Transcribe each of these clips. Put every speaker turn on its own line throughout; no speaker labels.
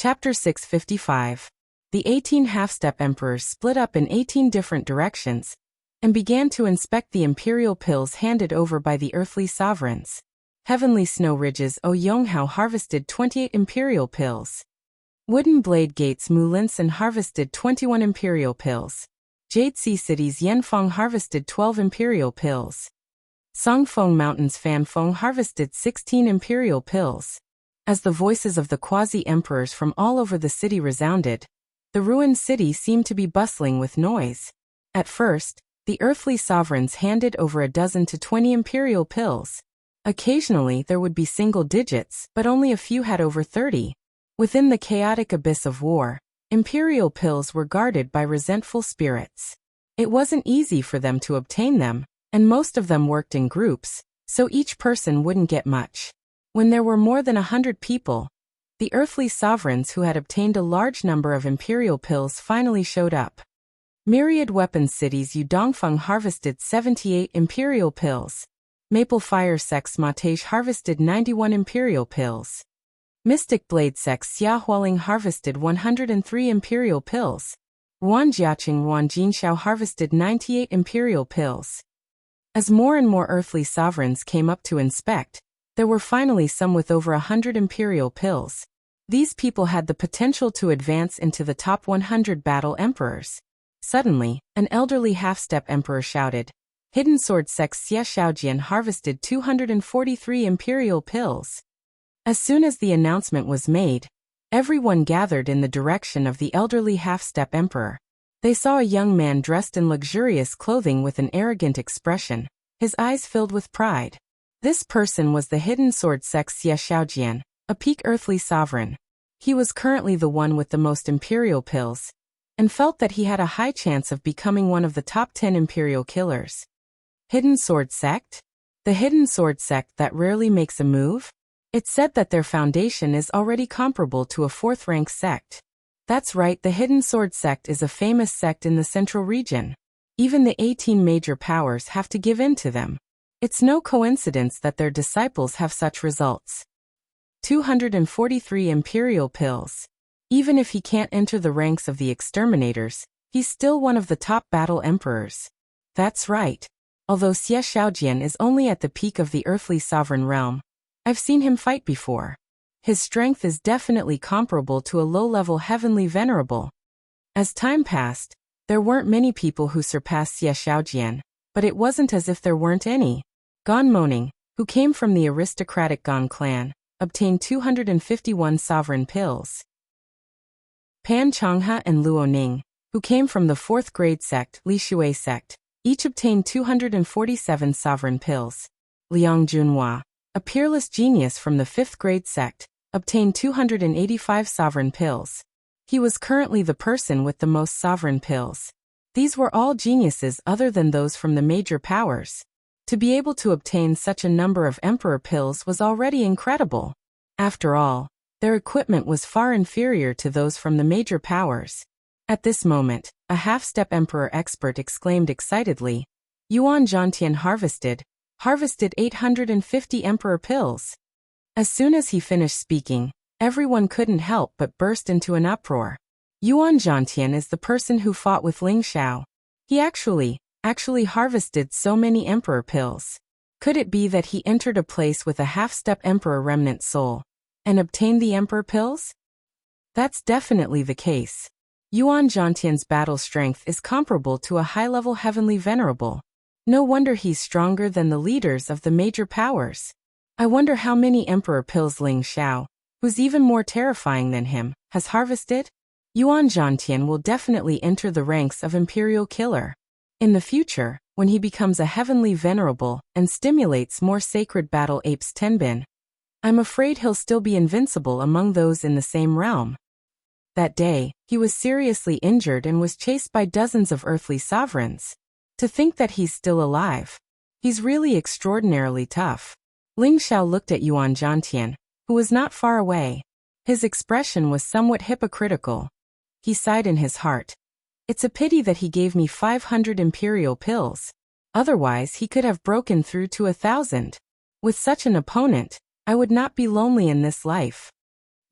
Chapter 655. The 18 half-step emperors split up in 18 different directions and began to inspect the imperial pills handed over by the earthly sovereigns. Heavenly Snow Ridges Yonghao harvested 28 imperial pills. Wooden Blade Gates Mulinsan harvested 21 imperial pills. Jade Sea Cities Yanfeng harvested 12 imperial pills. Songfeng Mountains Fanfeng harvested 16 imperial pills. As the voices of the quasi-emperors from all over the city resounded, the ruined city seemed to be bustling with noise. At first, the earthly sovereigns handed over a dozen to 20 imperial pills. Occasionally there would be single digits, but only a few had over 30. Within the chaotic abyss of war, imperial pills were guarded by resentful spirits. It wasn't easy for them to obtain them, and most of them worked in groups, so each person wouldn't get much. When there were more than 100 people, the earthly sovereigns who had obtained a large number of imperial pills finally showed up. Myriad Weapons Cities Yudongfeng harvested 78 imperial pills. Maple Fire Sects Matej harvested 91 imperial pills. Mystic Blade Sects Xiaohualing harvested 103 imperial pills. Wanjiaqing Wanjinshao harvested 98 imperial pills. As more and more earthly sovereigns came up to inspect, there were finally some with over 100 imperial pills. These people had the potential to advance into the top 100 battle emperors. Suddenly, an elderly half-step emperor shouted. Hidden Sword Sect Xie Shaojian harvested 243 imperial pills. As soon as the announcement was made, everyone gathered in the direction of the elderly half-step emperor. They saw a young man dressed in luxurious clothing with an arrogant expression, his eyes filled with pride. This person was the Hidden Sword Sect Xie Shaojian, a peak earthly sovereign. He was currently the one with the most imperial pills, and felt that he had a high chance of becoming one of the top 10 imperial killers. Hidden Sword Sect? The Hidden Sword Sect that rarely makes a move? It's said that their foundation is already comparable to a 4th-rank sect. That's right, the Hidden Sword Sect is a famous sect in the central region. Even the 18 major powers have to give in to them. It's no coincidence that their disciples have such results. 243 imperial pills. Even if he can't enter the ranks of the exterminators, he's still one of the top battle emperors. That's right. Although Xie Shaojian is only at the peak of the earthly sovereign realm, I've seen him fight before. His strength is definitely comparable to a low-level heavenly venerable. As time passed, there weren't many people who surpassed Xie Shaojian, but it wasn't as if there weren't any. Gan Moning, who came from the aristocratic Gan clan, obtained 251 sovereign pills. Pan Changhe and Luo Ning, who came from the 4th grade sect, Li Shui sect, each obtained 247 sovereign pills. Liang Junhua, a peerless genius from the 5th grade sect, obtained 285 sovereign pills. He was currently the person with the most sovereign pills. These were all geniuses other than those from the major powers. To be able to obtain such a number of emperor pills was already incredible. After all, their equipment was far inferior to those from the major powers. At this moment, a half-step emperor expert exclaimed excitedly, Yuan Zhantian harvested 850 emperor pills. As soon as he finished speaking, everyone couldn't help but burst into an uproar. Yuan Zhantian is the person who fought with Ling Xiao. He actually harvested so many emperor pills. Could it be that he entered a place with a half-step emperor remnant soul and obtained the emperor pills? That's definitely the case. Yuan Zhantian's battle strength is comparable to a high-level heavenly venerable. No wonder he's stronger than the leaders of the major powers. I wonder how many emperor pills Ling Xiao, who's even more terrifying than him, has harvested? Yuan Zhantian will definitely enter the ranks of imperial killer. In the future, when he becomes a heavenly venerable and stimulates more sacred battle apes Tenbin, I'm afraid he'll still be invincible among those in the same realm. That day, he was seriously injured and was chased by dozens of earthly sovereigns. To think that he's still alive. He's really extraordinarily tough. Ling Xiao looked at Yuan Zhantian, who was not far away. His expression was somewhat hypocritical. He sighed in his heart. It's a pity that he gave me 500 imperial pills. Otherwise he could have broken through to 1,000. With such an opponent, I would not be lonely in this life.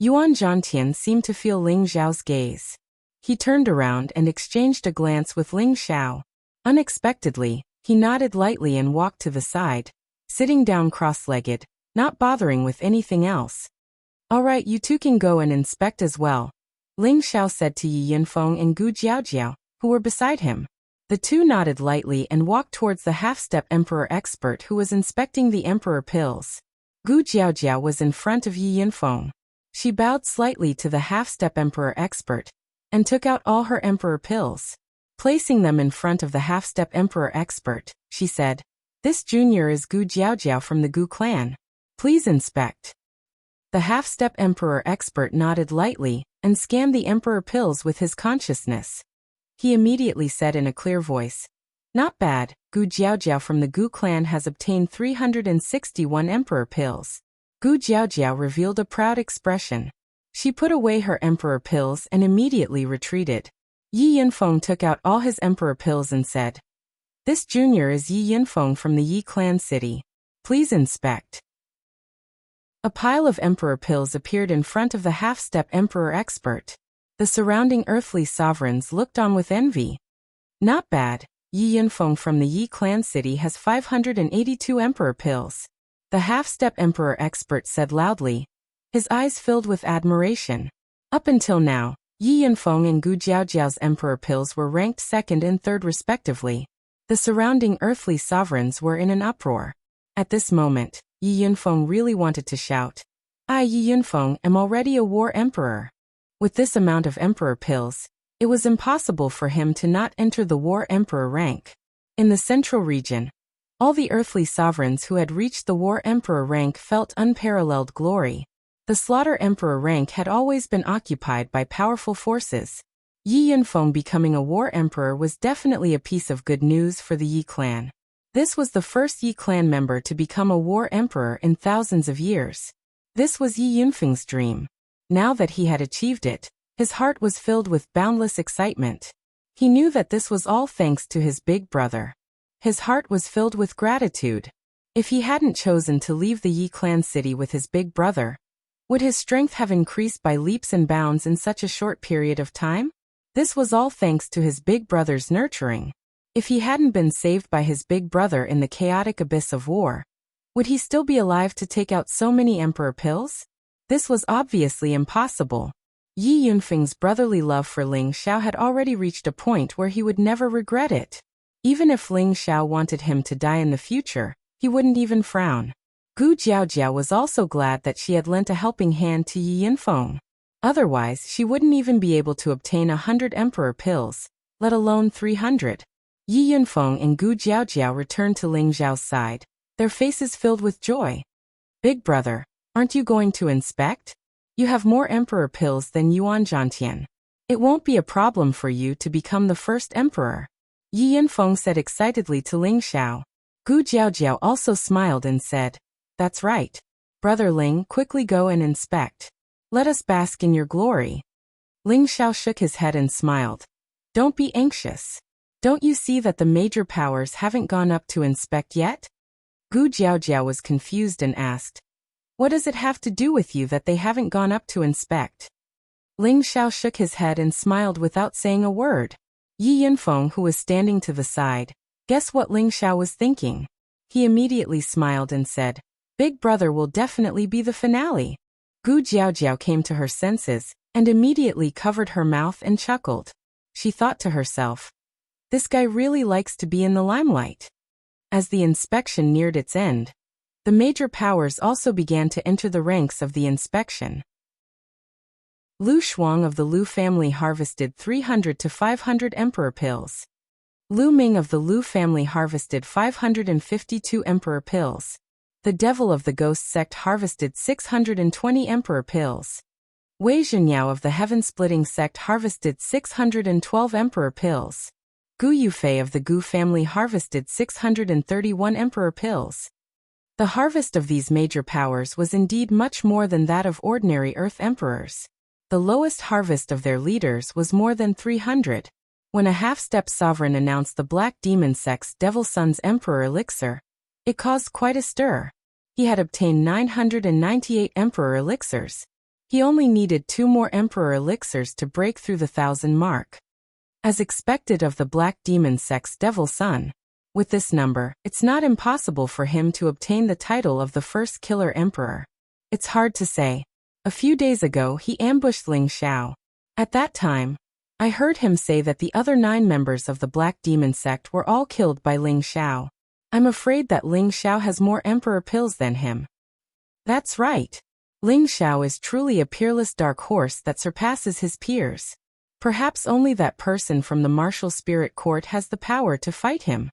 Yuan Zhantian seemed to feel Ling Xiao's gaze. He turned around and exchanged a glance with Ling Xiao. Unexpectedly, he nodded lightly and walked to the side, sitting down cross-legged, not bothering with anything else. "All right, you two can go and inspect as well," Ling Xiao said to Yi Yinfeng and Gu Jiaojiao, who were beside him. The two nodded lightly and walked towards the half-step emperor expert who was inspecting the emperor pills. Gu Jiaojiao was in front of Yi Yinfeng. She bowed slightly to the half-step emperor expert and took out all her emperor pills. Placing them in front of the half-step emperor expert, she said, "This junior is Gu Jiaojiao from the Gu clan. Please inspect." The half-step emperor expert nodded lightly and scanned the emperor pills with his consciousness. He immediately said in a clear voice, "Not bad, Gu Jiaojiao from the Gu clan has obtained 361 emperor pills." Gu Jiaojiao revealed a proud expression. She put away her emperor pills and immediately retreated. Yi Yinfeng took out all his emperor pills and said, "This junior is Yi Yinfeng from the Yi clan city. Please inspect." A pile of emperor pills appeared in front of the half-step emperor expert. The surrounding earthly sovereigns looked on with envy. "Not bad, Yi Yinfeng from the Yi clan city has 582 emperor pills," the half-step emperor expert said loudly. His eyes filled with admiration. Up until now, Yi Yinfeng and Gu Jiaojiao's emperor pills were ranked second and third respectively. The surrounding earthly sovereigns were in an uproar. At this moment, Yi Yinfeng really wanted to shout, "I, Yi Yinfeng, am already a war emperor." With this amount of emperor pills, it was impossible for him to not enter the war emperor rank. In the central region, all the earthly sovereigns who had reached the war emperor rank felt unparalleled glory. The slaughter emperor rank had always been occupied by powerful forces. Yi Yinfeng becoming a war emperor was definitely a piece of good news for the Yi clan. This was the first Yi clan member to become a war emperor in thousands of years. This was Yi Yinfeng's dream. Now that he had achieved it, his heart was filled with boundless excitement. He knew that this was all thanks to his big brother. His heart was filled with gratitude. If he hadn't chosen to leave the Yi clan city with his big brother, would his strength have increased by leaps and bounds in such a short period of time? This was all thanks to his big brother's nurturing. If he hadn't been saved by his big brother in the chaotic abyss of war, would he still be alive to take out so many emperor pills? This was obviously impossible. Yi Yunfeng's brotherly love for Ling Xiao had already reached a point where he would never regret it. Even if Ling Xiao wanted him to die in the future, he wouldn't even frown. Gu Jiaojiao was also glad that she had lent a helping hand to Yi Yinfeng. Otherwise, she wouldn't even be able to obtain 100 emperor pills, let alone 300. Yi Yinfeng and Gu Jiaojiao returned to Ling Xiao's side, their faces filled with joy. "Big brother, aren't you going to inspect? You have more emperor pills than Yuan Zhantian. It won't be a problem for you to become the first emperor," Yi Yinfeng said excitedly to Ling Xiao. Gu Jiaojiao also smiled and said, "That's right. Brother Ling, quickly go and inspect. Let us bask in your glory." Ling Xiao shook his head and smiled. "Don't be anxious. Don't you see that the major powers haven't gone up to inspect yet?" Gu Jiaojiao was confused and asked, "What does it have to do with you that they haven't gone up to inspect?" Ling Xiao shook his head and smiled without saying a word. Yi Yinfeng, who was standing to the side, guessed what Ling Xiao was thinking. He immediately smiled and said, "Big brother will definitely be the finale." Gu Jiaojiao came to her senses and immediately covered her mouth and chuckled. She thought to herself, "This guy really likes to be in the limelight." As the inspection neared its end, the major powers also began to enter the ranks of the inspection. Lu Shuang of the Lu family harvested 300 to 500 emperor pills. Lu Ming of the Lu family harvested 552 emperor pills. The devil of the ghost sect harvested 620 emperor pills. Wei Zhenyao of the heaven-splitting sect harvested 612 emperor pills. Gu Yufei of the Gu family harvested 631 emperor pills. The harvest of these major powers was indeed much more than that of ordinary earth emperors. The lowest harvest of their leaders was more than 300. When a half-step sovereign announced the Black Demon sect's Devil Sun's Emperor Elixir, it caused quite a stir. He had obtained 998 Emperor Elixirs. He only needed 2 more emperor elixirs to break through the 1,000 mark. As expected of the black demon sect's devil son, with this number, it's not impossible for him to obtain the title of the first killer emperor. It's hard to say. A few days ago he ambushed Ling Xiao. At that time, I heard him say that the other 9 members of the Black Demon sect were all killed by Ling Xiao. I'm afraid that Ling Xiao has more emperor pills than him. That's right. Ling Xiao is truly a peerless dark horse that surpasses his peers. Perhaps only that person from the martial spirit court has the power to fight him.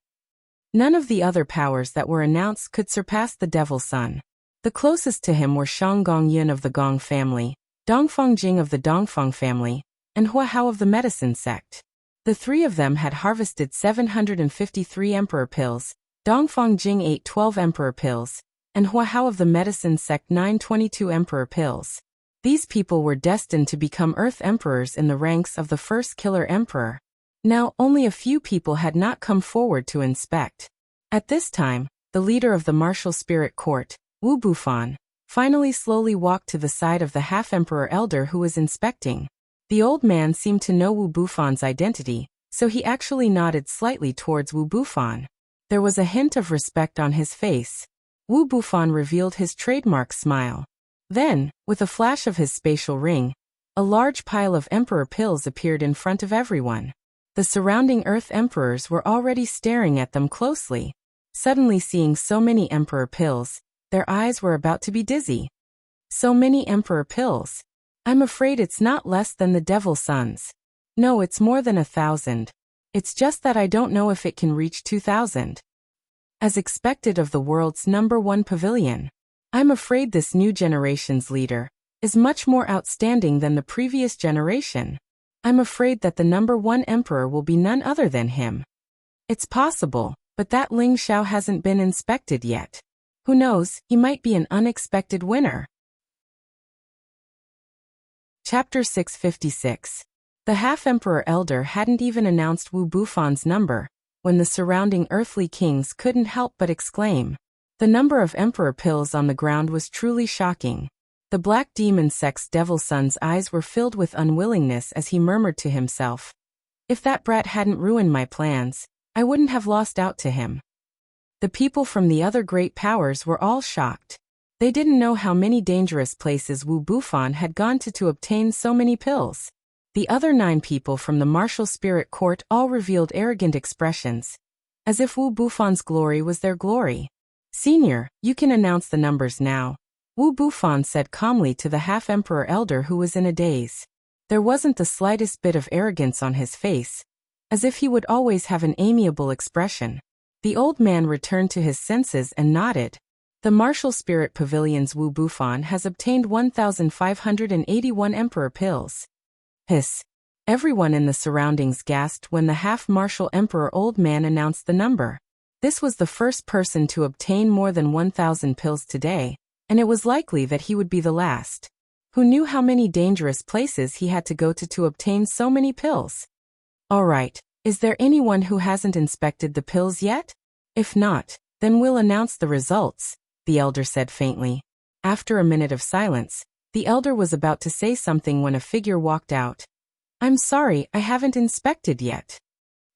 None of the other powers that were announced could surpass the Devil Son. The closest to him were Shang Gongyan of the Gong family, Dongfang Jing of the Dongfang family, and Hua Hao of the Medicine sect. The 3 of them had harvested 753 emperor pills, Dongfang Jing ate 12 emperor pills, and Hua Hao of the Medicine sect 922 emperor pills. These people were destined to become Earth Emperors in the ranks of the first killer emperor. Now, only a few people had not come forward to inspect. At this time, the leader of the martial spirit court, Wu Bufan, finally slowly walked to the side of the half-emperor elder who was inspecting. The old man seemed to know Wu Bufan's identity, so he actually nodded slightly towards Wu Bufan. There was a hint of respect on his face. Wu Bufan revealed his trademark smile. Then, with a flash of his spatial ring, a large pile of emperor pills appeared in front of everyone. The surrounding Earth Emperors were already staring at them closely. Suddenly seeing so many emperor pills, their eyes were about to be dizzy. So many emperor pills. I'm afraid it's not less than the Devil Sons. No, it's more than 1,000. It's just that I don't know if it can reach 2,000. As expected of the world's #1 pavilion, I'm afraid this new generation's leader is much more outstanding than the previous generation. I'm afraid that the #1 emperor will be none other than him. It's possible, but that Ling Xiao hasn't been inspected yet. Who knows, he might be an unexpected winner. Chapter 656. The half-emperor elder hadn't even announced Wu Bufan's number, when the surrounding earthly kings couldn't help but exclaim. The number of emperor pills on the ground was truly shocking. The Black Demon sect's Devil Son's eyes were filled with unwillingness as he murmured to himself. If that brat hadn't ruined my plans, I wouldn't have lost out to him. The people from the other great powers were all shocked. They didn't know how many dangerous places Wu Bufan had gone to obtain so many pills. The other 9 people from the martial spirit court all revealed arrogant expressions, as if Wu Bufan's glory was their glory. Senior, you can announce the numbers now, Wu Bufan said calmly to the half-emperor elder who was in a daze. There wasn't the slightest bit of arrogance on his face, as if he would always have an amiable expression. The old man returned to his senses and nodded. The martial spirit pavilion's Wu Bufan has obtained 1,581 emperor pills. Hiss. Everyone in the surroundings gasped when the half-martial emperor old man announced the number. This was the first person to obtain more than 1,000 pills today, and it was likely that he would be the last. Who knew how many dangerous places he had to go to obtain so many pills? All right, is there anyone who hasn't inspected the pills yet? If not, then we'll announce the results, the elder said faintly. After a minute of silence, the elder was about to say something when a figure walked out. I'm sorry, I haven't inspected yet.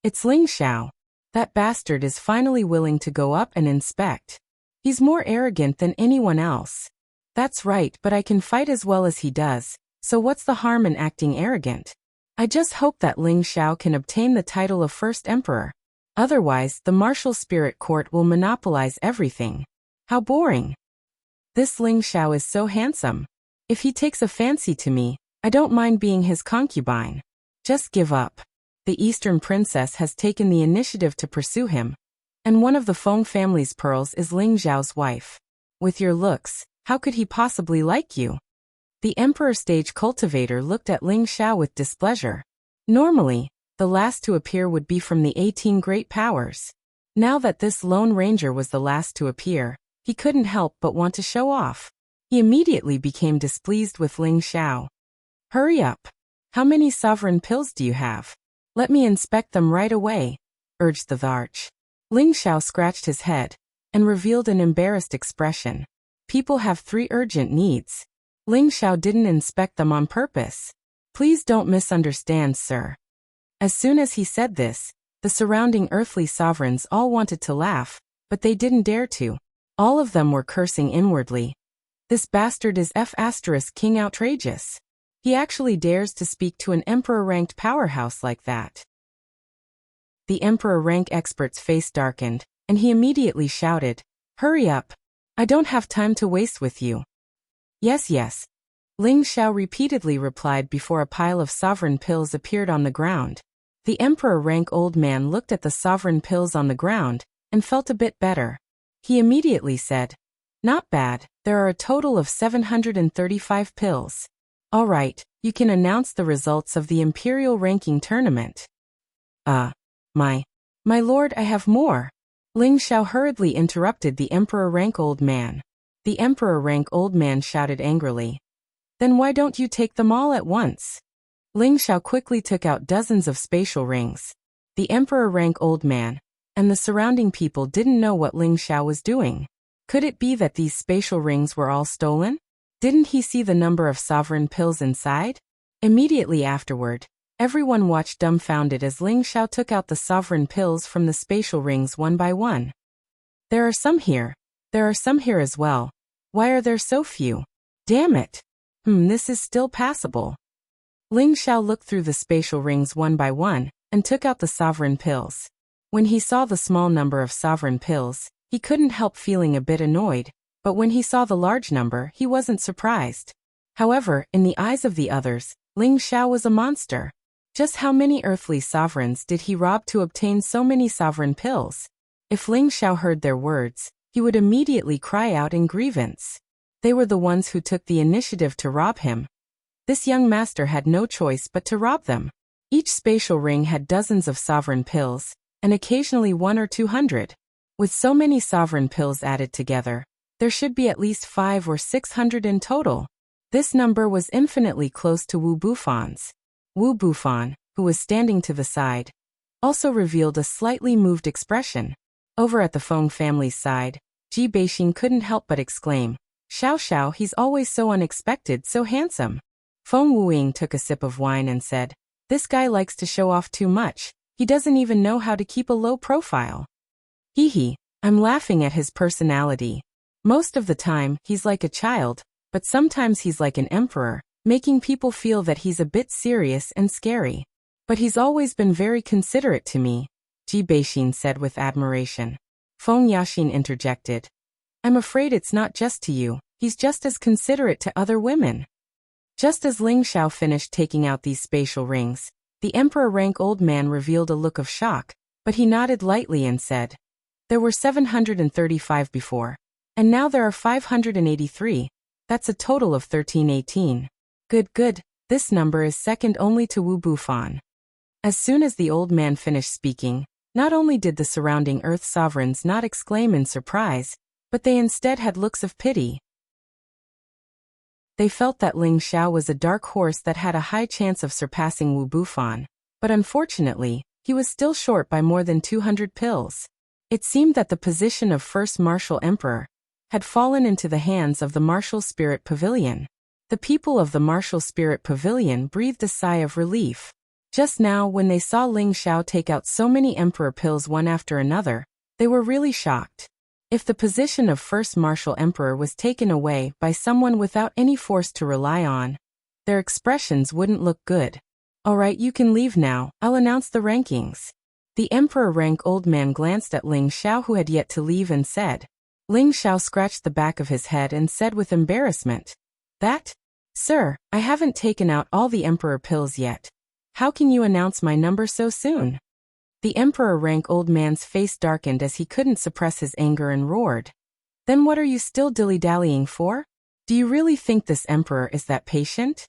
It's Ling Xiao. That bastard is finally willing to go up and inspect. He's more arrogant than anyone else. That's right, but I can fight as well as he does, so what's the harm in acting arrogant? I just hope that Ling Xiao can obtain the title of First Emperor. Otherwise, the martial spirit court will monopolize everything. How boring. This Ling Xiao is so handsome. If he takes a fancy to me, I don't mind being his concubine. Just give up. The Eastern princess has taken the initiative to pursue him, and one of the Feng family's pearls is Ling Xiao's wife. With your looks, how could he possibly like you? The Emperor Stage Cultivator looked at Ling Xiao with displeasure. Normally, the last to appear would be from the 18 great powers. Now that this Lone Ranger was the last to appear, he couldn't help but want to show off. He immediately became displeased with Ling Xiao. Hurry up. How many sovereign pills do you have? Let me inspect them right away, urged the Arch. Ling Xiao scratched his head and revealed an embarrassed expression. People have 3 urgent needs. Ling Xiao didn't inspect them on purpose. Please don't misunderstand, sir. As soon as he said this, the surrounding earthly sovereigns all wanted to laugh, but they didn't dare to. All of them were cursing inwardly. This bastard is King outrageous. He actually dares to speak to an emperor-ranked powerhouse like that. The emperor-rank expert's face darkened, and he immediately shouted, "Hurry up! I don't have time to waste with you." Yes, yes. Ling Xiao repeatedly replied before a pile of sovereign pills appeared on the ground. The emperor-rank old man looked at the sovereign pills on the ground, and felt a bit better. He immediately said, "Not bad, there are a total of 735 pills. All right, you can announce the results of the Imperial Ranking Tournament." My lord, I have more. Ling Xiao hurriedly interrupted the emperor-rank old man. The emperor-rank old man shouted angrily, "Then why don't you take them all at once?" Ling Xiao quickly took out dozens of spatial rings. The emperor-rank old man and the surrounding people didn't know what Ling Xiao was doing. Could it be that these spatial rings were all stolen? Didn't he see the number of sovereign pills inside? Immediately afterward, everyone watched dumbfounded as Ling Xiao took out the sovereign pills from the spatial rings one by one. There are some here. There are some here as well. Why are there so few? Damn it. This is still passable. Ling Xiao looked through the spatial rings one by one, and took out the sovereign pills. When he saw the small number of sovereign pills, he couldn't help feeling a bit annoyed, but when he saw the large number, he wasn't surprised. However, in the eyes of the others, Ling Xiao was a monster. Just how many earthly sovereigns did he rob to obtain so many sovereign pills? If Ling Xiao heard their words, he would immediately cry out in grievance. They were the ones who took the initiative to rob him. This young master had no choice but to rob them. Each spatial ring had dozens of sovereign pills, and occasionally 100 or 200. With so many sovereign pills added together, there should be at least 500 or 600 in total. This number was infinitely close to Wu Bufan's. Wu Bufan, who was standing to the side, also revealed a slightly moved expression. Over at the Feng family's side, Ji Beixin couldn't help but exclaim, "Xiao Xiao, he's always so unexpected, so handsome." Feng Wuying took a sip of wine and said, "This guy likes to show off too much. He doesn't even know how to keep a low profile." Hee, I'm laughing at his personality. Most of the time, he's like a child, but sometimes he's like an emperor, making people feel that he's a bit serious and scary. But he's always been very considerate to me, Ji Beixin said with admiration. Feng Yaxin interjected, "I'm afraid it's not just to you, he's just as considerate to other women." Just as Ling Xiao finished taking out these spatial rings, the emperor-rank old man revealed a look of shock, but he nodded lightly and said, "There were 735 before, and now there are 583. That's a total of 1318. Good, this number is second only to Wu Bufan." As soon as the old man finished speaking, not only did the surrounding earth sovereigns not exclaim in surprise, but they instead had looks of pity. They felt that Ling Xiao was a dark horse that had a high chance of surpassing Wu Bufan, but unfortunately, he was still short by more than 200 pills. It seemed that the position of first martial emperor had fallen into the hands of the Martial Spirit Pavilion. The people of the Martial Spirit Pavilion breathed a sigh of relief. Just now, when they saw Ling Xiao take out so many emperor pills one after another, they were really shocked. If the position of first martial emperor was taken away by someone without any force to rely on, their expressions wouldn't look good. "All right, you can leave now, I'll announce the rankings." The emperor-rank old man glanced at Ling Xiao, who had yet to leave, and said. Ling Xiao scratched the back of his head and said with embarrassment, "That? Sir, I haven't taken out all the emperor pills yet. How can you announce my number so soon?" The emperor-rank old man's face darkened as he couldn't suppress his anger and roared, "Then what are you still dilly-dallying for? Do you really think this emperor is that patient?"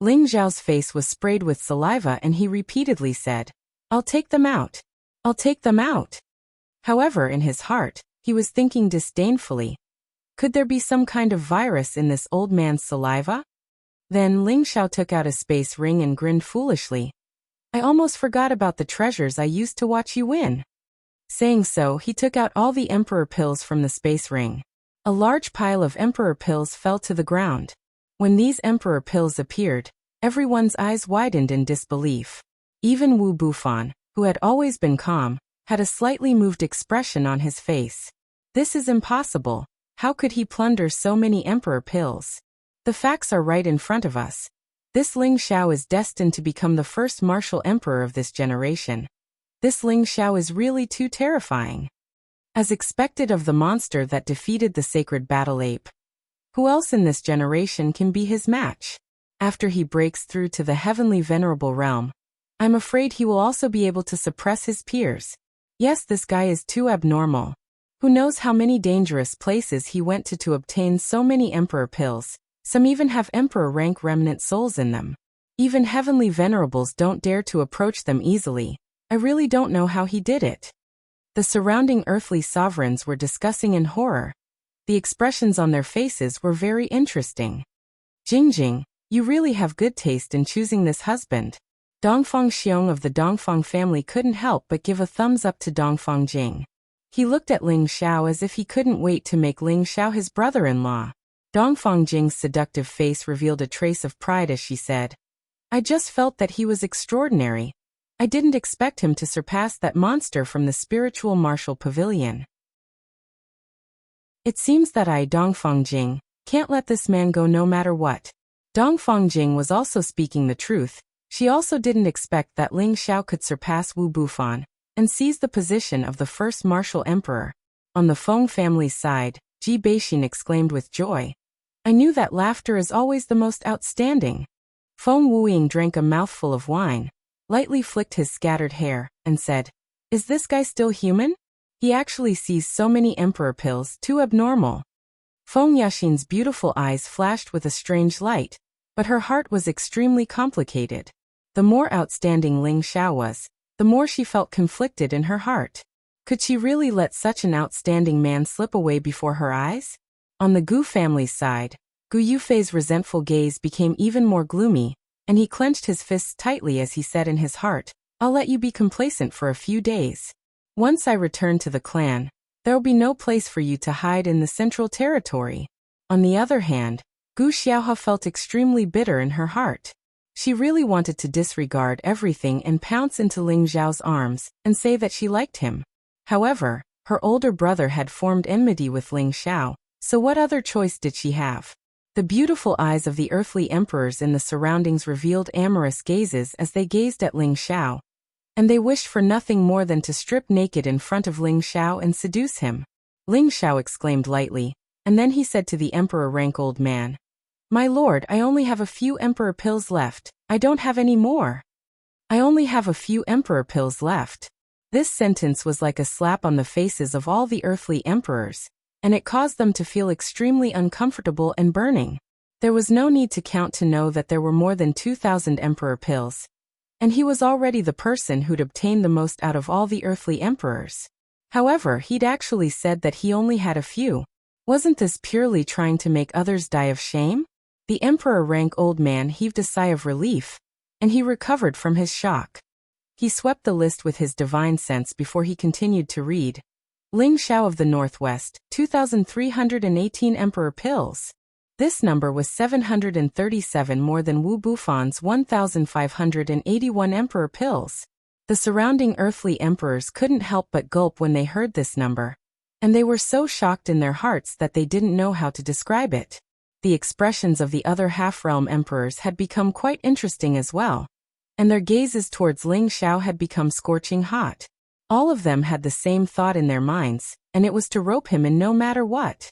Ling Xiao's face was sprayed with saliva and he repeatedly said, "I'll take them out. I'll take them out." However, in his heart, he was thinking disdainfully, could there be some kind of virus in this old man's saliva? Then Ling Xiao took out a space ring and grinned foolishly. "I almost forgot about the treasures I used to watch you win." Saying so, he took out all the emperor pills from the space ring. A large pile of emperor pills fell to the ground. When these emperor pills appeared, everyone's eyes widened in disbelief. Even Wu Bufan, who had always been calm, had a slightly moved expression on his face. This is impossible. How could he plunder so many emperor pills? The facts are right in front of us. This Ling Xiao is destined to become the first martial emperor of this generation. This Ling Xiao is really too terrifying. As expected of the monster that defeated the sacred battle ape, who else in this generation can be his match? After he breaks through to the heavenly venerable realm, I'm afraid he will also be able to suppress his peers. Yes, this guy is too abnormal. Who knows how many dangerous places he went to obtain so many emperor pills. Some even have emperor rank remnant souls in them. Even heavenly venerables don't dare to approach them easily. I really don't know how he did it. The surrounding earthly sovereigns were discussing in horror. The expressions on their faces were very interesting. Jingjing, you really have good taste in choosing this husband. Dongfang Xiong of the Dongfang family couldn't help but give a thumbs up to Dongfang Jing. He looked at Ling Xiao as if he couldn't wait to make Ling Xiao his brother-in-law. Dongfang Jing's seductive face revealed a trace of pride as she said, I just felt that he was extraordinary. I didn't expect him to surpass that monster from the spiritual martial pavilion. It seems that I, Dongfang Jing, can't let this man go no matter what. Dongfang Jing was also speaking the truth. She also didn't expect that Ling Xiao could surpass Wu Bufan and seize the position of the first martial emperor. On the Feng family's side, Ji Beixin exclaimed with joy. I knew that laughter is always the most outstanding. Feng Wuying drank a mouthful of wine, lightly flicked his scattered hair, and said, Is this guy still human? He actually sees so many emperor pills, too abnormal. Feng Yaxin's beautiful eyes flashed with a strange light, but her heart was extremely complicated. The more outstanding Ling Xiao was, the more she felt conflicted in her heart. Could she really let such an outstanding man slip away before her eyes? On the Gu family's side, Gu Yufei's resentful gaze became even more gloomy, and he clenched his fists tightly as he said in his heart, I'll let you be complacent for a few days. Once I return to the clan, there'll be no place for you to hide in the central territory. On the other hand, Gu Xiaohe felt extremely bitter in her heart. She really wanted to disregard everything and pounce into Ling Xiao's arms and say that she liked him. However, her older brother had formed enmity with Ling Xiao, so what other choice did she have? The beautiful eyes of the earthly emperors in the surroundings revealed amorous gazes as they gazed at Ling Xiao, and they wished for nothing more than to strip naked in front of Ling Xiao and seduce him. Ling Xiao exclaimed lightly, and then he said to the emperor rank old man, My lord, I only have a few emperor pills left. I don't have any more. I only have a few emperor pills left. This sentence was like a slap on the faces of all the earthly emperors, and it caused them to feel extremely uncomfortable and burning. There was no need to count to know that there were more than 2,000 emperor pills, and he was already the person who'd obtained the most out of all the earthly emperors. However, he'd actually said that he only had a few. Wasn't this purely trying to make others die of shame? The emperor rank old man heaved a sigh of relief, and he recovered from his shock. He swept the list with his divine sense before he continued to read. Ling Xiao of the Northwest, 2,318 emperor pills. This number was 737 more than Wu Bufan's 1,581 emperor pills. The surrounding earthly emperors couldn't help but gulp when they heard this number, and they were so shocked in their hearts that they didn't know how to describe it. The expressions of the other half-realm emperors had become quite interesting as well, and their gazes towards Ling Xiao had become scorching hot. All of them had the same thought in their minds, and it was to rope him in no matter what.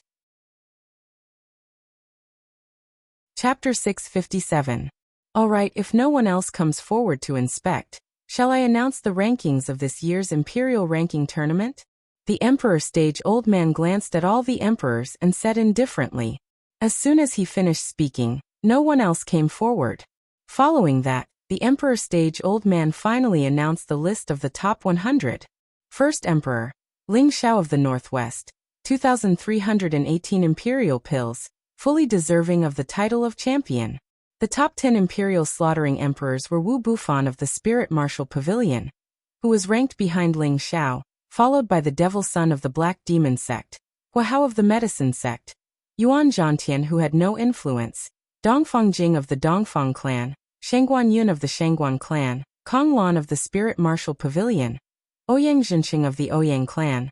Chapter 657. Alright, if no one else comes forward to inspect, shall I announce the rankings of this year's Imperial Ranking Tournament? The Emperor Stage Old Man glanced at all the emperors and said indifferently. As soon as he finished speaking, no one else came forward. Following that, the Emperor Stage Old Man finally announced the list of the top 100. First Emperor, Ling Xiao of the Northwest, 2,318 Imperial pills, fully deserving of the title of champion. The top 10 Imperial slaughtering emperors were Wu Bufan of the Spirit Martial Pavilion, who was ranked behind Ling Xiao, followed by the Devil Son of the Black Demon Sect, Hua Hao of the Medicine Sect, Yuan Zhantian who had no influence, Dongfang Jing of the Dongfang clan, Shangguan Yun of the Shangguan clan, Kong Lan of the Spirit Martial Pavilion, Ouyang Zhenxing of the Ouyang clan,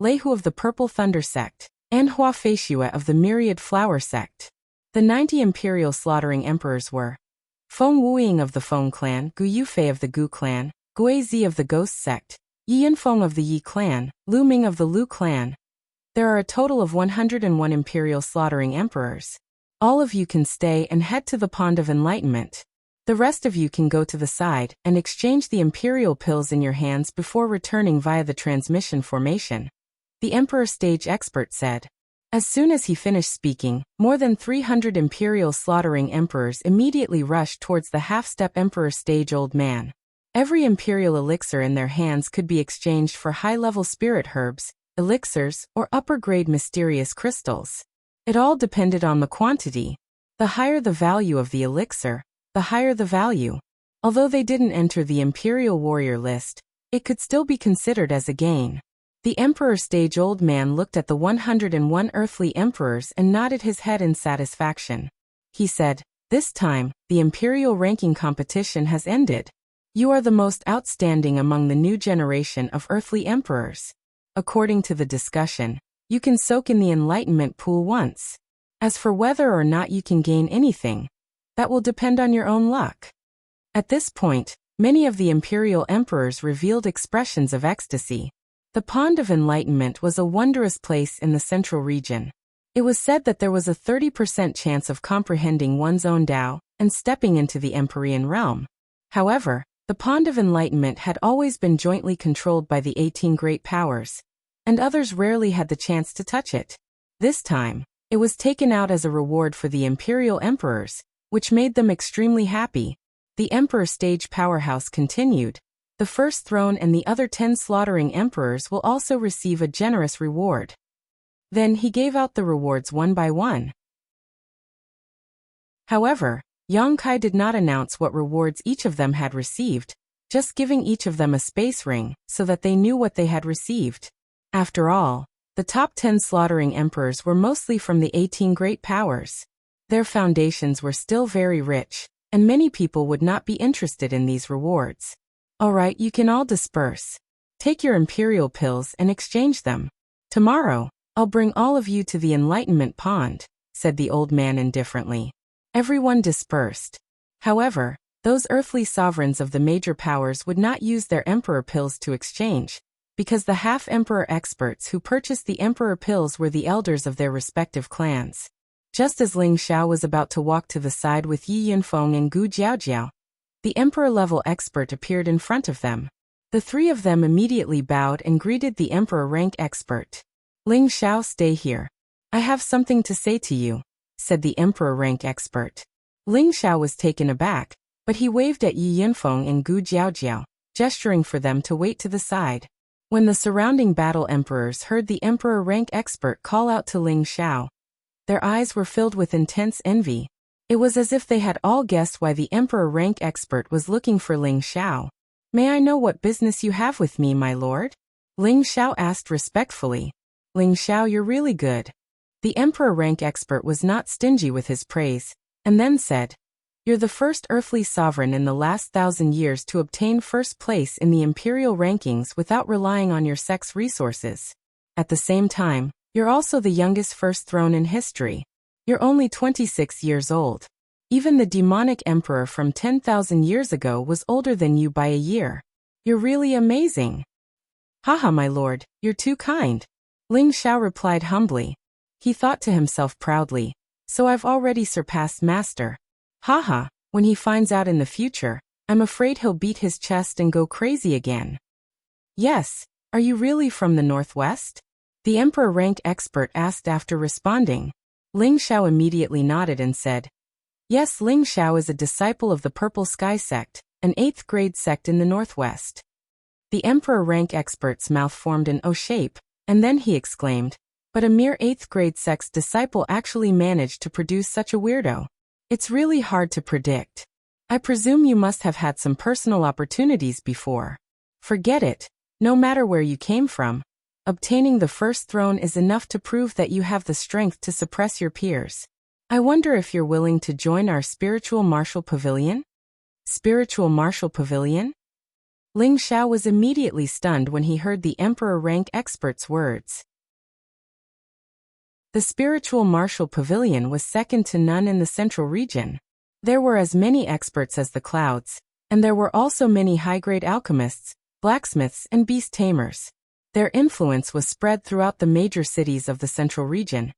Lei Hu of the Purple Thunder sect, and Hua Feishue of the Myriad Flower sect. The 90 imperial slaughtering emperors were Feng Wuying of the Feng clan, Gu Yufei of the Gu clan, Gui Zi of the Ghost sect, Yi Yinfeng of the Yi clan, Lu Ming of the Lu clan. There are a total of 101 imperial slaughtering emperors. All of you can stay and head to the Pond of Enlightenment. The rest of you can go to the side and exchange the imperial pills in your hands before returning via the transmission formation, the Emperor Stage expert said. As soon as he finished speaking, more than 300 imperial slaughtering emperors immediately rushed towards the half-step Emperor Stage old man. Every imperial elixir in their hands could be exchanged for high-level spirit herbs, elixirs, or upper-grade mysterious crystals. It all depended on the quantity. The higher the value of the elixir, the higher the value. Although they didn't enter the Imperial Warrior list, it could still be considered as a gain. The Emperor Stage old man looked at the 101 earthly emperors and nodded his head in satisfaction. He said, "This time, the Imperial ranking competition has ended. You are the most outstanding among the new generation of earthly emperors. According to the discussion, you can soak in the Enlightenment pool once. As for whether or not you can gain anything, that will depend on your own luck." At this point, many of the imperial emperors revealed expressions of ecstasy. The Pond of Enlightenment was a wondrous place in the central region. It was said that there was a 30% chance of comprehending one's own Tao and stepping into the Empyrean realm. However, the Pond of Enlightenment had always been jointly controlled by the 18 great powers, and others rarely had the chance to touch it. This time, it was taken out as a reward for the imperial emperors, which made them extremely happy. The Emperor Stage powerhouse continued. The first throne and the other 10 slaughtering emperors will also receive a generous reward. Then he gave out the rewards one by one. However, Yang Kai did not announce what rewards each of them had received, just giving each of them a space ring so that they knew what they had received. After all, the top 10 slaughtering emperors were mostly from the 18 great powers. Their foundations were still very rich, and many people would not be interested in these rewards. Alright, you can all disperse. Take your imperial pills and exchange them. Tomorrow, I'll bring all of you to the Enlightenment Pond, said the old man indifferently. Everyone dispersed. However, those earthly sovereigns of the major powers would not use their emperor pills to exchange, because the half-emperor experts who purchased the emperor pills were the elders of their respective clans. Just as Ling Xiao was about to walk to the side with Yi Yunfeng and Gu Jiaojiao, the emperor-level expert appeared in front of them. The three of them immediately bowed and greeted the emperor-rank expert. Ling Xiao, stay here. I have something to say to you, said the emperor-rank expert. Ling Xiao was taken aback, but he waved at Yi Yunfeng and Gu Jiaojiao, gesturing for them to wait to the side. When the surrounding battle emperors heard the emperor-rank expert call out to Ling Xiao, their eyes were filled with intense envy. It was as if they had all guessed why the emperor-rank expert was looking for Ling Xiao. May I know what business you have with me, my lord? Ling Xiao asked respectfully. Ling Xiao, you're really good. The emperor-rank expert was not stingy with his praise, and then said, you're the first earthly sovereign in the last 1,000 years to obtain first place in the imperial rankings without relying on your sex resources. At the same time, you're also the youngest first throne in history. You're only 26 years old. Even the demonic emperor from 10,000 years ago was older than you by a year. You're really amazing. Haha, my lord, you're too kind. Ling Xiao replied humbly. He thought to himself proudly, so I've already surpassed master. Haha, when he finds out in the future, I'm afraid he'll beat his chest and go crazy again. Yes, are you really from the northwest? The emperor-rank expert asked after responding. Ling Xiao immediately nodded and said, yes, Ling Xiao is a disciple of the Purple Sky sect, an 8th grade sect in the northwest. The emperor-rank expert's mouth formed an O shape, and then he exclaimed, but a mere 8th grade sect's disciple actually managed to produce such a weirdo. It's really hard to predict. I presume you must have had some personal opportunities before. Forget it. No matter where you came from, obtaining the first throne is enough to prove that you have the strength to suppress your peers. I wonder if you're willing to join our spiritual martial pavilion? Spiritual martial pavilion? Ling Xiao was immediately stunned when he heard the emperor rank expert's words. The spiritual martial pavilion was second to none in the central region. There were as many experts as the clouds, and there were also many high-grade alchemists, blacksmiths, and beast tamers. Their influence was spread throughout the major cities of the central region,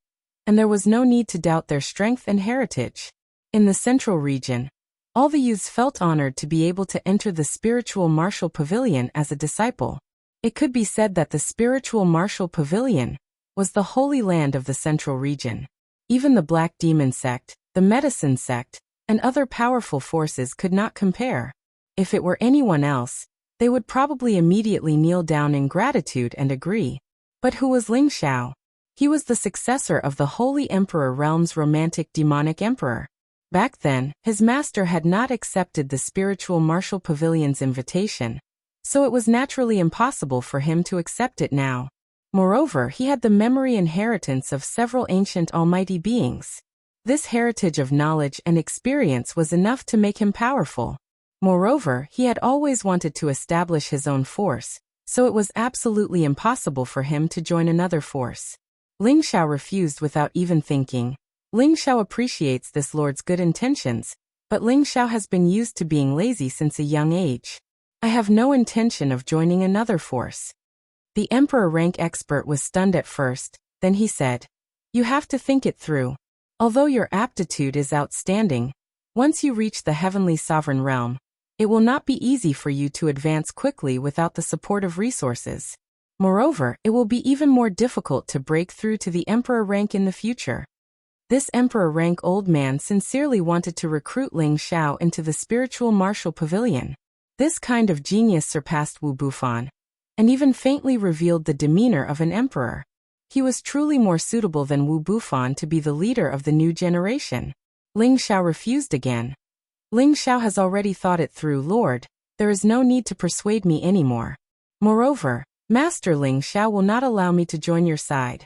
and there was no need to doubt their strength and heritage. In the central region, all the youths felt honored to be able to enter the spiritual martial pavilion as a disciple. It could be said that the spiritual martial pavilion was the holy land of the central region. Even the Black Demon sect, the Medicine sect, and other powerful forces could not compare. If it were anyone else, they would probably immediately kneel down in gratitude and agree. But who was Ling Xiao? He was the successor of the Holy Emperor Realm's romantic demonic emperor. Back then, his master had not accepted the spiritual martial pavilion's invitation, so it was naturally impossible for him to accept it now. Moreover, he had the memory inheritance of several ancient almighty beings. This heritage of knowledge and experience was enough to make him powerful. Moreover, he had always wanted to establish his own force, so it was absolutely impossible for him to join another force. Ling Xiao refused without even thinking. Ling Xiao appreciates this lord's good intentions, but Ling Xiao has been used to being lazy since a young age. I have no intention of joining another force. The emperor rank expert was stunned at first, then he said, "You have to think it through. Although your aptitude is outstanding, once you reach the heavenly sovereign realm, it will not be easy for you to advance quickly without the support of resources. Moreover, it will be even more difficult to break through to the emperor rank in the future." This emperor rank old man sincerely wanted to recruit Ling Xiao into the spiritual martial pavilion. This kind of genius surpassed Wu Bufan, and even faintly revealed the demeanor of an emperor. He was truly more suitable than Wu Bufan to be the leader of the new generation. Ling Xiao refused again. Ling Xiao has already thought it through, Lord. There is no need to persuade me anymore. Moreover, Master Ling Xiao will not allow me to join your side.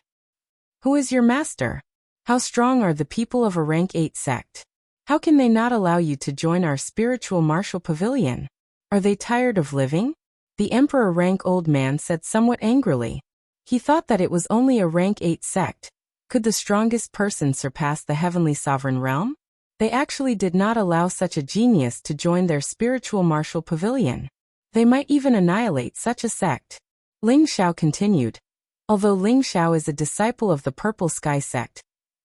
Who is your master? How strong are the people of a rank 8 sect? How can they not allow you to join our spiritual martial pavilion? Are they tired of living? The emperor rank old man said somewhat angrily. He thought that it was only a rank 8 sect. Could the strongest person surpass the heavenly sovereign realm? They actually did not allow such a genius to join their spiritual martial pavilion. They might even annihilate such a sect. Ling Xiao continued. Although Ling Xiao is a disciple of the Purple Sky sect,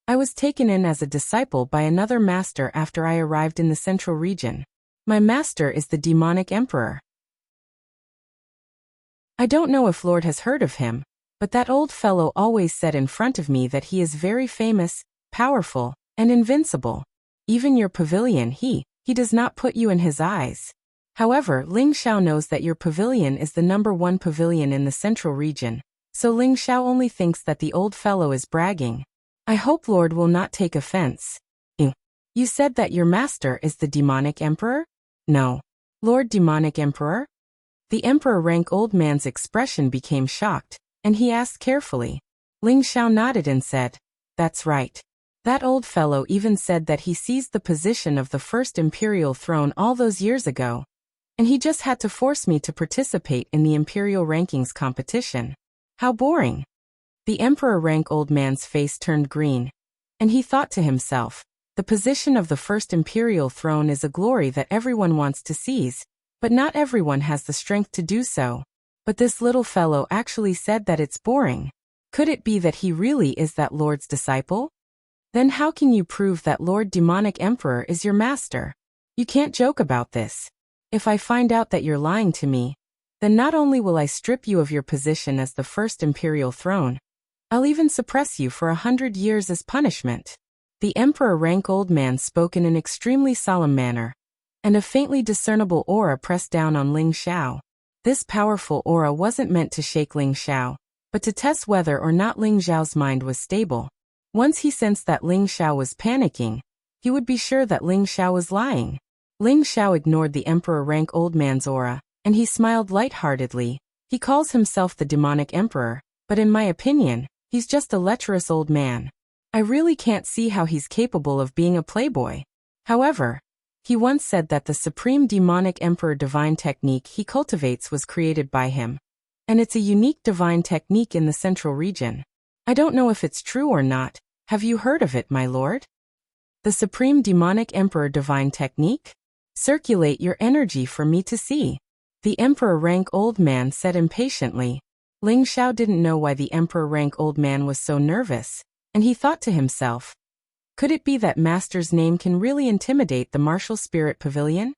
I was taken in as a disciple by another master after I arrived in the central region. My master is the demonic emperor. I don't know if Lord has heard of him, but that old fellow always said in front of me that he is very famous, powerful, and invincible. Even your pavilion he does not put you in his eyes. However, Ling Xiao knows that your pavilion is the #1 pavilion in the central region, so Ling Xiao only thinks that the old fellow is bragging. I hope Lord will not take offense. You said that your master is the demonic emperor? No. Lord Demonic Emperor? The emperor rank old man's expression became shocked, and he asked carefully. Ling Xiao nodded and said, "That's right. That old fellow even said that he seized the position of the first imperial throne all those years ago, and he just had to force me to participate in the imperial rankings competition. How boring." The emperor rank old man's face turned green, and he thought to himself, the position of the first imperial throne is a glory that everyone wants to seize, but not everyone has the strength to do so. But this little fellow actually said that it's boring. Could it be that he really is that Lord's disciple? Then how can you prove that Lord Demonic Emperor is your master? You can't joke about this. If I find out that you're lying to me, then not only will I strip you of your position as the first imperial throne, I'll even suppress you for 100 years as punishment. The emperor rank old man spoke in an extremely solemn manner, and a faintly discernible aura pressed down on Ling Xiao. This powerful aura wasn't meant to shake Ling Xiao, but to test whether or not Ling Xiao's mind was stable. Once he sensed that Ling Xiao was panicking, he would be sure that Ling Xiao was lying. Ling Xiao ignored the emperor rank old man's aura, and he smiled lightheartedly. He calls himself the demonic emperor, but in my opinion, he's just a lecherous old man. I really can't see how he's capable of being a playboy. However, he once said that the supreme demonic emperor divine technique he cultivates was created by him. And it's a unique divine technique in the central region. I don't know if it's true or not. Have you heard of it, my lord? The supreme demonic emperor divine technique? Circulate your energy for me to see. The emperor rank old man said impatiently. Ling Xiao didn't know why the emperor rank old man was so nervous, and he thought to himself, could it be that master's name can really intimidate the martial spirit pavilion?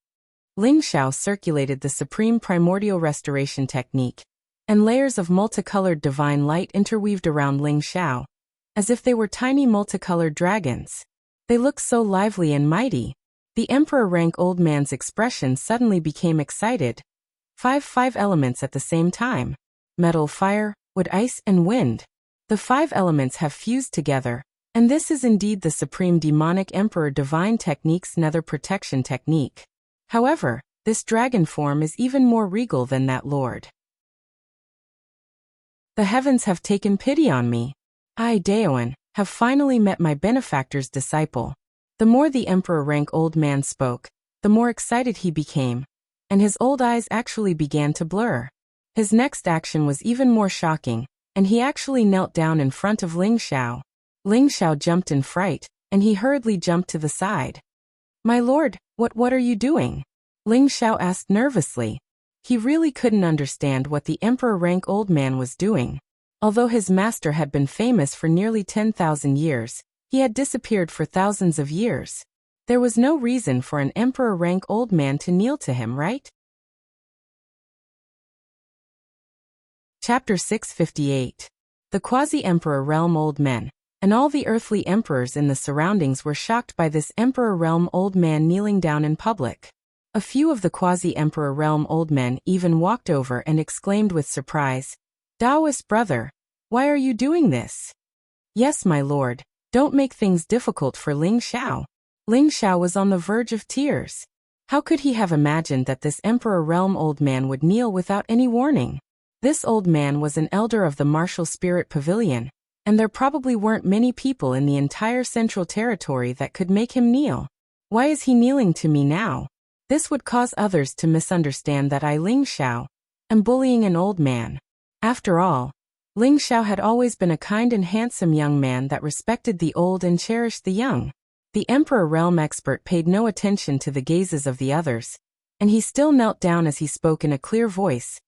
Ling Xiao circulated the supreme primordial restoration technique, and layers of multicolored divine light interweaved around Ling Xiao, as if they were tiny multicolored dragons. They looked so lively and mighty. The emperor rank old man's expression suddenly became excited. Five elements at the same time. Metal, fire, wood, ice, and wind. The 5 elements have fused together, and this is indeed the supreme demonic emperor divine technique's nether protection technique. However, this dragon form is even more regal than that lord. The heavens have taken pity on me. I, Daoan, have finally met my benefactor's disciple. The more the emperor rank old man spoke, the more excited he became, and his old eyes actually began to blur. His next action was even more shocking, and he actually knelt down in front of Ling Xiao. Ling Xiao jumped in fright, and he hurriedly jumped to the side. My lord, what are you doing? Ling Xiao asked nervously. He really couldn't understand what the emperor rank old man was doing. Although his master had been famous for nearly 10,000 years, he had disappeared for thousands of years. There was no reason for an emperor rank old man to kneel to him, right? Chapter 658. The Quasi-Emperor Realm Old Men, and all the earthly emperors in the surroundings were shocked by this Emperor Realm Old Man kneeling down in public. A few of the Quasi-Emperor Realm Old Men even walked over and exclaimed with surprise, Taoist brother, why are you doing this? Yes, my lord, don't make things difficult for Ling Xiao. Ling Xiao was on the verge of tears. How could he have imagined that this Emperor Realm Old Man would kneel without any warning? This old man was an elder of the Martial Spirit Pavilion, and there probably weren't many people in the entire Central Territory that could make him kneel. Why is he kneeling to me now? This would cause others to misunderstand that I, Ling Xiao, am bullying an old man. After all, Ling Xiao had always been a kind and handsome young man that respected the old and cherished the young. The Emperor Realm expert paid no attention to the gazes of the others, and he still knelt down as he spoke in a clear voice.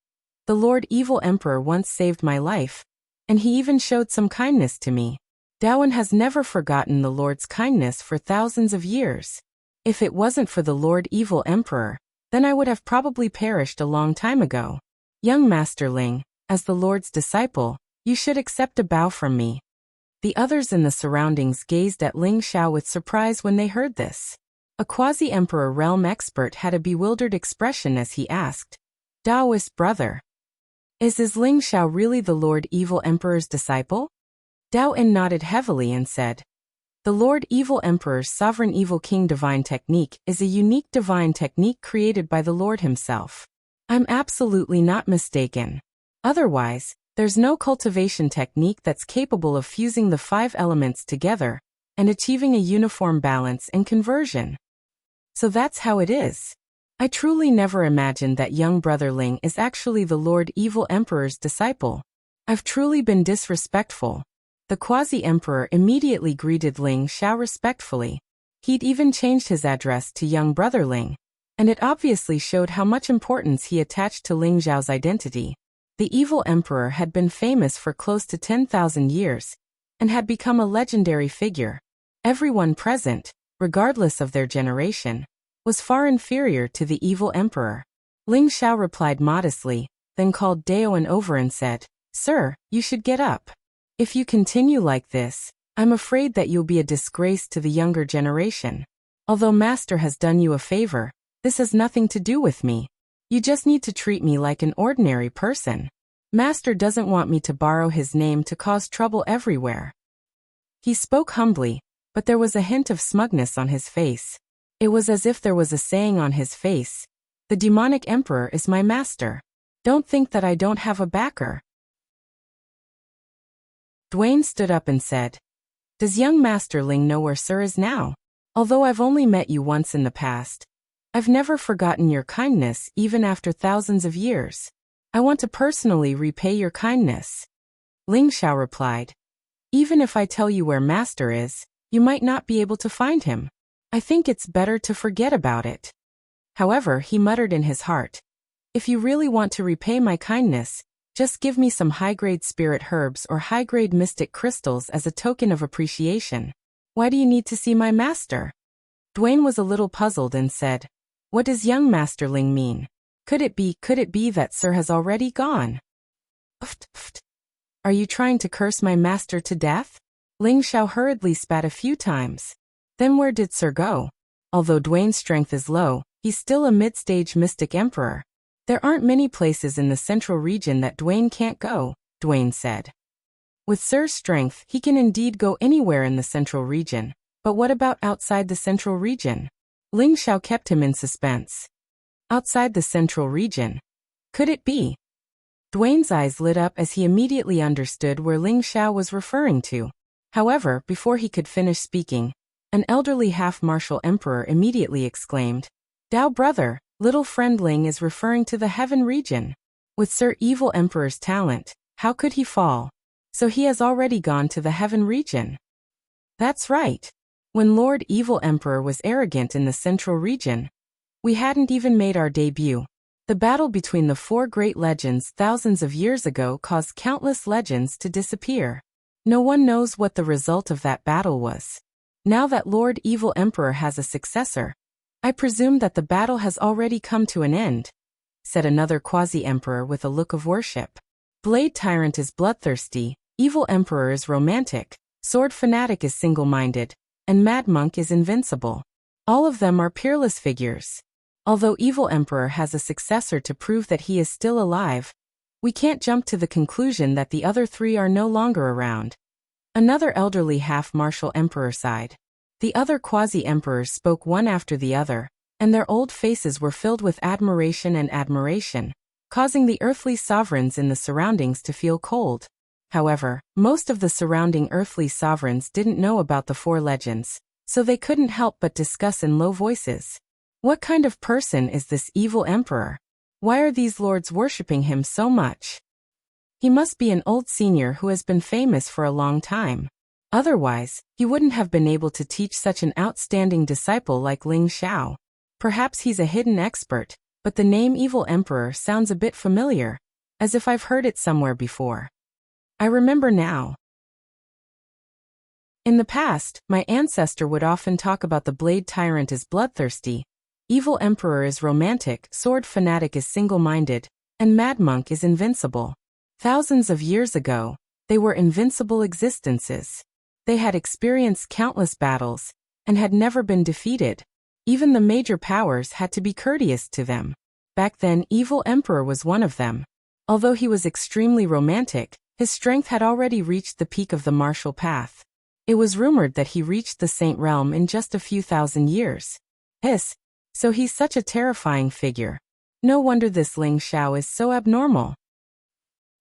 The Lord Evil Emperor once saved my life, and he even showed some kindness to me. Daoan has never forgotten the Lord's kindness for thousands of years. If it wasn't for the Lord Evil Emperor, then I would have probably perished a long time ago. Young Master Ling, as the Lord's disciple, you should accept a bow from me. The others in the surroundings gazed at Ling Xiao with surprise when they heard this. A Quasi-Emperor Realm expert had a bewildered expression as he asked, Taoist brother, is Ling Xiao really the Lord Evil Emperor's disciple? Daoan nodded heavily and said, the Lord Evil Emperor's Sovereign Evil King divine technique is a unique divine technique created by the Lord himself. I'm absolutely not mistaken. Otherwise, there's no cultivation technique that's capable of fusing the 5 elements together and achieving a uniform balance and conversion. So that's how it is. I truly never imagined that young brother Ling is actually the Lord Evil Emperor's disciple. I've truly been disrespectful. The Quasi-Emperor immediately greeted Ling Xiao respectfully. He'd even changed his address to young brother Ling, and it obviously showed how much importance he attached to Ling Xiao's identity. The Evil Emperor had been famous for close to 10,000 years, and had become a legendary figure. Everyone present, regardless of their generation, was far inferior to the Evil Emperor. Ling Xiao replied modestly, then called Daoan over and said, Sir, you should get up. If you continue like this, I'm afraid that you'll be a disgrace to the younger generation. Although Master has done you a favor, this has nothing to do with me. You just need to treat me like an ordinary person. Master doesn't want me to borrow his name to cause trouble everywhere. He spoke humbly, but there was a hint of smugness on his face. It was as if there was a saying on his face, the demonic emperor is my master. Don't think that I don't have a backer. Dwayne stood up and said, Does young Master Ling know where Sir is now? Although I've only met you once in the past, I've never forgotten your kindness even after thousands of years. I want to personally repay your kindness. Ling Xiao replied. Even if I tell you where Master is, you might not be able to find him. I think it's better to forget about it. However, he muttered in his heart, if you really want to repay my kindness, just give me some high-grade spirit herbs or high-grade mystic crystals as a token of appreciation. Why do you need to see my master? Duane was a little puzzled and said, what does young Master Ling mean? Could it be that Sir has already gone? Pft. Are you trying to curse my master to death? Ling Xiao hurriedly spat a few times. Then where did Sir go? Although Duane's strength is low, he's still a mid-stage mystic emperor. There aren't many places in the central region that Duane can't go, Duane said. With Sir's strength, he can indeed go anywhere in the central region. But what about outside the central region? Ling Xiao kept him in suspense. Outside the central region? Could it be? Duane's eyes lit up as he immediately understood where Ling Xiao was referring to. However, before he could finish speaking, an elderly half-martial emperor immediately exclaimed, Dao brother, little friend Ling is referring to the heaven region. With Sir Evil Emperor's talent, how could he fall? So he has already gone to the heaven region. That's right. When Lord Evil Emperor was arrogant in the central region, we hadn't even made our debut. The battle between the four great legends thousands of years ago caused countless legends to disappear. No one knows what the result of that battle was. Now that Lord Evil Emperor has a successor, I presume that the battle has already come to an end, said another quasi-emperor with a look of worship. Blade Tyrant is bloodthirsty, Evil Emperor is romantic, Sword Fanatic is single-minded, and Mad Monk is invincible. All of them are peerless figures. Although Evil Emperor has a successor to prove that he is still alive, we can't jump to the conclusion that the other three are no longer around. Another elderly half-martial emperor sighed. The other quasi-emperors spoke one after the other, and their old faces were filled with admiration, causing the earthly sovereigns in the surroundings to feel cold. However, most of the surrounding earthly sovereigns didn't know about the four legends, so they couldn't help but discuss in low voices. What kind of person is this evil emperor? Why are these lords worshipping him so much? He must be an old senior who has been famous for a long time. Otherwise, he wouldn't have been able to teach such an outstanding disciple like Ling Xiao. Perhaps he's a hidden expert, but the name Evil Emperor sounds a bit familiar, as if I've heard it somewhere before. I remember now. In the past, my ancestor would often talk about the Blade Tyrant as bloodthirsty, Evil Emperor is romantic, Sword Fanatic is single-minded, and Mad Monk is invincible. Thousands of years ago, they were invincible existences. They had experienced countless battles, and had never been defeated. Even the major powers had to be courteous to them. Back then, Evil Emperor was one of them. Although he was extremely romantic, his strength had already reached the peak of the martial path. It was rumored that he reached the Saint Realm in just a few thousand years. So he's such a terrifying figure. No wonder this Ling Xiao is so abnormal.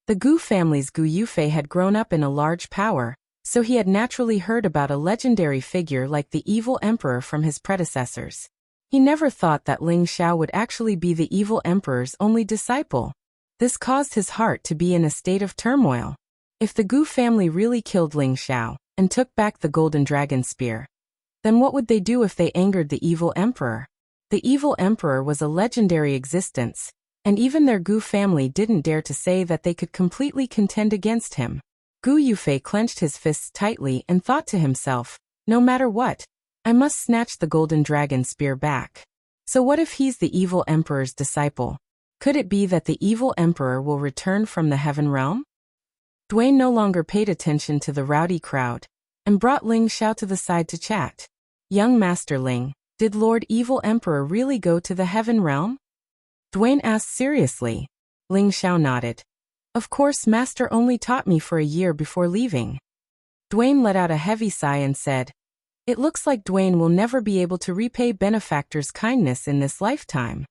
The Gu family's Gu Yufei had grown up in a large power, so he had naturally heard about a legendary figure like the Evil Emperor from his predecessors. He never thought that Ling Xiao would actually be the Evil Emperor's only disciple. This caused his heart to be in a state of turmoil. If the Gu family really killed Ling Xiao, and took back the Golden Dragon Spear, then what would they do if they angered the Evil Emperor? The Evil Emperor was a legendary existence, and even their Gu family didn't dare to say that they could completely contend against him. Gu Yufei clenched his fists tightly and thought to himself, no matter what, I must snatch the Golden Dragon Spear back. So what if he's the Evil Emperor's disciple? Could it be that the Evil Emperor will return from the Heaven Realm? Duane no longer paid attention to the rowdy crowd, and brought Ling Xiao to the side to chat. Young Master Ling, did Lord Evil Emperor really go to the Heaven Realm? Duane asked seriously. Ling Xiao nodded. Of course, Master only taught me for a year before leaving. Duane let out a heavy sigh and said, it looks like Duane will never be able to repay benefactor's kindness in this lifetime.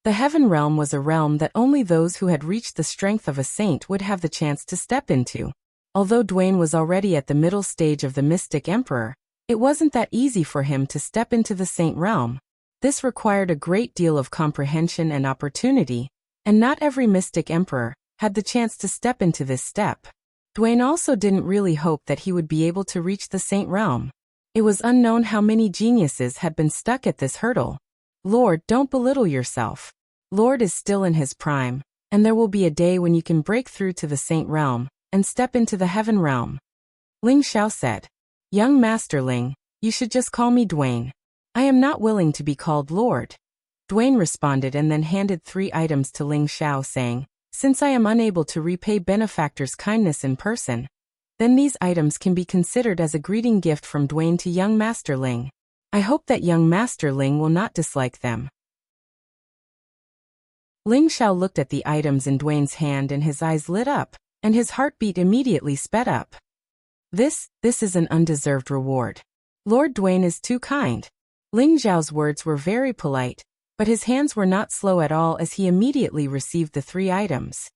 The Heaven Realm was a realm that only those who had reached the strength of a saint would have the chance to step into. Although Dwayne was already at the middle stage of the Mystic Emperor, it wasn't that easy for him to step into the Saint realm. This required a great deal of comprehension and opportunity, and not every Mystic Emperor had the chance to step into this step. Dwayne also didn't really hope that he would be able to reach the Saint realm. It was unknown how many geniuses had been stuck at this hurdle. Lord, don't belittle yourself. Lord is still in his prime, and there will be a day when you can break through to the Saint realm and step into the Heaven realm. Ling Xiao said, Young Master Ling, you should just call me Dwayne. I am not willing to be called Lord. Dwayne responded and then handed 3 items to Ling Xiao saying, Since I am unable to repay benefactors' kindness in person, then these items can be considered as a greeting gift from Dwayne to young Master Ling. I hope that young Master Ling will not dislike them. Ling Xiao looked at the items in Dwayne's hand and his eyes lit up, and his heartbeat immediately sped up. This is an undeserved reward. Lord Dwayne is too kind. Ling Xiao's words were very polite, but his hands were not slow at all as he immediately received the 3 items.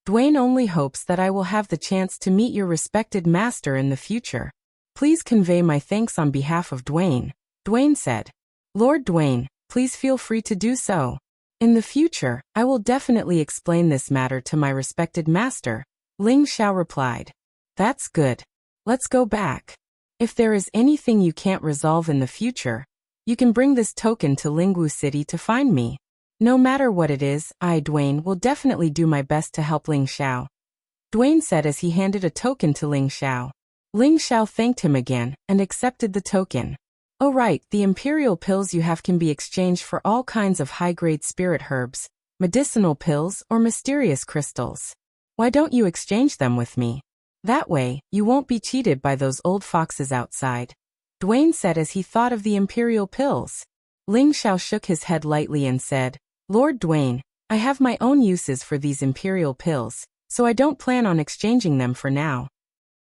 Dwayne only hopes that I will have the chance to meet your respected master in the future. Please convey my thanks on behalf of Dwayne, Dwayne said. Lord Dwayne, please feel free to do so. In the future, I will definitely explain this matter to my respected master, Ling Xiao replied. That's good. Let's go back. If there is anything you can't resolve in the future, you can bring this token to Lingwu City to find me. No matter what it is, I, Dwayne, will definitely do my best to help Ling Xiao, Dwayne said as he handed a token to Ling Xiao. Ling Xiao thanked him again and accepted the token. Oh right, the imperial pills you have can be exchanged for all kinds of high-grade spirit herbs, medicinal pills, or mysterious crystals. Why don't you exchange them with me? That way, you won't be cheated by those old foxes outside, Dwayne said as he thought of the imperial pills. Ling Xiao shook his head lightly and said, Lord Dwayne, I have my own uses for these imperial pills, so I don't plan on exchanging them for now.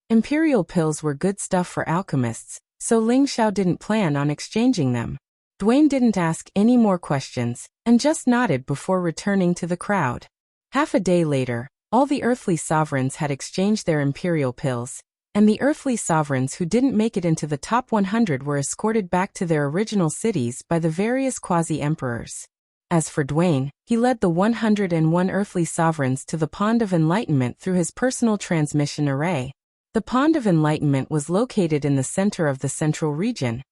Imperial pills were good stuff for alchemists, so Ling Xiao didn't plan on exchanging them. Dwayne didn't ask any more questions, and just nodded before returning to the crowd. Half a day later, all the earthly sovereigns had exchanged their imperial pills, and the earthly sovereigns who didn't make it into the top 100 were escorted back to their original cities by the various quasi-emperors. As for Dwayne, he led the 101 earthly sovereigns to the Pond of Enlightenment through his personal transmission array. The Pond of Enlightenment was located in the center of the central region,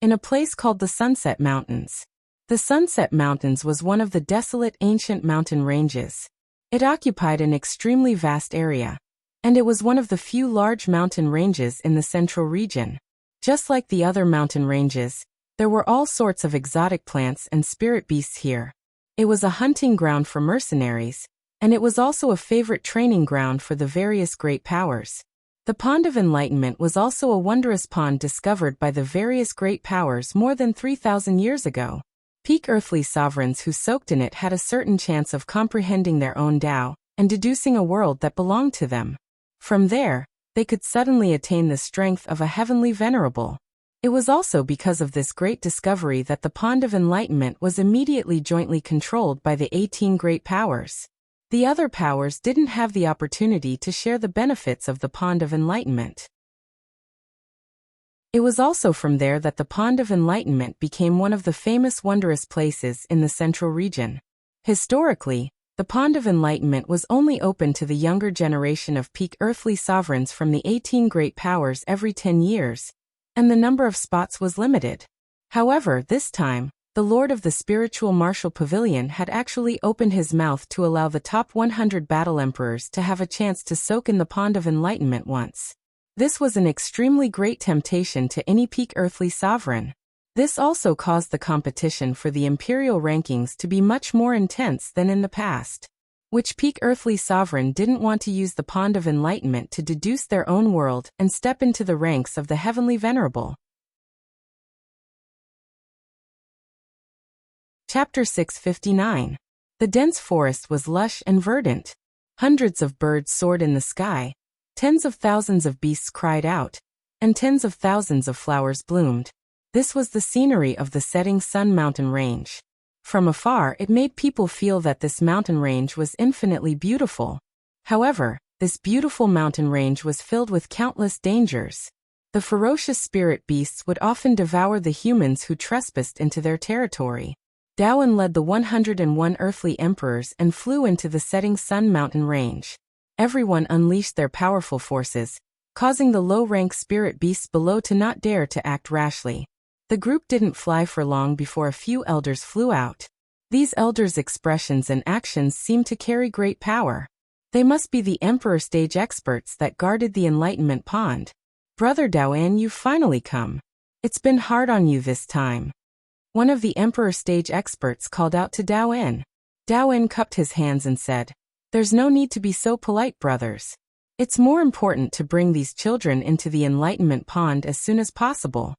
in a place called the Sunset Mountains. The Sunset Mountains was one of the desolate ancient mountain ranges. It occupied an extremely vast area, and it was one of the few large mountain ranges in the central region. Just like the other mountain ranges, there were all sorts of exotic plants and spirit beasts here. It was a hunting ground for mercenaries, and it was also a favorite training ground for the various great powers. The Pond of Enlightenment was also a wondrous pond discovered by the various great powers more than 3,000 years ago. Peak earthly sovereigns who soaked in it had a certain chance of comprehending their own Tao and deducing a world that belonged to them. From there, they could suddenly attain the strength of a heavenly venerable. It was also because of this great discovery that the Pond of Enlightenment was immediately jointly controlled by the 18 great powers. The other powers didn't have the opportunity to share the benefits of the Pond of Enlightenment. It was also from there that the Pond of Enlightenment became one of the famous wondrous places in the central region. Historically, the Pond of Enlightenment was only open to the younger generation of peak earthly sovereigns from the 18 great powers every 10 years, and the number of spots was limited. However, this time, the Lord of the Spiritual Martial Pavilion had actually opened his mouth to allow the top 100 battle emperors to have a chance to soak in the Pond of Enlightenment once. This was an extremely great temptation to any peak earthly sovereign. This also caused the competition for the imperial rankings to be much more intense than in the past. Which peak earthly sovereign didn't want to use the Pond of Enlightenment to deduce their own world and step into the ranks of the heavenly venerable? Chapter 659. The dense forest was lush and verdant. Hundreds of birds soared in the sky, tens of thousands of beasts cried out, and tens of thousands of flowers bloomed. This was the scenery of the setting sun mountain range. From afar, it made people feel that this mountain range was infinitely beautiful. However, this beautiful mountain range was filled with countless dangers. The ferocious spirit beasts would often devour the humans who trespassed into their territory. Daoan led the 101 earthly emperors and flew into the setting sun mountain range. Everyone unleashed their powerful forces, causing the low-rank spirit beasts below to not dare to act rashly. The group didn't fly for long before a few elders flew out. These elders' expressions and actions seemed to carry great power. They must be the Emperor stage experts that guarded the Enlightenment Pond. Brother Daoan, you've finally come. It's been hard on you this time. One of the Emperor stage experts called out to Daoan. Daoan cupped his hands and said, "There's no need to be so polite, brothers. It's more important to bring these children into the Enlightenment Pond as soon as possible."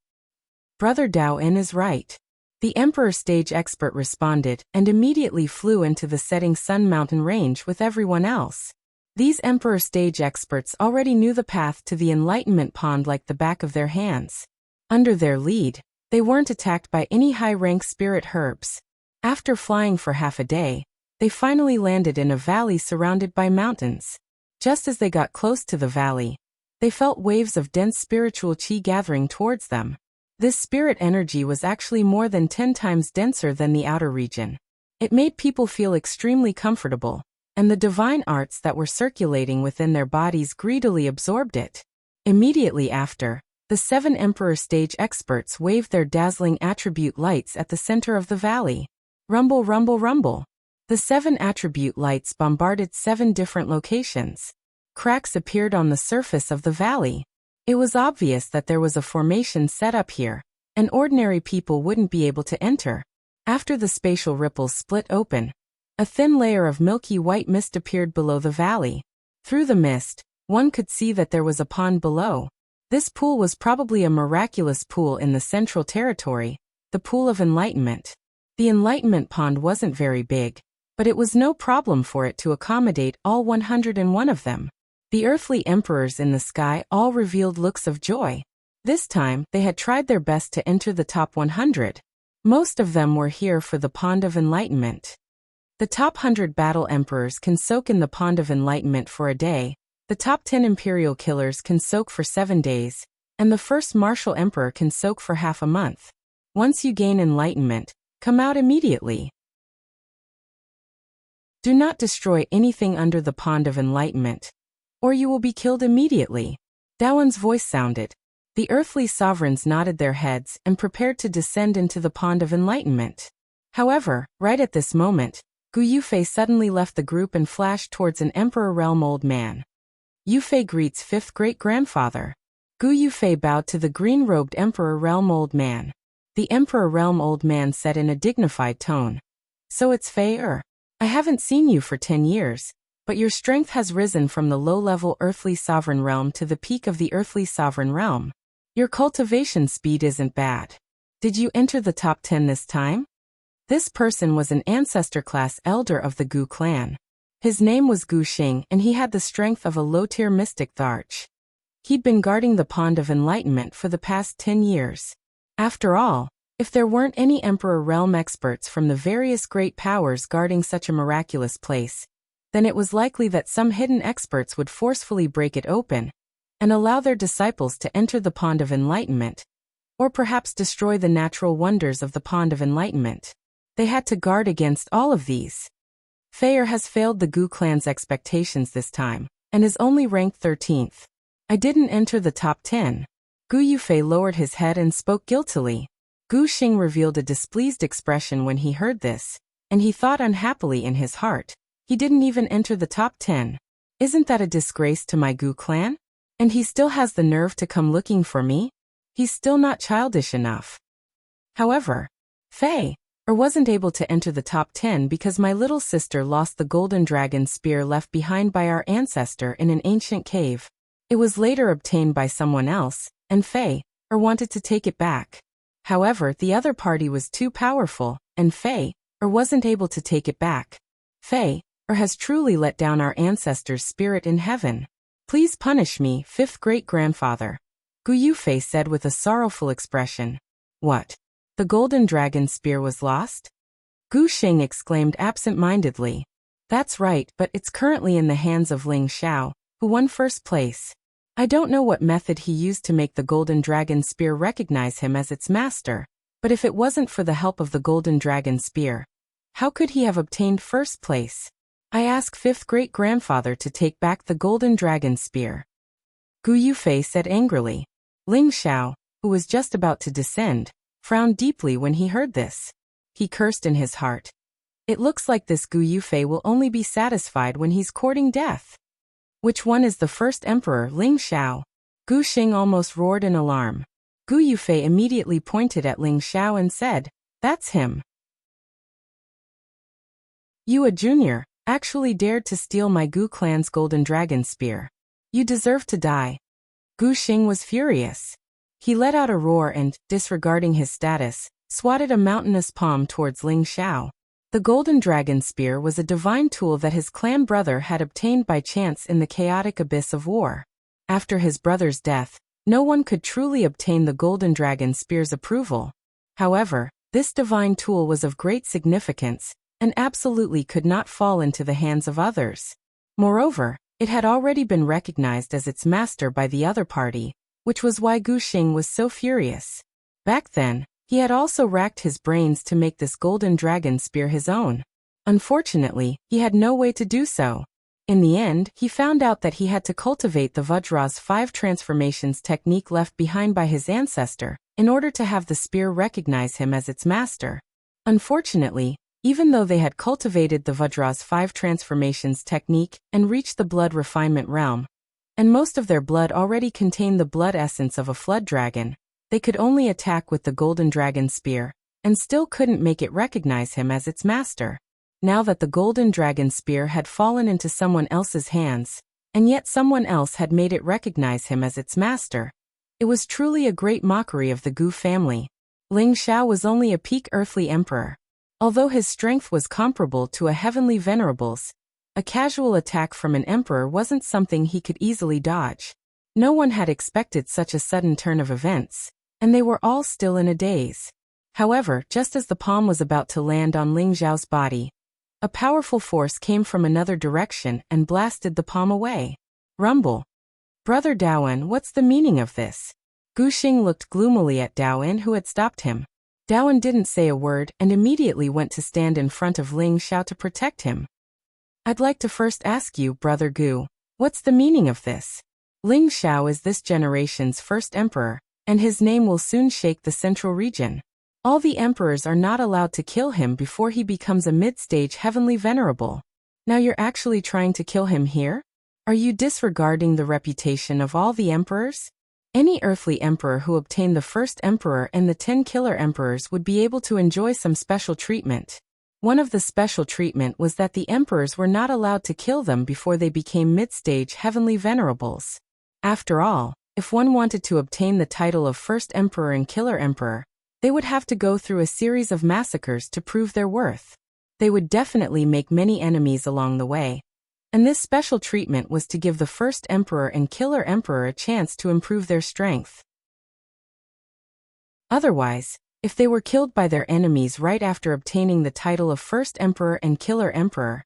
Brother Daoan is right. The Emperor stage expert responded and immediately flew into the setting sun mountain range with everyone else. These Emperor stage experts already knew the path to the Enlightenment Pond like the back of their hands. Under their lead, they weren't attacked by any high-rank spirit herbs. After flying for half a day, they finally landed in a valley surrounded by mountains. Just as they got close to the valley, they felt waves of dense spiritual chi gathering towards them. This spirit energy was actually more than 10 times denser than the outer region. It made people feel extremely comfortable, and the divine arts that were circulating within their bodies greedily absorbed it. Immediately after, the 7 Emperor stage experts waved their dazzling attribute lights at the center of the valley. Rumble, rumble, rumble. The 7 attribute lights bombarded 7 different locations. Cracks appeared on the surface of the valley. It was obvious that there was a formation set up here, and ordinary people wouldn't be able to enter. After the spatial ripples split open, a thin layer of milky white mist appeared below the valley. Through the mist, one could see that there was a pond below. This pool was probably a miraculous pool in the Central Territory, the Pool of Enlightenment. The Enlightenment Pond wasn't very big, but it was no problem for it to accommodate all 101 of them. The earthly emperors in the sky all revealed looks of joy. This time, they had tried their best to enter the top 100. Most of them were here for the Pond of Enlightenment. The top 100 battle emperors can soak in the Pond of Enlightenment for a day, the top 10 imperial killers can soak for 7 days, and the first martial emperor can soak for half a month. Once you gain enlightenment, come out immediately. Do not destroy anything under the Pond of Enlightenment, or you will be killed immediately. Daoan's voice sounded. The earthly sovereigns nodded their heads and prepared to descend into the Pond of Enlightenment. However, right at this moment, Gu Yufei suddenly left the group and flashed towards an Emperor Realm Old Man. Yufei greets 5th great-grandfather. Gu Yufei bowed to the green-robed Emperor Realm Old Man. The Emperor Realm Old Man said in a dignified tone, "So it's Fei. I haven't seen you for 10 years, but your strength has risen from the low-level earthly sovereign realm to the peak of the earthly sovereign realm. Your cultivation speed isn't bad. Did you enter the top 10 this time?" This person was an ancestor-class elder of the Gu clan. His name was Gu Xing, and he had the strength of a low-tier mystic Tharch. He'd been guarding the Pond of Enlightenment for the past 10 years. After all, if there weren't any Emperor Realm experts from the various great powers guarding such a miraculous place, then it was likely that some hidden experts would forcefully break it open and allow their disciples to enter the Pond of Enlightenment, or perhaps destroy the natural wonders of the Pond of Enlightenment. They had to guard against all of these. Fei has failed the Gu clan's expectations this time, and is only ranked 13th. I didn't enter the top 10. Gu Yufei lowered his head and spoke guiltily. Gu Xing revealed a displeased expression when he heard this, and he thought unhappily in his heart, he didn't even enter the top 10. Isn't that a disgrace to my Gu clan? And he still has the nerve to come looking for me? He's still not childish enough. However, Fei wasn't able to enter the top 10 because my little sister lost the golden dragon spear left behind by our ancestor in an ancient cave. It was later obtained by someone else, and Fei wanted to take it back. However, the other party was too powerful, and Fei wasn't able to take it back. Fei has truly let down our ancestor's spirit in heaven. Please punish me, 5th great-grandfather. Gu Yufei said with a sorrowful expression. What? The golden dragon spear was lost? Gu Xing exclaimed absent-mindedly. That's right, but it's currently in the hands of Ling Xiao, Who won first place? I don't know what method he used to make the golden dragon spear recognize him as its master, but if it wasn't for the help of the golden dragon spear, how could he have obtained first place? I ask fifth great-grandfather to take back the golden dragon spear. Gu Yufei said angrily. Ling Xiao, who was just about to descend, frowned deeply when he heard this. He cursed in his heart. It looks like this Gu Yufei will only be satisfied when he's courting death. Which one is the first emperor, Ling Xiao? Gu Xing almost roared in alarm. Gu Yufei immediately pointed at Ling Xiao and said, "That's him. You, a junior, actually dared to steal my Gu clan's golden dragon spear. You deserve to die." Gu Xing was furious. He let out a roar and, disregarding his status, swatted a mountainous palm towards Ling Xiao. The golden dragon spear was a divine tool that his clan brother had obtained by chance in the chaotic abyss of war. After his brother's death, no one could truly obtain the golden dragon spear's approval. However, this divine tool was of great significance, and absolutely could not fall into the hands of others. Moreover, it had already been recognized as its master by the other party, which was why Gu Xing was so furious. Back then, he had also racked his brains to make this golden dragon spear his own. Unfortunately, he had no way to do so. In the end, he found out that he had to cultivate the Vajra's 5 transformations technique left behind by his ancestor, in order to have the spear recognize him as its master. Unfortunately, even though they had cultivated the Vajra's 5 transformations technique and reached the blood refinement realm, and most of their blood already contained the blood essence of a flood dragon, they could only attack with the golden dragon spear, and still couldn't make it recognize him as its master. Now that the golden dragon spear had fallen into someone else's hands, and yet someone else had made it recognize him as its master, it was truly a great mockery of the Gu family. Ling Xiao was only a peak earthly emperor. Although his strength was comparable to a heavenly venerable's, a casual attack from an emperor wasn't something he could easily dodge. No one had expected such a sudden turn of events, and they were all still in a daze. However, just as the palm was about to land on Ling Xiao's body, a powerful force came from another direction and blasted the palm away. Rumble. Brother Daowen, what's the meaning of this? Gu Xing looked gloomily at Daowen, who had stopped him. Daowen didn't say a word and immediately went to stand in front of Ling Xiao to protect him. I'd like to first ask you, Brother Gu, what's the meaning of this? Ling Xiao is this generation's first emperor, and his name will soon shake the central region. All the emperors are not allowed to kill him before he becomes a mid-stage heavenly venerable. Now you're actually trying to kill him here? Are you disregarding the reputation of all the emperors? Any earthly emperor who obtained the first emperor and the 10 killer emperors would be able to enjoy some special treatment. One of the special treatment was that the emperors were not allowed to kill them before they became mid-stage heavenly venerables. After all, if one wanted to obtain the title of first emperor and killer emperor, they would have to go through a series of massacres to prove their worth. They would definitely make many enemies along the way. And this special treatment was to give the first emperor and killer emperor a chance to improve their strength. Otherwise, if they were killed by their enemies right after obtaining the title of first emperor and killer emperor,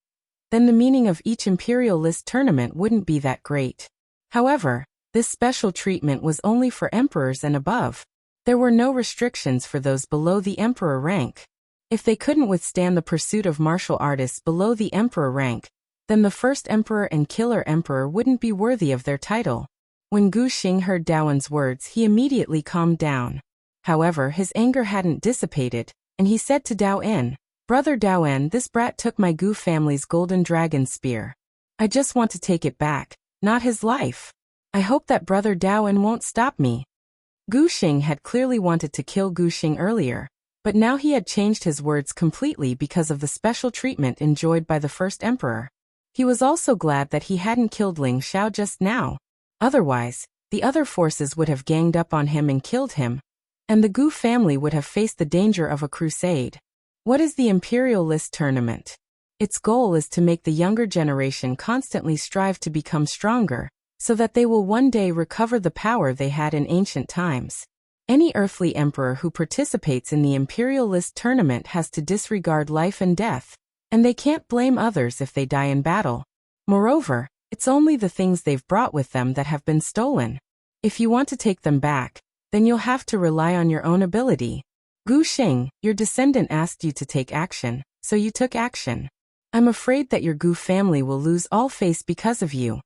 then the meaning of each imperial list tournament wouldn't be that great. However, this special treatment was only for emperors and above. There were no restrictions for those below the emperor rank. If they couldn't withstand the pursuit of martial artists below the emperor rank, then the first emperor and killer emperor wouldn't be worthy of their title. When Gu Xing heard Daowen's words, he immediately calmed down. However, his anger hadn't dissipated, and he said to Daowen, Brother Daowen, this brat took my Gu family's golden dragon spear. I just want to take it back, not his life. I hope that Brother Daowen won't stop me. Gu Xing had clearly wanted to kill Gu Xing earlier, but now he had changed his words completely because of the special treatment enjoyed by the first emperor. He was also glad that he hadn't killed Ling Xiao just now. Otherwise, the other forces would have ganged up on him and killed him, and the Gu family would have faced the danger of a crusade. What is the Imperial List Tournament? Its goal is to make the younger generation constantly strive to become stronger, so that they will one day recover the power they had in ancient times. Any earthly emperor who participates in the Imperial List Tournament has to disregard life and death, and they can't blame others if they die in battle. Moreover, It's only the things they've brought with them that have been stolen. If you want to take them back, then you'll have to rely on your own ability. Gu Xing, your descendant asked you to take action, so you took action. I'm afraid that your Gu family will lose all face because of you,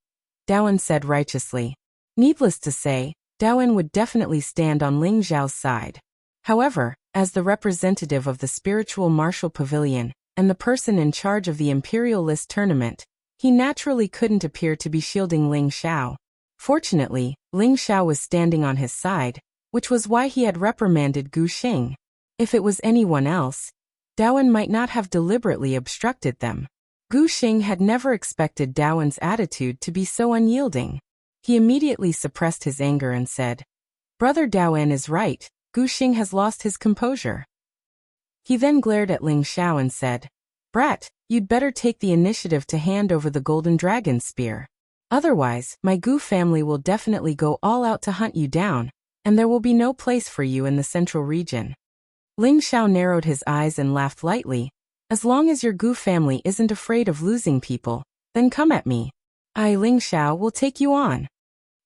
Dawen said righteously. Needless to say, Dawen would definitely stand on Ling Xiao's side. However, as the representative of the Spiritual Martial Pavilion and the person in charge of the Imperial List tournament, he naturally couldn't appear to be shielding Ling Xiao. Fortunately, Ling Xiao was standing on his side, which was why he had reprimanded Gu Xing. If it was anyone else, Dawen might not have deliberately obstructed them. Gu Xing had never expected Dawen's attitude to be so unyielding. He immediately suppressed his anger and said, "Brother Dawen is right, Gu Xing has lost his composure." He then glared at Ling Xiao and said, "Brat, you'd better take the initiative to hand over the golden dragon spear. Otherwise, my Gu family will definitely go all out to hunt you down, and there will be no place for you in the central region." Ling Xiao narrowed his eyes and laughed lightly. "As long as your Gu family isn't afraid of losing people, then come at me. I, Ling Xiao, will take you on."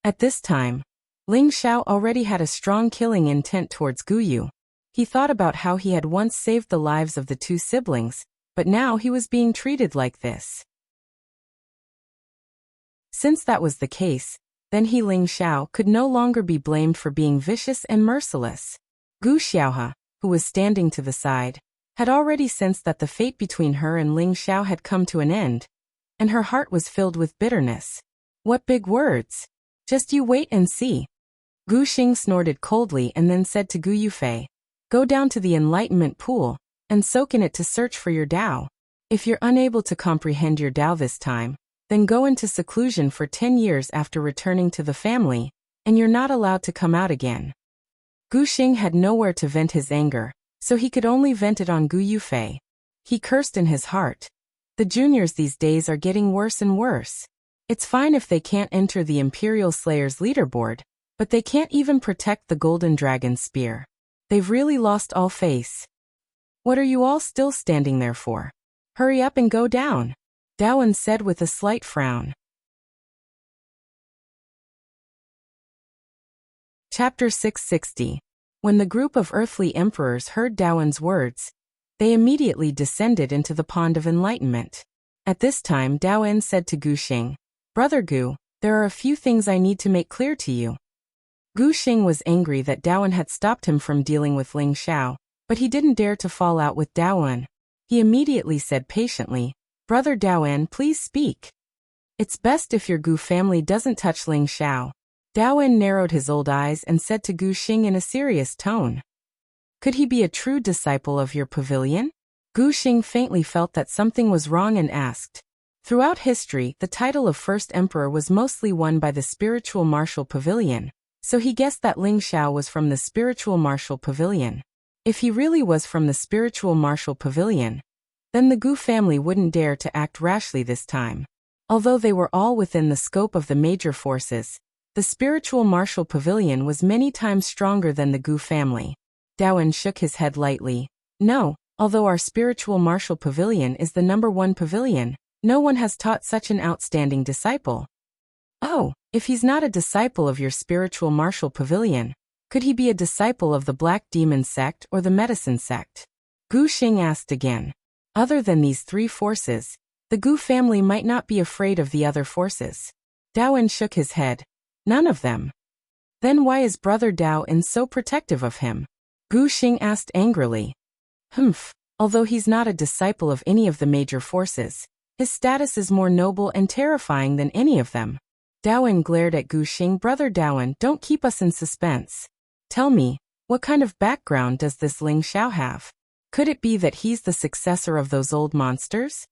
At this time, Ling Xiao already had a strong killing intent towards Gu Yu. He thought about how he had once saved the lives of the two siblings, but now he was being treated like this. Since that was the case, then he, Ling Xiao, could no longer be blamed for being vicious and merciless. Gu Xiaohe, who was standing to the side, had already sensed that the fate between her and Ling Xiao had come to an end, and her heart was filled with bitterness. What big words! Just you wait and see. Gu Xing snorted coldly and then said to Gu Yufei, "Go down to the enlightenment pool, and soak in it to search for your Tao. If you're unable to comprehend your Tao this time, then go into seclusion for 10 years after returning to the family, and you're not allowed to come out again." Gu Xing had nowhere to vent his anger, so he could only vent it on Gu Yufei. He cursed in his heart. The juniors these days are getting worse and worse. It's fine if they can't enter the Imperial Slayers leaderboard, but they can't even protect the Golden Dragon Spear. They've really lost all face. What are you all still standing there for? Hurry up and go down, Dawen said with a slight frown. Chapter 660. When the group of earthly emperors heard Dawen's words, they immediately descended into the pond of enlightenment. At this time Dawen said to Gu Xing, "Brother Gu, there are a few things I need to make clear to you." Gu Xing was angry that Dawen had stopped him from dealing with Ling Xiao, but he didn't dare to fall out with Dawen. He immediately said patiently, "Brother Dawen, please speak. It's best if your Gu family doesn't touch Ling Xiao." Dawen narrowed his old eyes and said to Gu Xing in a serious tone, "Could he be a true disciple of your pavilion?" Gu Xing faintly felt that something was wrong and asked. Throughout history, the title of First Emperor was mostly won by the Spiritual Martial Pavilion, so he guessed that Ling Xiao was from the Spiritual Martial Pavilion. If he really was from the Spiritual Martial Pavilion, then the Gu family wouldn't dare to act rashly this time. Although they were all within the scope of the major forces, the Spiritual Martial Pavilion was many times stronger than the Gu family. Dawen shook his head lightly. "No, although our Spiritual Martial Pavilion is the #1 pavilion, no one has taught such an outstanding disciple." "Oh, if he's not a disciple of your Spiritual Martial Pavilion, could he be a disciple of the Black Demon sect or the Medicine sect?" Gu Xing asked again. Other than these three forces, the Gu family might not be afraid of the other forces. Dawen shook his head. "None of them." "Then why is Brother Dawen so protective of him?" Gu Xing asked angrily. Although he's not a disciple of any of the major forces, his status is more noble and terrifying than any of them." Dawen glared at Gu Xing. "Brother Dawen, don't keep us in suspense. Tell me, what kind of background does this Ling Xiao have? Could it be that he's the successor of those old monsters?"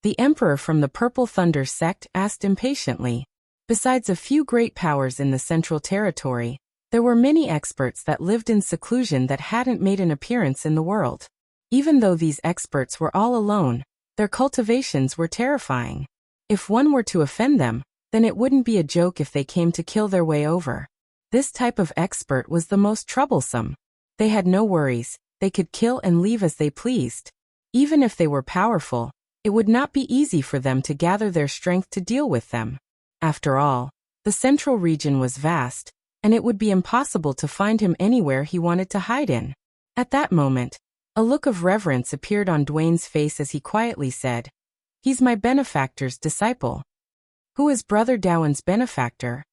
The emperor from the Purple Thunder sect asked impatiently. Besides a few great powers in the Central Territory, there were many experts that lived in seclusion that hadn't made an appearance in the world. Even though these experts were all alone, their cultivations were terrifying. If one were to offend them, then it wouldn't be a joke if they came to kill their way over. This type of expert was the most troublesome. They had no worries, they could kill and leave as they pleased. Even if they were powerful, it would not be easy for them to gather their strength to deal with them. After all, the central region was vast, and it would be impossible to find him anywhere he wanted to hide in. At that moment, a look of reverence appeared on Dwayne's face as he quietly said, "He's my benefactor's disciple." "Who is Brother Dowen's benefactor?"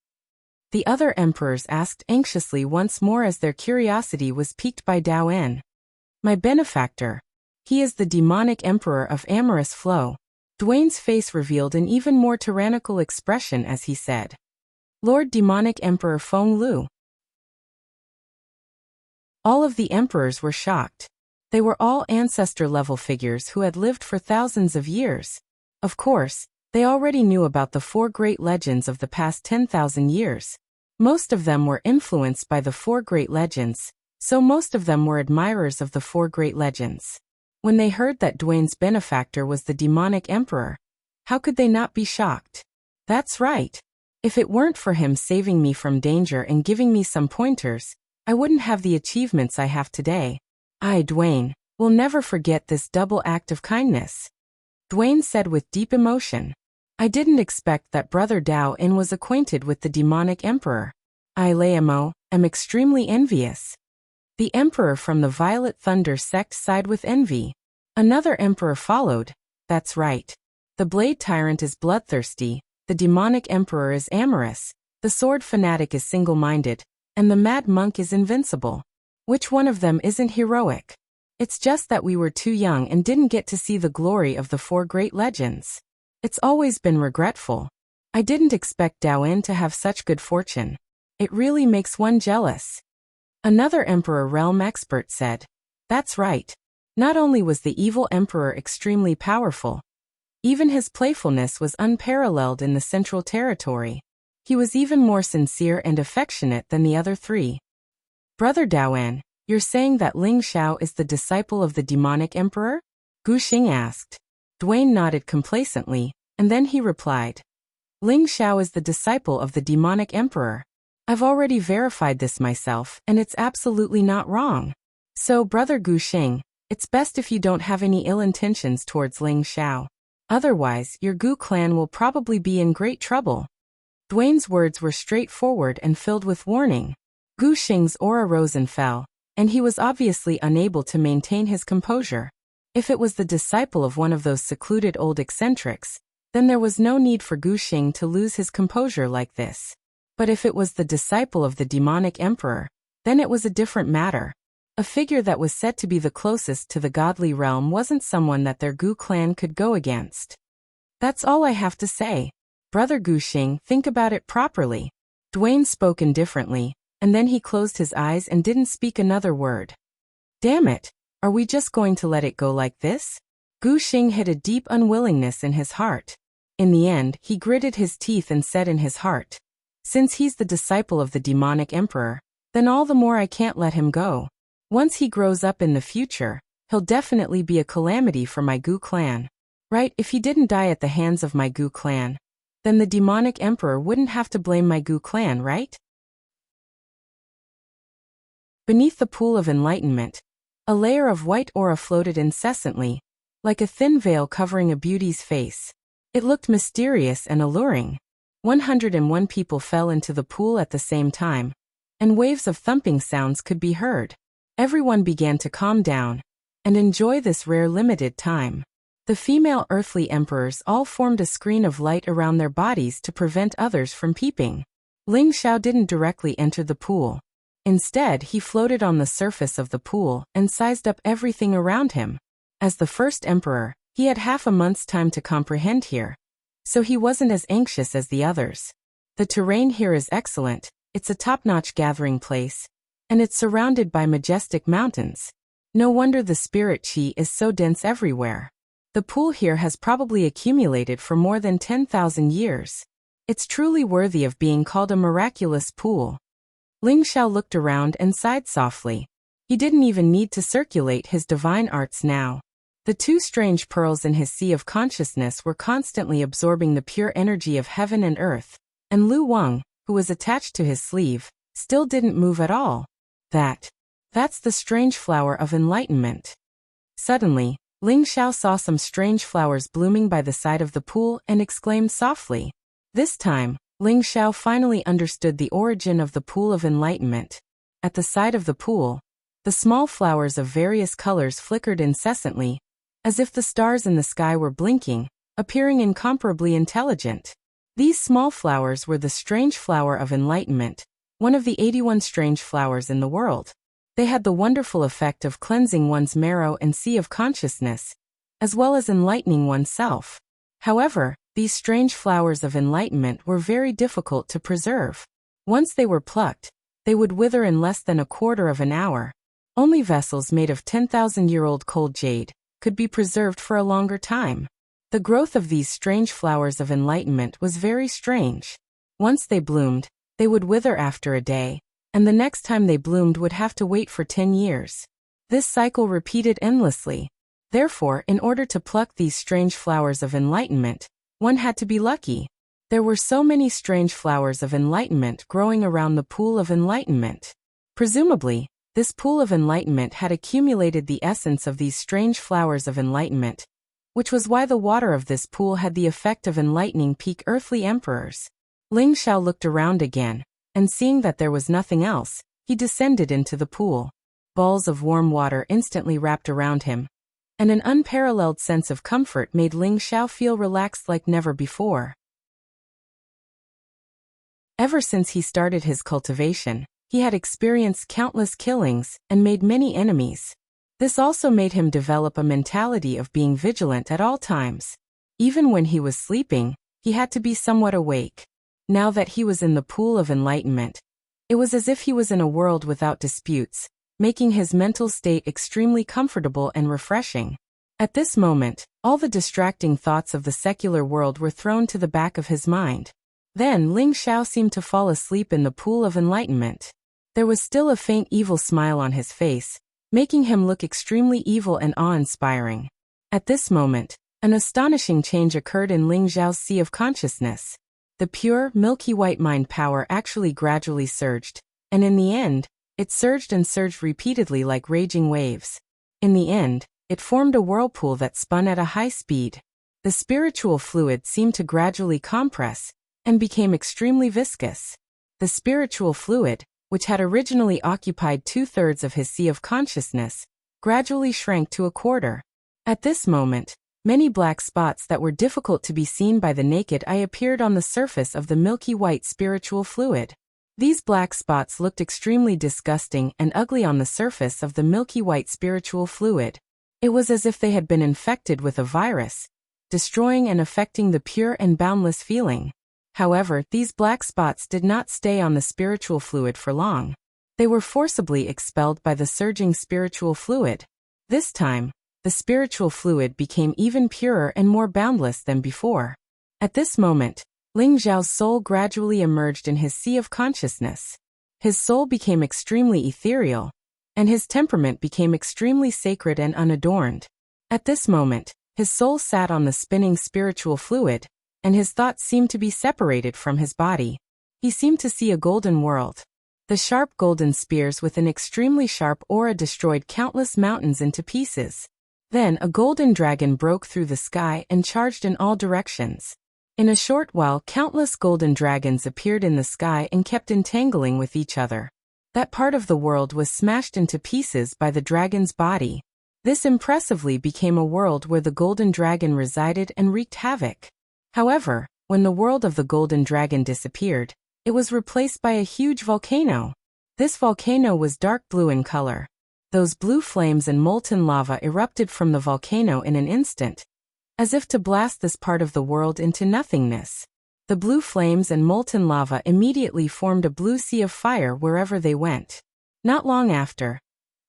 the other emperors asked anxiously once more as their curiosity was piqued by Dowen. "My benefactor. He is the demonic emperor of amorous flow." Dwayne's face revealed an even more tyrannical expression as he said, "Lord Demonic Emperor Feng Lu." All of the emperors were shocked. They were all ancestor-level figures who had lived for thousands of years. Of course, they already knew about the 4 great legends of the past 10,000 years. Most of them were influenced by the 4 great legends, so most of them were admirers of the 4 great legends. When they heard that Dwayne's benefactor was the demonic emperor, how could they not be shocked? That's right. If it weren't for him saving me from danger and giving me some pointers, I wouldn't have the achievements I have today. I, Dwayne, will never forget this double act of kindness. Dwayne said with deep emotion. I didn't expect that Brother Dowen was acquainted with the demonic emperor. I, Layamo, am extremely envious. The emperor from the Violet Thunder sect sighed with envy. Another emperor followed. That's right. The Blade Tyrant is bloodthirsty, the demonic emperor is amorous, the sword fanatic is single-minded, and the mad monk is invincible. Which one of them isn't heroic? It's just that we were too young and didn't get to see the glory of the 4 great legends. It's always been regretful. I didn't expect Dowen to have such good fortune. It really makes one jealous. Another emperor realm expert said. That's right. Not only was the evil emperor extremely powerful, even his playfulness was unparalleled in the Central Territory. He was even more sincere and affectionate than the other 3. Brother Dowen, you're saying that Ling Xiao is the disciple of the demonic emperor? Gu Xing asked. Dwayne nodded complacently, and then he replied. Ling Xiao is the disciple of the demonic emperor. I've already verified this myself, and it's absolutely not wrong. So, Brother Gu Xing, it's best if you don't have any ill intentions towards Ling Xiao. Otherwise, your Gu clan will probably be in great trouble. Dwayne's words were straightforward and filled with warning. Gu Xing's aura rose and fell, and he was obviously unable to maintain his composure. If it was the disciple of one of those secluded old eccentrics, then there was no need for Gu Xing to lose his composure like this. But if it was the disciple of the demonic emperor, then it was a different matter. A figure that was said to be the closest to the godly realm wasn't someone that their Gu clan could go against. That's all I have to say. Brother Gu Xing, think about it properly. Dwayne spoke indifferently, and then he closed his eyes and didn't speak another word. Damn it, are we just going to let it go like this? Gu Xing hid a deep unwillingness in his heart. In the end, he gritted his teeth and said in his heart, since he's the disciple of the demonic emperor, then all the more I can't let him go. Once he grows up in the future, he'll definitely be a calamity for my Gu clan. Right, if he didn't die at the hands of my Gu clan, then the demonic emperor wouldn't have to blame my Gu clan, right? Beneath the pool of enlightenment, a layer of white aura floated incessantly, like a thin veil covering a beauty's face. It looked mysterious and alluring. 101 people fell into the pool at the same time, and waves of thumping sounds could be heard. Everyone began to calm down and enjoy this rare limited time. The female earthly emperors all formed a screen of light around their bodies to prevent others from peeping. Ling Xiao didn't directly enter the pool. Instead, he floated on the surface of the pool and sized up everything around him. As the first emperor, he had half a month's time to comprehend here, so he wasn't as anxious as the others. The terrain here is excellent, it's a top-notch gathering place, and it's surrounded by majestic mountains. No wonder the spirit qi is so dense everywhere. The pool here has probably accumulated for more than 10,000 years. It's truly worthy of being called a miraculous pool. Ling Xiao looked around and sighed softly. He didn't even need to circulate his divine arts now. The 2 strange pearls in his sea of consciousness were constantly absorbing the pure energy of heaven and earth, and Lu Wang, who was attached to his sleeve, still didn't move at all. That's the strange flower of enlightenment. Suddenly, Ling Xiao saw some strange flowers blooming by the side of the pool and exclaimed softly, This time, Ling Xiao finally understood the origin of the pool of enlightenment. At the side of the pool, the small flowers of various colors flickered incessantly, as if the stars in the sky were blinking, appearing incomparably intelligent. These small flowers were the strange flower of enlightenment, one of the 81 strange flowers in the world. They had the wonderful effect of cleansing one's marrow and sea of consciousness, as well as enlightening oneself. However, these strange flowers of enlightenment were very difficult to preserve. Once they were plucked, they would wither in less than a quarter of an hour. Only vessels made of 10,000-year-old cold jade could be preserved for a longer time. The growth of these strange flowers of enlightenment was very strange. Once they bloomed, they would wither after a day, and the next time they bloomed would have to wait for 10 years. This cycle repeated endlessly. Therefore, in order to pluck these strange flowers of enlightenment, one had to be lucky. There were so many strange flowers of enlightenment growing around the pool of enlightenment. Presumably, this pool of enlightenment had accumulated the essence of these strange flowers of enlightenment, which was why the water of this pool had the effect of enlightening peak earthly emperors. Ling Xiao looked around again, and seeing that there was nothing else, he descended into the pool. Balls of warm water instantly wrapped around him, and an unparalleled sense of comfort made Ling Xiao feel relaxed like never before. Ever since he started his cultivation, he had experienced countless killings and made many enemies. This also made him develop a mentality of being vigilant at all times. Even when he was sleeping, he had to be somewhat awake. Now that he was in the pool of enlightenment, it was as if he was in a world without disputes, making his mental state extremely comfortable and refreshing. At this moment, all the distracting thoughts of the secular world were thrown to the back of his mind. Then Ling Xiao seemed to fall asleep in the pool of enlightenment. There was still a faint evil smile on his face, making him look extremely evil and awe-inspiring. At this moment, an astonishing change occurred in Ling Xiao's sea of consciousness. The pure, milky white mind power actually gradually surged, and in the end, it surged and surged repeatedly like raging waves. In the end, it formed a whirlpool that spun at a high speed. The spiritual fluid seemed to gradually compress, and became extremely viscous. The spiritual fluid, which had originally occupied 2/3 of his sea of consciousness, gradually shrank to a quarter. At this moment, many black spots that were difficult to be seen by the naked eye appeared on the surface of the milky white spiritual fluid. These black spots looked extremely disgusting and ugly on the surface of the milky white spiritual fluid. It was as if they had been infected with a virus, destroying and affecting the pure and boundless feeling. However, these black spots did not stay on the spiritual fluid for long. They were forcibly expelled by the surging spiritual fluid. This time, the spiritual fluid became even purer and more boundless than before. At this moment, Ling Xiao's soul gradually emerged in his sea of consciousness. His soul became extremely ethereal, and his temperament became extremely sacred and unadorned. At this moment, his soul sat on the spinning spiritual fluid, and his thoughts seemed to be separated from his body. He seemed to see a golden world. The sharp golden spears with an extremely sharp aura destroyed countless mountains into pieces. Then a golden dragon broke through the sky and charged in all directions. In a short while, countless golden dragons appeared in the sky and kept entangling with each other. That part of the world was smashed into pieces by the dragon's body. This impressively became a world where the golden dragon resided and wreaked havoc. However, when the world of the golden dragon disappeared, it was replaced by a huge volcano. This volcano was dark blue in color. Those blue flames and molten lava erupted from the volcano in an instant, as if to blast this part of the world into nothingness. The blue flames and molten lava immediately formed a blue sea of fire wherever they went. Not long after,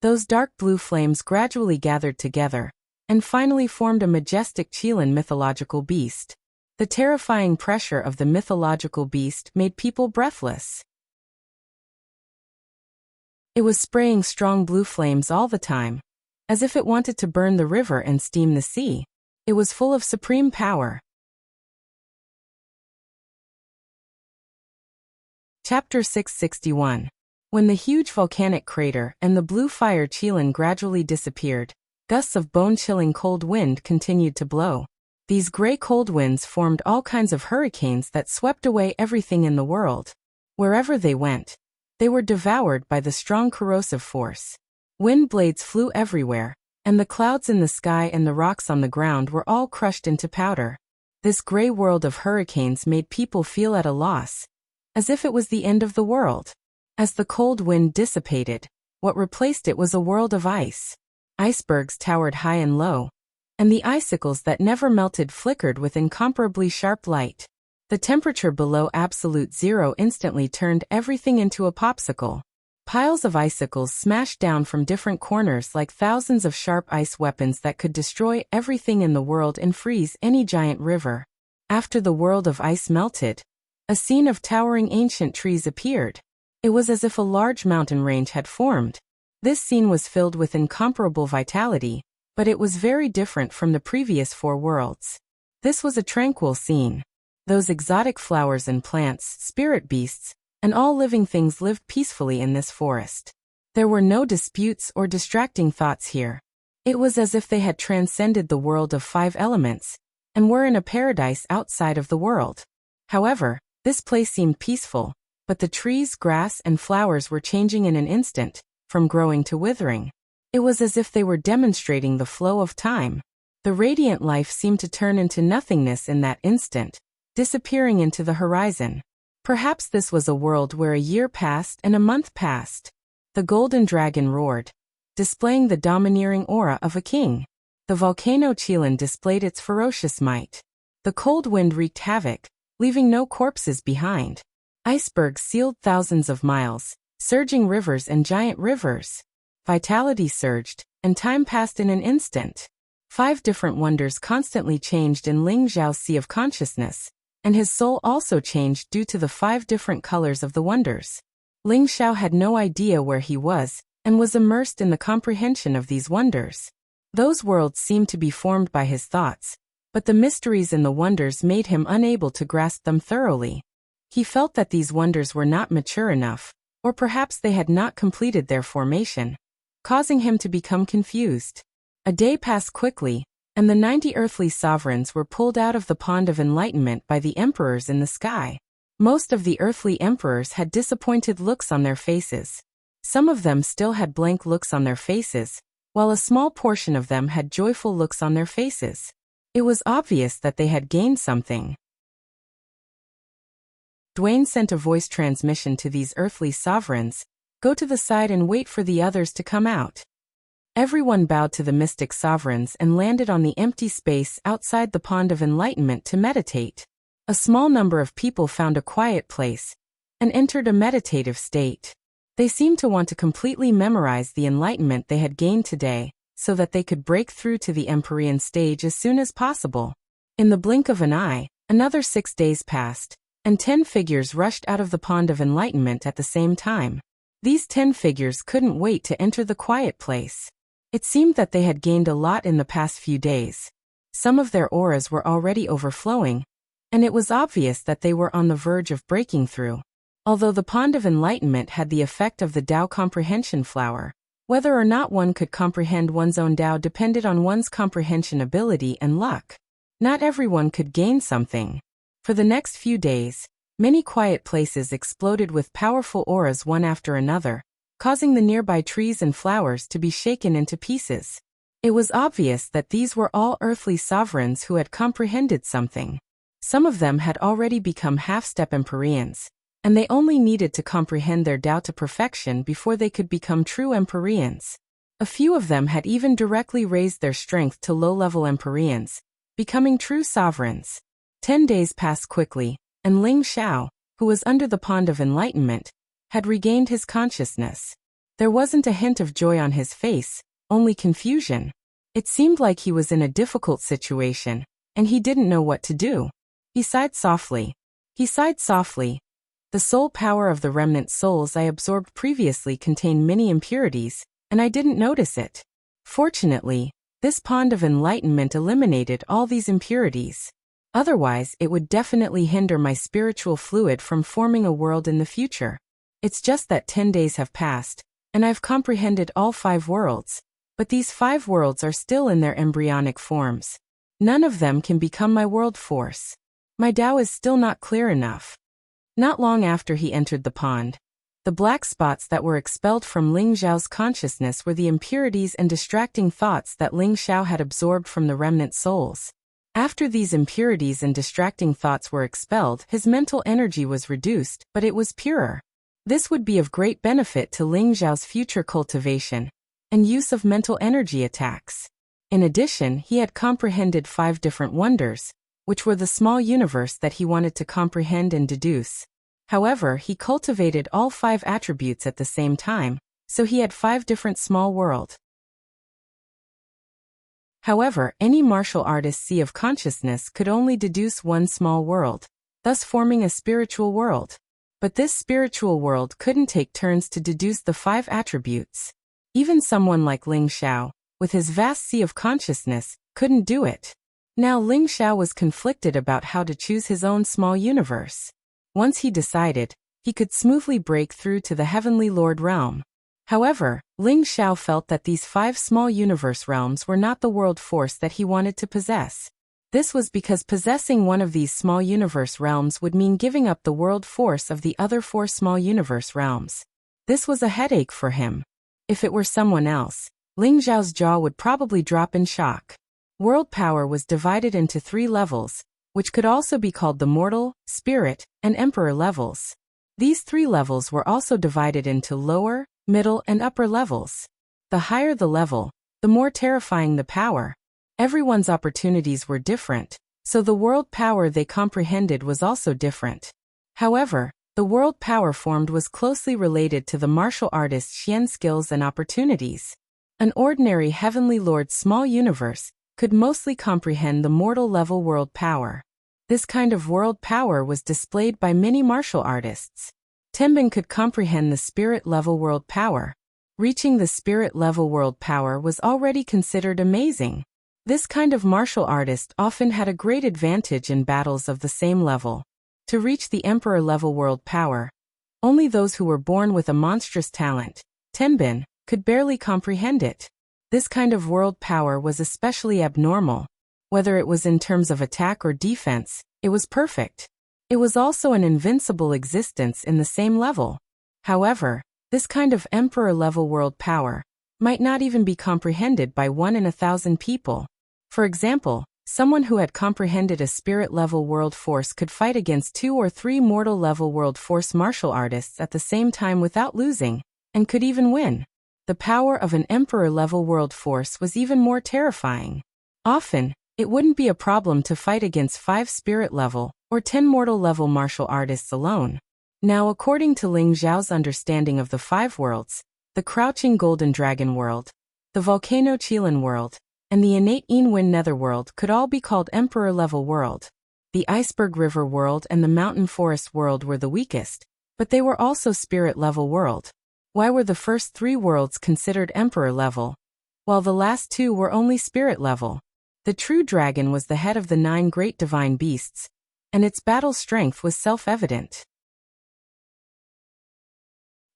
those dark blue flames gradually gathered together, and finally formed a majestic Chilean mythological beast. The terrifying pressure of the mythological beast made people breathless. It was spraying strong blue flames all the time, as if it wanted to burn the river and steam the sea. It was full of supreme power. Chapter 661. When the huge volcanic crater and the blue fire Chilean gradually disappeared, gusts of bone-chilling cold wind continued to blow. These gray cold winds formed all kinds of hurricanes that swept away everything in the world. Wherever they went, they were devoured by the strong corrosive force. Wind blades flew everywhere, and the clouds in the sky and the rocks on the ground were all crushed into powder. This gray world of hurricanes made people feel at a loss, as if it was the end of the world. As the cold wind dissipated, what replaced it was a world of ice. Icebergs towered high and low, and the icicles that never melted flickered with incomparably sharp light. The temperature below absolute zero instantly turned everything into a popsicle. Piles of icicles smashed down from different corners like thousands of sharp ice weapons that could destroy everything in the world and freeze any giant river. After the world of ice melted, a scene of towering ancient trees appeared. It was as if a large mountain range had formed. This scene was filled with incomparable vitality, but it was very different from the previous 4 worlds. This was a tranquil scene. Those exotic flowers and plants, spirit beasts, and all living things lived peacefully in this forest. There were no disputes or distracting thoughts here. It was as if they had transcended the world of 5 elements, and were in a paradise outside of the world. However, this place seemed peaceful, but the trees, grass, and flowers were changing in an instant, from growing to withering. It was as if they were demonstrating the flow of time. The radiant life seemed to turn into nothingness in that instant, disappearing into the horizon. Perhaps this was a world where a year passed and a month passed. The golden dragon roared, displaying the domineering aura of a king. The volcano Chilan displayed its ferocious might. The cold wind wreaked havoc, leaving no corpses behind. Icebergs sealed thousands of miles, surging rivers and giant rivers. Vitality surged, and time passed in an instant. 5 different wonders constantly changed in Ling Zhao's sea of consciousness, and his soul also changed due to the 5 different colors of the wonders. Ling Zhao had no idea where he was, and was immersed in the comprehension of these wonders. Those worlds seemed to be formed by his thoughts, but the mysteries in the wonders made him unable to grasp them thoroughly. He felt that these wonders were not mature enough, or perhaps they had not completed their formation, causing him to become confused. A day passed quickly, and the 90 earthly sovereigns were pulled out of the pond of enlightenment by the emperors in the sky. Most of the earthly emperors had disappointed looks on their faces. Some of them still had blank looks on their faces, while a small portion of them had joyful looks on their faces. It was obvious that they had gained something. Dwayne sent a voice transmission to these earthly sovereigns, "Go to the side and wait for the others to come out." Everyone bowed to the mystic sovereigns and landed on the empty space outside the pond of enlightenment to meditate. A small number of people found a quiet place and entered a meditative state. They seemed to want to completely memorize the enlightenment they had gained today, so that they could break through to the Empyrean stage as soon as possible. In the blink of an eye, another 6 days passed, and 10 figures rushed out of the pond of enlightenment at the same time. These 10 figures couldn't wait to enter the quiet place. It seemed that they had gained a lot in the past few days. Some of their auras were already overflowing, and it was obvious that they were on the verge of breaking through. Although the pond of enlightenment had the effect of the Tao comprehension flower, whether or not one could comprehend one's own Tao depended on one's comprehension ability and luck. Not everyone could gain something. For the next few days, many quiet places exploded with powerful auras one after another, causing the nearby trees and flowers to be shaken into pieces. It was obvious that these were all earthly sovereigns who had comprehended something. Some of them had already become half-step Empyreans, and they only needed to comprehend their Tao to perfection before they could become true Empyreans. A few of them had even directly raised their strength to low-level Empyreans, becoming true sovereigns. 10 days passed quickly, and Ling Zhao, who was under the pond of enlightenment, had regained his consciousness. There wasn't a hint of joy on his face, only confusion. It seemed like he was in a difficult situation, and he didn't know what to do. He sighed softly. The soul power of the remnant souls I absorbed previously contained many impurities, and I didn't notice it. Fortunately, this pond of enlightenment eliminated all these impurities. Otherwise, it would definitely hinder my spiritual fluid from forming a world in the future. It's just that 10 days have passed, and I've comprehended all 5 worlds, but these 5 worlds are still in their embryonic forms. None of them can become my world force. My Tao is still not clear enough. Not long after he entered the pond, the black spots that were expelled from Ling Xiao's consciousness were the impurities and distracting thoughts that Ling Xiao had absorbed from the remnant souls. After these impurities and distracting thoughts were expelled, his mental energy was reduced, but it was purer. This would be of great benefit to Ling Xiao's future cultivation and use of mental energy attacks. In addition, he had comprehended 5 different wonders, which were the small universe that he wanted to comprehend and deduce. However, he cultivated all 5 attributes at the same time, so he had 5 different small worlds. However, any martial artist's sea of consciousness could only deduce one small world, thus forming a spiritual world. But this spiritual world couldn't take turns to deduce the 5 attributes. Even someone like Ling Xiao, with his vast sea of consciousness, couldn't do it. Now Ling Xiao was conflicted about how to choose his own small universe. Once he decided, he could smoothly break through to the Heavenly Lord realm. However, Ling Xiao felt that these 5 small universe realms were not the world force that he wanted to possess. This was because possessing one of these small universe realms would mean giving up the world force of the other 4 small universe realms. This was a headache for him. If it were someone else, Ling Xiao's jaw would probably drop in shock. World power was divided into 3 levels, which could also be called the mortal, spirit, and emperor levels. These 3 levels were also divided into lower, middle, and upper levels. The higher the level, the more terrifying the power. Everyone's opportunities were different, so the world power they comprehended was also different. However, the world power formed was closely related to the martial artist's Xian skills and opportunities. An ordinary Heavenly Lord's small universe could mostly comprehend the mortal level world power. This kind of world power was displayed by many martial artists. Tenbin could comprehend the spirit level world power. Reaching the spirit level world power was already considered amazing. This kind of martial artist often had a great advantage in battles of the same level. To reach the emperor level world power, only those who were born with a monstrous talent, Tenbin, could barely comprehend it. This kind of world power was especially abnormal. Whether it was in terms of attack or defense, it was perfect. It was also an invincible existence in the same level. However, this kind of emperor-level world power might not even be comprehended by 1 in 1,000 people. For example, someone who had comprehended a spirit-level world force could fight against 2 or 3 mortal-level world force martial artists at the same time without losing, and could even win. The power of an emperor-level world force was even more terrifying. Often, it wouldn't be a problem to fight against 5 spirit-level or 10 mortal-level martial artists alone. Now, according to Ling Xiao's understanding of the 5 worlds, the Crouching Golden Dragon world, the Volcano Qilin world, and the Innate Wind Netherworld could all be called Emperor-level world. The Iceberg River world and the Mountain Forest world were the weakest, but they were also spirit-level world. Why were the first 3 worlds considered Emperor level, while the last 2 were only spirit level? The true dragon was the head of the 9 great divine beasts, and its battle strength was self-evident.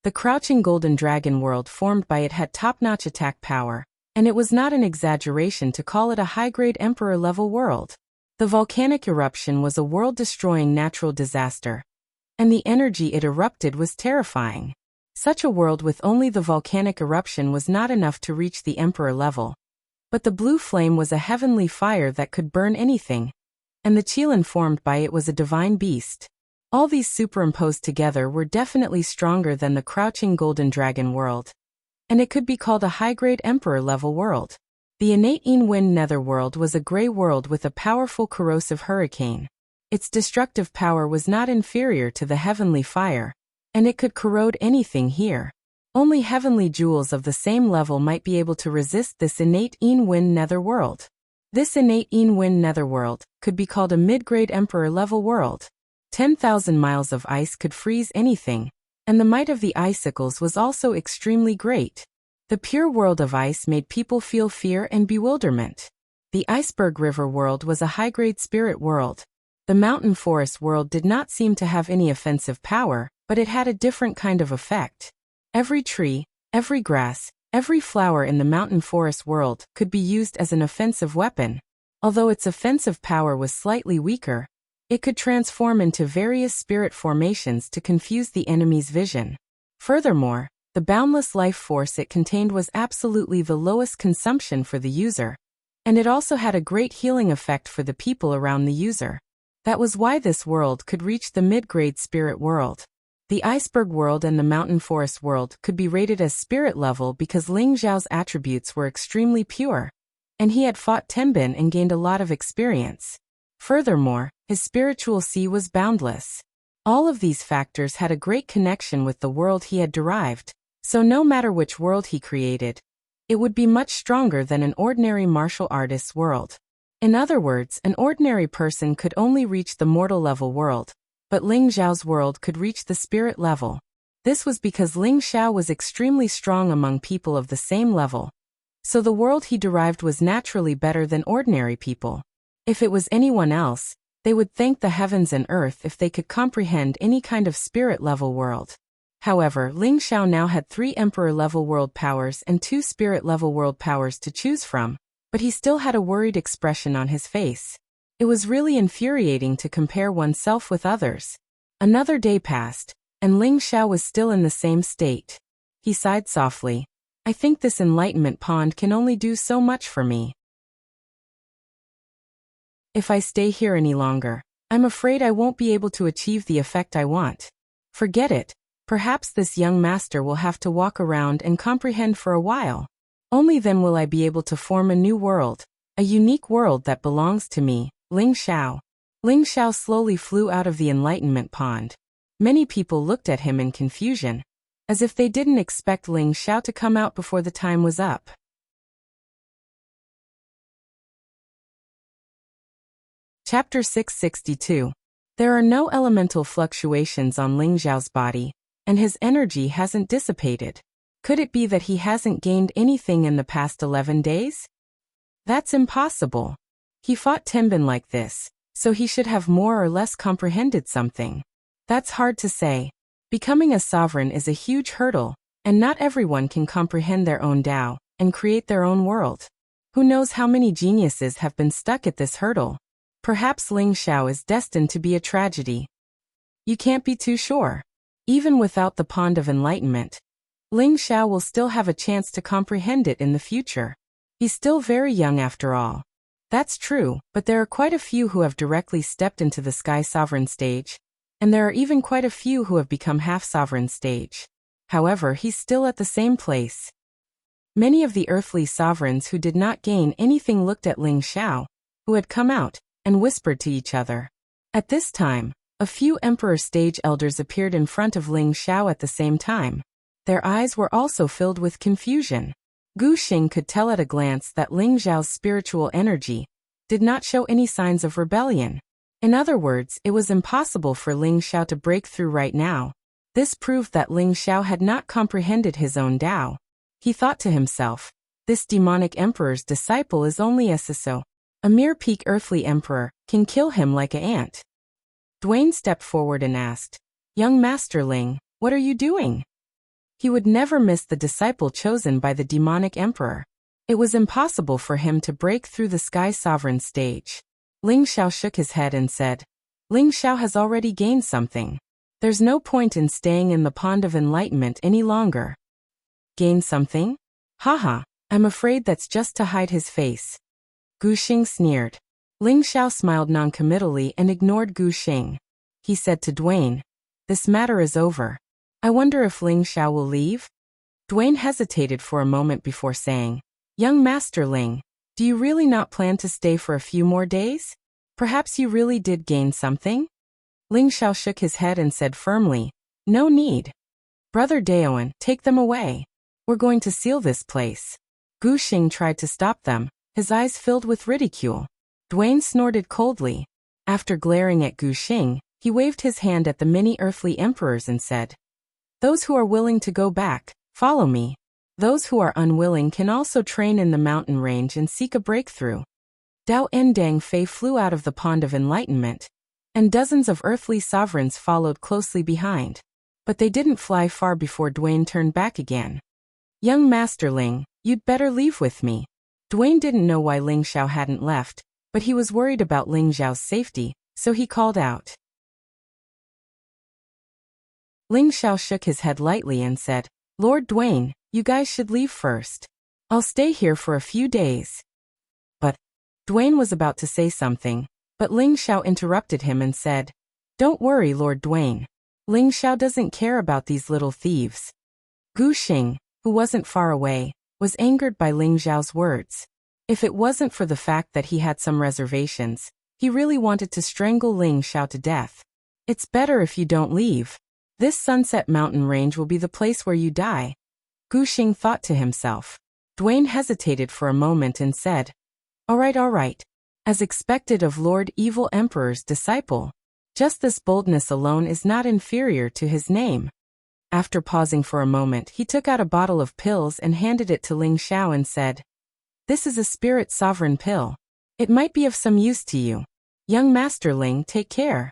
The Crouching Golden Dragon world formed by it had top-notch attack power, and it was not an exaggeration to call it a high-grade Emperor-level world. The volcanic eruption was a world-destroying natural disaster, and the energy it erupted was terrifying. Such a world with only the volcanic eruption was not enough to reach the Emperor level. But the blue flame was a heavenly fire that could burn anything, and the Qilin formed by it was a divine beast. All these superimposed together were definitely stronger than the Crouching Golden Dragon world, and it could be called a high-grade Emperor-level world. The Innate Wind Netherworld was a gray world with a powerful corrosive hurricane. Its destructive power was not inferior to the heavenly fire, and it could corrode anything here. Only heavenly jewels of the same level might be able to resist this Innate Wind Netherworld. This Innate Wind Netherworld could be called a mid-grade Emperor-level world. 10,000 miles of ice could freeze anything, and the might of the icicles was also extremely great. The pure world of ice made people feel fear and bewilderment. The Iceberg River world was a high-grade spirit world. The Mountain Forest world did not seem to have any offensive power, but it had a different kind of effect. Every tree, every grass, every flower in the Mountain Forest world could be used as an offensive weapon. Although its offensive power was slightly weaker, it could transform into various spirit formations to confuse the enemy's vision. Furthermore, the boundless life force it contained was absolutely the lowest consumption for the user, and it also had a great healing effect for the people around the user. That was why this world could reach the mid-grade spirit world. The iceberg world and the mountain forest world could be rated as spirit level because Ling Xiao's attributes were extremely pure, and he had fought Tenbin and gained a lot of experience. Furthermore, his spiritual sea was boundless. All of these factors had a great connection with the world he had derived, so no matter which world he created, it would be much stronger than an ordinary martial artist's world. In other words, an ordinary person could only reach the mortal level world, but Ling Xiao's world could reach the spirit level. This was because Ling Xiao was extremely strong among people of the same level, so the world he derived was naturally better than ordinary people. If it was anyone else, they would thank the heavens and earth if they could comprehend any kind of spirit-level world. However, Ling Xiao now had 3 emperor-level world powers and 2 spirit-level world powers to choose from, but he still had a worried expression on his face. It was really infuriating to compare oneself with others. Another day passed, and Ling Xiao was still in the same state. He sighed softly. I think this enlightenment pond can only do so much for me. If I stay here any longer, I'm afraid I won't be able to achieve the effect I want. Forget it. Perhaps this young master will have to walk around and comprehend for a while. Only then will I be able to form a new world, a unique world that belongs to me, Ling Xiao. Ling Xiao slowly flew out of the enlightenment pond. Many people looked at him in confusion, as if they didn't expect Ling Xiao to come out before the time was up. Chapter 662. There are no elemental fluctuations on Ling Xiao's body, and his energy hasn't dissipated. Could it be that he hasn't gained anything in the past 11 days? That's impossible. He fought Tenbin like this, so he should have more or less comprehended something. That's hard to say. Becoming a sovereign is a huge hurdle, and not everyone can comprehend their own Tao and create their own world. Who knows how many geniuses have been stuck at this hurdle? Perhaps Ling Xiao is destined to be a tragedy. You can't be too sure. Even without the Pond of Enlightenment, Ling Xiao will still have a chance to comprehend it in the future. He's still very young after all. That's true, but there are quite a few who have directly stepped into the Sky Sovereign stage, and there are even quite a few who have become half-sovereign stage. However, he's still at the same place. Many of the earthly sovereigns who did not gain anything looked at Ling Xiao, who had come out, and whispered to each other. At this time, a few Emperor stage elders appeared in front of Ling Xiao at the same time. Their eyes were also filled with confusion. Gu Xing could tell at a glance that Ling Xiao's spiritual energy did not show any signs of rebellion. In other words, it was impossible for Ling Xiao to break through right now. This proved that Ling Xiao had not comprehended his own Tao. He thought to himself, this demonic emperor's disciple is only a Siso. A mere peak earthly emperor can kill him like an ant. Dwayne stepped forward and asked, Young Master Ling, what are you doing? He would never miss the disciple chosen by the demonic emperor. It was impossible for him to break through the Sky Sovereign stage. Ling Xiao shook his head and said, Ling Xiao has already gained something. There's no point in staying in the Pond of Enlightenment any longer. Gain something? Haha, I'm afraid that's just to hide his face. Gu Xing sneered. Ling Xiao smiled noncommittally and ignored Gu Xing. He said to Dwayne, This matter is over. I wonder if Ling Xiao will leave? Dwayne hesitated for a moment before saying, Young Master Ling, do you really not plan to stay for a few more days? Perhaps you really did gain something? Ling Xiao shook his head and said firmly, No need. Brother Daoan, take them away. We're going to seal this place. Gu Xing tried to stop them, his eyes filled with ridicule. Dwayne snorted coldly. After glaring at Gu Xing, he waved his hand at the many earthly emperors and said, Those who are willing to go back, follow me. Those who are unwilling can also train in the mountain range and seek a breakthrough. Dao Endang Fei flew out of the Pond of Enlightenment, and dozens of earthly sovereigns followed closely behind. But they didn't fly far before Dwayne turned back again. Young Master Ling, you'd better leave with me. Dwayne didn't know why Ling Xiao hadn't left, But he was worried about Ling Xiao's safety, so he called out. Ling Xiao shook his head lightly and said, "Lord Duane, you guys should leave first. I'll stay here for a few days." But Duane was about to say something, but Ling Xiao interrupted him and said, "Don't worry, Lord Duane. Ling Xiao doesn't care about these little thieves." Gu Xing, who wasn't far away, was angered by Ling Xiao's words. If it wasn't for the fact that he had some reservations, he really wanted to strangle Ling Xiao to death. "It's better if you don't leave. This Sunset Mountain range will be the place where you die," Gu Xing thought to himself. Duane hesitated for a moment and said, all right. As expected of Lord Evil Emperor's disciple. Just this boldness alone is not inferior to his name." After pausing for a moment, he took out a bottle of pills and handed it to Ling Xiao and said, "This is a spirit sovereign pill. It might be of some use to you. Young Master Ling, take care."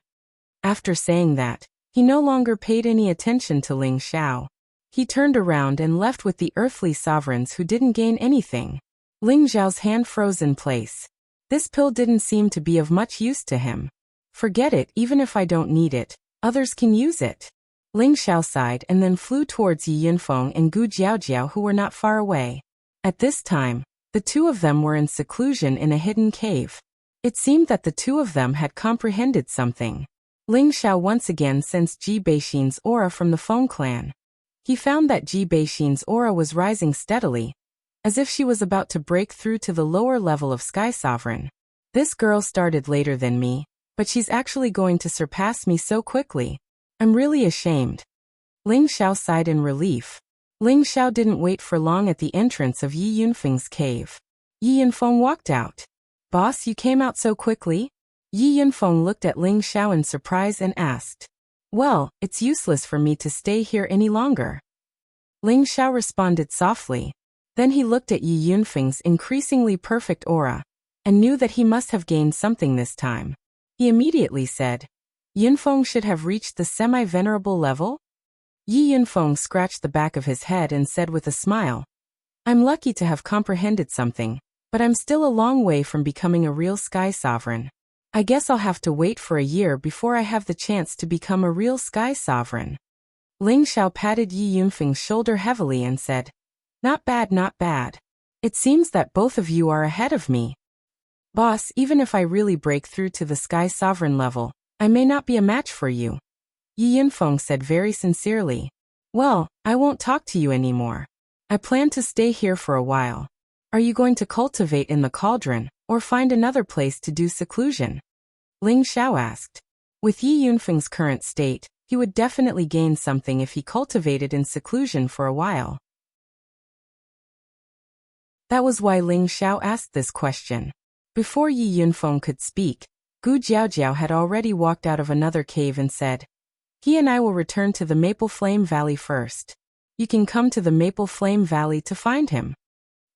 After saying that, he no longer paid any attention to Ling Xiao. He turned around and left with the earthly sovereigns who didn't gain anything. Ling Xiao's hand froze in place. This pill didn't seem to be of much use to him. "Forget it, even if I don't need it. Others can use it." Ling Xiao sighed and then flew towards Yi Yunfeng and Gu Jiaojiao, who were not far away. At this time, the two of them were in seclusion in a hidden cave. It seemed that the two of them had comprehended something. Ling Xiao once again sensed Ji Beixin's aura from the Feng clan. He found that Ji Beixin's aura was rising steadily, as if she was about to break through to the lower level of Sky Sovereign. "This girl started later than me, but she's actually going to surpass me so quickly. I'm really ashamed." Ling Xiao sighed in relief. Ling Xiao didn't wait for long at the entrance of Yi Yunfeng's cave. Yi Yunfeng walked out. "Boss, you came out so quickly?" Yi Yunfeng looked at Ling Xiao in surprise and asked. "Well, it's useless for me to stay here any longer." Ling Xiao responded softly. Then he looked at Yi Yunfeng's increasingly perfect aura, and knew that he must have gained something this time. He immediately said, "Yunfeng should have reached the semi-venerable level?" Yi Yunfeng scratched the back of his head and said with a smile, "I'm lucky to have comprehended something, but I'm still a long way from becoming a real Sky Sovereign. I guess I'll have to wait for a year before I have the chance to become a real Sky Sovereign." Ling Xiao patted Yi Yunfeng's shoulder heavily and said, Not bad. It seems that both of you are ahead of me. Boss, even if I really break through to the Sky Sovereign level, I may not be a match for you," Yi Yunfeng said very sincerely. "Well, I won't talk to you anymore. I plan to stay here for a while. Are you going to cultivate in the cauldron, or find another place to do seclusion?" Ling Xiao asked. With Yi Yunfeng's current state, he would definitely gain something if he cultivated in seclusion for a while. That was why Ling Xiao asked this question. Before Yi Yunfeng could speak, Gu Jiaojiao had already walked out of another cave and said, "He and I will return to the Maple Flame Valley first. You can come to the Maple Flame Valley to find him."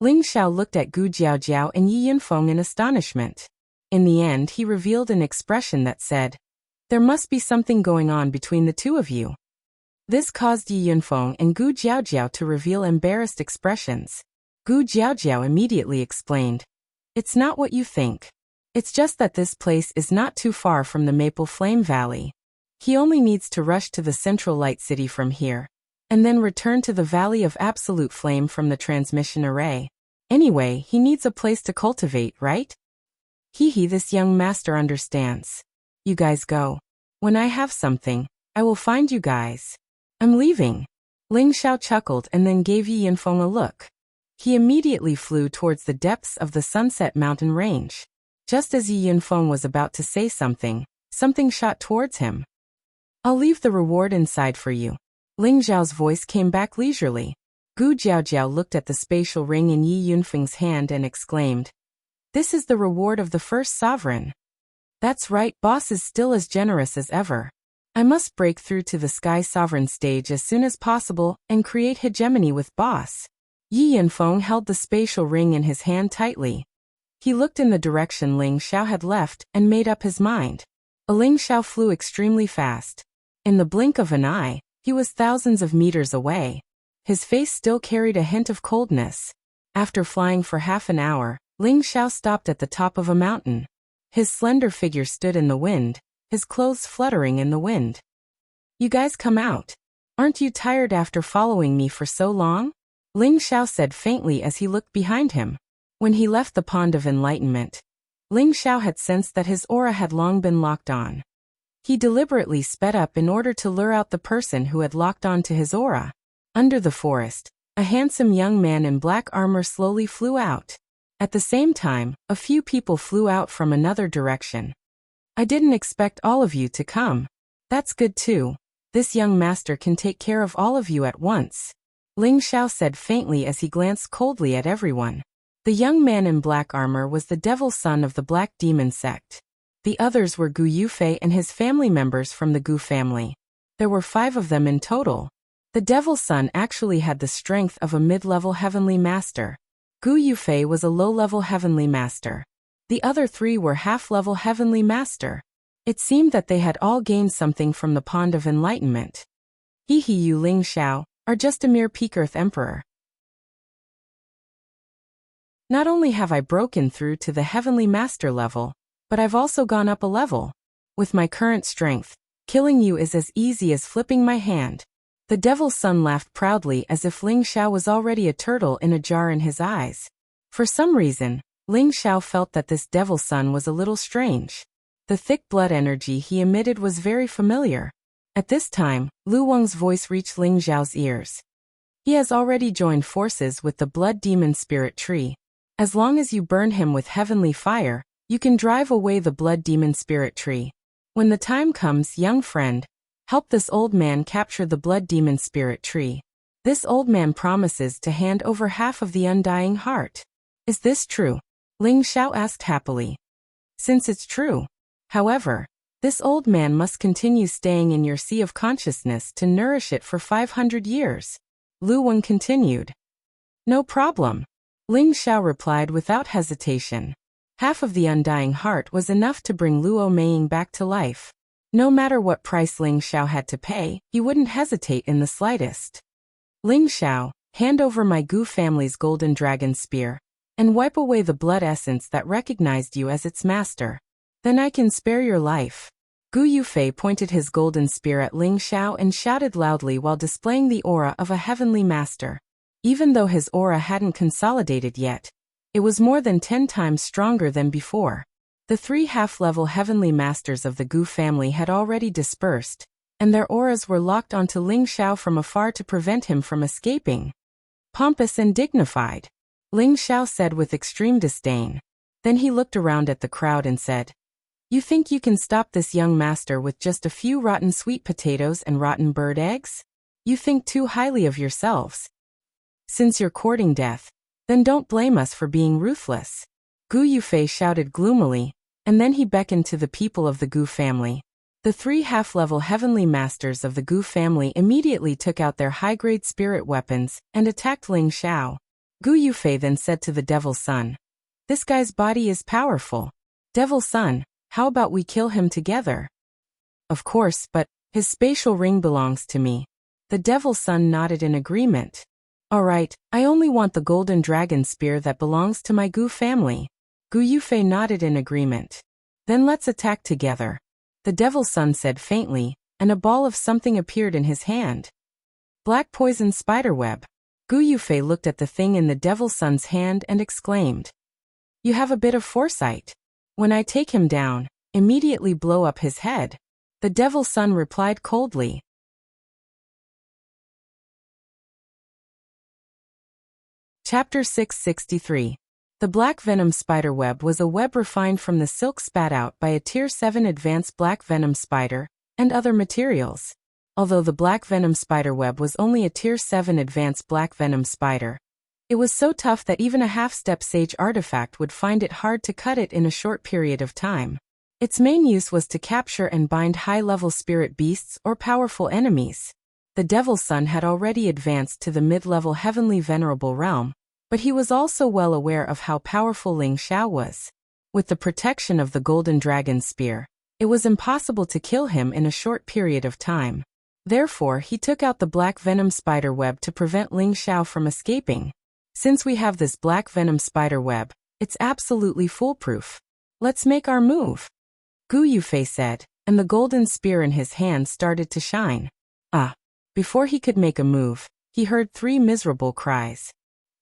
Ling Xiao looked at Gu Jiaojiao and Yi Yunfeng in astonishment. In the end, he revealed an expression that said, "There must be something going on between the two of you." This caused Yi Yunfeng and Gu Jiaojiao to reveal embarrassed expressions. Gu Jiaojiao immediately explained, "It's not what you think. It's just that this place is not too far from the Maple Flame Valley. He only needs to rush to the Central Light City from here, and then return to the Valley of Absolute Flame from the transmission array. Anyway, he needs a place to cultivate, right? This young master understands. You guys go. When I have something, I will find you guys. I'm leaving." Ling Xiao chuckled and then gave Yi Yunfeng a look. He immediately flew towards the depths of the Sunset Mountain range. Just as Yi Yunfeng was about to say something, something shot towards him. "I'll leave the reward inside for you." Ling Xiao's voice came back leisurely. Gu Jiaojiao looked at the spatial ring in Yi Yunfeng's hand and exclaimed, "This is the reward of the first sovereign." "That's right, boss is still as generous as ever. I must break through to the Sky Sovereign stage as soon as possible and create hegemony with boss." Yi Yunfeng held the spatial ring in his hand tightly. He looked in the direction Ling Xiao had left and made up his mind. Ling Xiao flew extremely fast. In the blink of an eye, he was thousands of meters away. His face still carried a hint of coldness. After flying for half an hour, Ling Xiao stopped at the top of a mountain. His slender figure stood in the wind, his clothes fluttering in the wind. "You guys come out. Aren't you tired after following me for so long?" Ling Xiao said faintly as he looked behind him. When he left the Pond of Enlightenment, Ling Xiao had sensed that his aura had long been locked on. He deliberately sped up in order to lure out the person who had locked on to his aura. Under the forest, a handsome young man in black armor slowly flew out. At the same time, a few people flew out from another direction. "I didn't expect all of you to come. That's good too. This young master can take care of all of you at once," Ling Xiao said faintly as he glanced coldly at everyone. The young man in black armor was the devil son of the Black Demon sect. The others were Gu Yufei and his family members from the Gu family. There were 5 of them in total. The devil son actually had the strength of a mid-level heavenly master. Gu Yufei was a low-level heavenly master. The other 3 were half-level heavenly master. It seemed that they had all gained something from the Pond of Enlightenment. You Ling Xiao are just a mere peak Earth Emperor. Not only have I broken through to the heavenly master level, but I've also gone up a level. With my current strength, killing you is as easy as flipping my hand. The devil's son laughed proudly as if Ling Xiao was already a turtle in a jar in his eyes. For some reason, Ling Xiao felt that this devil's son was a little strange. The thick blood energy he emitted was very familiar. At this time, Lu Weng's voice reached Ling Xiao's ears. He has already joined forces with the blood demon spirit tree. As long as you burn him with heavenly fire, you can drive away the blood demon spirit tree. When the time comes, young friend, help this old man capture the blood demon spirit tree. This old man promises to hand over half of the undying heart. Is this true? Ling Xiao asked happily. Since it's true. However, this old man must continue staying in your sea of consciousness to nourish it for 500 years. Lu Weng continued. No problem. Ling Xiao replied without hesitation. Half of the undying heart was enough to bring Luo Meiying back to life. No matter what price Ling Xiao had to pay, he wouldn't hesitate in the slightest. Ling Xiao, hand over my Gu family's golden dragon spear, and wipe away the blood essence that recognized you as its master. Then I can spare your life. Gu Yufei pointed his golden spear at Ling Xiao and shouted loudly while displaying the aura of a heavenly master. Even though his aura hadn't consolidated yet, it was more than 10 times stronger than before. The 3 half-level heavenly masters of the Gu family had already dispersed, and their auras were locked onto Ling Xiao from afar to prevent him from escaping. Pompous and dignified, Ling Xiao said with extreme disdain. Then he looked around at the crowd and said, "You think you can stop this young master with just a few rotten sweet potatoes and rotten bird eggs? You think too highly of yourselves. Since you're courting death, then don't blame us for being ruthless." Gu Yufei shouted gloomily, and then he beckoned to the people of the Gu family. The 3 half-level heavenly masters of the Gu family immediately took out their high-grade spirit weapons and attacked Ling Xiao. Gu Yufei then said to the devil's son, "This guy's body is powerful. Devil's son, how about we kill him together?" "Of course, but his spatial ring belongs to me." The devil's son nodded in agreement. "All right, I only want the golden dragon spear that belongs to my Gu family." Gu Yufei nodded in agreement. "Then let's attack together," the devil's son said faintly, and a ball of something appeared in his hand. Black poison spiderweb. Gu Yufei looked at the thing in the devil's son's hand and exclaimed, "You have a bit of foresight. When I take him down, immediately blow up his head," the devil's son replied coldly. Chapter 663. The black venom spiderweb was a web refined from the silk spat out by a Tier 7 advanced black venom spider, and other materials. Although the black venom spiderweb was only a Tier 7 advanced black venom spider, it was so tough that even a half-step sage artifact would find it hard to cut it in a short period of time. Its main use was to capture and bind high-level spirit beasts or powerful enemies. The devil's son had already advanced to the mid-level heavenly venerable realm, but he was also well aware of how powerful Ling Xiao was. With the protection of the golden dragon spear, it was impossible to kill him in a short period of time. Therefore, he took out the black venom spider web to prevent Ling Xiao from escaping. "Since we have this black venom spider web, it's absolutely foolproof," Let's make our move, Gu Yufei said, and the golden spear in his hand started to shine. Before he could make a move, he heard 3 miserable cries.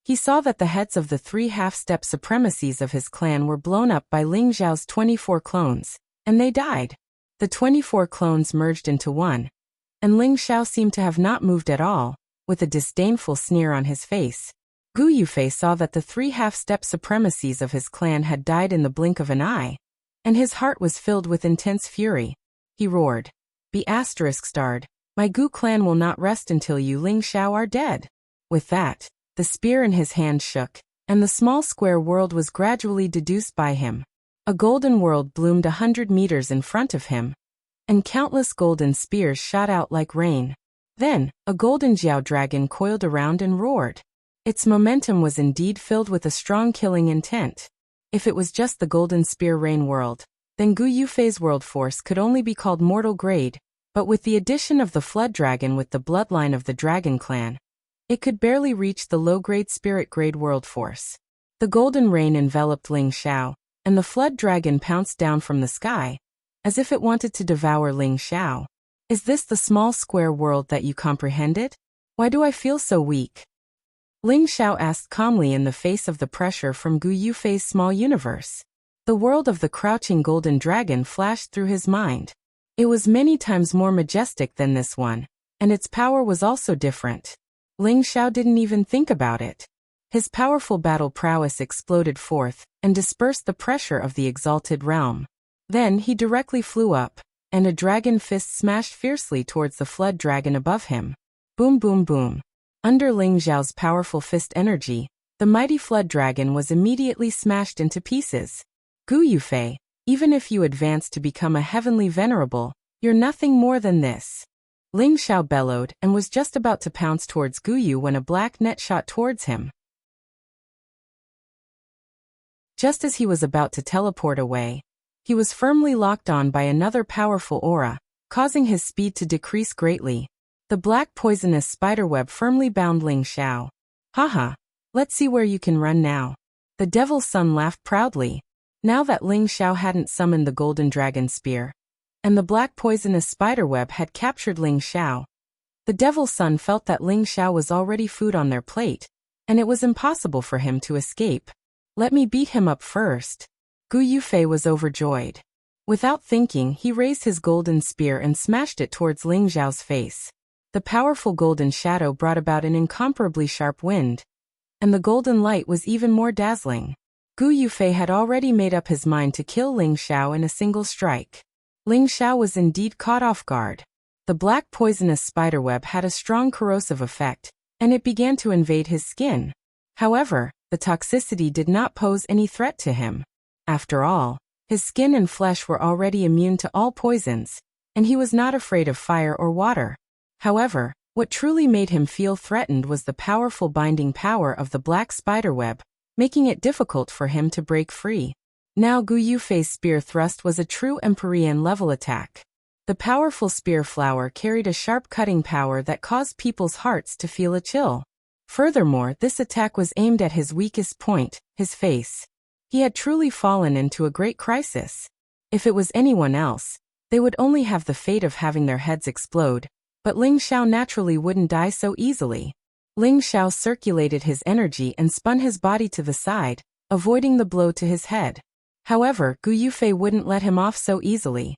He saw that the heads of the 3 half-step supremacies of his clan were blown up by Ling Xiao's 24 clones, and they died. The 24 clones merged into one, and Ling Xiao seemed to have not moved at all, with a disdainful sneer on his face. Gu Yufei saw that the 3 half-step supremacies of his clan had died in the blink of an eye, and his heart was filled with intense fury. He roared, "Be ****, my Gu clan will not rest until you Ling Xiao are dead." With that, the spear in his hand shook, and the small square world was gradually deduced by him. A golden world bloomed 100 meters in front of him, and countless golden spears shot out like rain. Then, a golden Jiao dragon coiled around and roared. Its momentum was indeed filled with a strong killing intent. If it was just the golden spear rain world, then Gu Yufei's world force could only be called mortal grade, but with the addition of the flood dragon with the bloodline of the dragon clan, it could barely reach the low-grade spirit grade world force. The golden rain enveloped Ling Xiao, and the flood dragon pounced down from the sky, as if it wanted to devour Ling Xiao. "Is this the small square world that you comprehended? Why do I feel so weak?" Ling Xiao asked calmly in the face of the pressure from Gu Yufei's small universe. The world of the crouching golden dragon flashed through his mind. It was many times more majestic than this one, and its power was also different. Ling Xiao didn't even think about it. His powerful battle prowess exploded forth and dispersed the pressure of the exalted realm. Then he directly flew up, and a dragon fist smashed fiercely towards the flood dragon above him. Boom boom boom. Under Ling Xiao's powerful fist energy, the mighty flood dragon was immediately smashed into pieces. "Gu Yufei, even if you advance to become a heavenly venerable, you're nothing more than this." Ling Xiao bellowed and was just about to pounce towards Gu Yu when a black net shot towards him. Just as he was about to teleport away, he was firmly locked on by another powerful aura, causing his speed to decrease greatly. The black poisonous spiderweb firmly bound Ling Xiao. "Haha, let's see where you can run now." The Devil's Son laughed proudly. Now that Ling Xiao hadn't summoned the golden dragon spear, and the black poisonous spiderweb had captured Ling Xiao, the Devil's Son felt that Ling Xiao was already food on their plate, and it was impossible for him to escape. "Let me beat him up first." Gu Yufei was overjoyed. Without thinking, he raised his golden spear and smashed it towards Ling Xiao's face. The powerful golden shadow brought about an incomparably sharp wind, and the golden light was even more dazzling. Gu Yufei had already made up his mind to kill Ling Xiao in a single strike. Ling Xiao was indeed caught off guard. The black poisonous spiderweb had a strong corrosive effect, and it began to invade his skin. However, the toxicity did not pose any threat to him. After all, his skin and flesh were already immune to all poisons, and he was not afraid of fire or water. However, what truly made him feel threatened was the powerful binding power of the black spiderweb, making it difficult for him to break free. Now Gu Yufei's spear thrust was a true Empyrean level attack. The powerful spear flower carried a sharp cutting power that caused people's hearts to feel a chill. Furthermore, this attack was aimed at his weakest point, his face. He had truly fallen into a great crisis. If it was anyone else, they would only have the fate of having their heads explode, but Ling Xiao naturally wouldn't die so easily. Ling Xiao circulated his energy and spun his body to the side, avoiding the blow to his head. However, Gu Yufei wouldn't let him off so easily.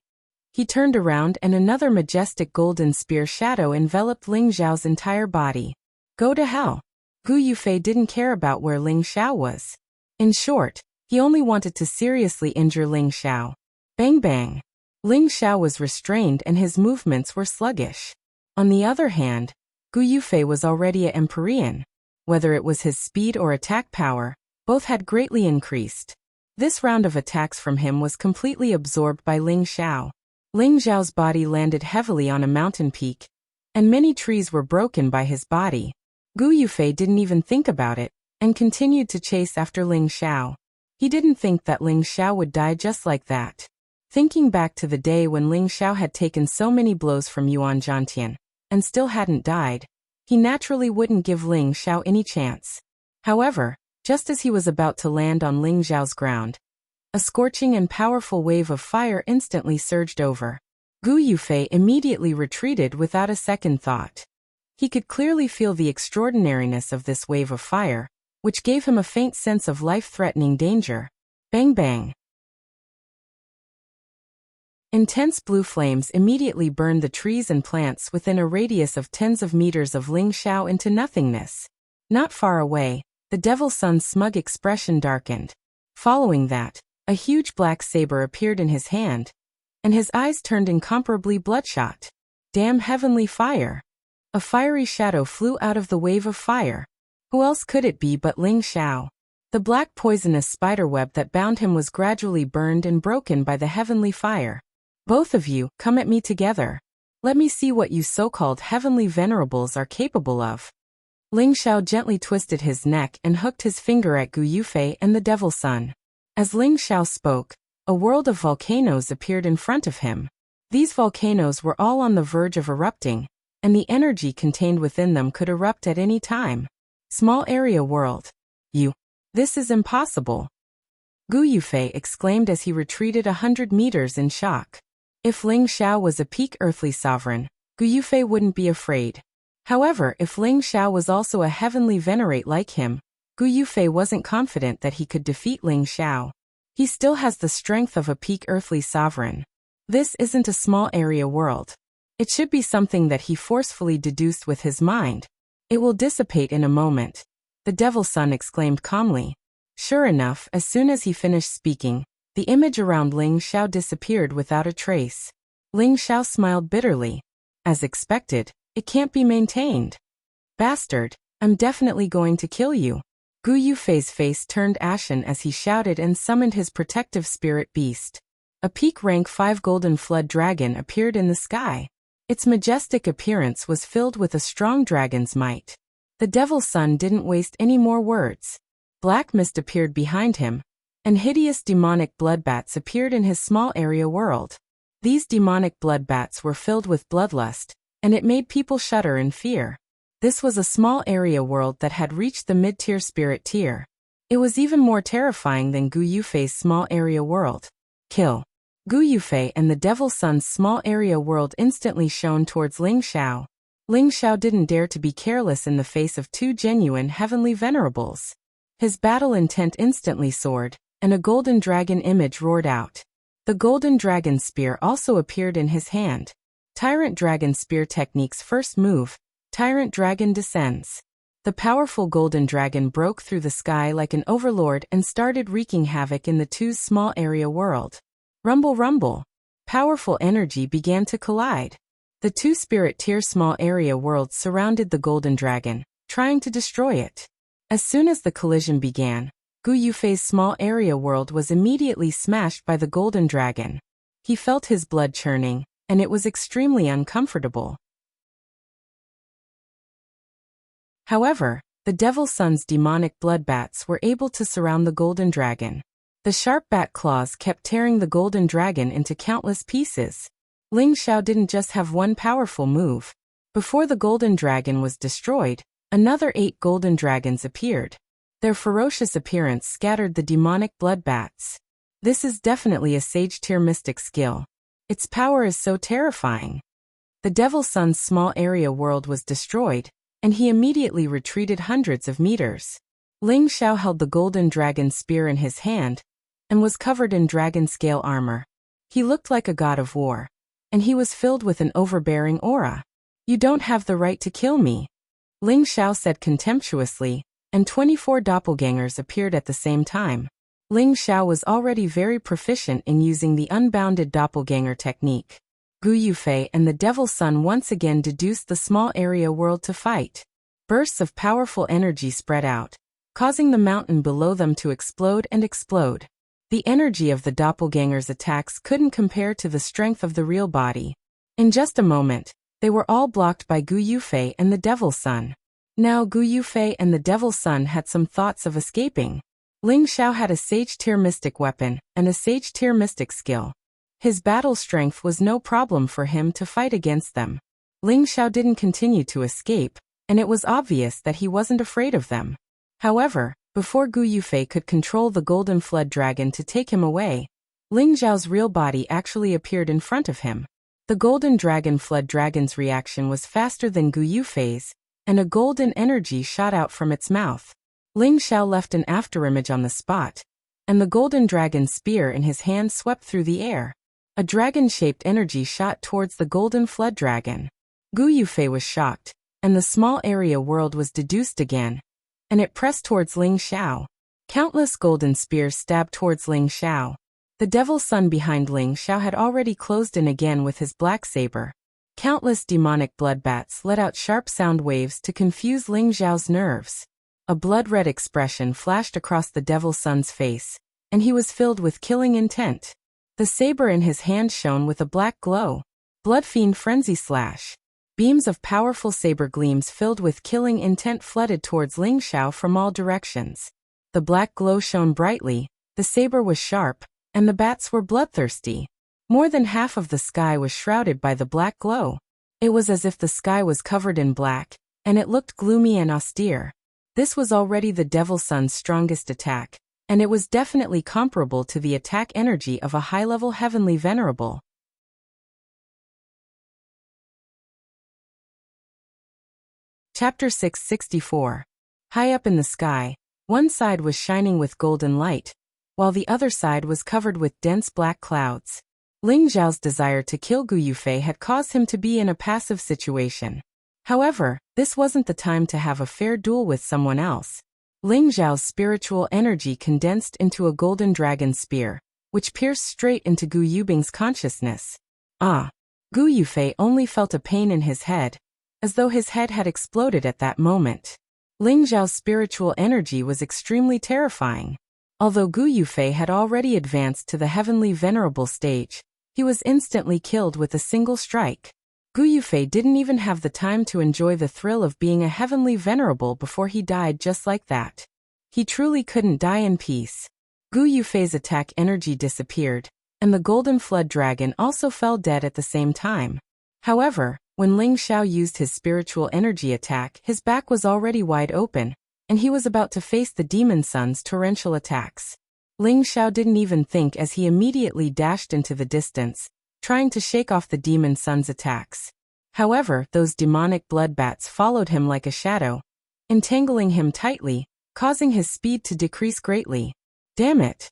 He turned around and another majestic golden spear shadow enveloped Ling Xiao's entire body. Go to hell. Gu Yufei didn't care about where Ling Xiao was. In short, he only wanted to seriously injure Ling Xiao. Bang bang. Ling Xiao was restrained and his movements were sluggish. On the other hand, Gu Yufei was already an Empyrean. Whether it was his speed or attack power, both had greatly increased. This round of attacks from him was completely absorbed by Ling Xiao. Ling Xiao's body landed heavily on a mountain peak, and many trees were broken by his body. Gu Yufei didn't even think about it, and continued to chase after Ling Xiao. He didn't think that Ling Xiao would die just like that. Thinking back to the day when Ling Xiao had taken so many blows from Yuan Zhantian, and still hadn't died, he naturally wouldn't give Ling Xiao any chance. However, just as he was about to land on Ling Xiao's ground, A scorching and powerful wave of fire instantly surged over. Gu Yufei immediately retreated without a second thought. He could clearly feel the extraordinariness of this wave of fire, which gave him a faint sense of life-threatening danger. Bang bang. Intense blue flames immediately burned the trees and plants within a radius of tens of meters of Ling Xiao into nothingness. Not far away, the Devil Sun's smug expression darkened. Following that, a huge black saber appeared in his hand, and his eyes turned incomparably bloodshot. Damn heavenly fire! A fiery shadow flew out of the wave of fire. Who else could it be but Ling Xiao? The black poisonous spiderweb that bound him was gradually burned and broken by the heavenly fire. Both of you, come at me together. Let me see what you so-called heavenly venerables are capable of. Ling Xiao gently twisted his neck and hooked his finger at Gu Yufei and the Devil Sun. As Ling Xiao spoke, a world of volcanoes appeared in front of him. These volcanoes were all on the verge of erupting, and the energy contained within them could erupt at any time. Small area world. This is impossible. Gu Yufei exclaimed as he retreated 100 meters in shock. If Ling Xiao was a peak earthly sovereign, Gu Yufei wouldn't be afraid. However, if Ling Xiao was also a heavenly venerate like him, Gu Yufei wasn't confident that he could defeat Ling Xiao. He still has the strength of a peak earthly sovereign. This isn't a small area world. It should be something that he forcefully deduced with his mind. It will dissipate in a moment, the Devil Sun exclaimed calmly. Sure enough, as soon as he finished speaking, the image around Ling Xiao disappeared without a trace. Ling Xiao smiled bitterly. As expected, it can't be maintained. Bastard, I'm definitely going to kill you. Gu Yufei's face turned ashen as he shouted and summoned his protective spirit beast. A peak rank 5 golden flood dragon appeared in the sky. Its majestic appearance was filled with a strong dragon's might. The Devil Sun didn't waste any more words. Black mist appeared behind him, and hideous demonic bloodbats appeared in his small area world. These demonic bloodbats were filled with bloodlust, and it made people shudder in fear. This was a small area world that had reached the mid-tier spirit tier. It was even more terrifying than Gu Yufei's small area world. Kill. Gu Yufei and the Devil Sun's small area world instantly shone towards Ling Xiao. Ling Xiao didn't dare to be careless in the face of two genuine heavenly venerables. His battle intent instantly soared, and a golden dragon image roared out. The golden dragon spear also appeared in his hand. Tyrant Dragon Spear Technique's first move, Tyrant Dragon descends. The powerful golden dragon broke through the sky like an overlord and started wreaking havoc in the two's small area world. Rumble rumble. Powerful energy began to collide. The two spirit tier small area worlds surrounded the golden dragon, trying to destroy it. As soon as the collision began, Gu Yufei's small area world was immediately smashed by the golden dragon. He felt his blood churning, and it was extremely uncomfortable. However, the Devil Sun's demonic bloodbats were able to surround the golden dragon. The sharp bat claws kept tearing the golden dragon into countless pieces. Ling Xiao didn't just have one powerful move. Before the golden dragon was destroyed, another 8 golden dragons appeared. Their ferocious appearance scattered the demonic bloodbats. This is definitely a sage-tier mystic skill. Its power is so terrifying. The Devil Sun's small area world was destroyed, and he immediately retreated hundreds of meters. Ling Xiao held the golden dragon spear in his hand, and was covered in dragon-scale armor. He looked like a god of war, and he was filled with an overbearing aura. You don't have the right to kill me, Ling Xiao said contemptuously, and 24 doppelgangers appeared at the same time. Ling Xiao was already very proficient in using the unbounded doppelganger technique. Gu Yufei and the Devil Sun once again deduced the small area world to fight. Bursts of powerful energy spread out, causing the mountain below them to explode and explode. The energy of the doppelgangers' attacks couldn't compare to the strength of the real body. In just a moment, they were all blocked by Gu Yufei and the Devil Sun. Now Gu Yufei and the Devil Sun had some thoughts of escaping. Ling Xiao had a sage-tier mystic weapon and a sage-tier mystic skill. His battle strength was no problem for him to fight against them. Ling Xiao didn't continue to escape, and it was obvious that he wasn't afraid of them. However, Before Gu Yufei could control the golden flood dragon to take him away, Ling Zhao's real body actually appeared in front of him. The golden dragon flood dragon's reaction was faster than Gu Yufei's, and a golden energy shot out from its mouth. Ling Zhao left an afterimage on the spot, and the golden dragon spear in his hand swept through the air. A dragon-shaped energy shot towards the golden flood dragon. Gu Yufei was shocked, and the small area world was deduced again, and it pressed towards Ling Zhao. Countless golden spears stabbed towards Ling Zhao. The devil's son behind Ling Zhao had already closed in again with his black saber. Countless demonic blood bats let out sharp sound waves to confuse Ling Zhao's nerves. A blood-red expression flashed across the devil's son's face, and he was filled with killing intent. The saber in his hand shone with a black glow. Blood fiend frenzy slash. Beams of powerful saber gleams filled with killing intent flooded towards Ling Zhao from all directions. The black glow shone brightly, the saber was sharp, and the bats were bloodthirsty. More than half of the sky was shrouded by the black glow. It was as if the sky was covered in black, and it looked gloomy and austere. This was already the devil's son's strongest attack, and it was definitely comparable to the attack energy of a high-level heavenly venerable. Chapter 664. High up in the sky, one side was shining with golden light, while the other side was covered with dense black clouds. Ling Zhao's desire to kill Gu Yufei had caused him to be in a passive situation. However, this wasn't the time to have a fair duel with someone else. Ling Zhao's spiritual energy condensed into a golden dragon spear, which pierced straight into Gu Yubing's consciousness. Gu Yufei only felt a pain in his head, as though his head had exploded at that moment. Ling Zhao's spiritual energy was extremely terrifying. Although Gu Yufei had already advanced to the heavenly venerable stage, he was instantly killed with a single strike. Gu Yufei didn't even have the time to enjoy the thrill of being a heavenly venerable before he died just like that. He truly couldn't die in peace. Gu Yufei's attack energy disappeared, and the golden flood dragon also fell dead at the same time. However, when Ling Zhao used his spiritual energy attack, his back was already wide open, and he was about to face the demon son's torrential attacks. Ling Zhao didn't even think as he immediately dashed into the distance, trying to shake off the demon son's attacks. However, those demonic blood bats followed him like a shadow, entangling him tightly, causing his speed to decrease greatly. "Damn it!"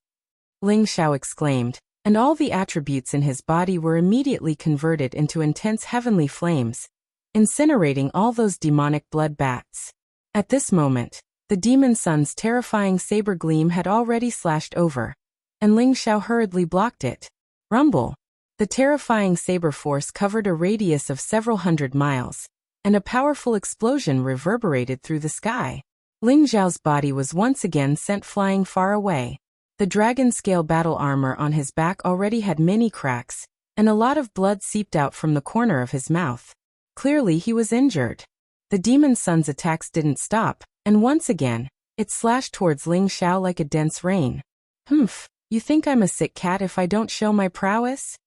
Ling Zhao exclaimed, and all the attributes in his body were immediately converted into intense heavenly flames, incinerating all those demonic blood bats. At this moment, the demon son's terrifying saber gleam had already slashed over, and Ling Zhao hurriedly blocked it. Rumble! The terrifying saber force covered a radius of several hundred miles, and a powerful explosion reverberated through the sky. Ling Zhao's body was once again sent flying far away. The dragon-scale battle armor on his back already had many cracks, and a lot of blood seeped out from the corner of his mouth. Clearly he was injured. The demon son's attacks didn't stop, and once again, it slashed towards Ling Zhao like a dense rain. "Humph, you think I'm a sick cat if I don't show my prowess?"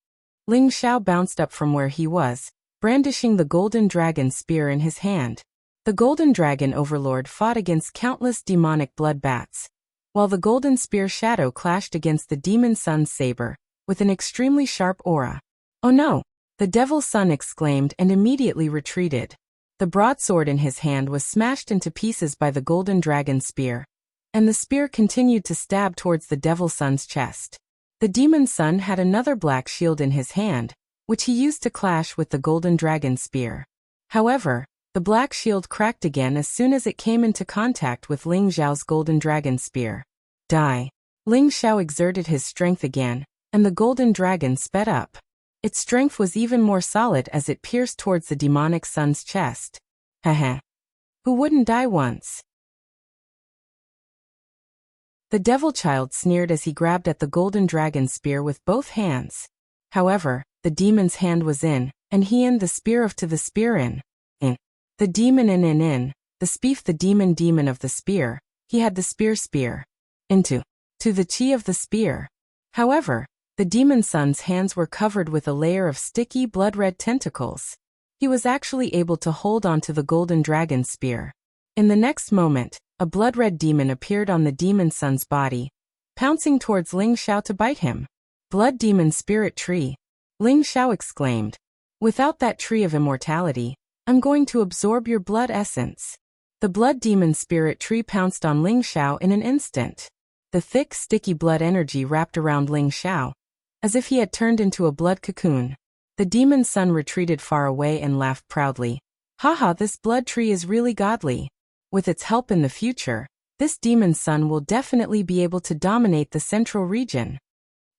Ling Zhao bounced up from where he was, brandishing the golden dragon spear in his hand. The golden dragon overlord fought against countless demonic blood bats, while the golden spear shadow clashed against the demon son's saber, with an extremely sharp aura. "Oh no!" the devil's son exclaimed and immediately retreated. The broadsword in his hand was smashed into pieces by the golden dragon spear, and the spear continued to stab towards the devil's son's chest. The demon son had another black shield in his hand, which he used to clash with the golden dragon spear. However, the black shield cracked again as soon as it came into contact with Ling Zhao's golden dragon spear. Die! Ling Zhao exerted his strength again, and the golden dragon sped up. Its strength was even more solid as it pierced towards the demonic son's chest. Heh. Who wouldn't die once? The devil child sneered as he grabbed at the golden dragon spear with both hands. However, the demon's hand was in, and he in the spear of to the spear in. The demon in, the speef the demon of the spear, he had the spear, into, to the chi of the spear. However, the demon son's hands were covered with a layer of sticky blood-red tentacles. He was actually able to hold on to the golden dragon spear. In the next moment, a blood-red demon appeared on the demon son's body, pouncing towards Ling Xiao to bite him. Blood demon spirit tree, Ling Xiao exclaimed. Without that tree of immortality, I'm going to absorb your blood essence. The blood demon spirit tree pounced on Ling Xiao in an instant. The thick, sticky blood energy wrapped around Ling Xiao, as if he had turned into a blood cocoon. The demon son retreated far away and laughed proudly. Haha, this blood tree is really godly. With its help in the future, this demon son will definitely be able to dominate the central region.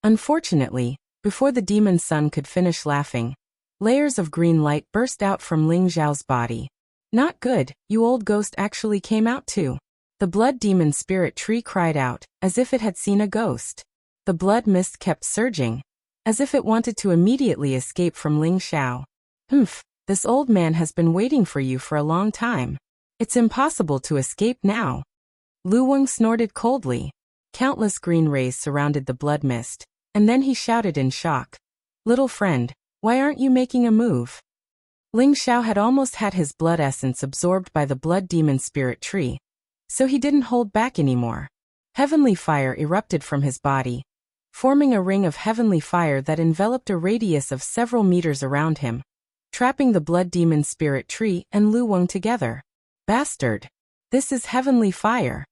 Unfortunately, before the demon son could finish laughing, layers of green light burst out from Ling Xiao's body. Not good, you old ghost actually came out too. The blood demon spirit tree cried out, as if it had seen a ghost. The blood mist kept surging, as if it wanted to immediately escape from Ling Xiao. This old man has been waiting for you for a long time. It's impossible to escape now. Lu Weng snorted coldly. Countless green rays surrounded the blood mist, and then he shouted in shock. Little friend, why aren't you making a move? Ling Xiao had almost had his blood essence absorbed by the blood demon spirit tree, so he didn't hold back anymore. Heavenly fire erupted from his body, forming a ring of heavenly fire that enveloped a radius of several meters around him, trapping the blood demon spirit tree and Lu Weng together. Bastard! This is heavenly fire!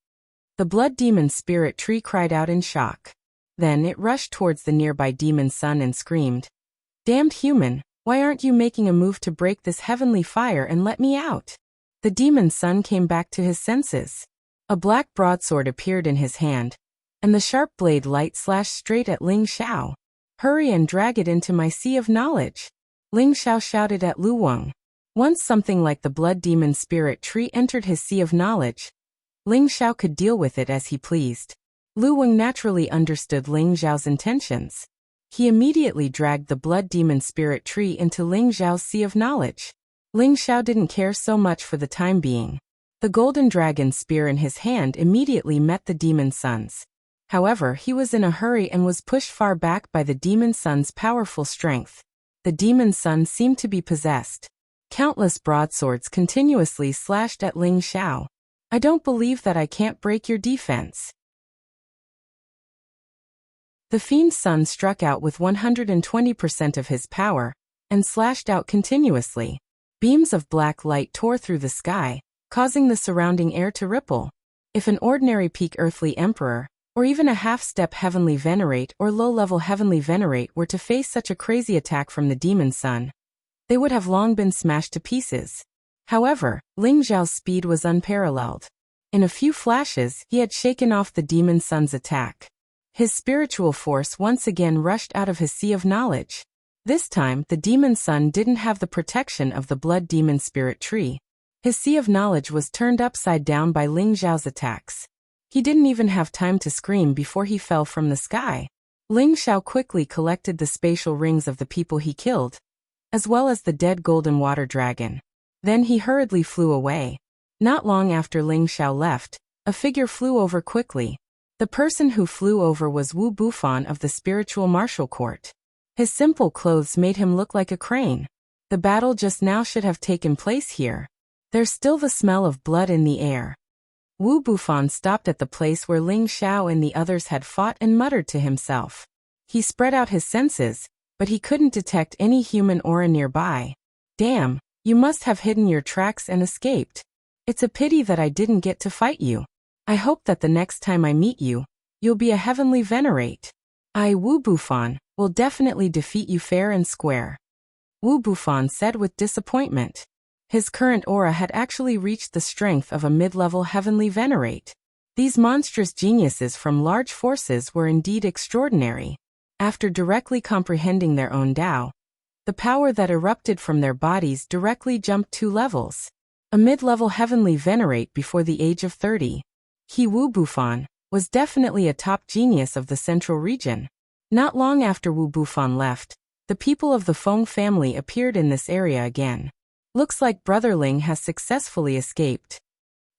The blood demon spirit tree cried out in shock. Then it rushed towards the nearby demon son and screamed, Damned human, why aren't you making a move to break this heavenly fire and let me out? The demon son came back to his senses. A black broadsword appeared in his hand, and the sharp blade light slashed straight at Ling Xiao. Hurry and drag it into my sea of knowledge. Ling Xiao shouted at Lu Weng. Once something like the blood demon spirit tree entered his sea of knowledge, Ling Xiao could deal with it as he pleased. Lu Weng naturally understood Ling Xiao's intentions. He immediately dragged the blood demon spirit tree into Ling Xiao's sea of knowledge. Ling Xiao didn't care so much for the time being. The golden dragon spear in his hand immediately met the demon son's. However, he was in a hurry and was pushed far back by the demon son's powerful strength. The demon son seemed to be possessed. Countless broadswords continuously slashed at Ling Xiao. I don't believe that I can't break your defense. The fiend's son struck out with 120% of his power, and slashed out continuously. Beams of black light tore through the sky, causing the surrounding air to ripple. If an ordinary peak earthly emperor, or even a half-step heavenly venerate or low-level heavenly venerate were to face such a crazy attack from the demon son, they would have long been smashed to pieces. However, Ling Xiao's speed was unparalleled. In a few flashes, he had shaken off the demon son's attack. His spiritual force once again rushed out of his sea of knowledge. This time, the demon son didn't have the protection of the blood demon spirit tree. His sea of knowledge was turned upside down by Ling Xiao's attacks. He didn't even have time to scream before he fell from the sky. Ling Xiao quickly collected the spatial rings of the people he killed, as well as the dead golden water dragon. Then he hurriedly flew away. Not long after Ling Xiao left, a figure flew over quickly. The person who flew over was Wu Bufan of the spiritual martial court. His simple clothes made him look like a crane. The battle just now should have taken place here. There's still the smell of blood in the air. Wu Bufan stopped at the place where Ling Xiao and the others had fought and muttered to himself. He spread out his senses, but he couldn't detect any human aura nearby. Damn, you must have hidden your tracks and escaped. It's a pity that I didn't get to fight you. I hope that the next time I meet you, you'll be a heavenly venerate. I, Wu Bufan, will definitely defeat you fair and square. Wu Bufan said with disappointment. His current aura had actually reached the strength of a mid-level heavenly venerate. These monstrous geniuses from large forces were indeed extraordinary. After directly comprehending their own Tao, the power that erupted from their bodies directly jumped 2 levels. A mid-level heavenly venerate before the age of 30. He, Wu Bufan, was definitely a top genius of the central region. Not long after Wu Bufan left, the people of the Feng family appeared in this area again. Looks like Brother Ling has successfully escaped.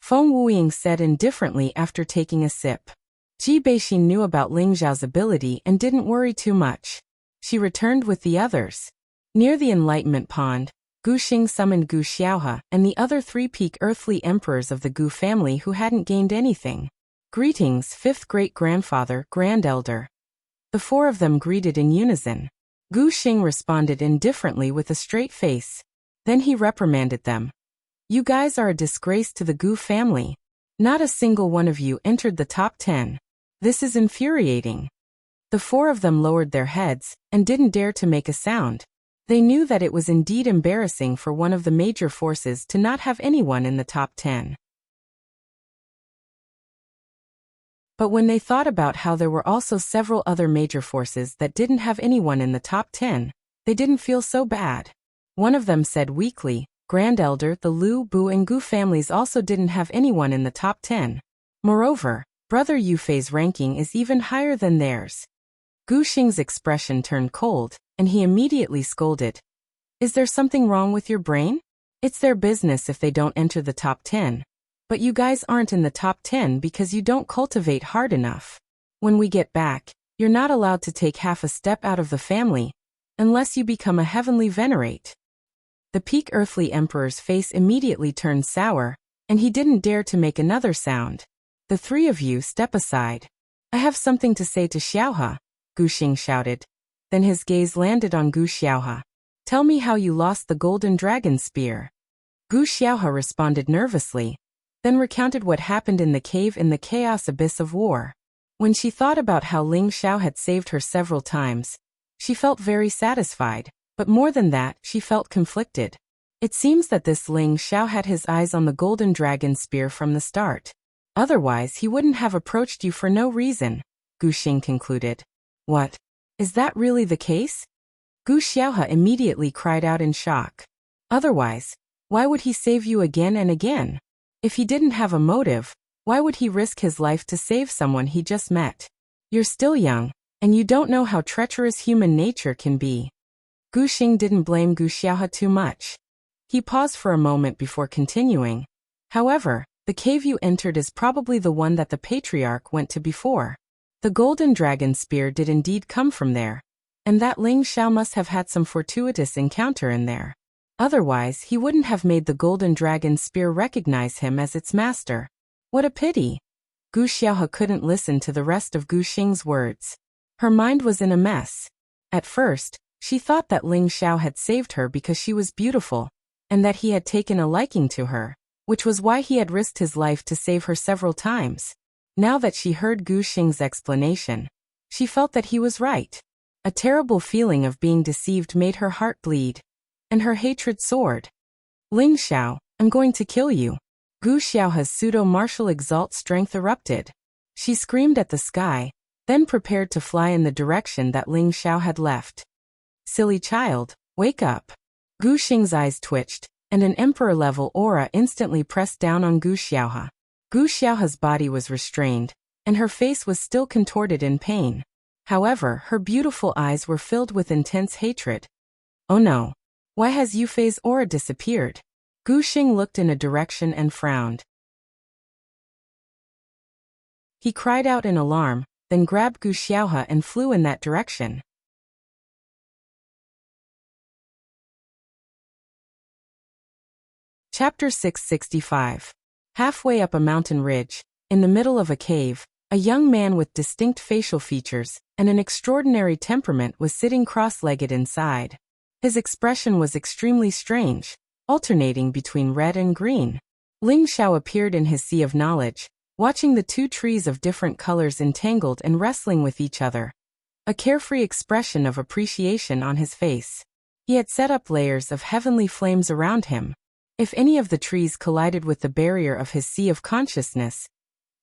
Feng Wuying said indifferently after taking a sip. Ji Beixin knew about Ling Xiao's ability and didn't worry too much. She returned with the others. Near the enlightenment pond, Gu Xing summoned Gu Xiaohe and the other three peak earthly emperors of the Gu family who hadn't gained anything. Greetings, fifth great-grandfather, grand-elder. The four of them greeted in unison. Gu Xing responded indifferently with a straight face. Then he reprimanded them. You guys are a disgrace to the Gu family. Not a single one of you entered the top 10. This is infuriating. The four of them lowered their heads and didn't dare to make a sound. They knew that it was indeed embarrassing for one of the major forces to not have anyone in the top 10. But when they thought about how there were also several other major forces that didn't have anyone in the top 10, they didn't feel so bad. One of them said weakly, Grand Elder, the Lu, Bu and Gu families also didn't have anyone in the top 10. Moreover, Brother Yufei's ranking is even higher than theirs. Gu Xing's expression turned cold, and he immediately scolded. Is there something wrong with your brain? It's their business if they don't enter the top 10. But you guys aren't in the top 10 because you don't cultivate hard enough. When we get back, you're not allowed to take half a step out of the family, unless you become a heavenly venerate. The peak earthly emperor's face immediately turned sour, and he didn't dare to make another sound. The three of you step aside. I have something to say to Xiaohe, Gu Xing shouted. Then his gaze landed on Gu Xiaohe. Tell me how you lost the golden dragon spear. Gu Xiaohe responded nervously, then recounted what happened in the cave in the chaos abyss of war. When she thought about how Ling Xiao had saved her several times, she felt very satisfied, but more than that, she felt conflicted. It seems that this Ling Xiao had his eyes on the golden dragon spear from the start. Otherwise, he wouldn't have approached you for no reason, Gu Xing concluded. What? Is that really the case? Gu Xiaohe immediately cried out in shock. Otherwise, why would he save you again and again? If he didn't have a motive, why would he risk his life to save someone he just met? You're still young, and you don't know how treacherous human nature can be. Gu Xing didn't blame Gu Xiaohe too much. He paused for a moment before continuing. However, the cave you entered is probably the one that the patriarch went to before. The golden dragon spear did indeed come from there, and that Ling Xiao must have had some fortuitous encounter in there. Otherwise, he wouldn't have made the golden dragon spear recognize him as its master. What a pity! Gu Xiaohe couldn't listen to the rest of Gu Xing's words. Her mind was in a mess. At first, she thought that Ling Xiao had saved her because she was beautiful, and that he had taken a liking to her, which was why he had risked his life to save her several times. Now that she heard Gu Xing's explanation, she felt that he was right. A terrible feeling of being deceived made her heart bleed, and her hatred soared. Ling Xiao, I'm going to kill you. Gu Xiaohe's pseudo-martial exalt strength erupted. She screamed at the sky, then prepared to fly in the direction that Ling Xiao had left. Silly child, wake up. Gu Xing's eyes twitched, and an emperor-level aura instantly pressed down on Gu Xiaohe. Gu Xiaohe's body was restrained, and her face was still contorted in pain. However, her beautiful eyes were filled with intense hatred. Oh no! Why has Yufei's aura disappeared? Gu Xing looked in a direction and frowned. He cried out in alarm, then grabbed Gu Xiaohe and flew in that direction. Chapter 665. Halfway up a mountain ridge, in the middle of a cave, a young man with distinct facial features and an extraordinary temperament was sitting cross-legged inside. His expression was extremely strange, alternating between red and green. Ling Xiao appeared in his sea of knowledge, watching the two trees of different colors entangled and wrestling with each other. A carefree expression of appreciation on his face. He had set up layers of heavenly flames around him. If any of the trees collided with the barrier of his sea of consciousness,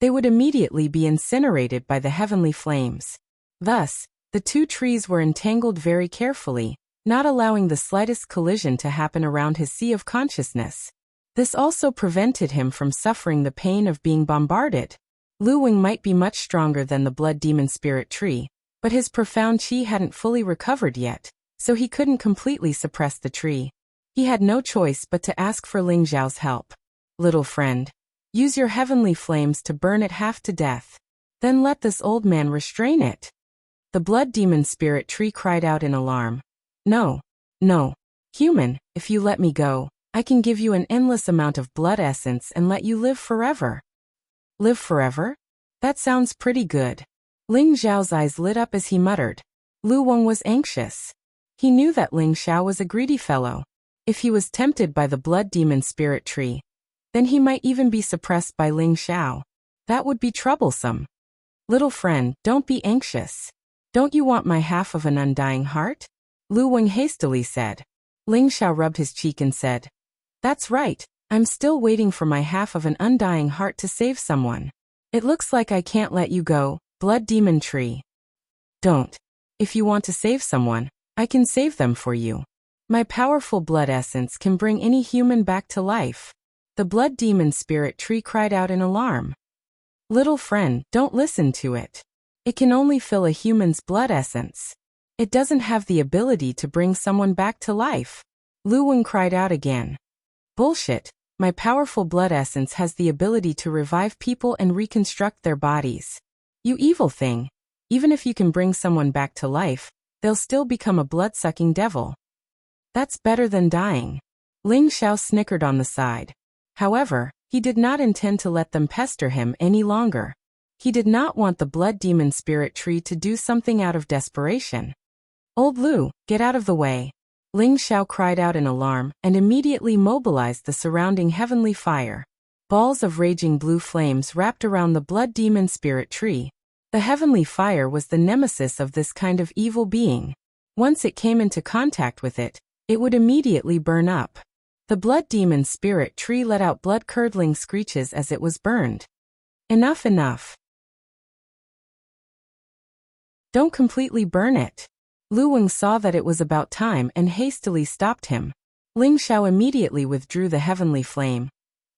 they would immediately be incinerated by the heavenly flames. Thus, the two trees were entangled very carefully, not allowing the slightest collision to happen around his sea of consciousness. This also prevented him from suffering the pain of being bombarded. Lu Wing might be much stronger than the blood demon spirit tree, but his profound qi hadn't fully recovered yet, so he couldn't completely suppress the tree. He had no choice but to ask for Ling Xiao's help. Little friend, use your heavenly flames to burn it half to death. Then let this old man restrain it. The blood demon spirit tree cried out in alarm. No, no. Human, if you let me go, I can give you an endless amount of blood essence and let you live forever. Live forever? That sounds pretty good. Ling Xiao's eyes lit up as he muttered. Lu Wang was anxious. He knew that Ling Xiao was a greedy fellow. If he was tempted by the blood demon spirit tree, then he might even be suppressed by Ling Xiao. That would be troublesome. Little friend, don't be anxious. Don't you want my half of an undying heart? Lu Wang hastily said. Ling Xiao rubbed his cheek and said, That's right, I'm still waiting for my half of an undying heart to save someone. It looks like I can't let you go, blood demon tree. Don't. If you want to save someone, I can save them for you. My powerful blood essence can bring any human back to life. The blood demon spirit tree cried out in alarm. Little friend, don't listen to it. It can only fill a human's blood essence. It doesn't have the ability to bring someone back to life. Lu Wen cried out again. Bullshit. My powerful blood essence has the ability to revive people and reconstruct their bodies. You evil thing. Even if you can bring someone back to life, they'll still become a blood-sucking devil. That's better than dying. Ling Xiao snickered on the side. However, he did not intend to let them pester him any longer. He did not want the blood demon spirit tree to do something out of desperation. Old Lu, get out of the way. Ling Xiao cried out in alarm and immediately mobilized the surrounding heavenly fire. Balls of raging blue flames wrapped around the blood demon spirit tree. The heavenly fire was the nemesis of this kind of evil being. Once it came into contact with it, it would immediately burn up. The blood demon spirit tree let out blood-curdling screeches as it was burned. Enough, enough. Don't completely burn it. Lu Weng saw that it was about time and hastily stopped him. Ling Xiao immediately withdrew the heavenly flame,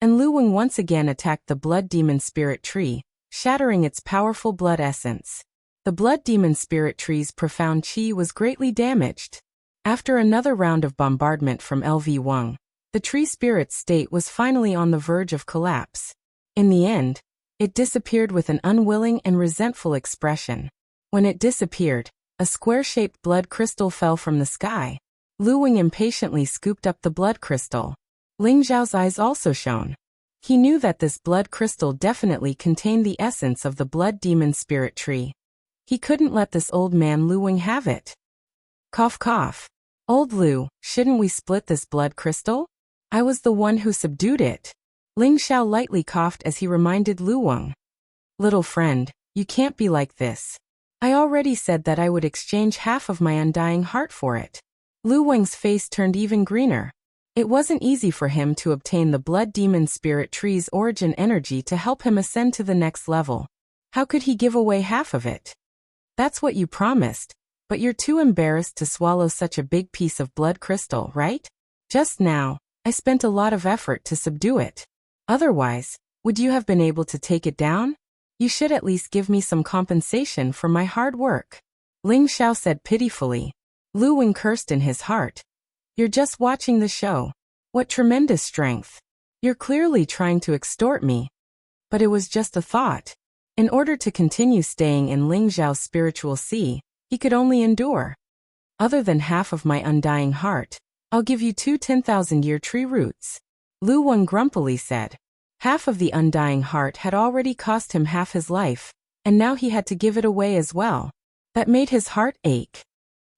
and Lu Weng once again attacked the blood demon spirit tree, shattering its powerful blood essence. The blood demon spirit tree's profound qi was greatly damaged. After another round of bombardment from LV Wang, the tree spirit's state was finally on the verge of collapse. In the end, it disappeared with an unwilling and resentful expression. When it disappeared, a square-shaped blood crystal fell from the sky. Lu Weng impatiently scooped up the blood crystal. Ling Xiao's eyes also shone. He knew that this blood crystal definitely contained the essence of the blood demon spirit tree. He couldn't let this old man Lu Weng have it. Cough cough. Old Lu, shouldn't we split this blood crystal? I was the one who subdued it. Ling Xiao lightly coughed as he reminded Lu Weng. Little friend, you can't be like this. I already said that I would exchange half of my undying heart for it. Lu Weng's face turned even greener. It wasn't easy for him to obtain the blood demon spirit tree's origin energy to help him ascend to the next level. How could he give away half of it? That's what you promised, but you're too embarrassed to swallow such a big piece of blood crystal, right? Just now, I spent a lot of effort to subdue it. Otherwise, would you have been able to take it down? You should at least give me some compensation for my hard work. Ling Xiao said pitifully. Lu Weng cursed in his heart. You're just watching the show. What tremendous strength. You're clearly trying to extort me. But it was just a thought. In order to continue staying in Ling Xiao's spiritual sea, he could only endure. Other than half of my undying heart, I'll give you 2 10,000-year tree roots. Lu Weng grumpily said. Half of the undying heart had already cost him half his life, and now he had to give it away as well. That made his heart ache.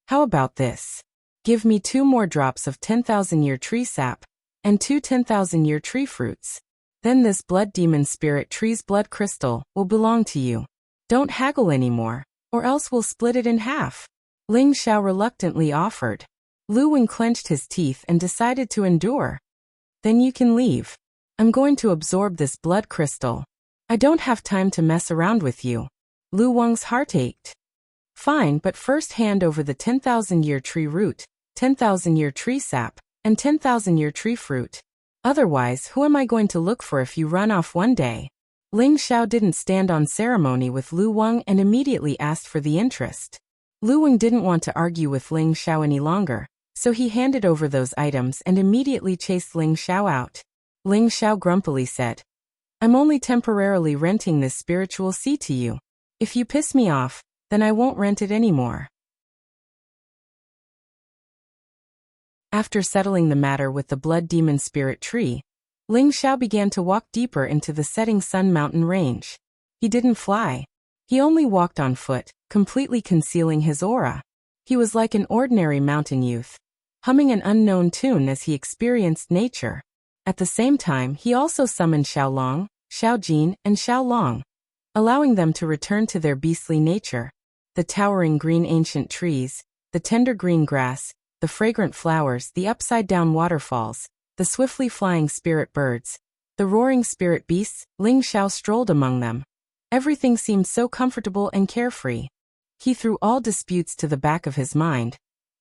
How about this? Give me 2 more drops of 10,000-year tree sap, and 2 10,000-year tree fruits. Then this blood demon spirit tree's blood crystal will belong to you. Don't haggle anymore, or else we'll split it in half. Ling Xiao reluctantly offered. Lu Weng clenched his teeth and decided to endure. Then you can leave. I'm going to absorb this blood crystal. I don't have time to mess around with you. Lu Weng's heart ached. Fine, but first hand over the 10,000-year tree root, 10,000-year tree sap, and 10,000-year tree fruit. Otherwise, who am I going to look for if you run off one day? Ling Xiao didn't stand on ceremony with Lu Weng and immediately asked for the interest. Lu Weng didn't want to argue with Ling Xiao any longer, so he handed over those items and immediately chased Ling Xiao out. Ling Xiao grumpily said, I'm only temporarily renting this spiritual sea to you. If you piss me off, then I won't rent it anymore. After settling the matter with the blood demon spirit tree, Ling Xiao began to walk deeper into the setting sun mountain range. He didn't fly. He only walked on foot, completely concealing his aura. He was like an ordinary mountain youth, humming an unknown tune as he experienced nature. At the same time, he also summoned Xiaolong, Xiaojin, and Xiaolong, allowing them to return to their beastly nature. The towering green ancient trees, the tender green grass, the fragrant flowers, the upside-down waterfalls, the swiftly flying spirit birds, the roaring spirit beasts, Ling Xiao strolled among them. Everything seemed so comfortable and carefree. He threw all disputes to the back of his mind,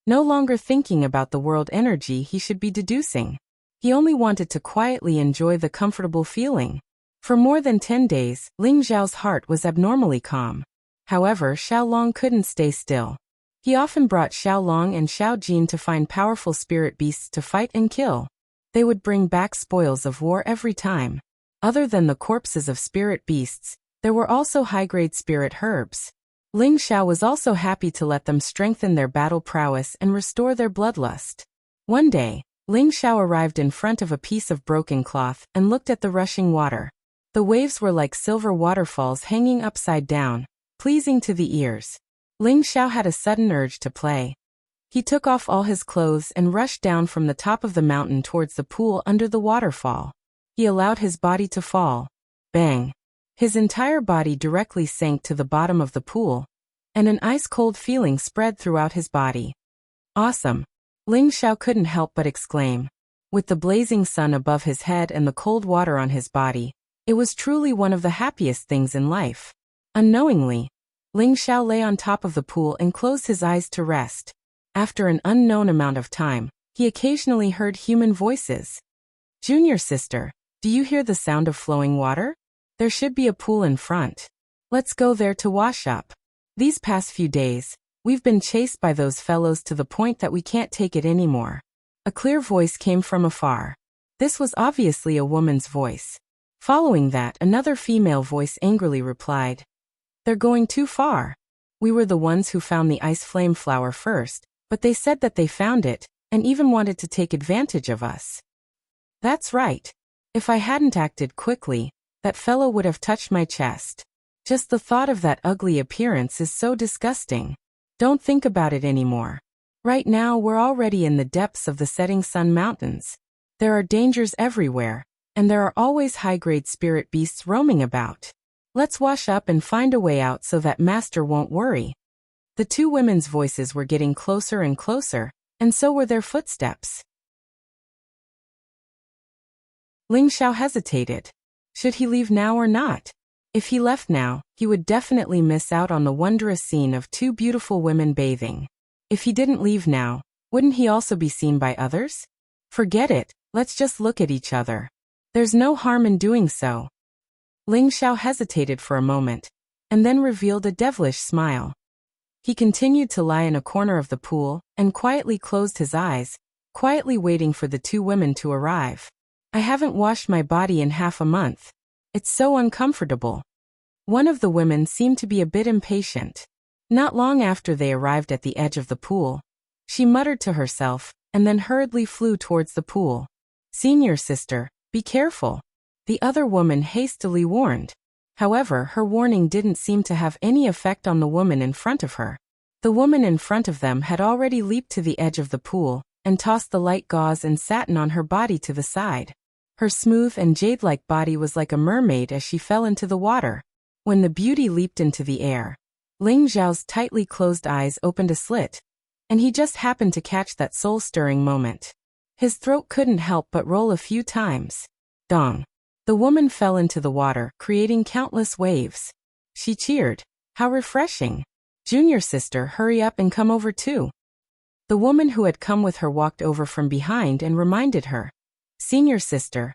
no longer thinking about the world energy he should be deducing. He only wanted to quietly enjoy the comfortable feeling. For more than 10 days, Ling Xiao's heart was abnormally calm. However, Xiaolong couldn't stay still. He often brought Xiaolong and Xiaojin to find powerful spirit beasts to fight and kill. They would bring back spoils of war every time. Other than the corpses of spirit beasts, there were also high-grade spirit herbs. Ling Xiao was also happy to let them strengthen their battle prowess and restore their bloodlust. One day, Ling Xiao arrived in front of a piece of broken cloth and looked at the rushing water. The waves were like silver waterfalls hanging upside down, pleasing to the ears. Ling Xiao had a sudden urge to play. He took off all his clothes and rushed down from the top of the mountain towards the pool under the waterfall. He allowed his body to fall. Bang! His entire body directly sank to the bottom of the pool, and an ice-cold feeling spread throughout his body. Awesome! Ling Xiao couldn't help but exclaim. With the blazing sun above his head and the cold water on his body, it was truly one of the happiest things in life. Unknowingly, Ling Xiao lay on top of the pool and closed his eyes to rest. After an unknown amount of time, he occasionally heard human voices. "Junior sister, do you hear the sound of flowing water? There should be a pool in front. Let's go there to wash up. These past few days, we've been chased by those fellows to the point that we can't take it anymore." A clear voice came from afar. This was obviously a woman's voice. Following that, another female voice angrily replied, "They're going too far. We were the ones who found the ice flame flower first, but they said that they found it, and even wanted to take advantage of us." "That's right. If I hadn't acted quickly, that fellow would have touched my chest. Just the thought of that ugly appearance is so disgusting. Don't think about it anymore. Right now we're already in the depths of the setting sun mountains. There are dangers everywhere, and there are always high-grade spirit beasts roaming about. Let's wash up and find a way out so that master won't worry." The two women's voices were getting closer and closer, and so were their footsteps. Ling Xiao hesitated. Should he leave now or not? If he left now, he would definitely miss out on the wondrous scene of two beautiful women bathing. If he didn't leave now, wouldn't he also be seen by others? Forget it, let's just look at each other. There's no harm in doing so. Ling Xiao hesitated for a moment, and then revealed a devilish smile. He continued to lie in a corner of the pool, and quietly closed his eyes, quietly waiting for the two women to arrive. "I haven't washed my body in half a month. It's so uncomfortable." One of the women seemed to be a bit impatient. Not long after they arrived at the edge of the pool, she muttered to herself, and then hurriedly flew towards the pool. "Senior sister, be careful," the other woman hastily warned. However, her warning didn't seem to have any effect on the woman in front of her. The woman in front of them had already leaped to the edge of the pool, and tossed the light gauze and satin on her body to the side. Her smooth and jade-like body was like a mermaid as she fell into the water. When the beauty leaped into the air, Ling Xiao's tightly closed eyes opened a slit, and he just happened to catch that soul-stirring moment. His throat couldn't help but roll a few times. Dong! The woman fell into the water, creating countless waves. She cheered. "How refreshing! Junior sister, hurry up and come over too." The woman who had come with her walked over from behind and reminded her. "Senior sister,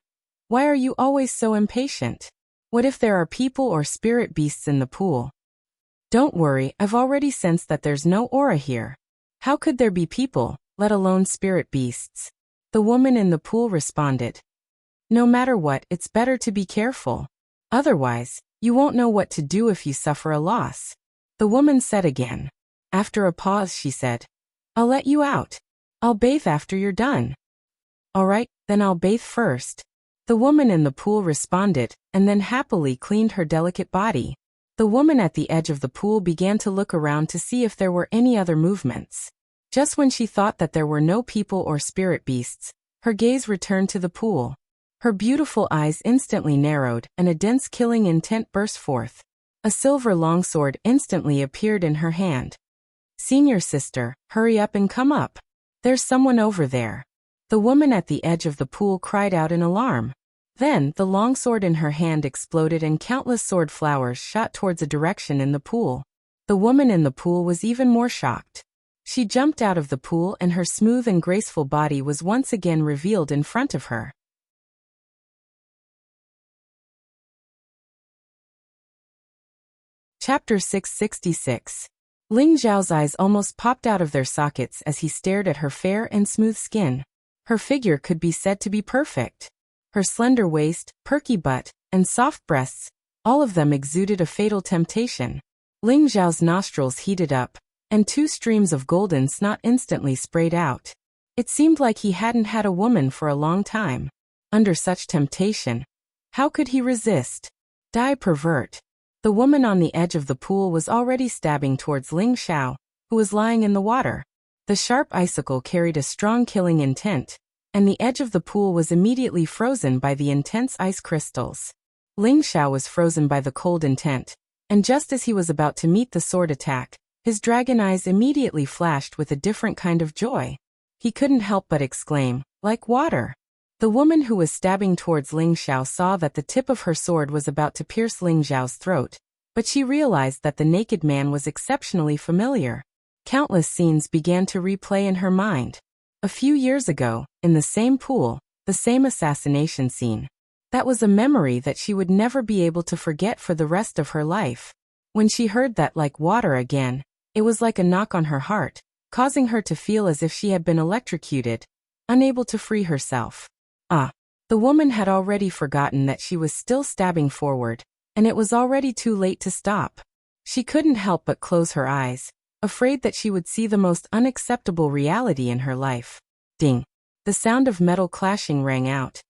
why are you always so impatient? What if there are people or spirit beasts in the pool?" "Don't worry, I've already sensed that there's no aura here. How could there be people, let alone spirit beasts?" The woman in the pool responded. "No matter what, it's better to be careful. Otherwise, you won't know what to do if you suffer a loss." The woman said again. After a pause she said, "I'll let you out. I'll bathe after you're done. All right, then I'll bathe first. The woman in the pool responded, and then happily cleaned her delicate body. The woman at the edge of the pool began to look around to see if there were any other movements. Just when she thought that there were no people or spirit beasts, her gaze returned to the pool. Her beautiful eyes instantly narrowed, and a dense killing intent burst forth. A silver longsword instantly appeared in her hand. Senior sister, hurry up and come up. There's someone over there. The woman at the edge of the pool cried out in alarm. Then, the longsword in her hand exploded and countless sword flowers shot towards a direction in the pool. The woman in the pool was even more shocked. She jumped out of the pool and her smooth and graceful body was once again revealed in front of her. Chapter 666. Ling Zhao's eyes almost popped out of their sockets as he stared at her fair and smooth skin. Her figure could be said to be perfect. Her slender waist, perky butt, and soft breasts, all of them exuded a fatal temptation. Ling Zhao's nostrils heated up, and 2 streams of golden snot instantly sprayed out. It seemed like he hadn't had a woman for a long time. Under such temptation, how could he resist? Die pervert. The woman on the edge of the pool was already stabbing towards Ling Zhao, who was lying in the water. The sharp icicle carried a strong killing intent, and the edge of the pool was immediately frozen by the intense ice crystals. Ling Zhao was frozen by the cold intent, and just as he was about to meet the sword attack, his dragon eyes immediately flashed with a different kind of joy. He couldn't help but exclaim, "Like water." The woman who was stabbing towards Ling Zhao saw that the tip of her sword was about to pierce Ling Zhao's throat, but she realized that the naked man was exceptionally familiar. Countless scenes began to replay in her mind. A few years ago, in the same pool, the same assassination scene. That was a memory that she would never be able to forget for the rest of her life. When she heard that "like water" again, it was like a knock on her heart, causing her to feel as if she had been electrocuted, unable to free herself. The woman had already forgotten that she was still stabbing forward, and it was already too late to stop. She couldn't help but close her eyes, afraid that she would see the most unacceptable reality in her life. Ding! The sound of metal clashing rang out,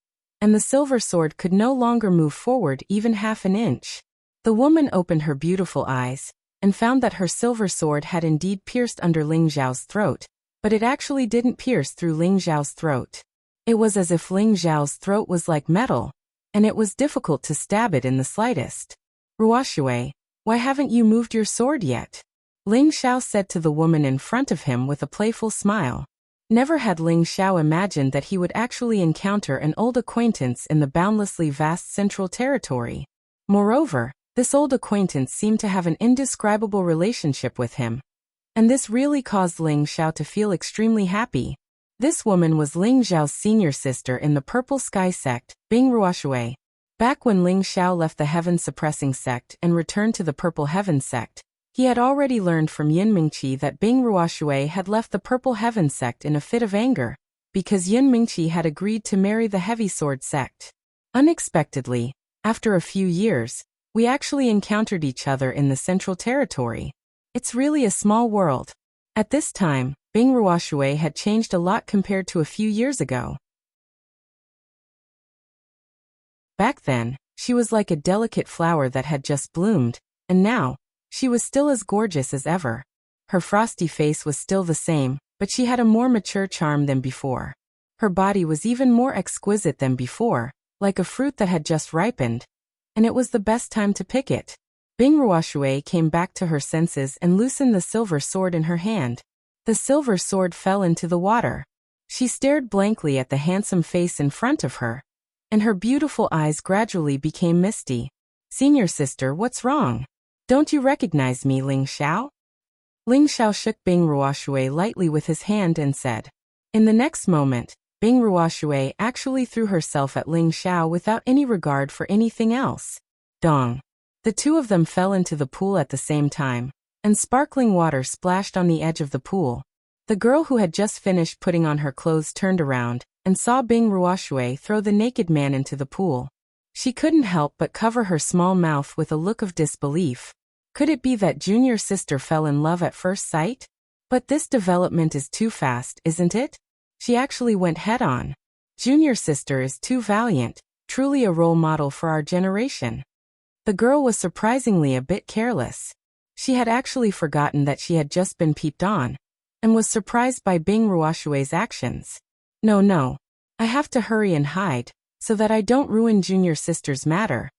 and the silver sword could no longer move forward even half an inch. The woman opened her beautiful eyes, and found that her silver sword had indeed pierced under Ling Zhao's throat, but it actually didn't pierce through Ling Zhao's throat. It was as if Ling Zhao's throat was like metal, and it was difficult to stab it in the slightest. "Ruoshui, why haven't you moved your sword yet?" Ling Zhao said to the woman in front of him with a playful smile. Never had Ling Zhao imagined that he would actually encounter an old acquaintance in the boundlessly vast central territory. Moreover, this old acquaintance seemed to have an indescribable relationship with him, and this really caused Ling Zhao to feel extremely happy. This woman was Ling Zhao's senior sister in the Purple Sky sect, Bing Ruoshui. Back when Ling Zhao left the Heaven-suppressing sect and returned to the Purple Heaven sect, he had already learned from Yin Mingqi that Bing Ruoshui had left the Purple Heaven sect in a fit of anger, because Yin Mingqi had agreed to marry the Heavy Sword sect. Unexpectedly, after a few years, we actually encountered each other in the Central Territory. It's really a small world. At this time, Bing Ruoshui had changed a lot compared to a few years ago. Back then, she was like a delicate flower that had just bloomed, and now, she was still as gorgeous as ever. Her frosty face was still the same, but she had a more mature charm than before. Her body was even more exquisite than before, like a fruit that had just ripened, and it was the best time to pick it. Bing Ruoshui came back to her senses and loosened the silver sword in her hand. The silver sword fell into the water. She stared blankly at the handsome face in front of her, and her beautiful eyes gradually became misty. "Senior sister, what's wrong? Don't you recognize me, Ling Zhao?" Ling Zhao shook Bing Ruoshui lightly with his hand and said. In the next moment, Bing Ruoshui actually threw herself at Ling Zhao without any regard for anything else. Dong! The two of them fell into the pool at the same time, and sparkling water splashed on the edge of the pool. The girl who had just finished putting on her clothes turned around and saw Bing Ruoshui throw the naked man into the pool. She couldn't help but cover her small mouth with a look of disbelief. Could it be that junior sister fell in love at first sight? But this development is too fast, isn't it? She actually went head-on. Junior sister is too valiant, truly a role model for our generation. The girl was surprisingly a bit careless. She had actually forgotten that she had just been peeped on, and was surprised by Bing Ruoshue's actions. No. I have to hurry and hide, so that I don't ruin junior sister's matter.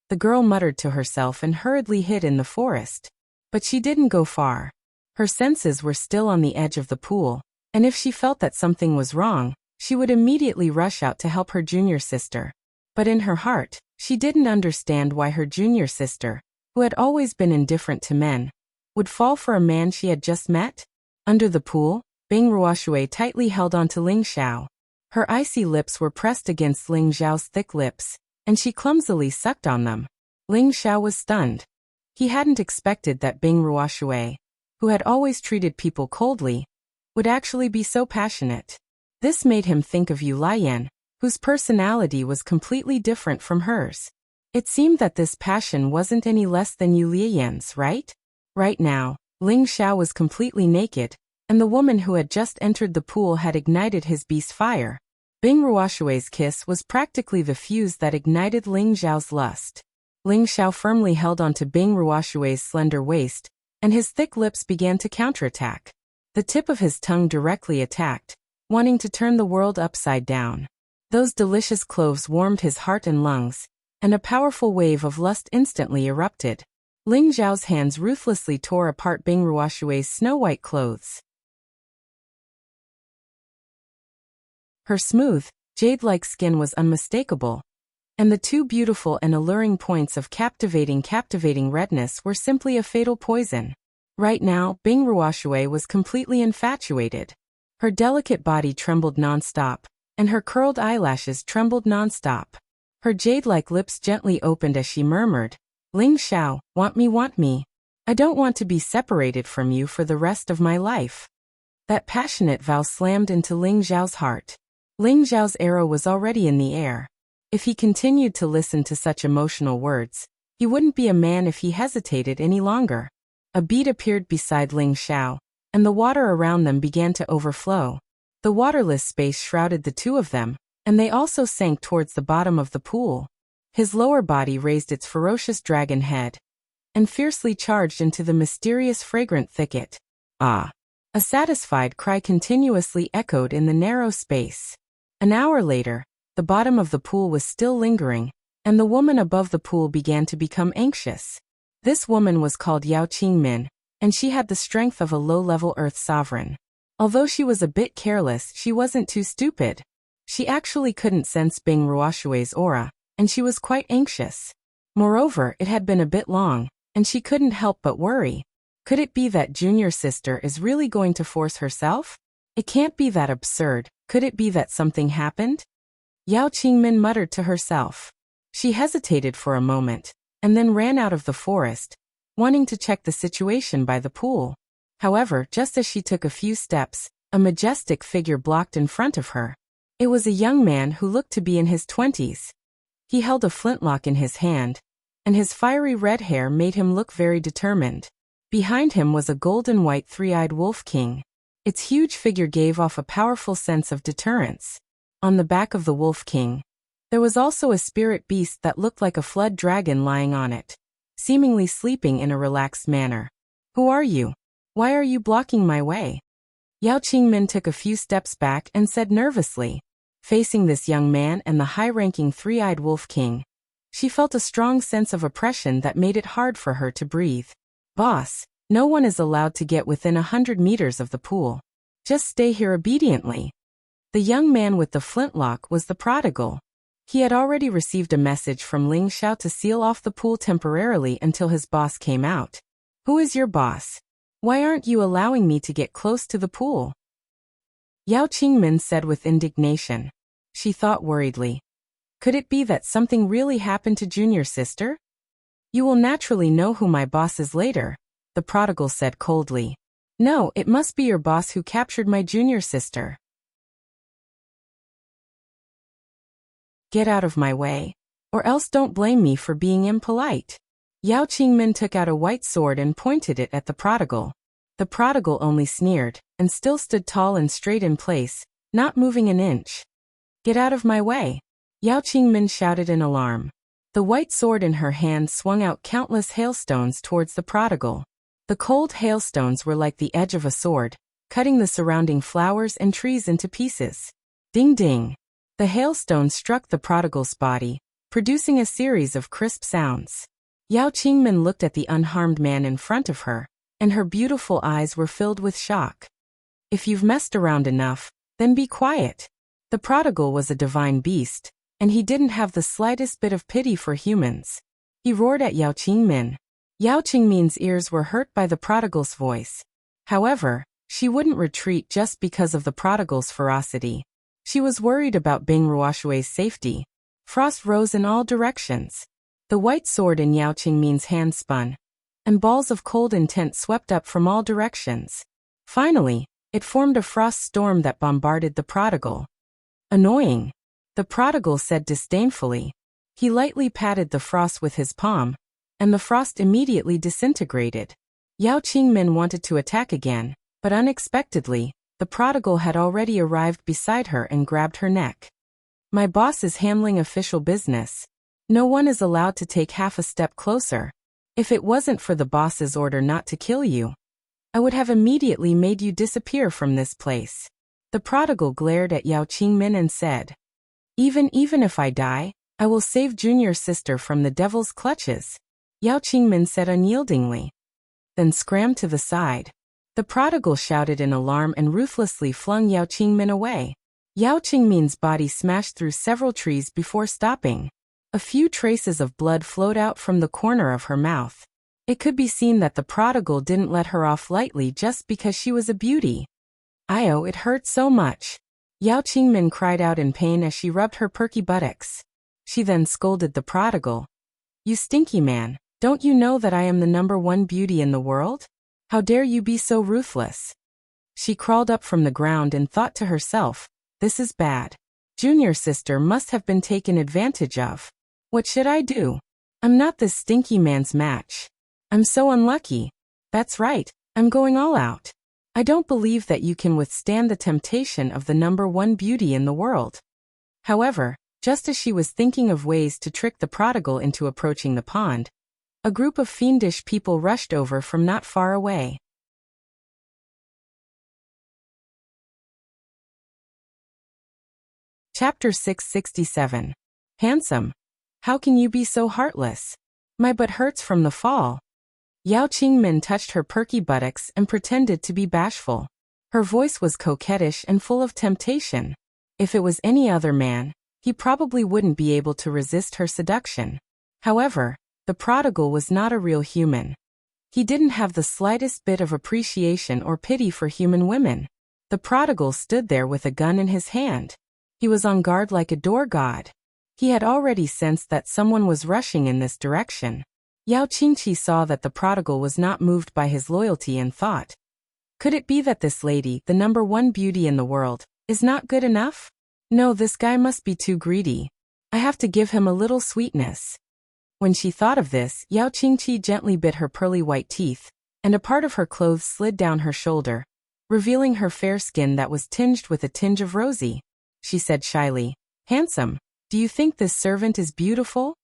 The girl muttered to herself and hurriedly hid in the forest. But she didn't go far. Her senses were still on the edge of the pool, and if she felt that something was wrong, she would immediately rush out to help her junior sister. But in her heart, she didn't understand why her junior sister, who had always been indifferent to men, would fall for a man she had just met. Under the pool, Bing Ruoshue tightly held onto Ling Xiao. Her icy lips were pressed against Ling Xiao's thick lips, and she clumsily sucked on them. Ling Xiao was stunned. He hadn't expected that Bing Ruoshue, who had always treated people coldly, would actually be so passionate. This made him think of Yu Lian, whose personality was completely different from hers. It seemed that this passion wasn't any less than Yu Lian's, right? Right now, Ling Xiao was completely naked, and the woman who had just entered the pool had ignited his beast fire. Bing Ruoshue's kiss was practically the fuse that ignited Ling Xiao's lust. Ling Xiao firmly held onto Bing Ruoshue's slender waist, and his thick lips began to counterattack. The tip of his tongue directly attacked, wanting to turn the world upside down. Those delicious cloves warmed his heart and lungs, and a powerful wave of lust instantly erupted. Ling Xiao's hands ruthlessly tore apart Bing Ruoshue's snow-white clothes. Her smooth, jade-like skin was unmistakable, and the two beautiful and alluring points of captivating redness were simply a fatal poison. Right now, Bing Ruoshue was completely infatuated. Her delicate body trembled non-stop, and her curled eyelashes trembled non-stop. Her jade-like lips gently opened as she murmured, "Ling Xiao, want me. I don't want to be separated from you for the rest of my life." That passionate vow slammed into Ling Xiao's heart. Ling Xiao's arrow was already in the air. If he continued to listen to such emotional words, he wouldn't be a man if he hesitated any longer. A bead appeared beside Ling Xiao, and the water around them began to overflow. The waterless space shrouded the two of them, and they also sank towards the bottom of the pool. His lower body raised its ferocious dragon head, and fiercely charged into the mysterious fragrant thicket. Ah! A satisfied cry continuously echoed in the narrow space. An hour later, the bottom of the pool was still lingering, and the woman above the pool began to become anxious. This woman was called Yao Qingmin, and she had the strength of a low-level earth sovereign. Although she was a bit careless, she wasn't too stupid. She actually couldn't sense Bing Ruoshue's aura, and she was quite anxious. Moreover, it had been a bit long, and she couldn't help but worry. Could it be that junior sister is really going to force herself? It can't be that absurd. Could it be that something happened? Yao Qingmin muttered to herself. She hesitated for a moment, and then ran out of the forest, wanting to check the situation by the pool. However, just as she took a few steps, a majestic figure blocked in front of her. It was a young man who looked to be in his 20s. He held a flintlock in his hand, and his fiery red hair made him look very determined. Behind him was a golden-white three-eyed wolf king. Its huge figure gave off a powerful sense of deterrence. On the back of the wolf king, there was also a spirit beast that looked like a flood dragon lying on it, seemingly sleeping in a relaxed manner. "Who are you? Why are you blocking my way?" Yao Qingmin took a few steps back and said nervously. Facing this young man and the high-ranking three-eyed wolf king, she felt a strong sense of oppression that made it hard for her to breathe. "Boss, no one is allowed to get within 100 meters of the pool. Just stay here obediently." The young man with the flintlock was the prodigal. He had already received a message from Ling Xiao to seal off the pool temporarily until his boss came out. "Who is your boss? Why aren't you allowing me to get close to the pool?" Yao Qingmin said with indignation. She thought worriedly. Could it be that something really happened to junior sister? "You will naturally know who my boss is later," the prodigal said coldly. "No, it must be your boss who captured my junior sister. Get out of my way, or else don't blame me for being impolite." Yao Qingmin took out a white sword and pointed it at the prodigal. The prodigal only sneered, and still stood tall and straight in place, not moving an inch. "Get out of my way!" Yao Qingmin shouted in alarm. The white sword in her hand swung out countless hailstones towards the prodigal. The cold hailstones were like the edge of a sword, cutting the surrounding flowers and trees into pieces. Ding ding! The hailstones struck the prodigal's body, producing a series of crisp sounds. Yao Qingmin looked at the unharmed man in front of her, and her beautiful eyes were filled with shock. "If you've messed around enough, then be quiet." The prodigal was a divine beast, and he didn't have the slightest bit of pity for humans. He roared at Yao Qingmin. Yao Qingmin's ears were hurt by the prodigal's voice. However, she wouldn't retreat just because of the prodigal's ferocity. She was worried about Bing Ruoshui's safety. Frost rose in all directions. The white sword in Yao Qingmin's hand spun, and balls of cold intent swept up from all directions. Finally, it formed a frost storm that bombarded the prodigal. "Annoying," the prodigal said disdainfully. He lightly patted the frost with his palm, and the frost immediately disintegrated. Yao Qingmin wanted to attack again, but unexpectedly, the prodigal had already arrived beside her and grabbed her neck. "My boss is handling official business. No one is allowed to take half a step closer. If it wasn't for the boss's order not to kill you, I would have immediately made you disappear from this place." The prodigal glared at Yao Qingmin and said, Even if I die, I will save Junior's sister from the devil's clutches," Yao Qingmin said unyieldingly. "Then scram to the side." The prodigal shouted in alarm and ruthlessly flung Yao Qingmin away. Yao Qingmin's body smashed through several trees before stopping. A few traces of blood flowed out from the corner of her mouth. It could be seen that the prodigal didn't let her off lightly just because she was a beauty. "Io, it hurt so much." Yao Qingmin cried out in pain as she rubbed her perky buttocks. She then scolded the prodigal. "You stinky man, don't you know that I am the #1 beauty in the world? How dare you be so ruthless?" She crawled up from the ground and thought to herself, "This is bad. Junior's sister must have been taken advantage of. What should I do? I'm not this stinky man's match. I'm so unlucky. That's right, I'm going all out. I don't believe that you can withstand the temptation of the #1 beauty in the world." However, just as she was thinking of ways to trick the prodigal into approaching the pond, a group of fiendish people rushed over from not far away. Chapter 667. Handsome. How can you be so heartless? My butt hurts from the fall. Yao Qingmin touched her perky buttocks and pretended to be bashful. Her voice was coquettish and full of temptation. If it was any other man, he probably wouldn't be able to resist her seduction. However, the prodigal was not a real human. He didn't have the slightest bit of appreciation or pity for human women. The prodigal stood there with a gun in his hand. He was on guard like a door god. He had already sensed that someone was rushing in this direction. Yao Qingqi saw that the prodigal was not moved by his loyalty and thought, "Could it be that this lady, the #1 beauty in the world, is not good enough? No, this guy must be too greedy. I have to give him a little sweetness." When she thought of this, Yao Qingqi gently bit her pearly white teeth, and a part of her clothes slid down her shoulder, revealing her fair skin that was tinged with a tinge of rosy. She said shyly, "Handsome, do you think this servant is beautiful?"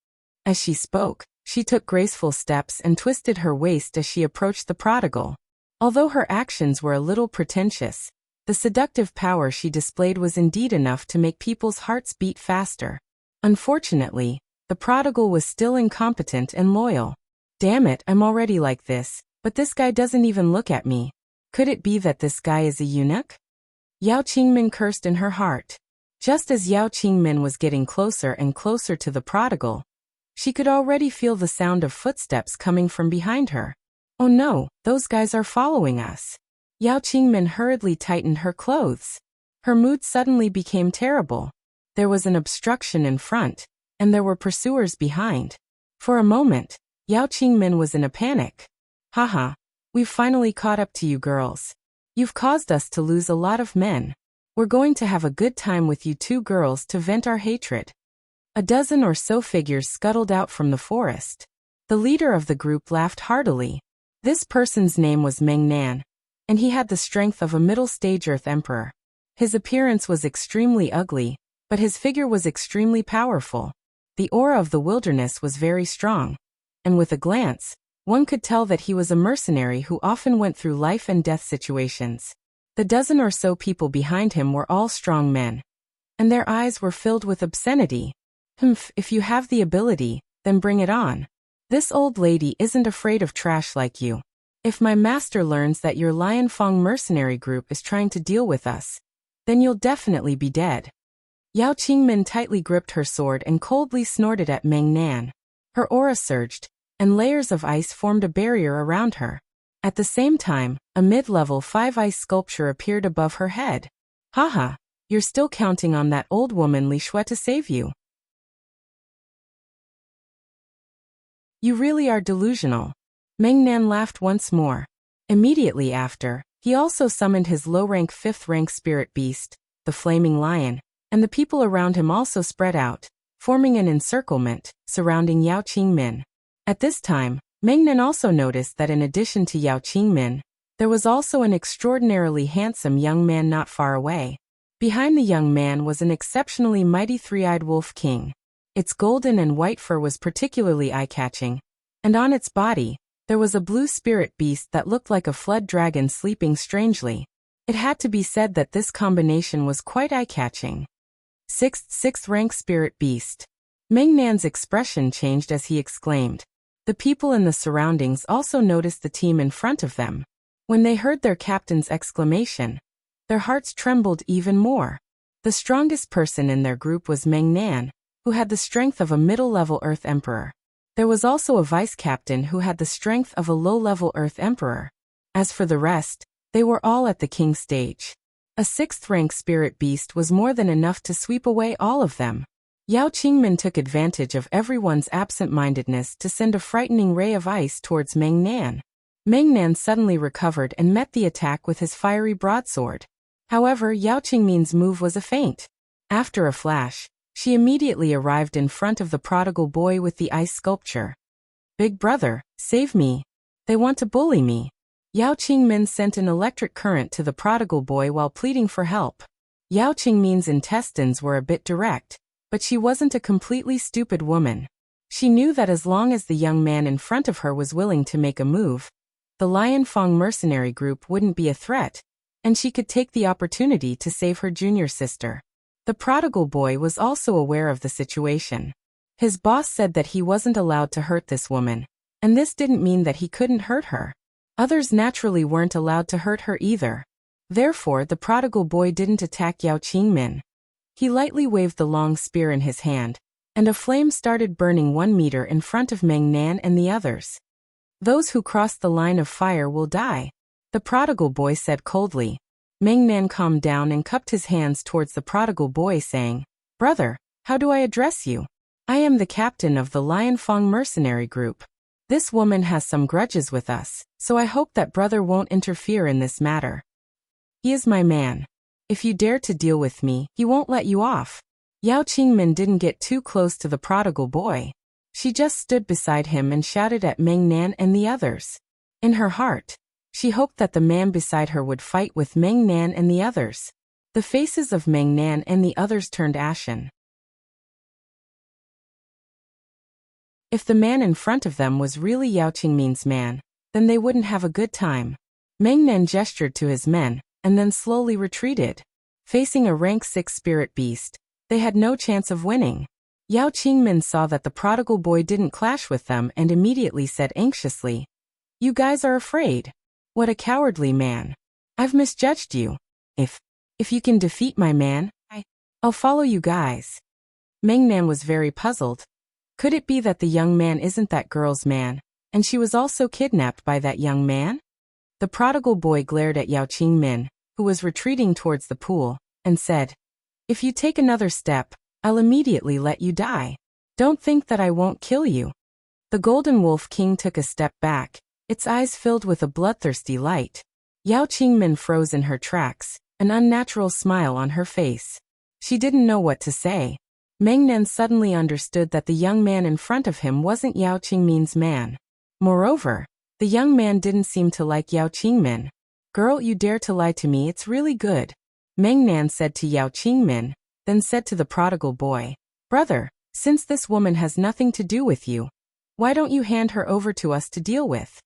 As she spoke, she took graceful steps and twisted her waist as she approached the prodigal. Although her actions were a little pretentious, the seductive power she displayed was indeed enough to make people's hearts beat faster. Unfortunately, the prodigal was still incompetent and loyal. "Damn it, I'm already like this, but this guy doesn't even look at me. Could it be that this guy is a eunuch?" Yao Qingmin cursed in her heart. Just as Yao Qingmin was getting closer and closer to the prodigal, she could already feel the sound of footsteps coming from behind her. "Oh no, those guys are following us." Yao Qingmin hurriedly tightened her clothes. Her mood suddenly became terrible. There was an obstruction in front, and there were pursuers behind. For a moment, Yao Qingmin was in a panic. "Haha, we've finally caught up to you girls. You've caused us to lose a lot of men. We're going to have a good time with you two girls to vent our hatred." A dozen or so figures scuttled out from the forest. The leader of the group laughed heartily. This person's name was Meng Nan, and he had the strength of a middle-stage Earth Emperor. His appearance was extremely ugly, but his figure was extremely powerful. The aura of the wilderness was very strong, and with a glance, one could tell that he was a mercenary who often went through life and death situations. The dozen or so people behind him were all strong men, and their eyes were filled with obscenity. If you have the ability, then bring it on. This old lady isn't afraid of trash like you. If my master learns that your Lion Fong mercenary group is trying to deal with us, then you'll definitely be dead. Yao Qingmin tightly gripped her sword and coldly snorted at Meng Nan. Her aura surged, and layers of ice formed a barrier around her. At the same time, a mid-level 5 ice sculpture appeared above her head. Haha, you're still counting on that old woman Li Shui to save you. You really are delusional. Meng Nan laughed once more. Immediately after, he also summoned his low-rank 5th-rank spirit beast, the Flaming Lion, and the people around him also spread out, forming an encirclement, surrounding Yao Qingmin. At this time, Meng Nan also noticed that in addition to Yao Qingmin, there was also an extraordinarily handsome young man not far away. Behind the young man was an exceptionally mighty 3-eyed wolf king. Its golden and white fur was particularly eye-catching, and on its body, there was a blue spirit beast that looked like a flood dragon sleeping strangely. It had to be said that this combination was quite eye-catching. 6th rank spirit beast. Meng Nan's expression changed as he exclaimed. The people in the surroundings also noticed the team in front of them. When they heard their captain's exclamation, their hearts trembled even more. The strongest person in their group was Meng Nan, who had the strength of a middle-level Earth Emperor. There was also a vice-captain who had the strength of a low-level Earth Emperor. As for the rest, they were all at the king stage. A 6th-rank spirit beast was more than enough to sweep away all of them. Yao Qingmin took advantage of everyone's absent-mindedness to send a frightening ray of ice towards Meng Nan. Meng Nan suddenly recovered and met the attack with his fiery broadsword. However, Yao Qingmin's move was a feint. After a flash, she immediately arrived in front of the prodigal boy with the ice sculpture. Big brother, save me. They want to bully me. Yao Qingmin sent an electric current to the prodigal boy while pleading for help. Yao Qingmin's intestines were a bit direct, but she wasn't a completely stupid woman. She knew that as long as the young man in front of her was willing to make a move, the Lion Fong mercenary group wouldn't be a threat, and she could take the opportunity to save her junior sister. The prodigal boy was also aware of the situation. His boss said that he wasn't allowed to hurt this woman, and this didn't mean that he couldn't hurt her. Others naturally weren't allowed to hurt her either. Therefore, the prodigal boy didn't attack Yao Qingmin. He lightly waved the long spear in his hand, and a flame started burning 1 meter in front of Meng Nan and the others. Those who cross the line of fire will die, the prodigal boy said coldly. Meng Nan calmed down and cupped his hands towards the prodigal boy saying, Brother, how do I address you? I am the captain of the Lion Fong mercenary group. This woman has some grudges with us, so I hope that brother won't interfere in this matter. He is my man. If you dare to deal with me, he won't let you off. Yao Qingmin didn't get too close to the prodigal boy. She just stood beside him and shouted at Meng Nan and the others. In her heart, she hoped that the man beside her would fight with Meng Nan and the others. The faces of Meng Nan and the others turned ashen. If the man in front of them was really Yao Qingmin's man, then they wouldn't have a good time. Meng Nan gestured to his men, and then slowly retreated. Facing a rank 6 spirit beast, they had no chance of winning. Yao Qingmin saw that the prodigal boy didn't clash with them and immediately said anxiously, You guys are afraid. What a cowardly man. I've misjudged you. If you can defeat my man, I'll follow you guys. Meng Nan was very puzzled. Could it be that the young man isn't that girl's man, and she was also kidnapped by that young man? The prodigal boy glared at Yao Qingmin, who was retreating towards the pool, and said, If you take another step, I'll immediately let you die. Don't think that I won't kill you. The Golden Wolf King took a step back, its eyes filled with a bloodthirsty light. Yao Qingmin froze in her tracks, an unnatural smile on her face. She didn't know what to say. Meng Nan suddenly understood that the young man in front of him wasn't Yao Qingmin's man. Moreover, the young man didn't seem to like Yao Qingmin. Girl, you dare to lie to me, it's really good. Meng Nan said to Yao Qingmin, then said to the prodigal boy, Brother, since this woman has nothing to do with you, why don't you hand her over to us to deal with?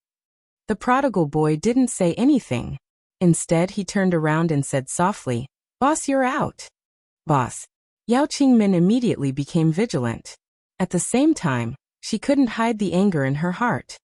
The prodigal boy didn't say anything. Instead, he turned around and said softly, Boss, you're out. Boss. Yao Qingmin immediately became vigilant. At the same time, she couldn't hide the anger in her heart.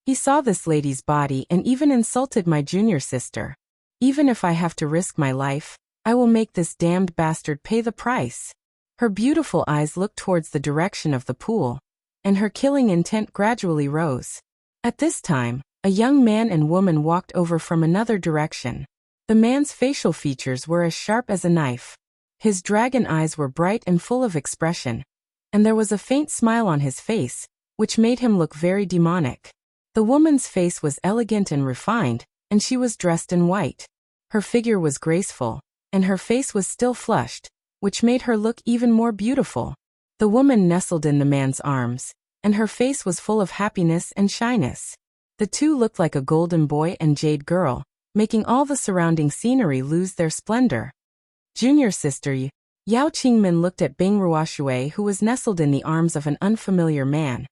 He saw this lady's body and even insulted my junior sister. Even if I have to risk my life, I will make this damned bastard pay the price. Her beautiful eyes looked towards the direction of the pool, and her killing intent gradually rose. At this time, a young man and woman walked over from another direction. The man's facial features were as sharp as a knife. His dragon eyes were bright and full of expression, and there was a faint smile on his face, which made him look very demonic. The woman's face was elegant and refined, and she was dressed in white. Her figure was graceful, and her face was still flushed, which made her look even more beautiful. The woman nestled in the man's arms, and her face was full of happiness and shyness. The two looked like a golden boy and jade girl, making all the surrounding scenery lose their splendor. Junior sister Yao Qingmin looked at Bing Ruoshui, who was nestled in the arms of an unfamiliar man,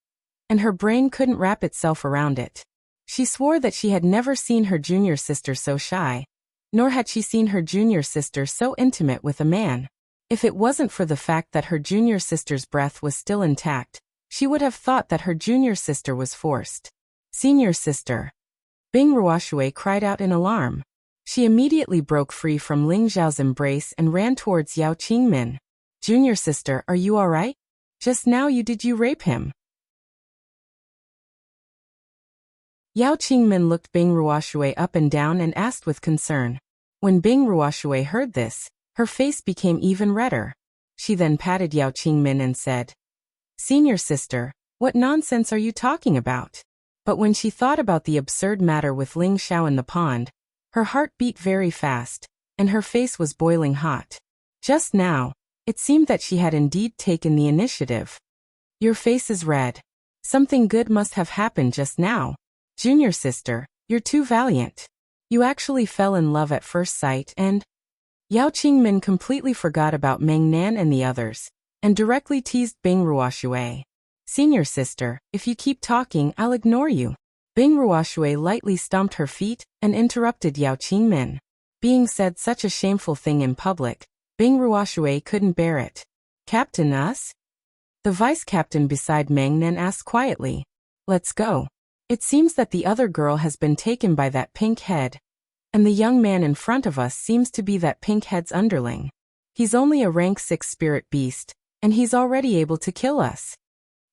and her brain couldn't wrap itself around it. She swore that she had never seen her junior sister so shy, nor had she seen her junior sister so intimate with a man. If it wasn't for the fact that her junior sister's breath was still intact, she would have thought that her junior sister was forced. Senior sister. Bing Ruoshui cried out in alarm. She immediately broke free from Ling Zhao's embrace and ran towards Yao Qingmin. Junior sister, are you alright? Just now did you rape him? Yao Qingmin looked Bing Ruoshui up and down and asked with concern. When Bing Ruoshui heard this, her face became even redder. She then patted Yao Qingmin and said, Senior sister, what nonsense are you talking about? But when she thought about the absurd matter with Ling Xiao in the pond, her heart beat very fast, and her face was boiling hot. Just now, it seemed that she had indeed taken the initiative. Your face is red. Something good must have happened just now. Junior sister, you're too valiant. You actually fell in love at first sight and… Yao Qingmin completely forgot about Meng Nan and the others, and directly teased Bing Ruoshui. Senior sister, if you keep talking, I'll ignore you. Bing Ruoshui lightly stomped her feet and interrupted Yao Qingmin. Being said such a shameful thing in public, Bing Ruoshui couldn't bear it. Captain, us? The vice-captain beside Meng Nan asked quietly. Let's go. It seems that the other girl has been taken by that pink head, and the young man in front of us seems to be that pink head's underling. He's only a rank 6 spirit beast, and he's already able to kill us.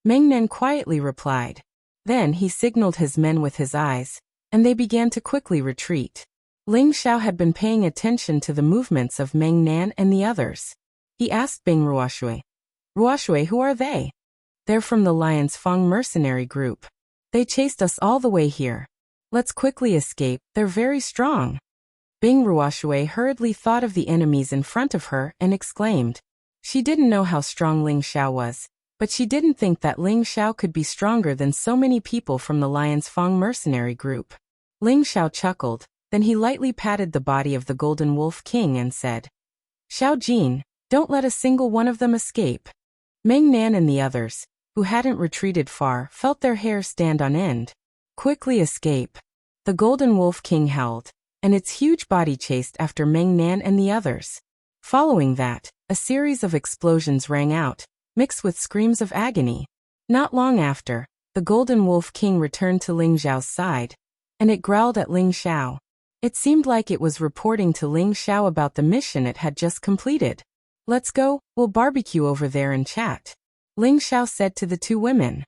Meng Nan quietly replied. Then he signaled his men with his eyes, and they began to quickly retreat. Ling Xiao had been paying attention to the movements of Meng Nan and the others. He asked Bing Ruoshui. Ruoshui, who are they? They're from the Lion's Fang mercenary group. They chased us all the way here. Let's quickly escape, they're very strong. Bing Ruoshui hurriedly thought of the enemies in front of her and exclaimed. She didn't know how strong Ling Xiao was, but she didn't think that Ling Xiao could be stronger than so many people from the Lion's Fang mercenary group. Ling Xiao chuckled, then he lightly patted the body of the Golden Wolf King and said, Xiao Jin, don't let a single one of them escape. Meng Nan and the others, who hadn't retreated far, felt their hair stand on end. Quickly escape. The Golden Wolf King howled, and its huge body chased after Meng Nan and the others. Following that, a series of explosions rang out, mixed with screams of agony. Not long after, the Golden Wolf King returned to Ling Zhao's side, and it growled at Ling Xiao. It seemed like it was reporting to Ling Xiao about the mission it had just completed. Let's go, we'll barbecue over there and chat. Ling Xiao said to the two women.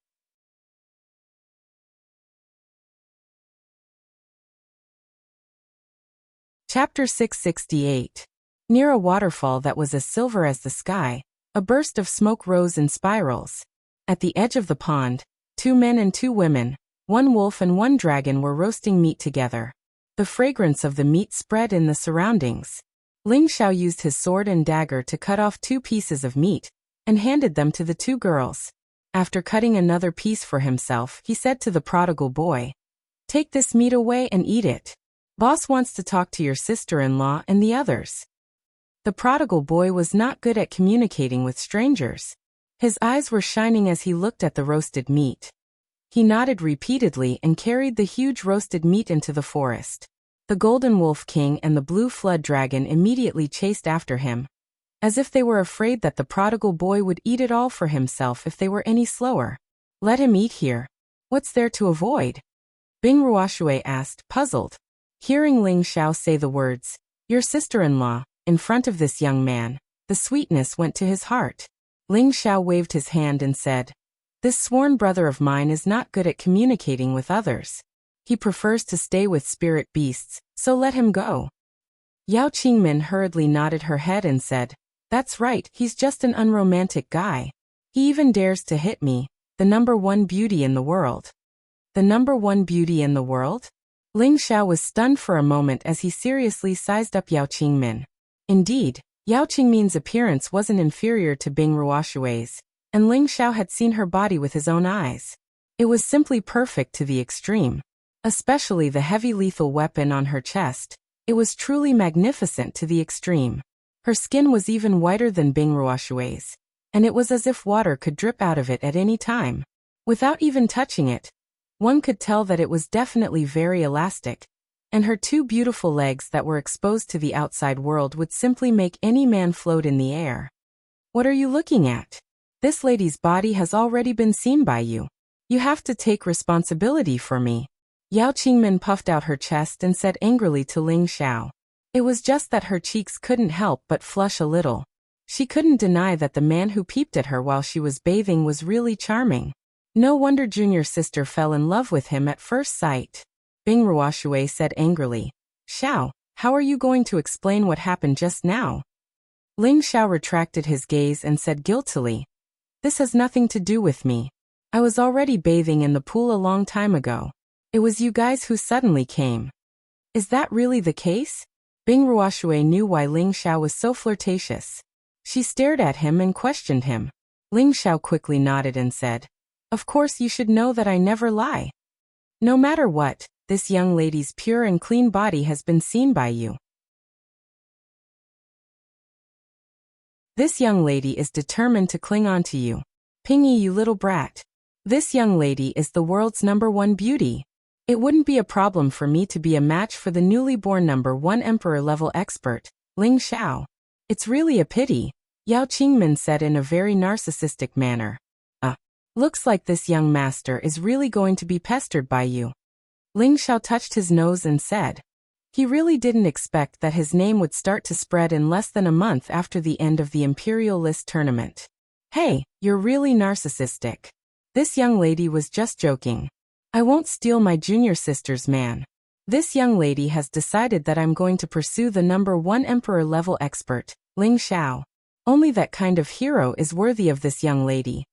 Chapter 668. Near a waterfall that was as silver as the sky, a burst of smoke rose in spirals. At the edge of the pond, 2 men and 2 women, 1 wolf and 1 dragon were roasting meat together. The fragrance of the meat spread in the surroundings. Ling Xiao used his sword and dagger to cut off 2 pieces of meat, and handed them to the 2 girls. After cutting another piece for himself, he said to the prodigal boy, Take this meat away and eat it. Boss wants to talk to your sister-in-law and the others. The prodigal boy was not good at communicating with strangers. His eyes were shining as he looked at the roasted meat. He nodded repeatedly and carried the huge roasted meat into the forest. The golden wolf king and the blue flood dragon immediately chased after him, as if they were afraid that the prodigal boy would eat it all for himself if they were any slower. Let him eat here. What's there to avoid? Bing Ruoshui asked, puzzled. Hearing Ling Xiao say the words, your sister-in-law, in front of this young man, the sweetness went to his heart. Ling Xiao waved his hand and said, this sworn brother of mine is not good at communicating with others. He prefers to stay with spirit beasts, so let him go. Yao Qingmin hurriedly nodded her head and said, that's right, he's just an unromantic guy. He even dares to hit me, the number one beauty in the world. The number one beauty in the world? Ling Xiao was stunned for a moment as he seriously sized up Yao Qingmin. Indeed, Yao Qingmin's appearance wasn't inferior to Bing Ruoshui's, and Ling Xiao had seen her body with his own eyes. It was simply perfect to the extreme. Especially the heavy lethal weapon on her chest. It was truly magnificent to the extreme. Her skin was even whiter than Bing Ruoshui's, and it was as if water could drip out of it at any time. Without even touching it, one could tell that it was definitely very elastic, and her two beautiful legs that were exposed to the outside world would simply make any man float in the air. What are you looking at? This lady's body has already been seen by you. You have to take responsibility for me. Yao Qingmin puffed out her chest and said angrily to Ling Xiao. It was just that her cheeks couldn't help but flush a little. She couldn't deny that the man who peeped at her while she was bathing was really charming. No wonder junior sister fell in love with him at first sight. Bing Ruoshui said angrily. Xiao, how are you going to explain what happened just now? Ling Xiao retracted his gaze and said guiltily. This has nothing to do with me. I was already bathing in the pool a long time ago. It was you guys who suddenly came. Is that really the case? Bing Ruoshui knew why Ling Xiao was so flirtatious. She stared at him and questioned him. Ling Xiao quickly nodded and said, of course you should know that I never lie. No matter what, this young lady's pure and clean body has been seen by you. This young lady is determined to cling on to you. Pingy, you little brat. This young lady is the world's number one beauty. It wouldn't be a problem for me to be a match for the newly born number one emperor-level expert, Ling Xiao. It's really a pity, Yao Qingmin said in a very narcissistic manner. Looks like this young master is really going to be pestered by you. Ling Xiao touched his nose and said. He really didn't expect that his name would start to spread in less than a month after the end of the Imperial List tournament. Hey, you're really narcissistic. This young lady was just joking. I won't steal my junior sister's man. This young lady has decided that I'm going to pursue the number one emperor-level expert, Ling Xiao. Only that kind of hero is worthy of this young lady.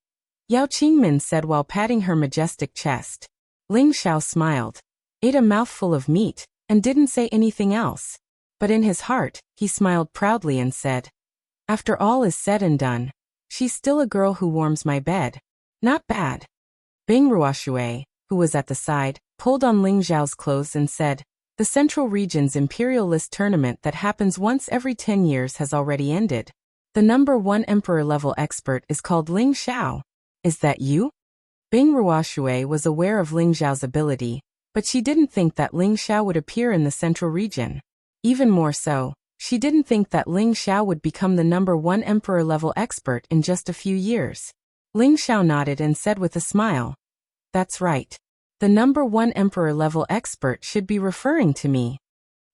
Yao Qingmin said while patting her majestic chest. Ling Xiao smiled, ate a mouthful of meat, and didn't say anything else. But in his heart, he smiled proudly and said, after all is said and done, she's still a girl who warms my bed. Not bad. Bing Ruoshui, who was at the side, pulled on Ling Xiao's clothes and said, the Central Region's Imperial List tournament that happens once every 10 years has already ended. The number one emperor-level expert is called Ling Xiao. Is that you? Bing Ruoshui was aware of Ling Xiao's ability, but she didn't think that Ling Xiao would appear in the Central Region. Even more so, she didn't think that Ling Xiao would become the number one emperor-level expert in just a few years. Ling Xiao nodded and said with a smile, that's right. The number one emperor-level expert should be referring to me.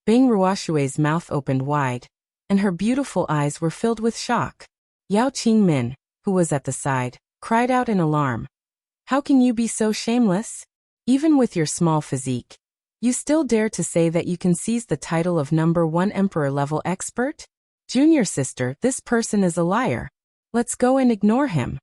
Bing Ruoshui's mouth opened wide, and her beautiful eyes were filled with shock. Yao Qingmin, who was at the side, cried out in alarm. How can you be so shameless? Even with your small physique, you still dare to say that you can seize the title of number one emperor-level expert? Junior sister, this person is a liar. Let's go and ignore him.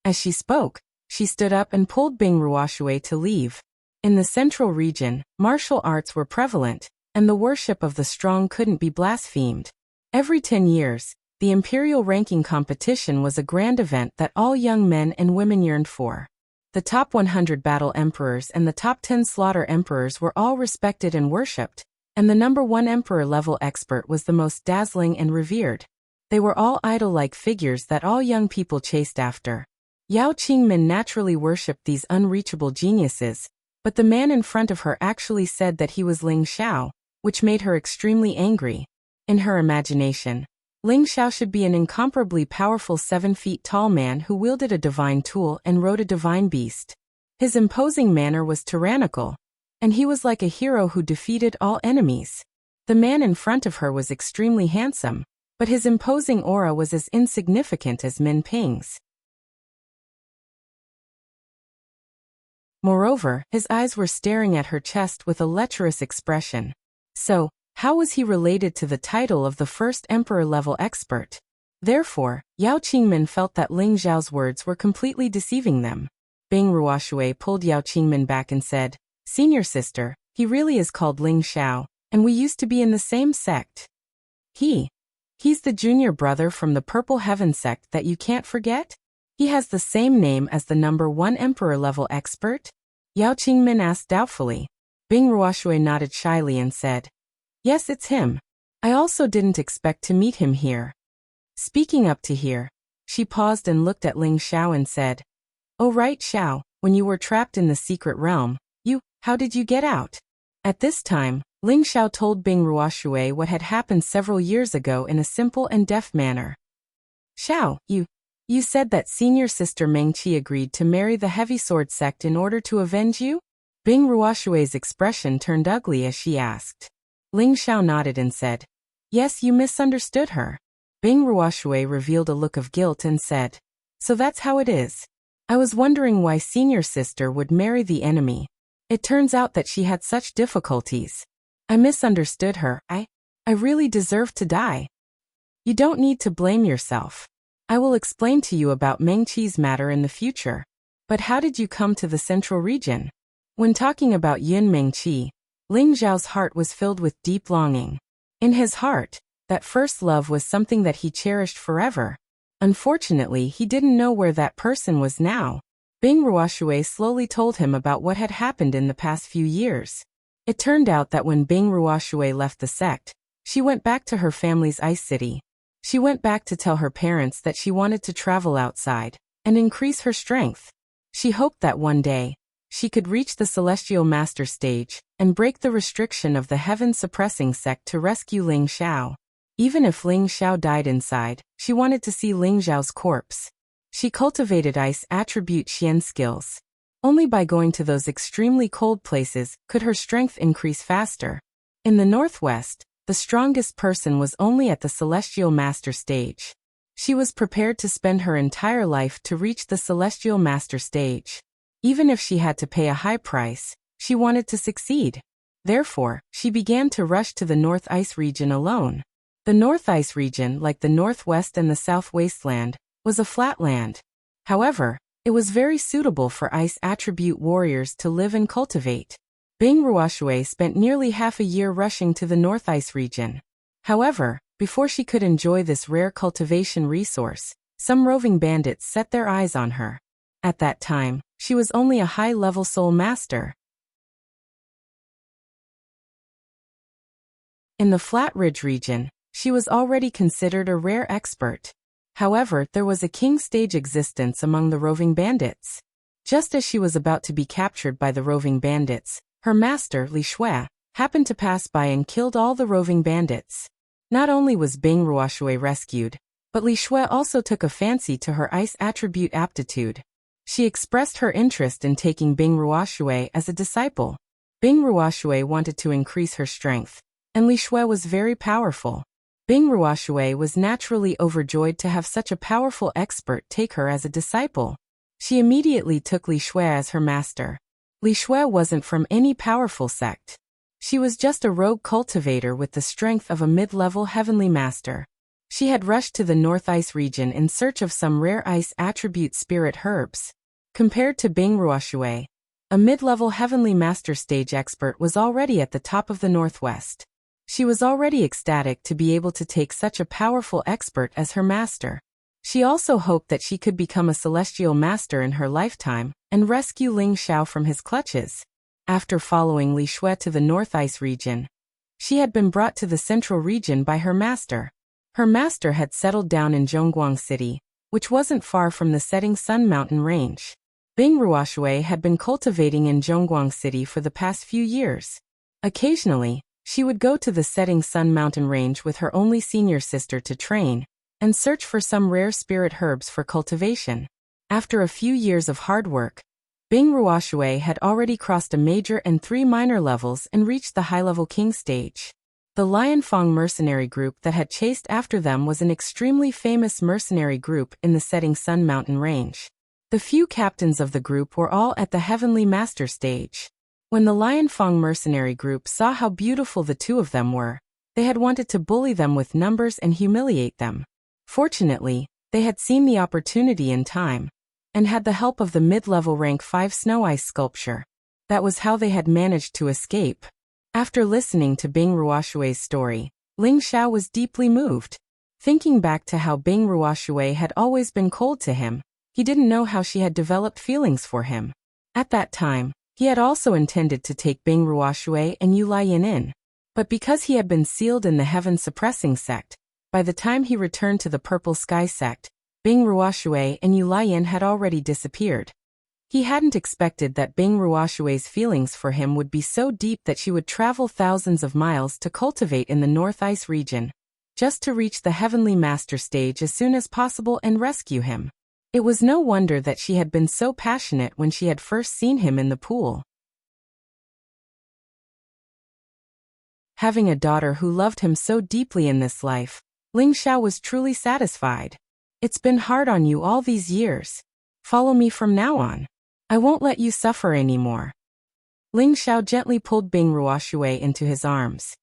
As she spoke, she stood up and pulled Bing Ruoshui to leave. In the Central Region, martial arts were prevalent, and the worship of the strong couldn't be blasphemed. Every 10 years, the imperial ranking competition was a grand event that all young men and women yearned for. The top 100 battle emperors and the top 10 slaughter emperors were all respected and worshipped, and the #1 emperor-level expert was the most dazzling and revered. They were all idol-like figures that all young people chased after. Yao Qingmin naturally worshipped these unreachable geniuses, but the man in front of her actually said that he was Ling Xiao, which made her extremely angry. In her imagination, Ling Xiao should be an incomparably powerful 7-feet-tall man who wielded a divine tool and rode a divine beast. His imposing manner was tyrannical, and he was like a hero who defeated all enemies. The man in front of her was extremely handsome, but his imposing aura was as insignificant as Min Ping's. Moreover, his eyes were staring at her chest with a lecherous expression. So, how was he related to the title of the first emperor-level expert? Therefore, Yao Qingmin felt that Ling Xiao's words were completely deceiving them. Bing Ruoshui pulled Yao Qingmin back and said, "Senior sister, he really is called Ling Xiao, and we used to be in the same sect. He's the junior brother from the Purple Heaven sect that you can't forget? He has the same name as the #1 emperor-level expert?" Yao Qingmin asked doubtfully. Bing Ruoshui nodded shyly and said, "Yes, it's him. I also didn't expect to meet him here." Speaking up to here, she paused and looked at Ling Xiao and said, "Oh right, Xiao, when you were trapped in the secret realm, how did you get out?" At this time, Ling Xiao told Bing Ruoshui what had happened several years ago in a simple and deft manner. "Xiao, you said that senior sister Meng Qi agreed to marry the Heavy Sword sect in order to avenge you?" Bing Ruoshui's expression turned ugly as she asked. Ling Xiao nodded and said, "Yes, you misunderstood her." Bing Ruoshui revealed a look of guilt and said, "So that's how it is. I was wondering why senior sister would marry the enemy. It turns out that she had such difficulties. I misunderstood her. I really deserved to die." "You don't need to blame yourself. I will explain to you about Meng Qi's matter in the future. But how did you come to the central region?" When talking about Yun Meng Qi, Ling Xiao's heart was filled with deep longing. In his heart, that first love was something that he cherished forever. Unfortunately, he didn't know where that person was now. Bing Ruoshui slowly told him about what had happened in the past few years. It turned out that when Bing Ruoshui left the sect, she went back to her family's ice city. She went back to tell her parents that she wanted to travel outside and increase her strength. She hoped that one day, she could reach the Celestial Master stage and break the restriction of the heaven-suppressing sect to rescue Ling Xiao. Even if Ling Xiao died inside, she wanted to see Ling Xiao's corpse. She cultivated ice attribute Xian skills. Only by going to those extremely cold places could her strength increase faster. In the northwest, the strongest person was only at the Celestial Master stage. She was prepared to spend her entire life to reach the Celestial Master stage. Even if she had to pay a high price, she wanted to succeed. Therefore, she began to rush to the North Ice region alone. The North Ice region, like the Northwest and the South Wasteland, was a flat land. However, it was very suitable for ice attribute warriors to live and cultivate. Bing Ruoshui spent nearly half a year rushing to the North Ice region. However, before she could enjoy this rare cultivation resource, some roving bandits set their eyes on her. At that time, she was only a high-level soul master. In the Flat Ridge region, she was already considered a rare expert. However, there was a king-stage existence among the roving bandits. Just as she was about to be captured by the roving bandits, her master, Li Shui, happened to pass by and killed all the roving bandits. Not only was Bing Ruoshui rescued, but Li Shui also took a fancy to her ice attribute aptitude. She expressed her interest in taking Bing Ruoshui as a disciple. Bing Ruoshui wanted to increase her strength, and Li Shui was very powerful. Bing Ruoshui was naturally overjoyed to have such a powerful expert take her as a disciple. She immediately took Li Shui as her master. Li Shui wasn't from any powerful sect. She was just a rogue cultivator with the strength of a mid-level heavenly master. She had rushed to the North Ice region in search of some rare ice attribute spirit herbs. Compared to Bing Ruoshui, a mid-level heavenly master stage expert was already at the top of the Northwest. She was already ecstatic to be able to take such a powerful expert as her master. She also hoped that she could become a celestial master in her lifetime and rescue Ling Xiao from his clutches. After following Li Shui to the North Ice region, She had been brought to the central region by her master. Her master had settled down in Zhongguang City, which wasn't far from the setting sun mountain range. Bing Ruoshui had been cultivating in Zhongguang City for the past few years. Occasionally, she would go to the setting sun mountain range with her only senior sister to train and search for some rare spirit herbs for cultivation. After a few years of hard work, Bing Ruoshui had already crossed a major and 3 minor levels and reached the high-level king stage. The Lianfang mercenary group that had chased after them was an extremely famous mercenary group in the setting sun mountain range. The few captains of the group were all at the heavenly master stage. When the Lianfang mercenary group saw how beautiful the two of them were, they had wanted to bully them with numbers and humiliate them. Fortunately, they had seen the opportunity in time and had the help of the mid-level rank 5 snow ice sculpture. That was how they had managed to escape. After listening to Bing Ruoshui's story, Ling Xiao was deeply moved. Thinking back to how Bing Ruoshui had always been cold to him, he didn't know how she had developed feelings for him. At that time, he had also intended to take Bing Ruoshui and Yu Lian in. But because he had been sealed in the heaven-suppressing sect, by the time he returned to the Purple Sky sect, Bing Ruoshui and Yu Lian had already disappeared. He hadn't expected that Bing Ruoshui's feelings for him would be so deep that she would travel thousands of miles to cultivate in the North Ice region, just to reach the Heavenly Master stage as soon as possible and rescue him. It was no wonder that she had been so passionate when she had first seen him in the pool. Having a daughter who loved him so deeply in this life, Ling Xiao was truly satisfied. It's been hard on you all these years. Follow me from now on. I won't let you suffer anymore. Ling Xiao gently pulled Bing Ruoshui into his arms.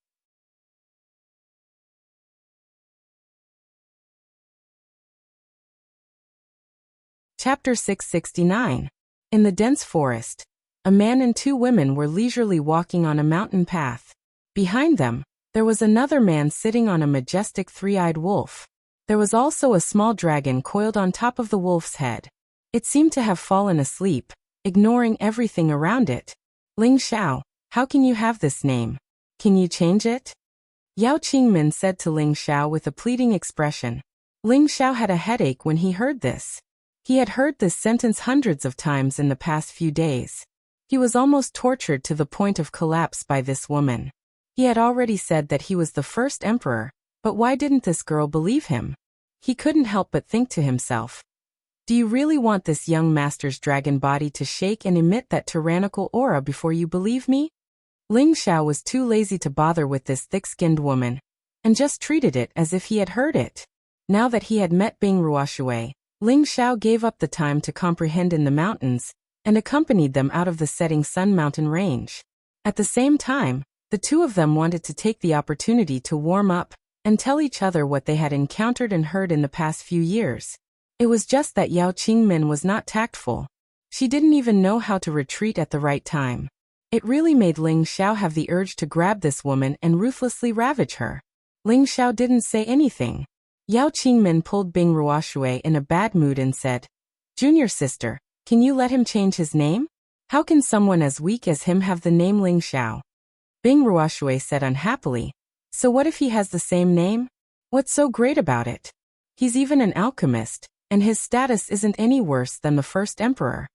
Chapter 669. In the dense forest, a man and 2 women were leisurely walking on a mountain path. Behind them, there was another man sitting on a majestic 3-eyed wolf. There was also a small dragon coiled on top of the wolf's head. It seemed to have fallen asleep, ignoring everything around it. Ling Xiao, how can you have this name? Can you change it? Yao Qingmin said to Ling Xiao with a pleading expression. Ling Xiao had a headache when he heard this. He had heard this sentence hundreds of times in the past few days. He was almost tortured to the point of collapse by this woman. He had already said that he was the first emperor, but why didn't this girl believe him? He couldn't help but think to himself, do you really want this young master's dragon body to shake and emit that tyrannical aura before you believe me? Ling Xiao was too lazy to bother with this thick-skinned woman, and just treated it as if he had heard it. Now that he had met Bing Ruoshui, Ling Xiao gave up the time to comprehend in the mountains, and accompanied them out of the setting sun mountain range. At the same time, the two of them wanted to take the opportunity to warm up and tell each other what they had encountered and heard in the past few years. It was just that Yao Qingmin was not tactful. She didn't even know how to retreat at the right time. It really made Ling Xiao have the urge to grab this woman and ruthlessly ravage her. Ling Xiao didn't say anything. Yao Qingmin pulled Bing Ruoshui in a bad mood and said, Junior sister, can you let him change his name? How can someone as weak as him have the name Ling Xiao? Bing Ruoshui said unhappily, so what if he has the same name? What's so great about it? He's even an alchemist, and his status isn't any worse than the first emperor.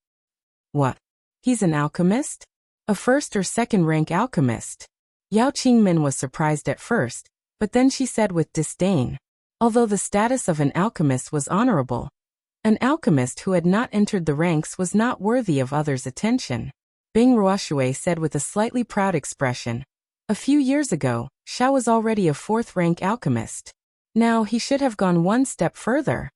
What? He's an alchemist? A first or second rank alchemist? Yao Qingmin was surprised at first, but then she said with disdain, although the status of an alchemist was honorable, an alchemist who had not entered the ranks was not worthy of others' attention. Bing Ruoshui said with a slightly proud expression, a few years ago, Xiao was already a 4th-rank alchemist. Now he should have gone one step further.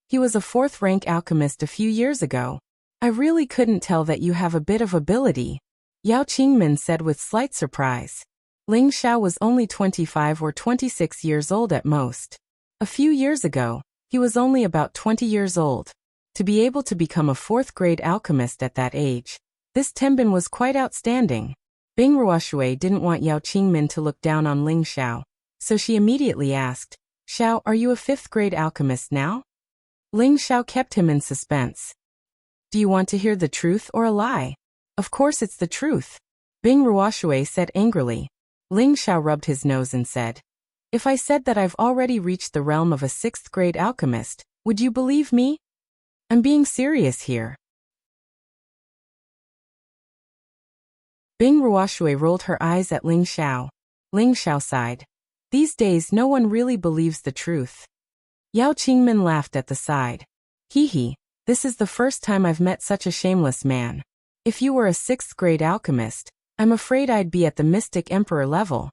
He was a 4th-rank alchemist a few years ago. I really couldn't tell that you have a bit of ability, Yao Qingmin said with slight surprise. Ling Xiao was only 25 or 26 years old at most. A few years ago, he was only about 20 years old. To be able to become a 4th-grade alchemist at that age, this Tenbin was quite outstanding. Bing Ruoshui didn't want Yao Qingmin to look down on Ling Xiao, so she immediately asked, Xiao, are you a 5th-grade alchemist now? Ling Xiao kept him in suspense. Do you want to hear the truth or a lie? Of course it's the truth, Bing Ruoshui said angrily. Ling Xiao rubbed his nose and said, "If I said that I've already reached the realm of a 6th-grade alchemist, would you believe me? I'm being serious here." Bing Ruoshui rolled her eyes at Ling Xiao. Ling Xiao sighed. These days no one really believes the truth. Yao Qingmin laughed at the side. Hee hee, this is the first time I've met such a shameless man. If you were a 6th-grade alchemist, I'm afraid I'd be at the Mystic Emperor level.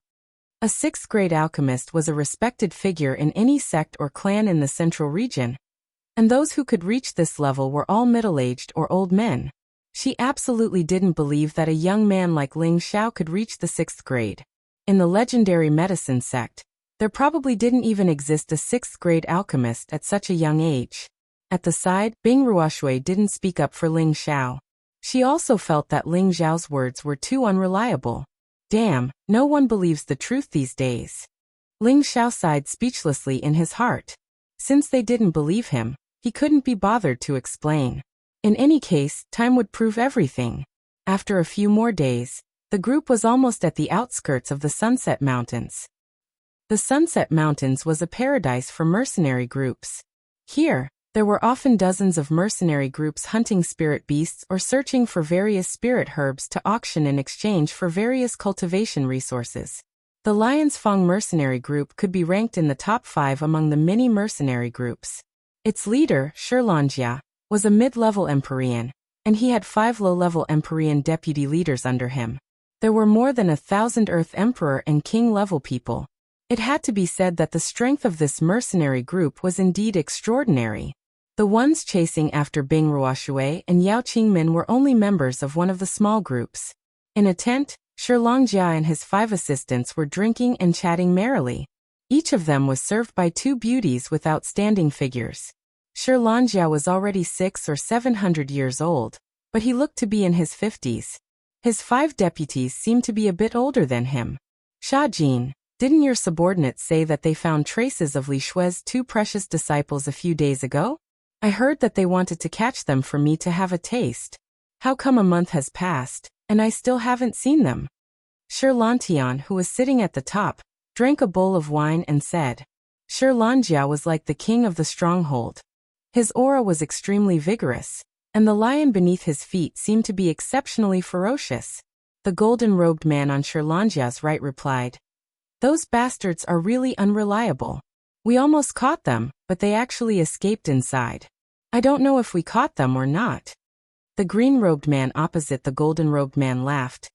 A 6th-grade alchemist was a respected figure in any sect or clan in the central region, and those who could reach this level were all middle-aged or old men. She absolutely didn't believe that a young man like Ling Xiao could reach the 6th grade. In the legendary medicine sect, there probably didn't even exist a 6th-grade alchemist at such a young age. At the side, Bing Ruoshui didn't speak up for Ling Xiao. She also felt that Ling Xiao's words were too unreliable. Damn, no one believes the truth these days. Ling Xiao sighed speechlessly in his heart. Since they didn't believe him, he couldn't be bothered to explain. In any case, time would prove everything. After a few more days, the group was almost at the outskirts of the Sunset Mountains. The Sunset Mountains was a paradise for mercenary groups. Here, there were often dozens of mercenary groups hunting spirit beasts or searching for various spirit herbs to auction in exchange for various cultivation resources. The Lion's Fang mercenary group could be ranked in the top 5 among the many mercenary groups. Its leader, Shirlanjia, was a mid-level Empyrean, and he had 5 low-level Empyrean deputy leaders under him. There were more than 1,000 Earth Emperor and King-level people. It had to be said that the strength of this mercenary group was indeed extraordinary. The ones chasing after Bing Ruoshui and Yao Qingmin were only members of one of the small groups. In a tent, Shirlangjia and his 5 assistants were drinking and chatting merrily. Each of them was served by 2 beauties with outstanding figures. Shirlangjia was already 600 or 700 years old, but he looked to be in his 50s. His 5 deputies seemed to be a bit older than him. Sha Jin, didn't your subordinates say that they found traces of Li Shui's 2 precious disciples a few days ago? I heard that they wanted to catch them for me to have a taste. How come a month has passed, and I still haven't seen them? Shirlantian, who was sitting at the top, drank a bowl of wine and said. Shirlanjia was like the king of the stronghold. His aura was extremely vigorous, and the lion beneath his feet seemed to be exceptionally ferocious. The golden-robed man on Shirlanjia's right replied. Those bastards are really unreliable. We almost caught them, but they actually escaped inside. I don't know if we caught them or not. The green-robed man opposite the golden-robed man laughed.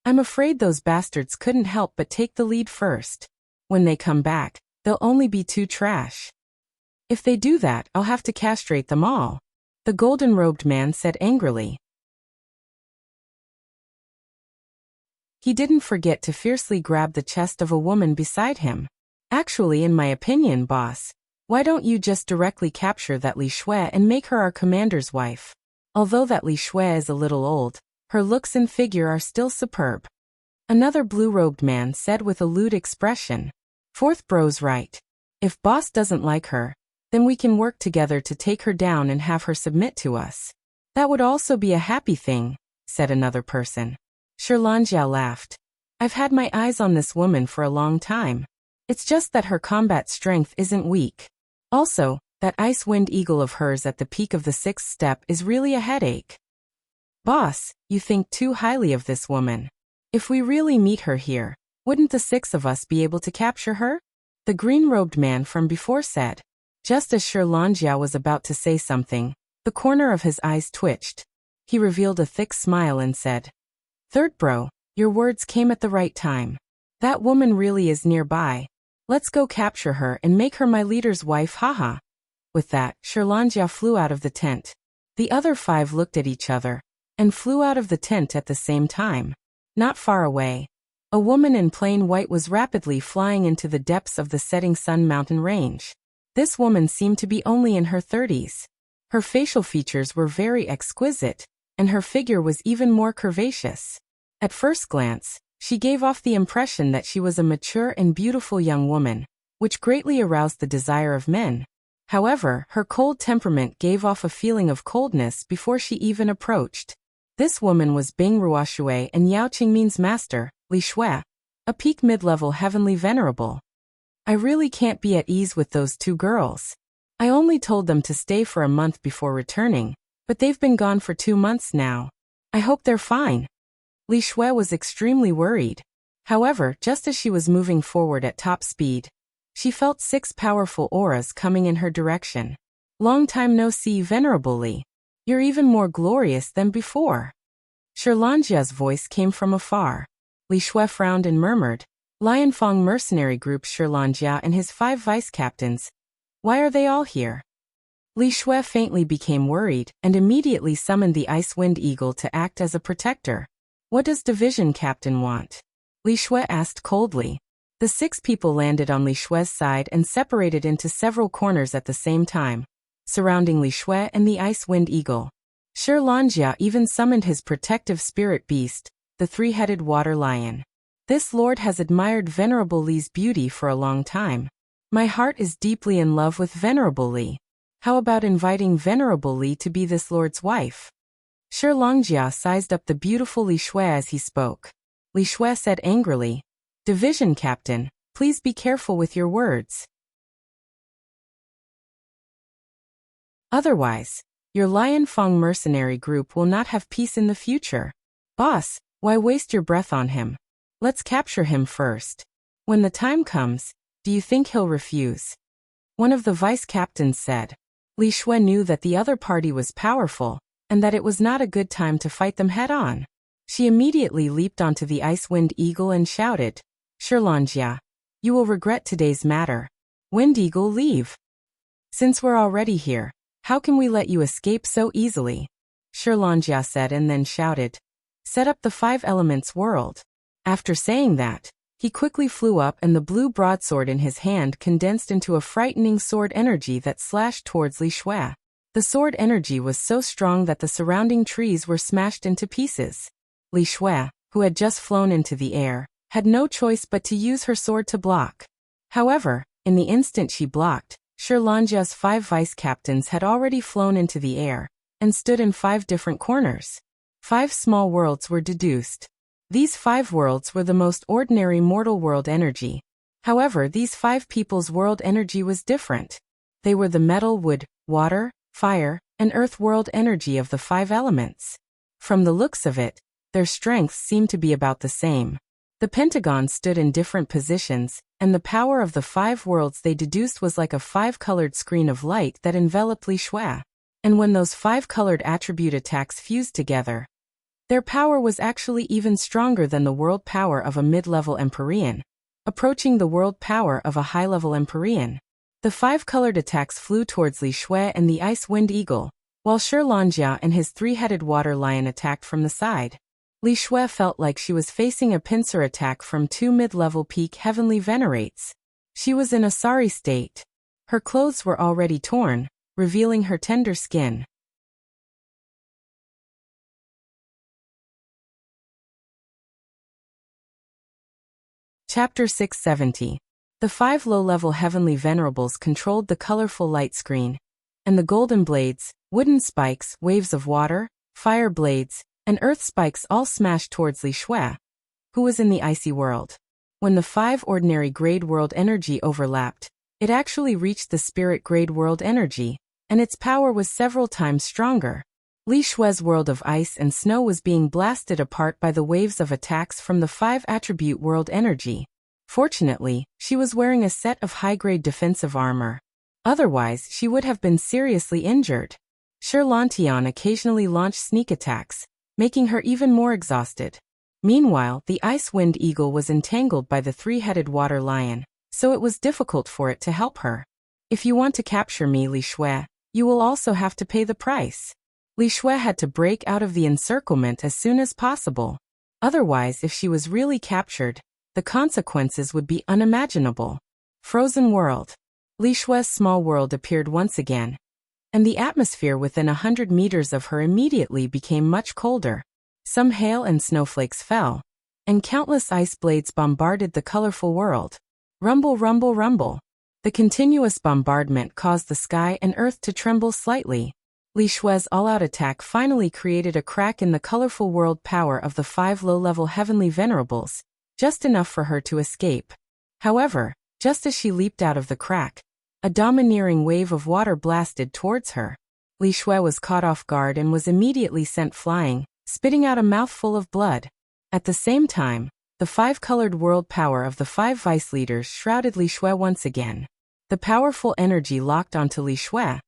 I'm afraid those bastards couldn't help but take the lead first. When they come back, they'll only be too trash. If they do that, I'll have to castrate them all, the golden-robed man said angrily. He didn't forget to fiercely grab the chest of a woman beside him. Actually, in my opinion, boss, why don't you just directly capture that Li Shui and make her our commander's wife? Although that Li Shui is a little old, her looks and figure are still superb. Another blue-robed man said with a lewd expression. Fourth bro's right. If boss doesn't like her, then we can work together to take her down and have her submit to us. That would also be a happy thing, said another person. Shirlanjia laughed. I've had my eyes on this woman for a long time. It's just that her combat strength isn't weak. Also, that ice-wind eagle of hers at the peak of the 6th step is really a headache. Boss, you think too highly of this woman. If we really meet her here, wouldn't the 6 of us be able to capture her? The green-robed man from before said. Just as Shirlanjia was about to say something, the corner of his eyes twitched. He revealed a thick smile and said, Third bro, your words came at the right time. That woman really is nearby. Let's go capture her and make her my leader's wife, haha. With that, Shirlanjia flew out of the tent. The other 5 looked at each other, and flew out of the tent at the same time. Not far away, a woman in plain white was rapidly flying into the depths of the setting sun mountain range. This woman seemed to be only in her 30s. Her facial features were very exquisite, and her figure was even more curvaceous. At first glance, she gave off the impression that she was a mature and beautiful young woman, which greatly aroused the desire of men. However, her cold temperament gave off a feeling of coldness before she even approached. This woman was Bing Ruoshui and Yao Qingmin's master, Li Shui. a peak mid-level heavenly venerable. I really can't be at ease with those two girls. I only told them to stay for a month before returning, but they've been gone for 2 months now. I hope they're fine. Li Shui was extremely worried. However, just as she was moving forward at top speed, she felt 6 powerful auras coming in her direction. Long time no see, Venerable Li. You're even more glorious than before. Shirlanjia's voice came from afar. Li Shui frowned and murmured, Lianfang mercenary group Shirlanjia and his 5 vice-captains. Why are they all here? Li Shui faintly became worried and immediately summoned the Ice Wind Eagle to act as a protector. What does Division Captain want? Li Shui asked coldly. The 6 people landed on Li Shui's side and separated into several corners at the same time, surrounding Li Shui and the Ice Wind Eagle. Shirlanjia even summoned his protective spirit beast, the 3-headed water lion. This lord has admired Venerable Li's beauty for a long time. My heart is deeply in love with Venerable Li. How about inviting Venerable Li to be this lord's wife? Shirlanjia sized up the beautiful Li Shui as he spoke. Li Shui said angrily, Division Captain, please be careful with your words. Otherwise, your Lianfang mercenary group will not have peace in the future. Boss, why waste your breath on him? Let's capture him first. When the time comes, do you think he'll refuse? One of the vice-captains said. Li Shui knew that the other party was powerful, and that it was not a good time to fight them head-on. She immediately leaped onto the Ice Wind Eagle and shouted, Shirlanjia, you will regret today's matter. Wind Eagle, leave. Since we're already here, how can we let you escape so easily? Shirlanjia said and then shouted, set up the 5 elements world. After saying that, he quickly flew up and the blue broadsword in his hand condensed into a frightening sword energy that slashed towards Li Shui. The sword energy was so strong that the surrounding trees were smashed into pieces. Li Shui, who had just flown into the air, had no choice but to use her sword to block. However, in the instant she blocked, Shirlanjia's 5 vice-captains had already flown into the air and stood in 5 different corners. 5 small worlds were deduced. These 5 worlds were the most ordinary mortal world energy. However, these 5 people's world energy was different. They were the metal, wood, water, fire, and earth world energy of the 5 elements. From the looks of it, their strengths seemed to be about the same. The pentagon stood in different positions, and the power of the 5 worlds they deduced was like a 5-colored screen of light that enveloped Li Shui. And when those 5-colored attribute attacks fused together, their power was actually even stronger than the world power of a mid-level Empyrean, approaching the world power of a high-level Empyrean. The 5-colored attacks flew towards Li Shui and the Ice Wind Eagle, while Shirlanjia and his 3-headed water lion attacked from the side. Li Shui felt like she was facing a pincer attack from 2 mid-level peak heavenly venerates. She was in a sorry state. Her clothes were already torn, revealing her tender skin. Chapter 670. The 5 low-level heavenly venerables controlled the colorful light screen, and the golden blades, wooden spikes, waves of water, fire blades, and earth spikes all smashed towards Li Shui, who was in the icy world. When the 5 ordinary grade world energy overlapped, it actually reached the spirit grade world energy, and its power was several times stronger. Li Shui's world of ice and snow was being blasted apart by the waves of attacks from the 5 attribute world energy. Fortunately, she was wearing a set of high-grade defensive armor. Otherwise, she would have been seriously injured. Shirlantian occasionally launched sneak attacks, making her even more exhausted. Meanwhile, the Ice Wind Eagle was entangled by the 3-headed water lion, so it was difficult for it to help her. If you want to capture me, Li Shui, you will also have to pay the price. Li Shui had to break out of the encirclement as soon as possible. Otherwise, if she was really captured, the consequences would be unimaginable. Frozen world. Li Shui's small world appeared once again, and the atmosphere within 100 meters of her immediately became much colder. Some hail and snowflakes fell, and countless ice blades bombarded the colorful world. Rumble, rumble, rumble. The continuous bombardment caused the sky and earth to tremble slightly. Li Shui's all-out attack finally created a crack in the colorful world power of the 5 low-level heavenly venerables, just enough for her to escape. However, just as she leaped out of the crack, a domineering wave of water blasted towards her. Li Shui was caught off guard and was immediately sent flying, spitting out a mouthful of blood. At the same time, the five-colored world power of the five vice leaders shrouded Li Shui once again. The powerful energy locked onto Li Shui,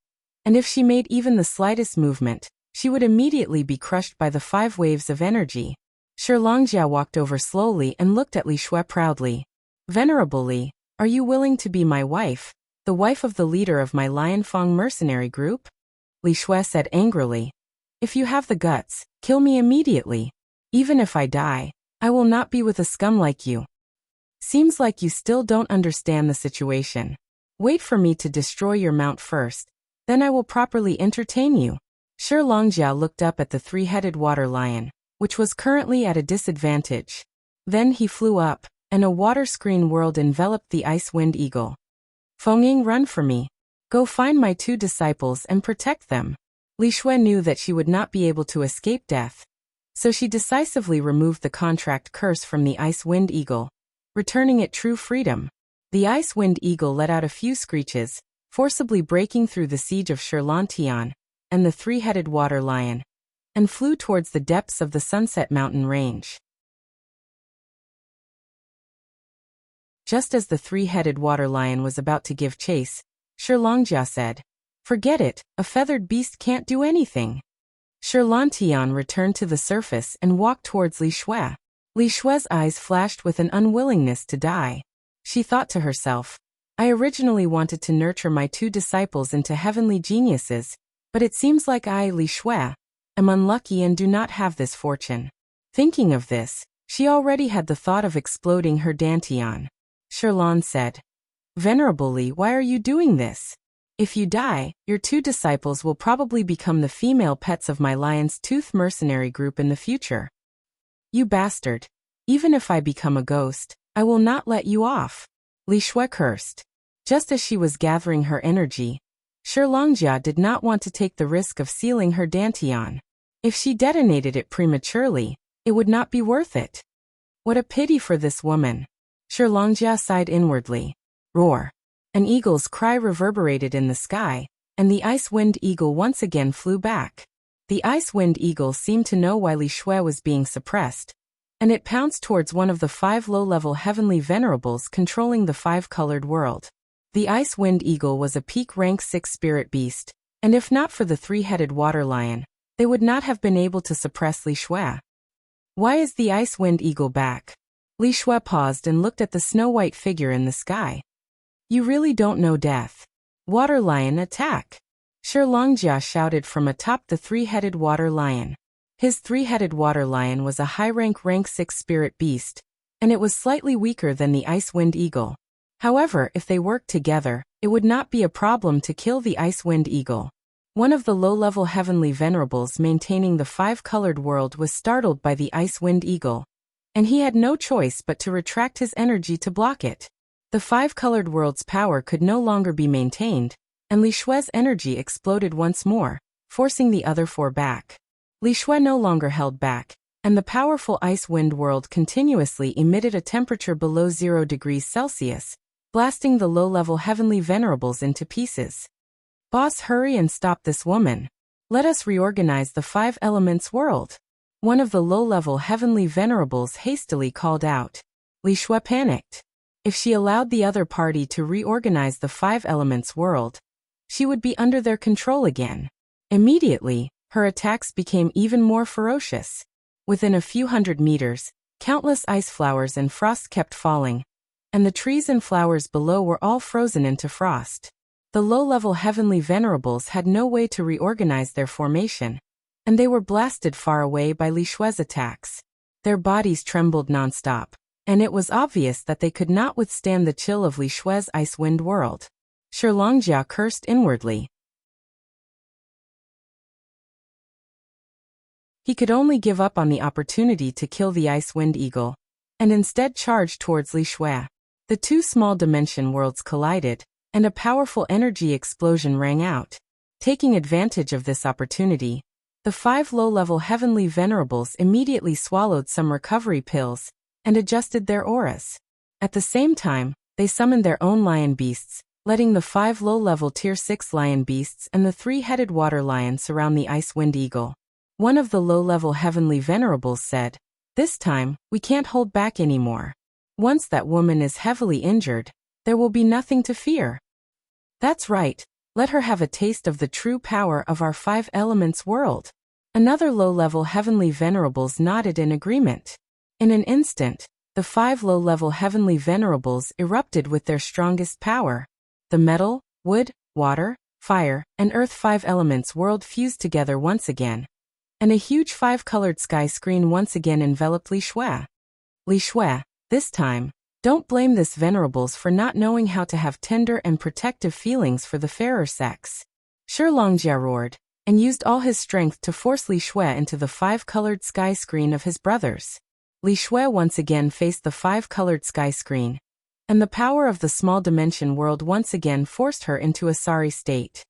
and if she made even the slightest movement, she would immediately be crushed by the five waves of energy. Shi Longjia walked over slowly and looked at Li Shui proudly. "Venerable Li, are you willing to be my wife, the wife of the leader of my Lianfang mercenary group?" Li Shui said angrily. "If you have the guts, kill me immediately. Even if I die, I will not be with a scum like you. Seems like you still don't understand the situation. Wait for me to destroy your mount first, then I will properly entertain you." Shi Longjia looked up at the three-headed water lion, which was currently at a disadvantage. Then he flew up, and a water screen world enveloped the ice wind eagle. "Fengying, run for me. Go find my two disciples and protect them." Li Shui knew that she would not be able to escape death, so she decisively removed the contract curse from the ice wind eagle, returning it true freedom. The ice wind eagle let out a few screeches, forcibly breaking through the siege of Shi Lontian and the three-headed water lion, and flew towards the depths of the Sunset Mountain range. Just as the three-headed water lion was about to give chase, Shi Longjia said, "Forget it, a feathered beast can't do anything." Shi Lontian returned to the surface and walked towards Li Shui. Li Shui's eyes flashed with an unwillingness to die. She thought to herself, "I originally wanted to nurture my two disciples into heavenly geniuses, but it seems like I, Li Shui, am unlucky and do not have this fortune." Thinking of this, she already had the thought of exploding her dantian. Shi Lan said, "Venerable Li, why are you doing this? If you die, your two disciples will probably become the female pets of my lion's tooth mercenary group in the future. You bastard. Even if I become a ghost, I will not let you off." Li Shui cursed. Just as she was gathering her energy, Shi Longjia did not want to take the risk of sealing her dantian. If she detonated it prematurely, it would not be worth it. What a pity for this woman. Shi Longjia sighed inwardly. Roar. An eagle's cry reverberated in the sky, and the ice wind eagle once again flew back. The ice wind eagle seemed to know why Li Shui was being suppressed, and it pounced towards one of the five low-level heavenly venerables controlling the five-colored world. The ice wind eagle was a peak rank 6 spirit beast, and if not for the three-headed water lion, they would not have been able to suppress Li Shui. "Why is the ice wind eagle back?" Li Shui paused and looked at the snow-white figure in the sky. "You really don't know death. Water lion, attack!" Shi Longjia shouted from atop the three-headed water lion. His three-headed water lion was a high-rank 6 spirit beast, and it was slightly weaker than the ice wind eagle. However, if they worked together, it would not be a problem to kill the ice wind eagle. One of the low-level heavenly venerables maintaining the five-colored world was startled by the ice wind eagle, and he had no choice but to retract his energy to block it. The five-colored world's power could no longer be maintained, and Li Shui's energy exploded once more, forcing the other four back. Li Shui no longer held back, and the powerful ice wind world continuously emitted a temperature below 0 degrees Celsius, blasting the low-level heavenly venerables into pieces. "Boss, hurry and stop this woman. Let us reorganize the five elements world," one of the low-level heavenly venerables hastily called out. Li Shui panicked. If she allowed the other party to reorganize the five elements world, she would be under their control again. Immediately, her attacks became even more ferocious. Within a few hundred meters, countless ice flowers and frost kept falling, and the trees and flowers below were all frozen into frost. The low-level heavenly venerables had no way to reorganize their formation, and they were blasted far away by Li Shui's attacks. Their bodies trembled nonstop, and it was obvious that they could not withstand the chill of Li Shui's ice wind world. Shi Longjia cursed inwardly. He could only give up on the opportunity to kill the ice wind eagle, and instead charged towards Li Shui. The two small dimension worlds collided, and a powerful energy explosion rang out. Taking advantage of this opportunity, the five low-level heavenly venerables immediately swallowed some recovery pills, and adjusted their auras. At the same time, they summoned their own lion beasts, letting the 5 low-level Tier 6 lion beasts and the 3-headed water lion surround the Icewind Eagle. One of the low-level heavenly venerables said, "This time, we can't hold back anymore. Once that woman is heavily injured, there will be nothing to fear." "That's right, let her have a taste of the true power of our 5 elements world." Another low-level heavenly venerables nodded in agreement. In an instant, the 5 low-level heavenly venerables erupted with their strongest power. The metal, wood, water, fire, and earth 5 elements world fused together once again, and a huge 5-colored sky screen once again enveloped Li Shui. Li Shui, this time, don't blame this venerables for not knowing how to have tender and protective feelings for the fairer sex. Shi Longjia roared, and used all his strength to force Li Shui into the 5-colored sky screen of his brothers. Li Shui once again faced the 5-colored sky screen, and the power of the small dimension world once again forced her into a sorry state.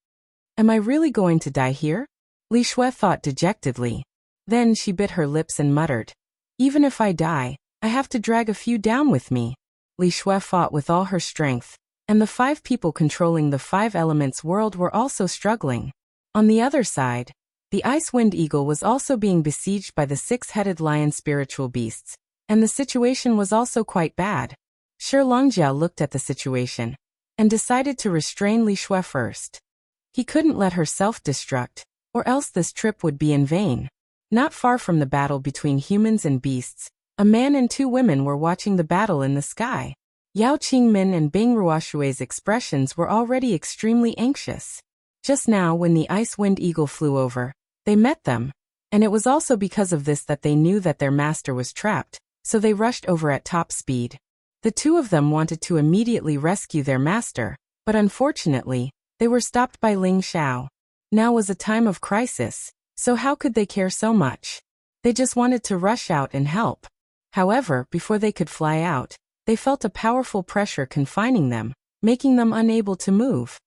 "Am I really going to die here?" Li Shui thought dejectedly. Then she bit her lips and muttered, "Even if I die, I have to drag a few down with me." Li Shui fought with all her strength, and the 5 people controlling the 5 elements world were also struggling. On the other side, the Icewind Eagle was also being besieged by the 6-headed lion spiritual beasts, and the situation was also quite bad. Shi Longjia looked at the situation and decided to restrain Li Shui first. He couldn't let her self-destruct, or else this trip would be in vain. Not far from the battle between humans and beasts, a man and 2 women were watching the battle in the sky. Yao Qingmin and Bing Ruoshui's expressions were already extremely anxious. Just now when the Icewind Eagle flew over, they met them, and it was also because of this that they knew that their master was trapped, so they rushed over at top speed. The 2 of them wanted to immediately rescue their master, but unfortunately, they were stopped by Ling Xiao. Now was a time of crisis, so how could they care so much? They just wanted to rush out and help. However, before they could fly out, they felt a powerful pressure confining them, making them unable to move.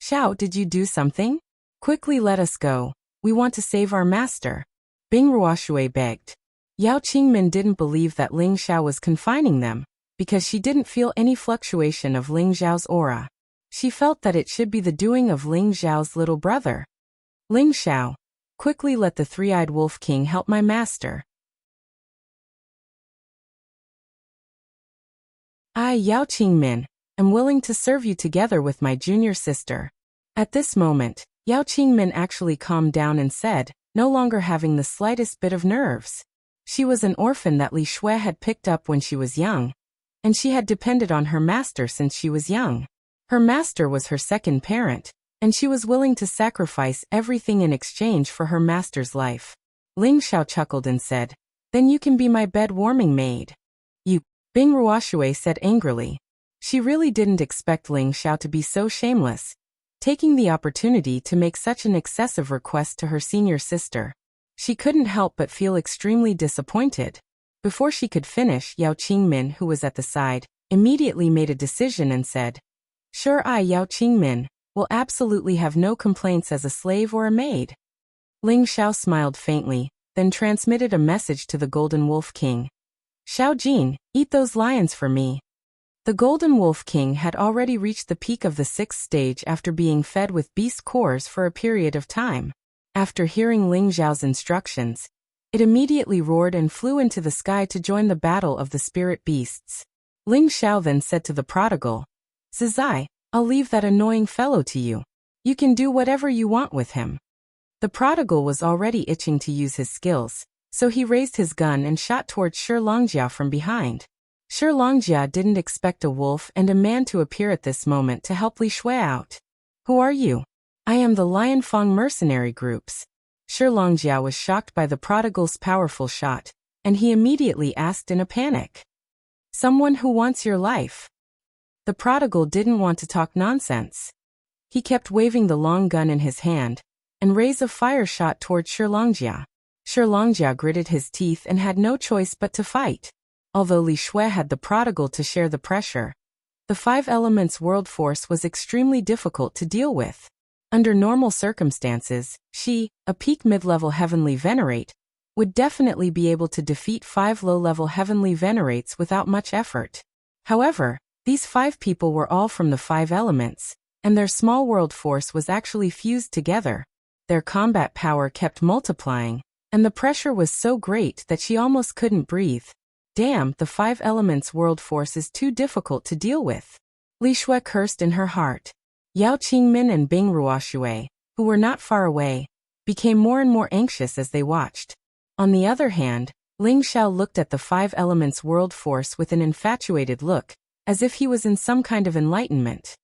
"Xiao, did you do something? Quickly let us go. We want to save our master," Bing Ruoshui begged. Yao Qingmin didn't believe that Ling Xiao was confining them, because she didn't feel any fluctuation of Ling Xiao's aura. She felt that it should be the doing of Ling Xiao's little brother. "Ling Xiao, quickly let the 3-eyed wolf king help my master." "I, Yao Qingmin, am willing to serve you together with my junior sister." At this moment, Yao Qingmin actually calmed down and said, no longer having the slightest bit of nerves. She was an orphan that Li Shui had picked up when she was young, and she had depended on her master since she was young. Her master was her second parent, and she was willing to sacrifice everything in exchange for her master's life. Ling Xiao chuckled and said, "Then you can be my bed-warming maid." "You," Bing Ruoshui said angrily. She really didn't expect Ling Xiao to be so shameless, taking the opportunity to make such an excessive request to her senior sister. She couldn't help but feel extremely disappointed. Before she could finish, Yao Qingmin, who was at the side, immediately made a decision and said, "Sure, I, Yao Qingmin, will absolutely have no complaints as a slave or a maid." Ling Xiao smiled faintly, then transmitted a message to the Golden Wolf King. "Xiao Jin, eat those lions for me." The Golden Wolf King had already reached the peak of the 6th stage after being fed with beast cores for a period of time. After hearing Ling Xiao's instructions, it immediately roared and flew into the sky to join the battle of the spirit beasts. Ling Xiao then said to the prodigal, "Zizai, I'll leave that annoying fellow to you. You can do whatever you want with him." The prodigal was already itching to use his skills, so he raised his gun and shot towards Shi Longjia from behind. Shi Longjia didn't expect a wolf and a man to appear at this moment to help Li Shui out. "Who are you?" "I am the Lion Fang mercenary groups." Shi Longjia was shocked by the prodigal's powerful shot, and he immediately asked in a panic, "Someone who wants your life?" The prodigal didn't want to talk nonsense. He kept waving the long gun in his hand, and raised a fire shot towards Shi Longjia. Shi Longjia gritted his teeth and had no choice but to fight. Although Li Shui had the prodigal to share the pressure, the 5 elements world force was extremely difficult to deal with. Under normal circumstances, she, a peak mid-level heavenly venerate, would definitely be able to defeat 5 low-level heavenly venerates without much effort. However, these 5 people were all from the 5 elements, and their small world force was actually fused together. Their combat power kept multiplying, and the pressure was so great that she almost couldn't breathe. Damn, the 5 elements world force is too difficult to deal with. Li Shui cursed in her heart. Yao Qingmin and Bing Ruoshui, who were not far away, became more and more anxious as they watched. On the other hand, Ling Xiao looked at the 5 elements world force with an infatuated look, as if he was in some kind of enlightenment.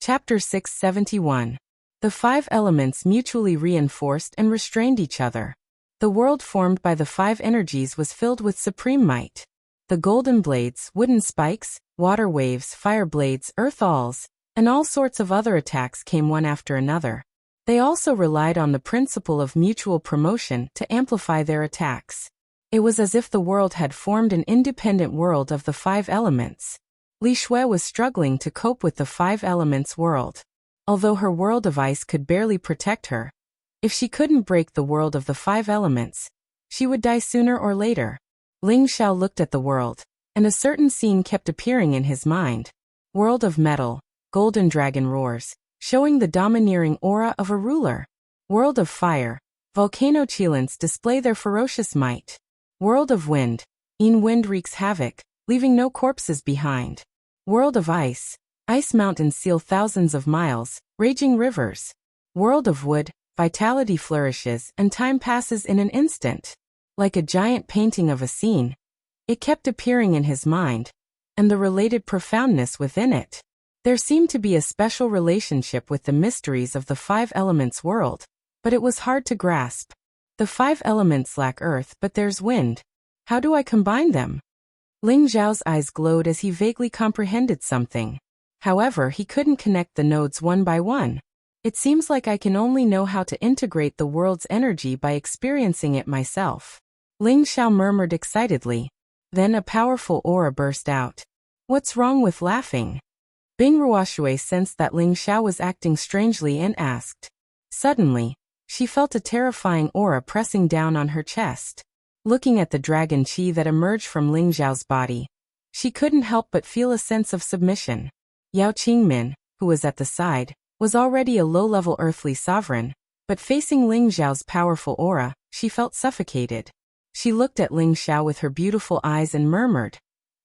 Chapter 671. The 5 elements mutually reinforced and restrained each other. The world formed by the 5 energies was filled with supreme might. The golden blades, wooden spikes, water waves, fire blades, earth alls, and all sorts of other attacks came one after another. They also relied on the principle of mutual promotion to amplify their attacks. It was as if the world had formed an independent world of the 5 elements. Li Shui was struggling to cope with the 5 elements world. Although her world of ice could barely protect her, if she couldn't break the world of the 5 elements, she would die sooner or later. Ling Xiao looked at the world, and a certain scene kept appearing in his mind. World of metal, golden dragon roars, showing the domineering aura of a ruler. World of fire, volcano chilants display their ferocious might. World of wind, wind wreaks havoc, leaving no corpses behind. World of ice, ice mountains seal thousands of miles, raging rivers. World of wood, vitality flourishes and time passes in an instant. Like a giant painting of a scene, it kept appearing in his mind, and the related profoundness within it. There seemed to be a special relationship with the mysteries of the 5 elements world, but it was hard to grasp. The 5 elements lack earth, but there's wind. How do I combine them? Ling Zhao's eyes glowed as he vaguely comprehended something. However, he couldn't connect the nodes one by one. It seems like I can only know how to integrate the world's energy by experiencing it myself. Ling Xiao murmured excitedly. Then a powerful aura burst out. What's wrong with laughing? Bing Ruoshui sensed that Ling Xiao was acting strangely and asked. Suddenly, she felt a terrifying aura pressing down on her chest. Looking at the dragon qi that emerged from Ling Xiao's body, she couldn't help but feel a sense of submission. Yao Qingmin, who was at the side, was already a low-level earthly sovereign, but facing Ling Xiao's powerful aura, she felt suffocated. She looked at Ling Xiao with her beautiful eyes and murmured.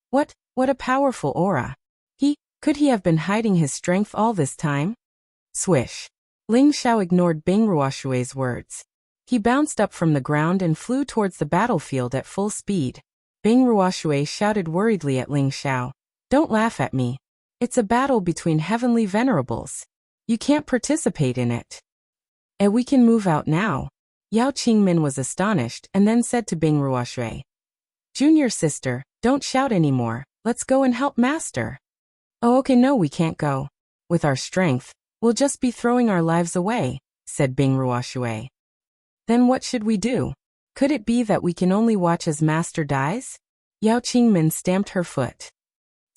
What a powerful aura. Could he have been hiding his strength all this time? Swish. Ling Xiao ignored Bing Ruoshui's words. He bounced up from the ground and flew towards the battlefield at full speed. Bing Ruoshui shouted worriedly at Ling Xiao. Don't laugh at me. It's a battle between heavenly venerables. You can't participate in it. And we can move out now. Yao Qingmin was astonished and then said to Bing Ruoshui. Junior sister, don't shout anymore. Let's go and help master. Oh, okay, no, we can't go. With our strength, we'll just be throwing our lives away, said Bing Ruoshui. Then what should we do? Could it be that we can only watch as master dies? Yao Qingmin stamped her foot.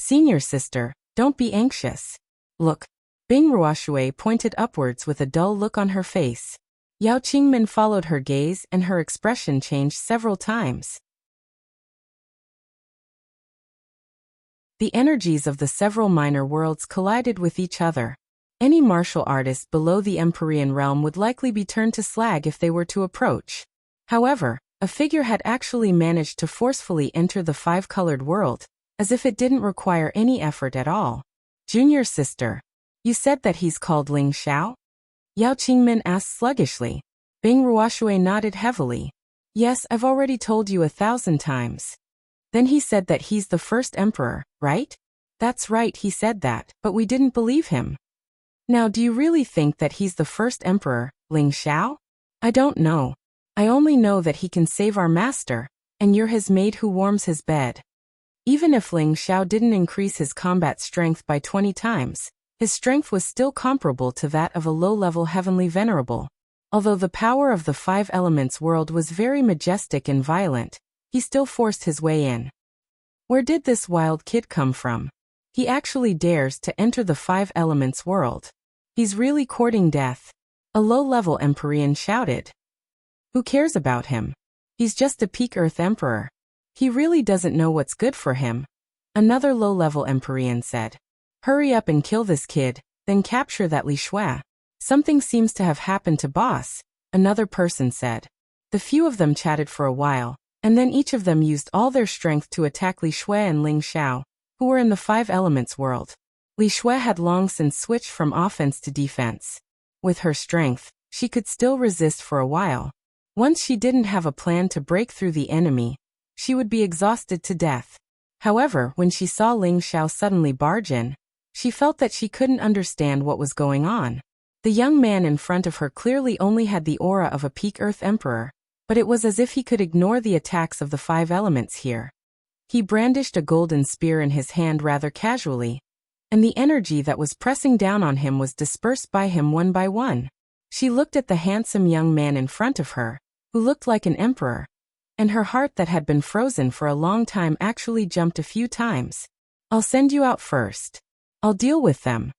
Senior sister, don't be anxious. Look. Bing Ruoshui pointed upwards with a dull look on her face. Yao Qingmin followed her gaze and her expression changed several times. The energies of the several minor worlds collided with each other. Any martial artist below the Empyrean realm would likely be turned to slag if they were to approach. However, a figure had actually managed to forcefully enter the 5-colored world, as if it didn't require any effort at all. Junior sister, you said that he's called Ling Xiao? Yao Qingmin asked sluggishly. Bing Ruoshui nodded heavily. Yes, I've already told you 1,000 times. Then he said that he's the first emperor, right? That's right, he said that, but we didn't believe him. Now do you really think that he's the first emperor, Ling Xiao? I don't know. I only know that he can save our master, and you're his maid who warms his bed. Even if Ling Xiao didn't increase his combat strength by 20 times, his strength was still comparable to that of a low-level heavenly venerable. Although the power of the 5 elements world was very majestic and violent, he still forced his way in. Where did this wild kid come from? He actually dares to enter the five elements world. He's really courting death. A low-level Empyrean shouted. Who cares about him? He's just a peak Earth Emperor. He really doesn't know what's good for him. Another low-level Empyrean said. Hurry up and kill this kid, then capture that Li Shui. Something seems to have happened to Boss, another person said. The few of them chatted for a while, and then each of them used all their strength to attack Li Shui and Ling Xiao, who were in the five elements world. Li Shui had long since switched from offense to defense. With her strength, she could still resist for a while. Once she didn't have a plan to break through the enemy, she would be exhausted to death. However, when she saw Ling Xiao suddenly barge in, she felt that she couldn't understand what was going on. The young man in front of her clearly only had the aura of a peak Earth Emperor, but it was as if he could ignore the attacks of the five elements here. He brandished a golden spear in his hand rather casually, and the energy that was pressing down on him was dispersed by him one by one. She looked at the handsome young man in front of her, who looked like an emperor, and her heart that had been frozen for a long time actually jumped a few times. I'll send you out first. I'll deal with them.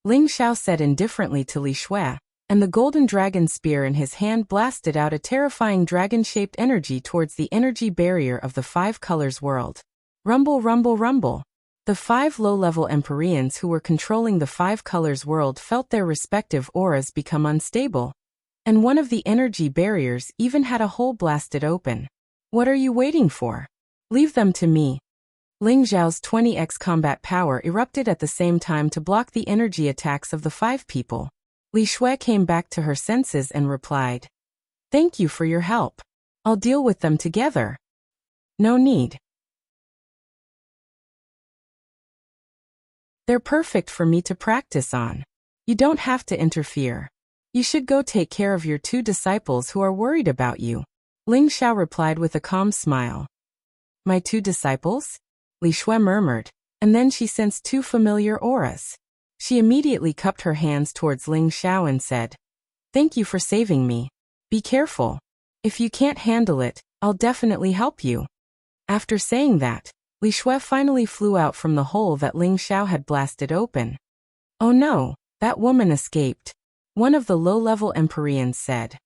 Ling Xiao said indifferently to Li Shui, and the golden dragon spear in his hand blasted out a terrifying dragon-shaped energy towards the energy barrier of the five colors world. Rumble, rumble, rumble. The five low-level Empyreans who were controlling the five colors world felt their respective auras become unstable, and one of the energy barriers even had a hole blasted open. What are you waiting for? Leave them to me. Ling Xiao's 20x combat power erupted at the same time to block the energy attacks of the five people. Li Shui came back to her senses and replied. Thank you for your help. I'll deal with them together. No need. They're perfect for me to practice on. You don't have to interfere. You should go take care of your two disciples who are worried about you. Ling Xiao replied with a calm smile. My two disciples? Li Shui murmured, and then she sensed two familiar auras. She immediately cupped her hands towards Ling Xiao and said, Thank you for saving me. Be careful. If you can't handle it, I'll definitely help you. After saying that, Li Shui finally flew out from the hole that Ling Xiao had blasted open. Oh no, that woman escaped. One of the low-level Empyreans said.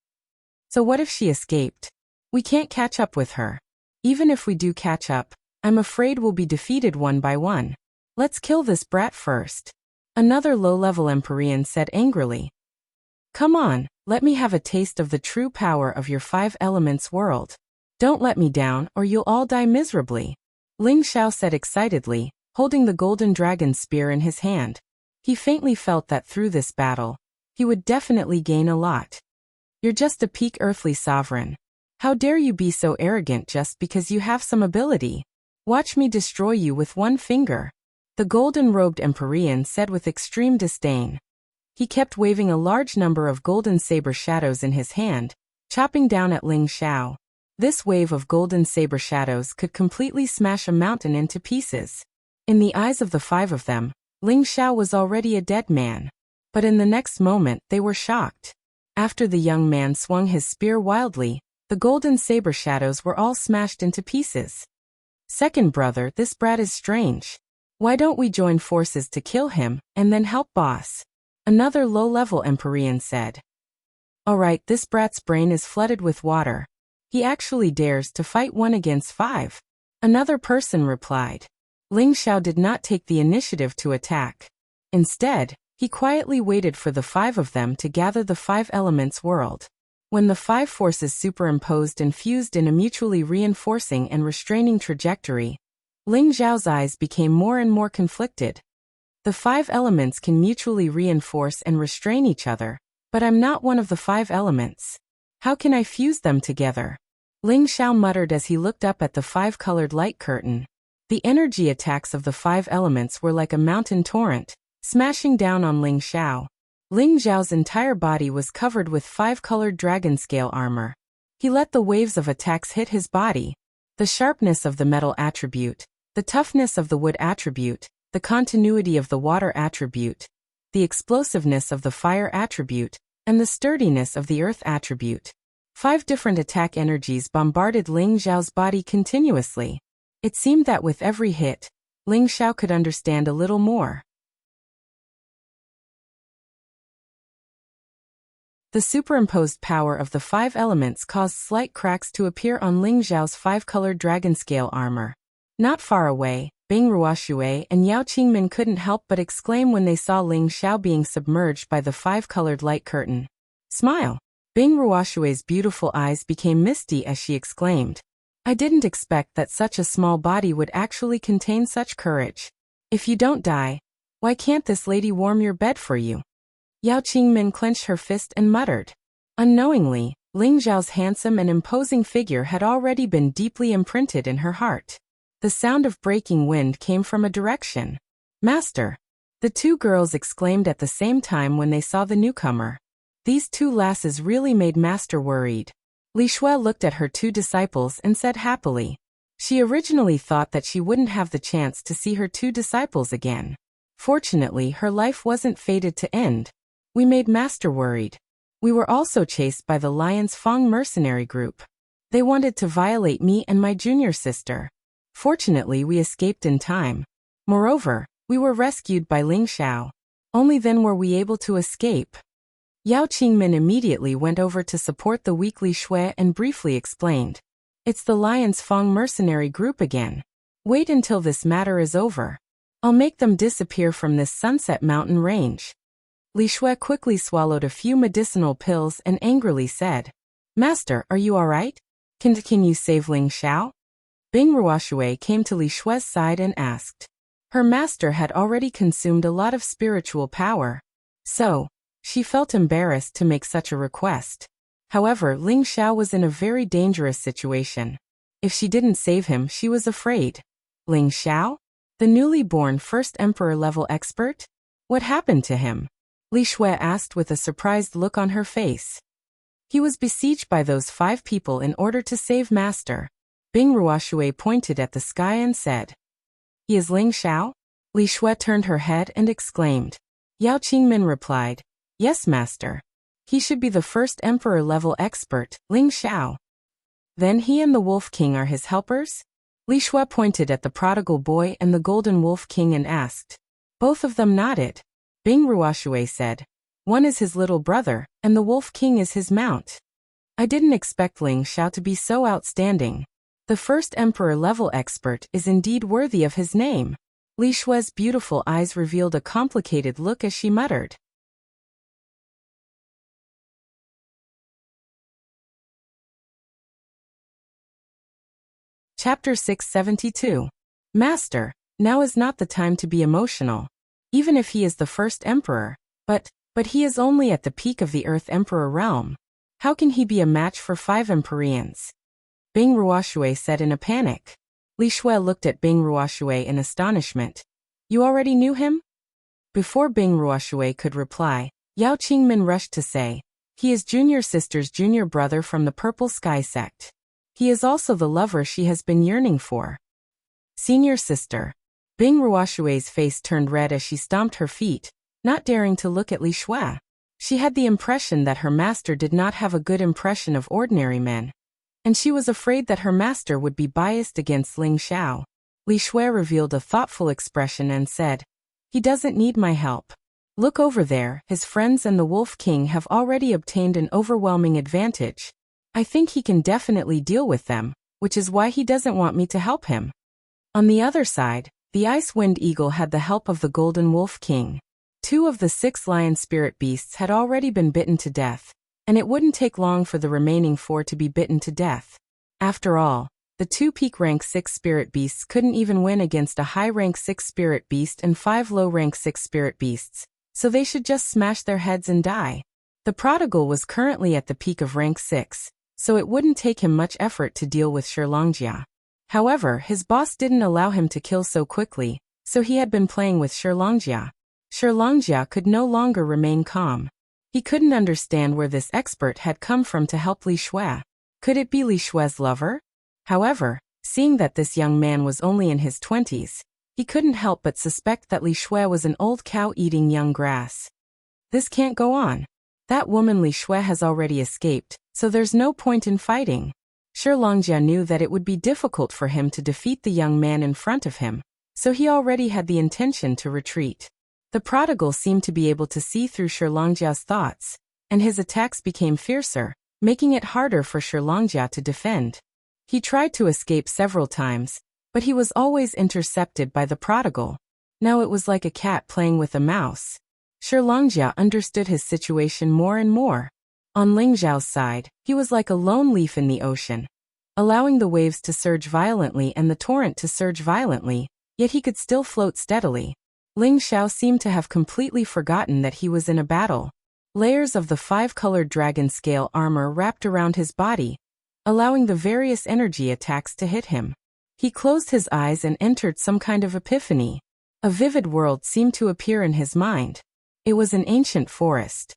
So what if she escaped? We can't catch up with her. Even if we do catch up, I'm afraid we'll be defeated one by one. Let's kill this brat first. Another low-level Empyrean said angrily. Come on, let me have a taste of the true power of your five elements world. Don't let me down or you'll all die miserably. Ling Xiao said excitedly, holding the golden dragon spear in his hand. He faintly felt that through this battle, he would definitely gain a lot. You're just a peak earthly sovereign. How dare you be so arrogant just because you have some ability? Watch me destroy you with one finger. The golden-robed Empyrean said with extreme disdain. He kept waving a large number of golden saber shadows in his hand, chopping down at Ling Xiao. This wave of golden saber shadows could completely smash a mountain into pieces. In the eyes of the five of them, Ling Xiao was already a dead man. But in the next moment they were shocked. After the young man swung his spear wildly, the golden saber shadows were all smashed into pieces. Second brother, this brat is strange. Why don't we join forces to kill him, and then help boss? Another low-level Empyrean said. Alright, this brat's brain is flooded with water. He actually dares to fight one against five. Another person replied. Ling Xiao did not take the initiative to attack. Instead, he quietly waited for the five of them to gather the five elements world. When the five forces superimposed and fused in a mutually reinforcing and restraining trajectory, Ling Xiao's eyes became more and more conflicted. The five elements can mutually reinforce and restrain each other, but I'm not one of the five elements. How can I fuse them together? Ling Xiao muttered as he looked up at the five-colored light curtain. The energy attacks of the five elements were like a mountain torrent, smashing down on Ling Xiao. Ling Xiao's entire body was covered with five-colored dragon-scale armor. He let the waves of attacks hit his body. The sharpness of the metal attribute, the toughness of the wood attribute, the continuity of the water attribute, the explosiveness of the fire attribute, and the sturdiness of the earth attribute. 5 different attack energies bombarded Ling Xiao's body continuously. It seemed that with every hit, Ling Xiao could understand a little more. The superimposed power of the 5 elements caused slight cracks to appear on Ling Xiao's 5-colored dragon scale armor. Not far away, Bing Ruoshui and Yao Qingmin couldn't help but exclaim when they saw Ling Xiao being submerged by the 5-colored light curtain. Smile! Bing Ruoshui's beautiful eyes became misty as she exclaimed. I didn't expect that such a small body would actually contain such courage. If you don't die, why can't this lady warm your bed for you? Yao Qingmin clenched her fist and muttered. Unknowingly, Ling Xiao's handsome and imposing figure had already been deeply imprinted in her heart. The sound of breaking wind came from a direction. Master! The 2 girls exclaimed at the same time when they saw the newcomer. These 2 lasses really made Master worried. Li Shui looked at her 2 disciples and said happily. She originally thought that she wouldn't have the chance to see her 2 disciples again. Fortunately, her life wasn't fated to end. We made Master worried. We were also chased by the Lion's Fang mercenary group. They wanted to violate me and my junior sister. Fortunately, we escaped in time. Moreover, we were rescued by Ling Xiao. Only then were we able to escape. Yao Qingmin immediately went over to support the weak Li Shui and briefly explained. It's the Lion's Fang mercenary group again. Wait until this matter is over. I'll make them disappear from this Sunset Mountain range. Li Shui quickly swallowed a few medicinal pills and angrily said, Master, are you alright? Can you save Ling Xiao? Bing Ruoshui came to Li Shui's side and asked. Her master had already consumed a lot of spiritual power. So, she felt embarrassed to make such a request. However, Ling Xiao was in a very dangerous situation. If she didn't save him, she was afraid. Ling Xiao? The newly born first emperor-level expert? What happened to him? Li Shui asked with a surprised look on her face. He was besieged by those 5 people in order to save Master. Bing Ruoshui pointed at the sky and said. He is Ling Xiao? Li Shui turned her head and exclaimed. Yao Qingmin replied. Yes, Master. He should be the first emperor-level expert, Ling Xiao. Then he and the Wolf King are his helpers? Li Shui pointed at the prodigal boy and the Golden Wolf King and asked. Both of them nodded. Bing Ruoshui said. One is his little brother, and the Wolf King is his mount. I didn't expect Ling Xiao to be so outstanding. The first emperor-level expert is indeed worthy of his name. Li Shui's beautiful eyes revealed a complicated look as she muttered. Chapter 672. Master, now is not the time to be emotional. Even if he is the first emperor, but he is only at the peak of the Earth Emperor realm. How can he be a match for 5 Empyreans? Bing Ruoshui said in a panic. Li Shui looked at Bing Ruoshui in astonishment. You already knew him? Before Bing Ruoshui could reply, Yao Qingmin rushed to say, he is junior sister's junior brother from the Purple Sky sect. He is also the lover she has been yearning for. Senior sister. Bing Ruoshui's face turned red as she stomped her feet, not daring to look at Li Shui. She had the impression that her master did not have a good impression of ordinary men, and she was afraid that her master would be biased against Ling Xiao. Li Shui revealed a thoughtful expression and said, he doesn't need my help. Look over there, his friends and the Wolf King have already obtained an overwhelming advantage. I think he can definitely deal with them, which is why he doesn't want me to help him. On the other side, the Ice Wind Eagle had the help of the Golden Wolf King. 2 of the 6 lion spirit beasts had already been bitten to death, and it wouldn't take long for the remaining 4 to be bitten to death. After all, the 2 peak rank 6 spirit beasts couldn't even win against a high rank 6 spirit beast and 5 low rank 6 spirit beasts, so they should just smash their heads and die. The prodigal was currently at the peak of rank 6, so it wouldn't take him much effort to deal with Shilongjia. However, his boss didn't allow him to kill so quickly, so he had been playing with Shilongjia. Shilongjia could no longer remain calm. He couldn't understand where this expert had come from to help Li Shui. Could it be Li Shui's lover? However, seeing that this young man was only in his 20s, he couldn't help but suspect that Li Shui was an old cow eating young grass. This can't go on. That woman Li Shui has already escaped, so there's no point in fighting. Shilongjia knew that it would be difficult for him to defeat the young man in front of him, so he already had the intention to retreat. The prodigal seemed to be able to see through Shilongjiao's thoughts, and his attacks became fiercer, making it harder for Shilongjia to defend. He tried to escape several times, but he was always intercepted by the prodigal. Now it was like a cat playing with a mouse. Shilongjia understood his situation more and more. On Ling Xiao's side, he was like a lone leaf in the ocean, allowing the waves to surge violently and the torrent to surge violently, yet he could still float steadily. Ling Xiao seemed to have completely forgotten that he was in a battle. Layers of the 5-colored dragon scale armor wrapped around his body, allowing the various energy attacks to hit him. He closed his eyes and entered some kind of epiphany. A vivid world seemed to appear in his mind. It was an ancient forest.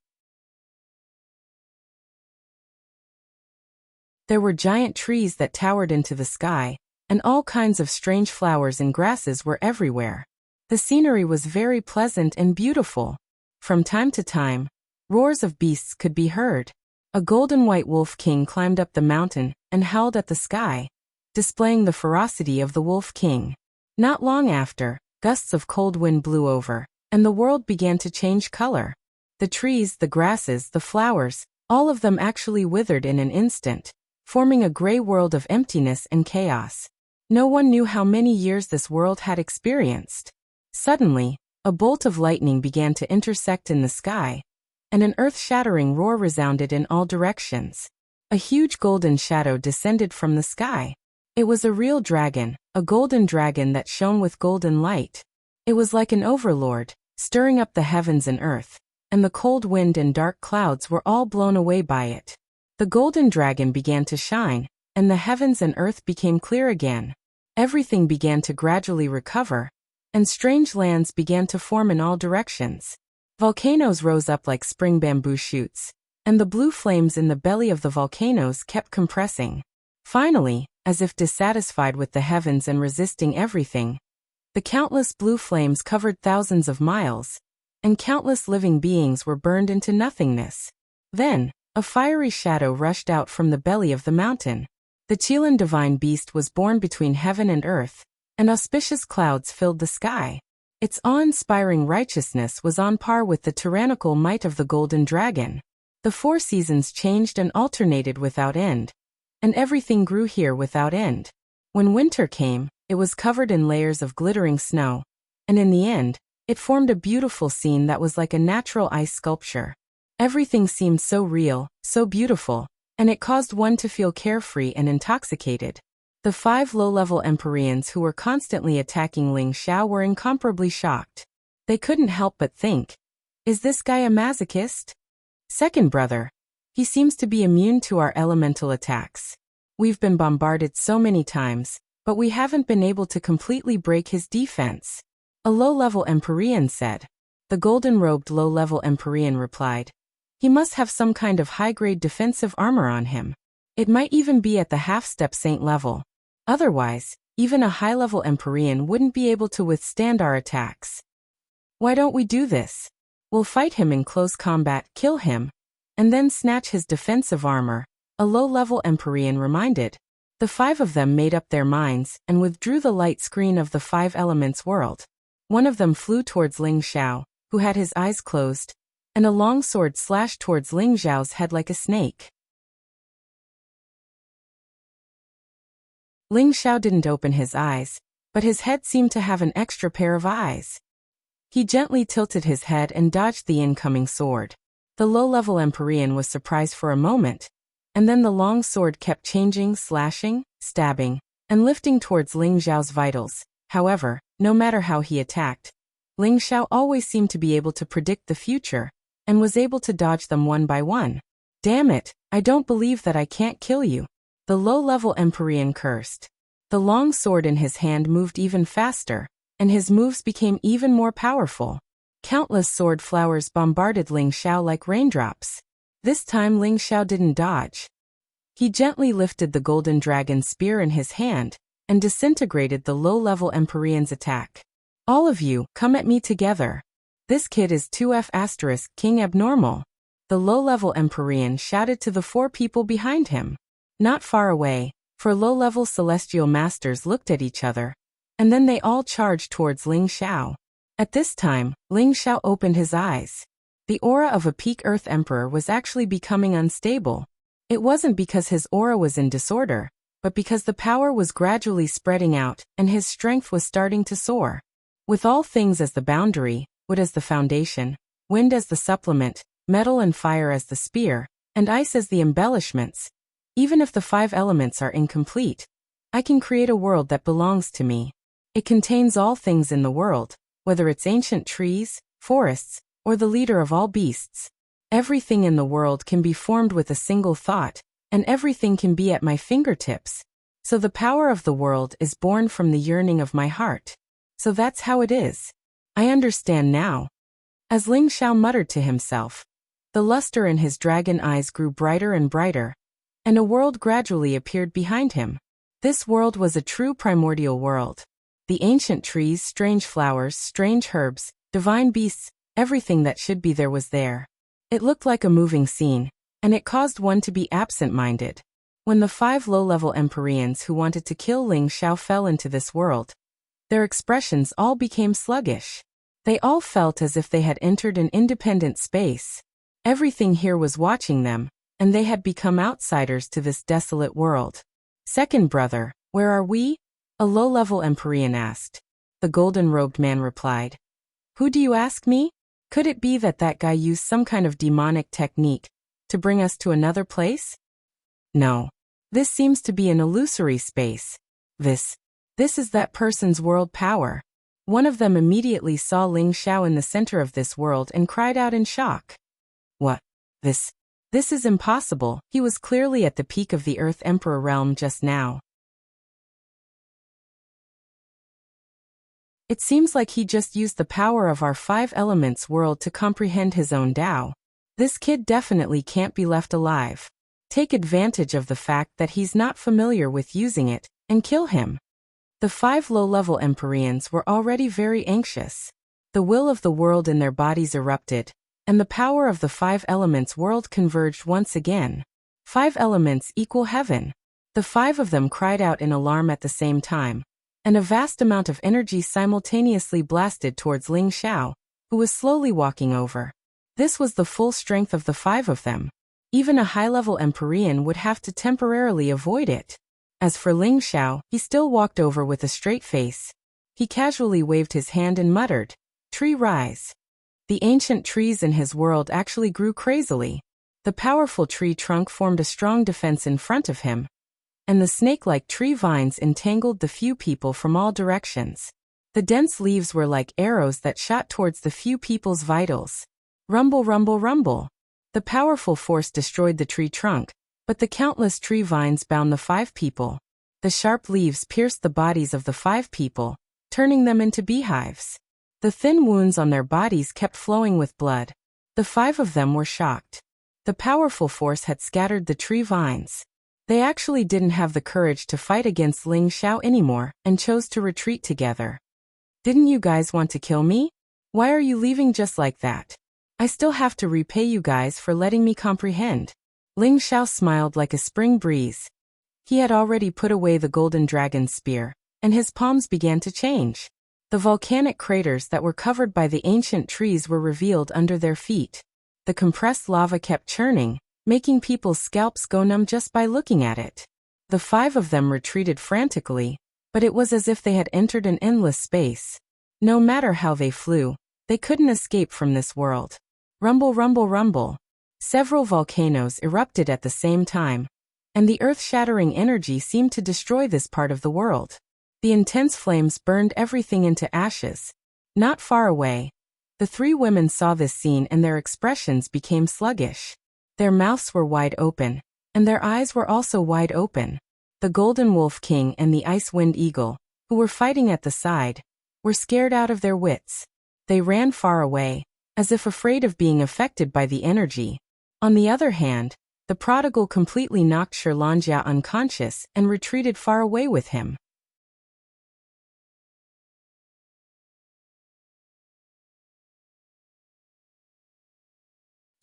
There were giant trees that towered into the sky, and all kinds of strange flowers and grasses were everywhere. The scenery was very pleasant and beautiful. From time to time, roars of beasts could be heard. A golden-white wolf king climbed up the mountain and howled at the sky, displaying the ferocity of the wolf king. Not long after, gusts of cold wind blew over, and the world began to change color. The trees, the grasses, the flowers, all of them actually withered in an instant, forming a gray world of emptiness and chaos. No one knew how many years this world had experienced. Suddenly, a bolt of lightning began to intersect in the sky, and an earth-shattering roar resounded in all directions. A huge golden shadow descended from the sky. It was a real dragon, a golden dragon that shone with golden light. It was like an overlord, stirring up the heavens and earth, and the cold wind and dark clouds were all blown away by it. The golden dragon began to shine, and the heavens and earth became clear again. Everything began to gradually recover, and strange lands began to form in all directions. Volcanoes rose up like spring bamboo shoots, and the blue flames in the belly of the volcanoes kept compressing. Finally, as if dissatisfied with the heavens and resisting everything, the countless blue flames covered thousands of miles, and countless living beings were burned into nothingness. Then, a fiery shadow rushed out from the belly of the mountain. The Qilin divine beast was born between heaven and earth, and auspicious clouds filled the sky. Its awe-inspiring righteousness was on par with the tyrannical might of the golden dragon. The 4 seasons changed and alternated without end, and everything grew here without end. When winter came, it was covered in layers of glittering snow, and in the end, it formed a beautiful scene that was like a natural ice sculpture. Everything seemed so real, so beautiful, and it caused one to feel carefree and intoxicated. The 5 low-level Empyreans who were constantly attacking Ling Xiao were incomparably shocked. They couldn't help but think, is this guy a masochist? Second brother. He seems to be immune to our elemental attacks. We've been bombarded so many times, but we haven't been able to completely break his defense. A low-level Empyrean said. The golden-robed low-level Empyrean replied, he must have some kind of high-grade defensive armor on him. It might even be at the half-step saint level. Otherwise, even a high-level Empyrean wouldn't be able to withstand our attacks. Why don't we do this? We'll fight him in close combat, kill him, and then snatch his defensive armor, a low-level Empyrean reminded. The 5 of them made up their minds and withdrew the light screen of the 5 elements world. One of them flew towards Ling Xiao, who had his eyes closed, and a long sword slashed towards Ling Xiao's head like a snake. Ling Xiao didn't open his eyes, but his head seemed to have an extra pair of eyes. He gently tilted his head and dodged the incoming sword. The low-level Empyrean was surprised for a moment, and then the long sword kept changing, slashing, stabbing, and lifting towards Ling Xiao's vitals. However, no matter how he attacked, Ling Xiao always seemed to be able to predict the future, and was able to dodge them one by one. Damn it, I don't believe that I can't kill you. The low-level Empyrean cursed. The long sword in his hand moved even faster, and his moves became even more powerful. Countless sword flowers bombarded Ling Xiao like raindrops. This time Ling Xiao didn't dodge. He gently lifted the golden dragon spear in his hand, and disintegrated the low-level Empyrean's attack. All of you, come at me together. This kid is 2F** King Abnormal. The low-level Empyrean shouted to the 4 people behind him. Not far away, 4 low-level celestial masters looked at each other, and then they all charged towards Ling Xiao. At this time, Ling Xiao opened his eyes. The aura of a peak Earth Emperor was actually becoming unstable. It wasn't because his aura was in disorder, but because the power was gradually spreading out and his strength was starting to soar. With all things as the boundary, wood as the foundation, wind as the supplement, metal and fire as the spear, and ice as the embellishments, even if the 5 elements are incomplete, I can create a world that belongs to me. It contains all things in the world, whether it's ancient trees, forests, or the leader of all beasts. Everything in the world can be formed with a single thought, and everything can be at my fingertips. So the power of the world is born from the yearning of my heart. So that's how it is. I understand now. As Ling Xiao muttered to himself, the luster in his dragon eyes grew brighter and brighter, and a world gradually appeared behind him. This world was a true primordial world. The ancient trees, strange flowers, strange herbs, divine beasts, everything that should be there was there. It looked like a moving scene, and it caused one to be absent-minded. When the 5 low-level Empyreans who wanted to kill Ling Xiao fell into this world, their expressions all became sluggish. They all felt as if they had entered an independent space. Everything here was watching them, and they had become outsiders to this desolate world. Second brother, where are we? A low-level Empyrean asked. The golden-robed man replied. Who do you ask me? Could it be that guy used some kind of demonic technique to bring us to another place? No. This seems to be an illusory space. This is that person's world power. One of them immediately saw Ling Xiao in the center of this world and cried out in shock. What? This is impossible. He was clearly at the peak of the Earth Emperor realm just now. It seems like he just used the power of our 5 elements world to comprehend his own Tao. This kid definitely can't be left alive. Take advantage of the fact that he's not familiar with using it, and kill him. The 5 low-level Empyreans were already very anxious. The will of the world in their bodies erupted, and the power of the 5 elements world converged once again. 5 elements equal heaven. The 5 of them cried out in alarm at the same time, and a vast amount of energy simultaneously blasted towards Ling Xiao, who was slowly walking over. This was the full strength of the 5 of them. Even a high-level Empyrean would have to temporarily avoid it. As for Ling Xiao, he still walked over with a straight face. He casually waved his hand and muttered, "Tree rise." The ancient trees in his world actually grew crazily. The powerful tree trunk formed a strong defense in front of him, and the snake-like tree vines entangled the few people from all directions. The dense leaves were like arrows that shot towards the few people's vitals. Rumble, rumble, rumble. The powerful force destroyed the tree trunk, but the countless tree vines bound the 5 people. The sharp leaves pierced the bodies of the 5 people, turning them into beehives. The thin wounds on their bodies kept flowing with blood. The 5 of them were shocked. The powerful force had scattered the tree vines. They actually didn't have the courage to fight against Ling Xiao anymore and chose to retreat together. Didn't you guys want to kill me? Why are you leaving just like that? I still have to repay you guys for letting me comprehend. Ling Xiao smiled like a spring breeze. He had already put away the golden dragon's spear, and his palms began to change. The volcanic craters that were covered by the ancient trees were revealed under their feet. The compressed lava kept churning, making people's scalps go numb just by looking at it. The 5 of them retreated frantically, but it was as if they had entered an endless space. No matter how they flew, they couldn't escape from this world. Rumble, rumble, rumble. Several volcanoes erupted at the same time, and the earth-shattering energy seemed to destroy this part of the world. The intense flames burned everything into ashes. Not far away, the 3 women saw this scene and their expressions became sluggish. Their mouths were wide open, and their eyes were also wide open. The Golden Wolf King and the Ice Wind Eagle, who were fighting at the side, were scared out of their wits. They ran far away, as if afraid of being affected by the energy. On the other hand, the prodigal completely knocked Shirlanjia unconscious and retreated far away with him.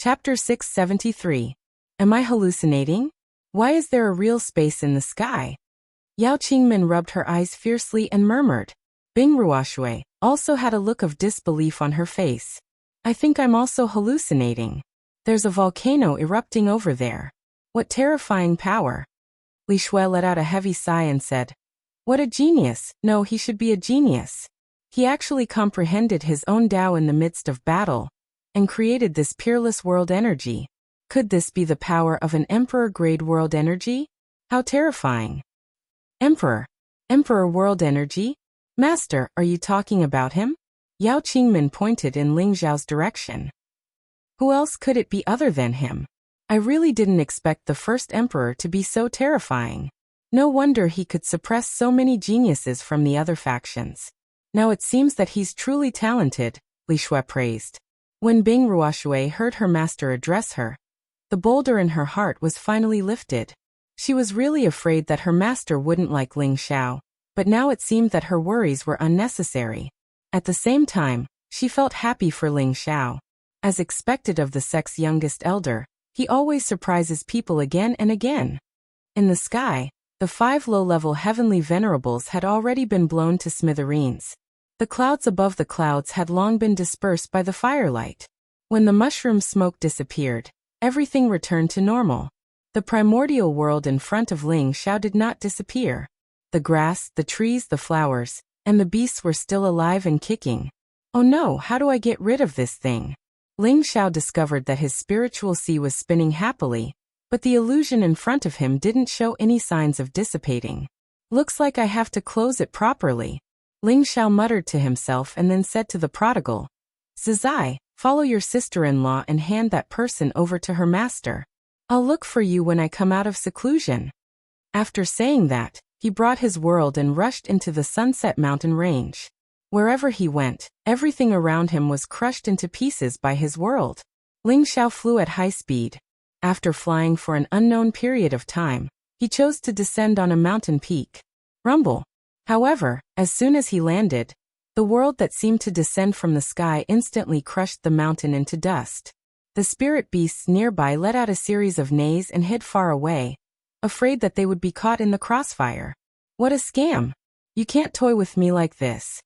Chapter 673. Am I hallucinating? Why is there a real space in the sky? Yao Qingmin rubbed her eyes fiercely and murmured, Bing Ruoshui also had a look of disbelief on her face. I think I'm also hallucinating. There's a volcano erupting over there. What terrifying power. Li Shui let out a heavy sigh and said, what a genius. No, he should be a genius. He actually comprehended his own Tao in the midst of battle and created this peerless world energy. Could this be the power of an emperor-grade world energy? How terrifying. Emperor. Emperor world energy? Master, are you talking about him? Yao Qingmin pointed in Ling Zhao's direction. Who else could it be other than him? I really didn't expect the first emperor to be so terrifying. No wonder he could suppress so many geniuses from the other factions. Now it seems that he's truly talented, Li Shui praised. When Bing Ruoshui heard her master address her, the boulder in her heart was finally lifted. She was really afraid that her master wouldn't like Ling Xiao, but now it seemed that her worries were unnecessary. At the same time, she felt happy for Ling Xiao. As expected of the sect's youngest elder, he always surprises people again and again. In the sky, the 5 low-level heavenly venerables had already been blown to smithereens. The clouds above the clouds had long been dispersed by the firelight. When the mushroom smoke disappeared, everything returned to normal. The primordial world in front of Ling Xiao did not disappear. The grass, the trees, the flowers, and the beasts were still alive and kicking. Oh no, how do I get rid of this thing? Ling Xiao discovered that his spiritual sea was spinning happily, but the illusion in front of him didn't show any signs of dissipating. Looks like I have to close it properly. Ling Xiao muttered to himself and then said to the prodigal, Zizai, follow your sister-in-law and hand that person over to her master. I'll look for you when I come out of seclusion. After saying that, he brought his world and rushed into the Sunset Mountain range. Wherever he went, everything around him was crushed into pieces by his world. Ling Xiao flew at high speed. After flying for an unknown period of time, he chose to descend on a mountain peak. Rumble. However, as soon as he landed, the world that seemed to descend from the sky instantly crushed the mountain into dust. The spirit beasts nearby let out a series of neighs and hid far away, afraid that they would be caught in the crossfire. What a scam! You can't toy with me like this.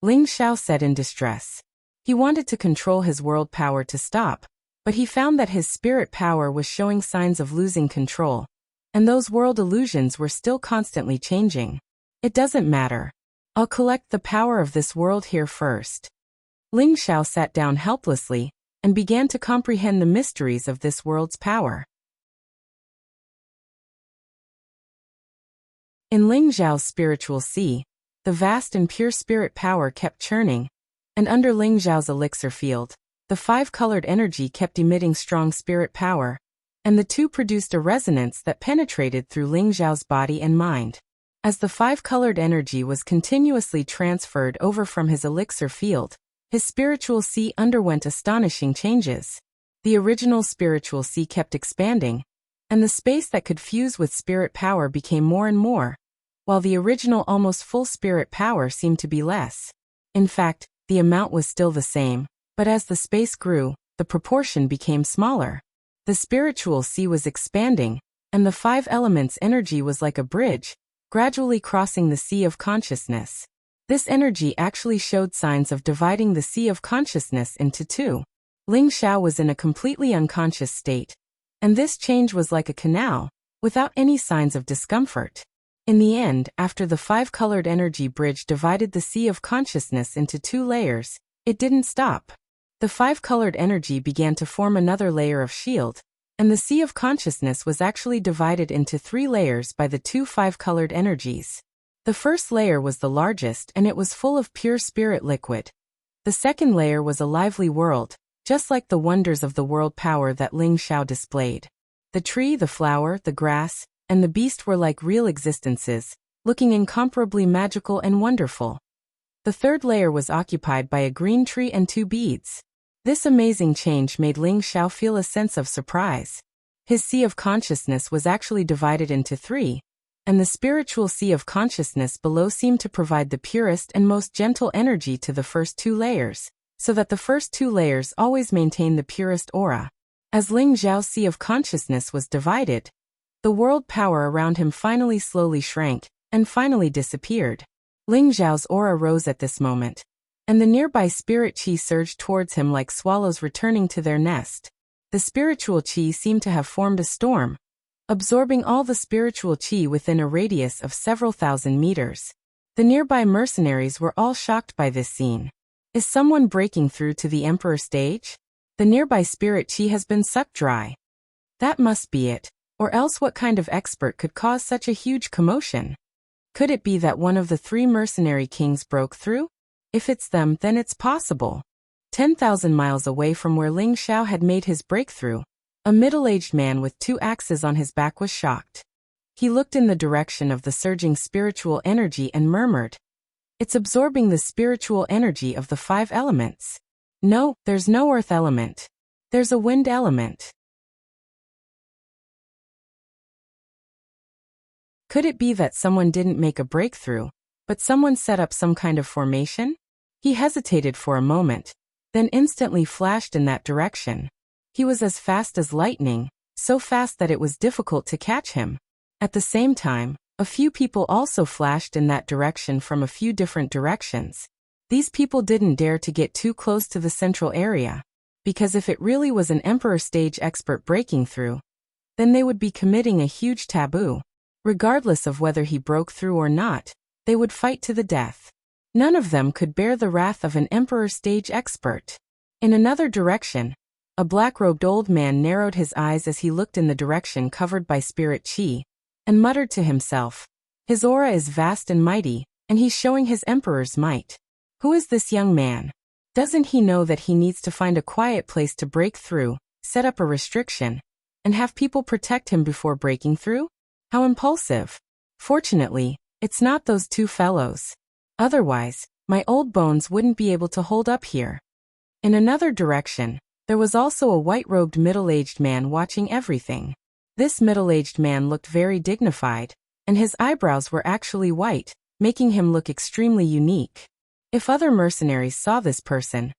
Ling Xiao said in distress. He wanted to control his world power to stop, but he found that his spirit power was showing signs of losing control, and those world illusions were still constantly changing. It doesn't matter. I'll collect the power of this world here first. Ling Xiao sat down helplessly and began to comprehend the mysteries of this world's power. In Ling Zhao's spiritual sea, the vast and pure spirit power kept churning, and under Ling Zhao's elixir field, the 5-colored energy kept emitting strong spirit power, and the two produced a resonance that penetrated through Ling Zhao's body and mind. As the 5-colored energy was continuously transferred over from his elixir field, his spiritual sea underwent astonishing changes. The original spiritual sea kept expanding, and the space that could fuse with spirit power became more and more, while the original almost full spirit power seemed to be less. In fact, the amount was still the same, but as the space grew, the proportion became smaller. The spiritual sea was expanding, and the 5 elements' energy was like a bridge, gradually crossing the sea of consciousness. This energy actually showed signs of dividing the sea of consciousness into 2. Ling Xiao was in a completely unconscious state, and this change was like a canal, without any signs of discomfort. In the end, after the 5-colored energy bridge divided the sea of consciousness into 2 layers, it didn't stop. The 5-colored energy began to form another layer of shield, and the sea of consciousness was actually divided into 3 layers by the 2 5-colored energies. The first layer was the largest and it was full of pure spirit liquid. The second layer was a lively world, just like the wonders of the world power that Ling Xiao displayed. The tree, the flower, the grass, and the beast were like real existences, looking incomparably magical and wonderful. The third layer was occupied by a green tree and 2 beads. This amazing change made Ling Xiao feel a sense of surprise. His sea of consciousness was actually divided into 3, and the spiritual sea of consciousness below seemed to provide the purest and most gentle energy to the first 2 layers, so that the first 2 layers always maintained the purest aura. As Ling Zhao's sea of consciousness was divided, the world power around him finally slowly shrank, and finally disappeared. Ling Zhao's aura rose at this moment, and the nearby spirit qi surged towards him like swallows returning to their nest. The spiritual qi seemed to have formed a storm, absorbing all the spiritual qi within a radius of several thousand meters. The nearby mercenaries were all shocked by this scene. Is someone breaking through to the Emperor stage? The nearby spirit qi has been sucked dry. That must be it, or else what kind of expert could cause such a huge commotion? Could it be that one of the 3 mercenary kings broke through? If it's them, then it's possible. 10,000 miles away from where Ling Xiao had made his breakthrough, a middle-aged man with 2 axes on his back was shocked. He looked in the direction of the surging spiritual energy and murmured, "It's absorbing the spiritual energy of the 5 elements. No, there's no earth element. There's a wind element." Could it be that someone didn't make a breakthrough, but someone set up some kind of formation? He hesitated for a moment, then instantly flashed in that direction. He was as fast as lightning, so fast that it was difficult to catch him. At the same time, a few people also flashed in that direction from a few different directions. These people didn't dare to get too close to the central area, because if it really was an Emperor stage expert breaking through, then they would be committing a huge taboo. Regardless of whether he broke through or not, they would fight to the death. None of them could bear the wrath of an Emperor stage expert. In another direction, a black-robed old man narrowed his eyes as he looked in the direction covered by spirit qi, and muttered to himself, "His aura is vast and mighty, and he's showing his Emperor's might. Who is this young man? Doesn't he know that he needs to find a quiet place to break through, set up a restriction, and have people protect him before breaking through? How impulsive. Fortunately, it's not those 2 fellows. Otherwise, my old bones wouldn't be able to hold up here." In another direction, there was also a white-robed middle-aged man watching everything. This middle-aged man looked very dignified, and his eyebrows were actually white, making him look extremely unique. If other mercenaries saw this person,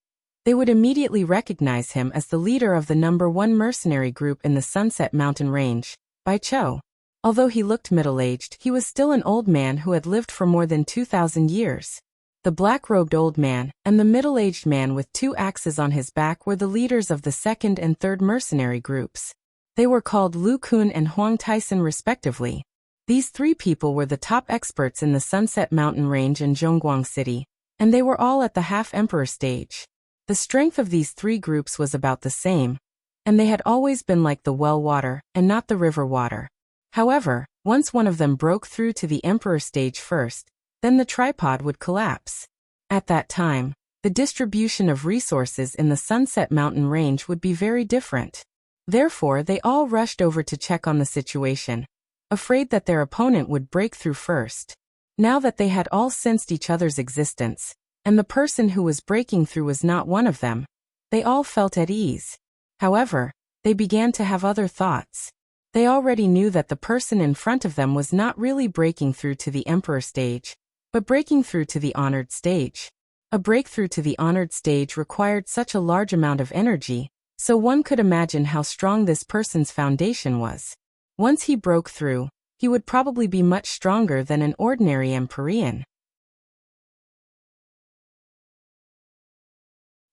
they would immediately recognize him as the leader of the #1 mercenary group in the Sunset Mountain Range, Bai Chou. Although he looked middle-aged, he was still an old man who had lived for more than 2,000 years. The black-robed old man and the middle-aged man with 2 axes on his back were the leaders of the 2nd and 3rd mercenary groups. They were called Lu Kun and Huang Tyson respectively. These 3 people were the top experts in the Sunset Mountain Range in Zhongguang City, and they were all at the half-emperor stage. The strength of these 3 groups was about the same, and they had always been like the well water and not the river water. However, once one of them broke through to the emperor stage first, then the tripod would collapse. At that time, the distribution of resources in the Sunset Mountain Range would be very different. Therefore, they all rushed over to check on the situation, afraid that their opponent would break through first. Now that they had all sensed each other's existence, and the person who was breaking through was not one of them, they all felt at ease. However, they began to have other thoughts. They already knew that the person in front of them was not really breaking through to the emperor stage, but breaking through to the honored stage. A breakthrough to the honored stage required such a large amount of energy, so one could imagine how strong this person's foundation was. Once he broke through, he would probably be much stronger than an ordinary Empyrean.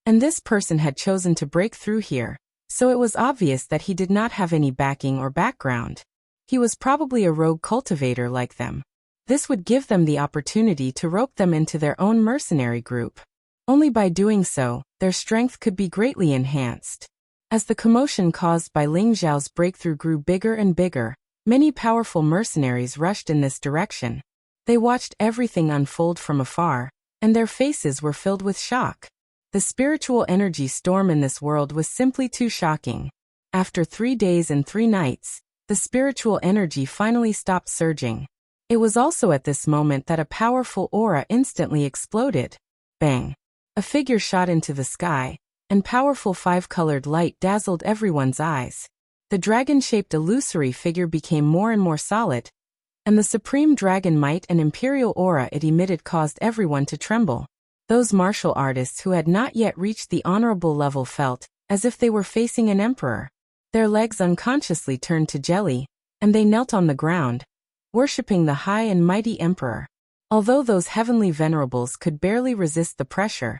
And this person had chosen to break through here, so it was obvious that he did not have any backing or background. He was probably a rogue cultivator like them. This would give them the opportunity to rope them into their own mercenary group. Only by doing so, their strength could be greatly enhanced. As the commotion caused by Ling Zhao's breakthrough grew bigger and bigger, many powerful mercenaries rushed in this direction. They watched everything unfold from afar, and their faces were filled with shock. The spiritual energy storm in this world was simply too shocking. After 3 days and 3 nights, the spiritual energy finally stopped surging. It was also at this moment that a powerful aura instantly exploded. Bang! A figure shot into the sky, and powerful 5-colored light dazzled everyone's eyes. The dragon-shaped illusory figure became more and more solid, and the supreme dragon might and imperial aura it emitted caused everyone to tremble. Those martial artists who had not yet reached the honorable level felt as if they were facing an emperor. Their legs unconsciously turned to jelly, and they knelt on the ground, worshipping the high and mighty emperor. Although those heavenly venerables could barely resist the pressure,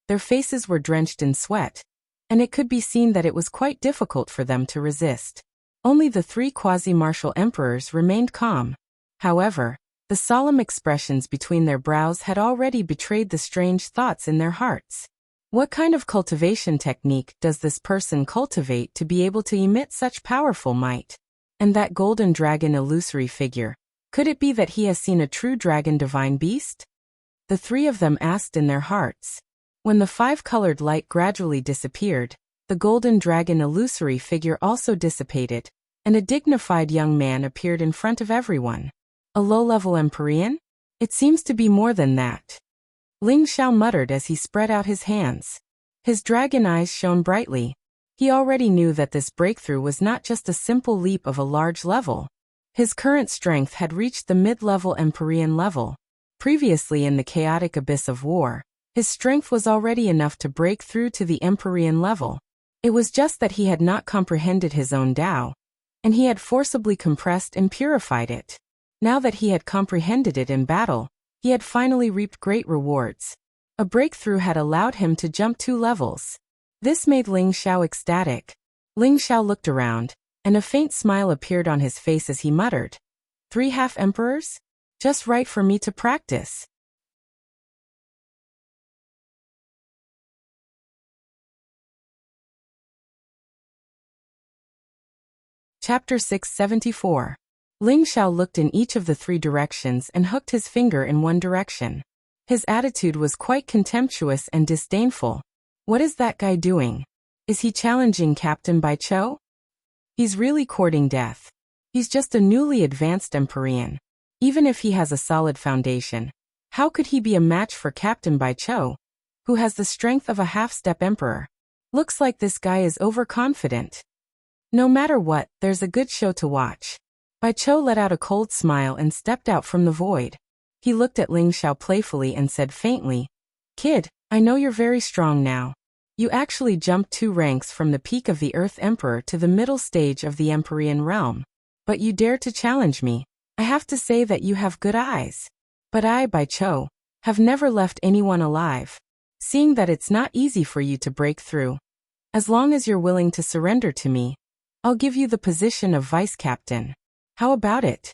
their faces were drenched in sweat, and it could be seen that it was quite difficult for them to resist. Only the three quasi-martial emperors remained calm. However, the solemn expressions between their brows had already betrayed the strange thoughts in their hearts. What kind of cultivation technique does this person cultivate to be able to emit such powerful might? And that golden dragon illusory figure, could it be that he has seen a true dragon divine beast? The three of them asked in their hearts. When the five-colored light gradually disappeared, the golden dragon illusory figure also dissipated, and a dignified young man appeared in front of everyone. A low-level Empyrean? It seems to be more than that. Ling Xiao muttered as he spread out his hands. His dragon eyes shone brightly. He already knew that this breakthrough was not just a simple leap of a large level. His current strength had reached the mid-level Empyrean level. Previously in the chaotic abyss of war, his strength was already enough to break through to the Empyrean level. It was just that he had not comprehended his own Tao, and he had forcibly compressed and purified it. Now that he had comprehended it in battle, he had finally reaped great rewards. A breakthrough had allowed him to jump 2 levels. This made Ling Xiao ecstatic. Ling Xiao looked around, and a faint smile appeared on his face as he muttered, 3 half-emperors? Just right for me to practice. Chapter 674. Ling Xiao looked in each of the 3 directions and hooked his finger in one direction. His attitude was quite contemptuous and disdainful. What is that guy doing? Is he challenging Captain Bai Chou? He's really courting death. He's just a newly advanced Empyrean. Even if he has a solid foundation, how could he be a match for Captain Bai Chou, who has the strength of a half-step emperor? Looks like this guy is overconfident. No matter what, there's a good show to watch. Bai Chou let out a cold smile and stepped out from the void. He looked at Ling Xiao playfully and said faintly, "Kid, I know you're very strong now. You actually jumped 2 ranks from the peak of the Earth Emperor to the middle stage of the Empyrean realm. But you dare to challenge me. I have to say that you have good eyes. But I, Bai Chou, have never left anyone alive. Seeing that it's not easy for you to break through. As long as you're willing to surrender to me, I'll give you the position of vice captain. How about it?"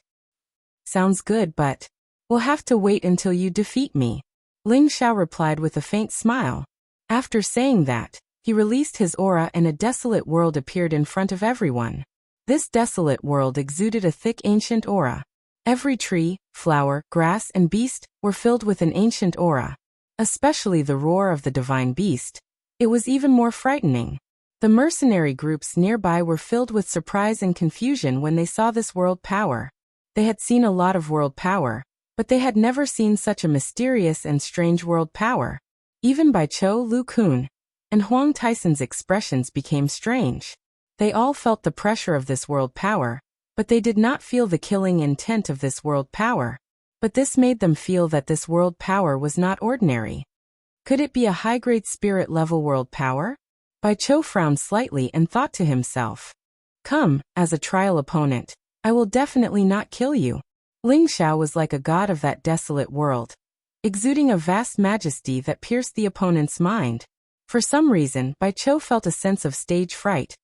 "Sounds good, but we'll have to wait until you defeat me," Ling Xiao replied with a faint smile. After saying that, he released his aura and a desolate world appeared in front of everyone. This desolate world exuded a thick ancient aura. Every tree, flower, grass, and beast were filled with an ancient aura. Especially the roar of the divine beast. It was even more frightening. The mercenary groups nearby were filled with surprise and confusion when they saw this world power. They had seen a lot of world power, but they had never seen such a mysterious and strange world power. Even Bai Chou, Lu Kun, and Huang Tyson's expressions became strange. They all felt the pressure of this world power, but they did not feel the killing intent of this world power. But this made them feel that this world power was not ordinary. Could it be a high-grade spirit-level world power? Bai Chou frowned slightly and thought to himself, "Come, as a trial opponent, I will definitely not kill you." Ling Xiao was like a god of that desolate world, exuding a vast majesty that pierced the opponent's mind. For some reason, Bai Chou felt a sense of stage fright,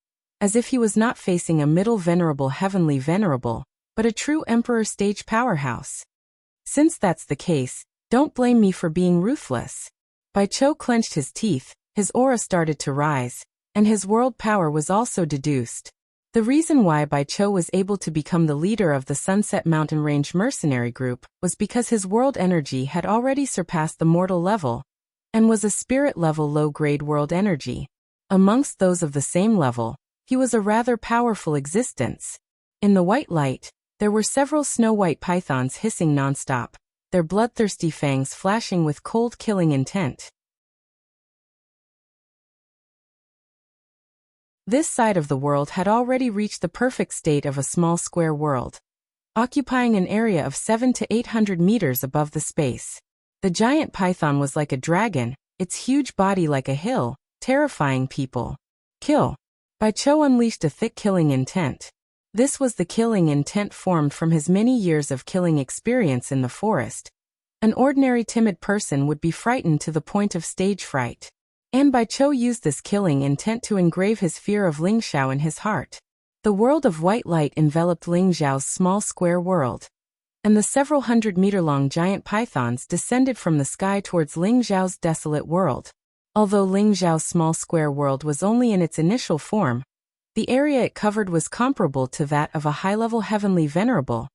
as if he was not facing a middle venerable heavenly venerable, but a true emperor stage powerhouse. Since that's the case, don't blame me for being ruthless. Bai Chou clenched his teeth, his aura started to rise, and his world power was also deduced. The reason why Bai Chou was able to become the leader of the Sunset Mountain Range mercenary group was because his world energy had already surpassed the mortal level, and was a spirit-level low-grade world energy. Amongst those of the same level, he was a rather powerful existence. In the white light, there were several snow-white pythons hissing nonstop, their bloodthirsty fangs flashing with cold killing intent. This side of the world had already reached the perfect state of a small square world, occupying an area of 700 to 800 meters above the space. The giant python was like a dragon, its huge body like a hill, terrifying people. Kill. Bai Chou unleashed a thick killing intent. This was the killing intent formed from his many years of killing experience in the forest. An ordinary timid person would be frightened to the point of stage fright. And Bai Chou used this killing intent to engrave his fear of Ling Xiao in his heart. The world of white light enveloped Ling Xiao's small square world, and the several hundred-meter-long giant pythons descended from the sky towards Ling Xiao's desolate world. Although Ling Xiao's small square world was only in its initial form, the area it covered was comparable to that of a high-level heavenly venerable.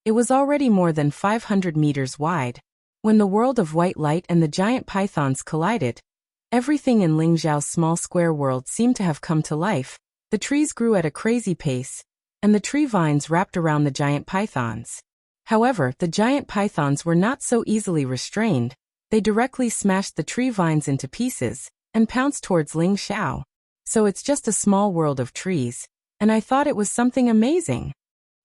It was already more than 500 meters wide. When the world of white light and the giant pythons collided, everything in Ling Xiao's small square world seemed to have come to life. The trees grew at a crazy pace, and the tree vines wrapped around the giant pythons. However, the giant pythons were not so easily restrained. They directly smashed the tree vines into pieces and pounced towards Ling Xiao. So it's just a small world of trees, and I thought it was something amazing,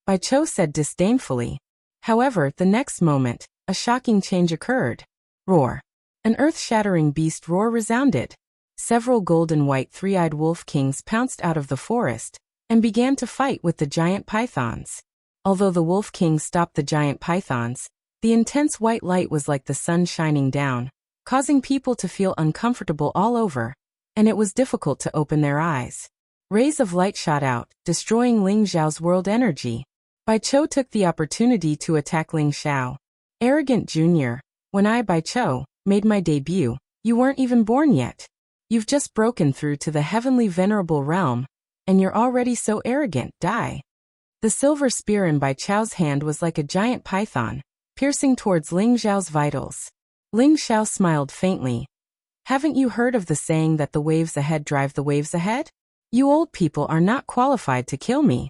Bai Chou said disdainfully. However, the next moment, a shocking change occurred. Roar. An earth-shattering beast roar resounded. Several golden-white three-eyed wolf kings pounced out of the forest and began to fight with the giant pythons. Although the wolf kings stopped the giant pythons, the intense white light was like the sun shining down, causing people to feel uncomfortable all over, and it was difficult to open their eyes. Rays of light shot out, destroying Ling Xiao's world energy. Bai Chou took the opportunity to attack Ling Xiao. Arrogant Junior, when I, Bai Chou, made my debut, you weren't even born yet. You've just broken through to the heavenly venerable realm, and you're already so arrogant, die. The silver spear in Bai Chou's hand was like a giant python, piercing towards Ling Xiao's vitals. Ling Xiao smiled faintly. Haven't you heard of the saying that the waves ahead drive the waves ahead? You old people are not qualified to kill me.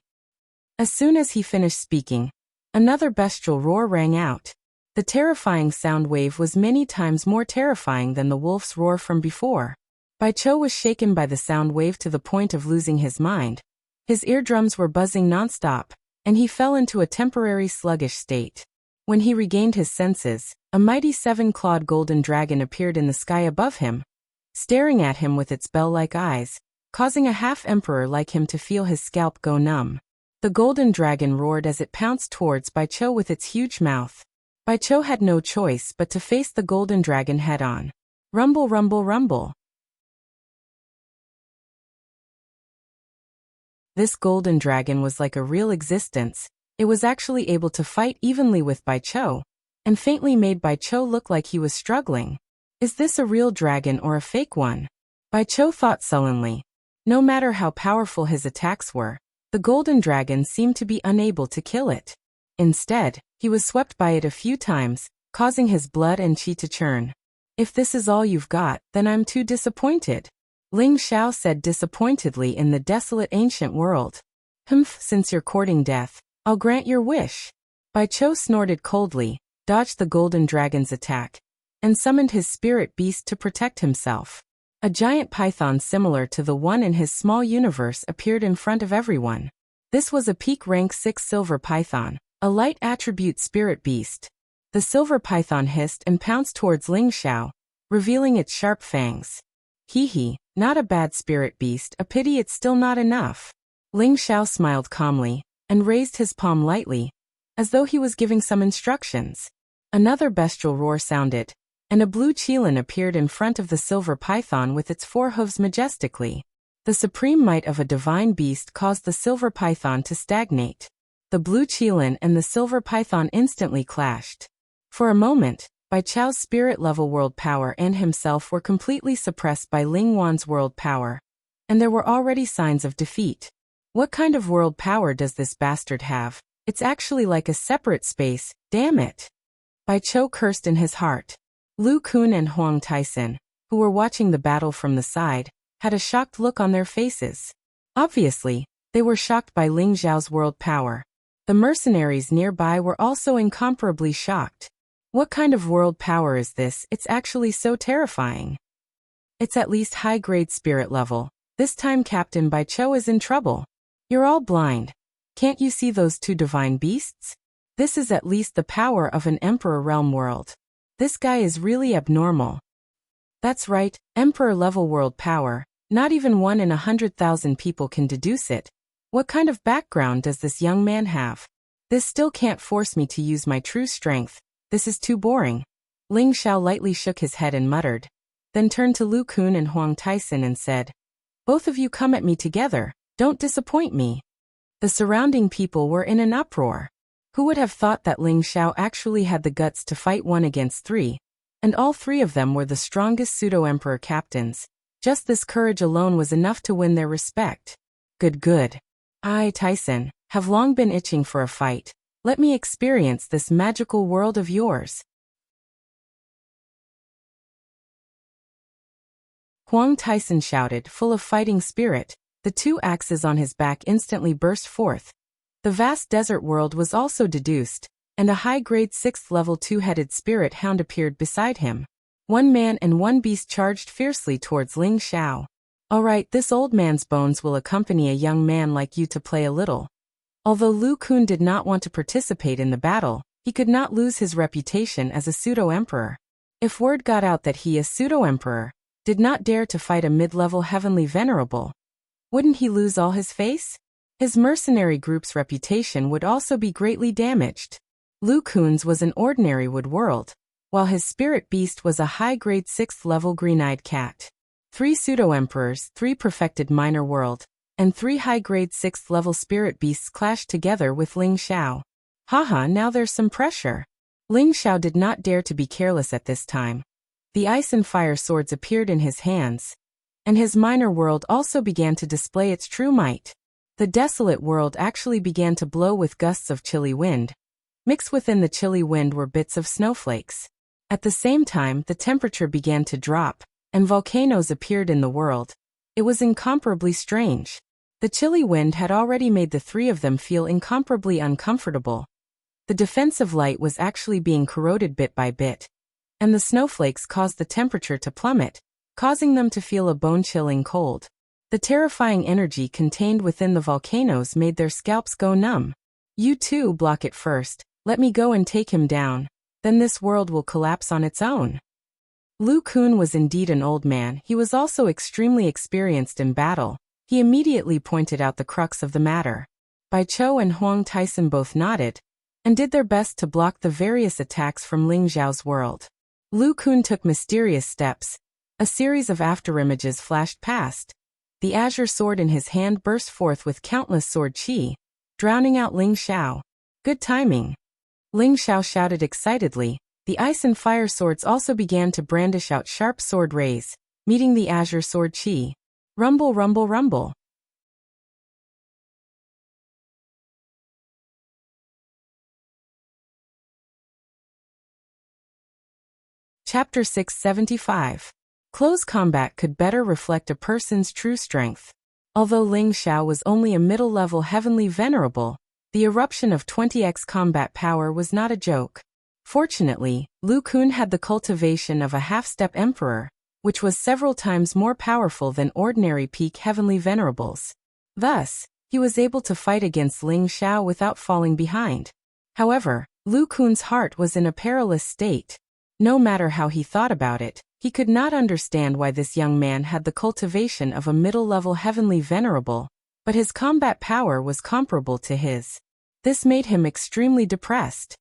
As soon as he finished speaking, another bestial roar rang out. The terrifying sound wave was many times more terrifying than the wolf's roar from before. Bai Chou was shaken by the sound wave to the point of losing his mind. His eardrums were buzzing nonstop, and he fell into a temporary sluggish state. When he regained his senses, a mighty seven-clawed golden dragon appeared in the sky above him, staring at him with its bell-like eyes, causing a half-emperor like him to feel his scalp go numb. The golden dragon roared as it pounced towards Bai Chou with its huge mouth. Bai Chou had no choice but to face the golden dragon head-on. Rumble, rumble, rumble. This golden dragon was like a real existence. It was actually able to fight evenly with Bai Chou, and faintly made Bai Chou look like he was struggling. Is this a real dragon or a fake one? Bai Chou thought sullenly. No matter how powerful his attacks were, the golden dragon seemed to be unable to kill it. Instead, he was swept by it a few times, causing his blood and qi to churn. If this is all you've got, then I'm too disappointed, Ling Xiao said disappointedly in the desolate ancient world. Since you're courting death, I'll grant your wish. Bai Chou snorted coldly, dodged the golden dragon's attack, and summoned his spirit beast to protect himself. A giant python similar to the one in his small universe appeared in front of everyone. This was a peak rank 6 silver python, a light attribute spirit beast. The silver python hissed and pounced towards Ling Xiao, revealing its sharp fangs. Hee, not a bad spirit beast, a pity it's still not enough. Ling Xiao smiled calmly, and raised his palm lightly, as though he was giving some instructions. Another bestial roar sounded, and a blue qilin appeared in front of the silver python with its 4 hooves majestically. The supreme might of a divine beast caused the silver python to stagnate. The blue qilin and the silver python instantly clashed. For a moment, Bai Chou's spirit-level world power and himself were completely suppressed by Ling Wan's world power, and there were already signs of defeat. What kind of world power does this bastard have? It's actually like a separate space, damn it. Bai Chou cursed in his heart. Lu Kun and Huang Taisen, who were watching the battle from the side, had a shocked look on their faces. Obviously, they were shocked by Ling Xiao's world power. The mercenaries nearby were also incomparably shocked. What kind of world power is this? It's actually so terrifying. It's at least high-grade spirit level. This time Captain Bai Chou is in trouble. You're all blind. Can't you see those 2 divine beasts? This is at least the power of an Emperor realm world. This guy is really abnormal. That's right, Emperor-level world power. Not even 1 in 100,000 people can deduce it. What kind of background does this young man have? This still can't force me to use my true strength. This is too boring. Ling Xiao lightly shook his head and muttered, then turned to Lu Kun and Huang Taisen and said, "Both of you come at me together, don't disappoint me." The surrounding people were in an uproar. Who would have thought that Ling Xiao actually had the guts to fight 1 against 3, and all 3 of them were the strongest pseudo-emperor captains. Just this courage alone was enough to win their respect. Good. I, Tyson, have long been itching for a fight. Let me experience this magical world of yours. Huang Taisen shouted, full of fighting spirit. The 2 axes on his back instantly burst forth. The vast desert world was also deduced, and a high-grade 6th-level 2-headed spirit hound appeared beside him. 1 man and 1 beast charged fiercely towards Ling Xiao. All right, this old man's bones will accompany a young man like you to play a little. Although Lu Kun did not want to participate in the battle, he could not lose his reputation as a pseudo-emperor. If word got out that he, a pseudo-emperor, did not dare to fight a mid-level heavenly venerable, wouldn't he lose all his face? His mercenary group's reputation would also be greatly damaged. Lu Kun's was an ordinary wood world, while his spirit beast was a high-grade 6th-level green-eyed cat. 3 pseudo-emperors, 3 perfected minor world, and 3 high-grade 6th-level spirit beasts clashed together with Ling Xiao. Haha, now there's some pressure. Ling Xiao did not dare to be careless at this time. The ice and fire swords appeared in his hands, and his minor world also began to display its true might. The desolate world actually began to blow with gusts of chilly wind. Mixed within the chilly wind were bits of snowflakes. At the same time, the temperature began to drop, and volcanoes appeared in the world. It was incomparably strange. The chilly wind had already made the 3 of them feel incomparably uncomfortable. The defensive light was actually being corroded bit by bit, and the snowflakes caused the temperature to plummet, causing them to feel a bone-chilling cold. The terrifying energy contained within the volcanoes made their scalps go numb. You too, block it first. Let me go and take him down. Then this world will collapse on its own. Lu Kun was indeed an old man. He was also extremely experienced in battle. He immediately pointed out the crux of the matter. Bai Chou and Huang Taisen both nodded, and did their best to block the various attacks from Ling Xiao's world. Lu Kun took mysterious steps. A series of afterimages flashed past. The azure sword in his hand burst forth with countless sword chi, drowning out Ling Xiao. Good timing. Ling Xiao shouted excitedly. The ice and fire swords also began to brandish out sharp sword rays, meeting the azure sword chi. Rumble, rumble, rumble. Chapter 675. Close combat could better reflect a person's true strength. Although Ling Xiao was only a middle-level heavenly venerable, the eruption of 20x combat power was not a joke. Fortunately, Lu Kun had the cultivation of a half-step emperor, which was several times more powerful than ordinary peak heavenly venerables. Thus, he was able to fight against Ling Xiao without falling behind. However, Lu Kun's heart was in a perilous state. No matter how he thought about it, he could not understand why this young man had the cultivation of a middle-level heavenly venerable, but his combat power was comparable to his. This made him extremely depressed.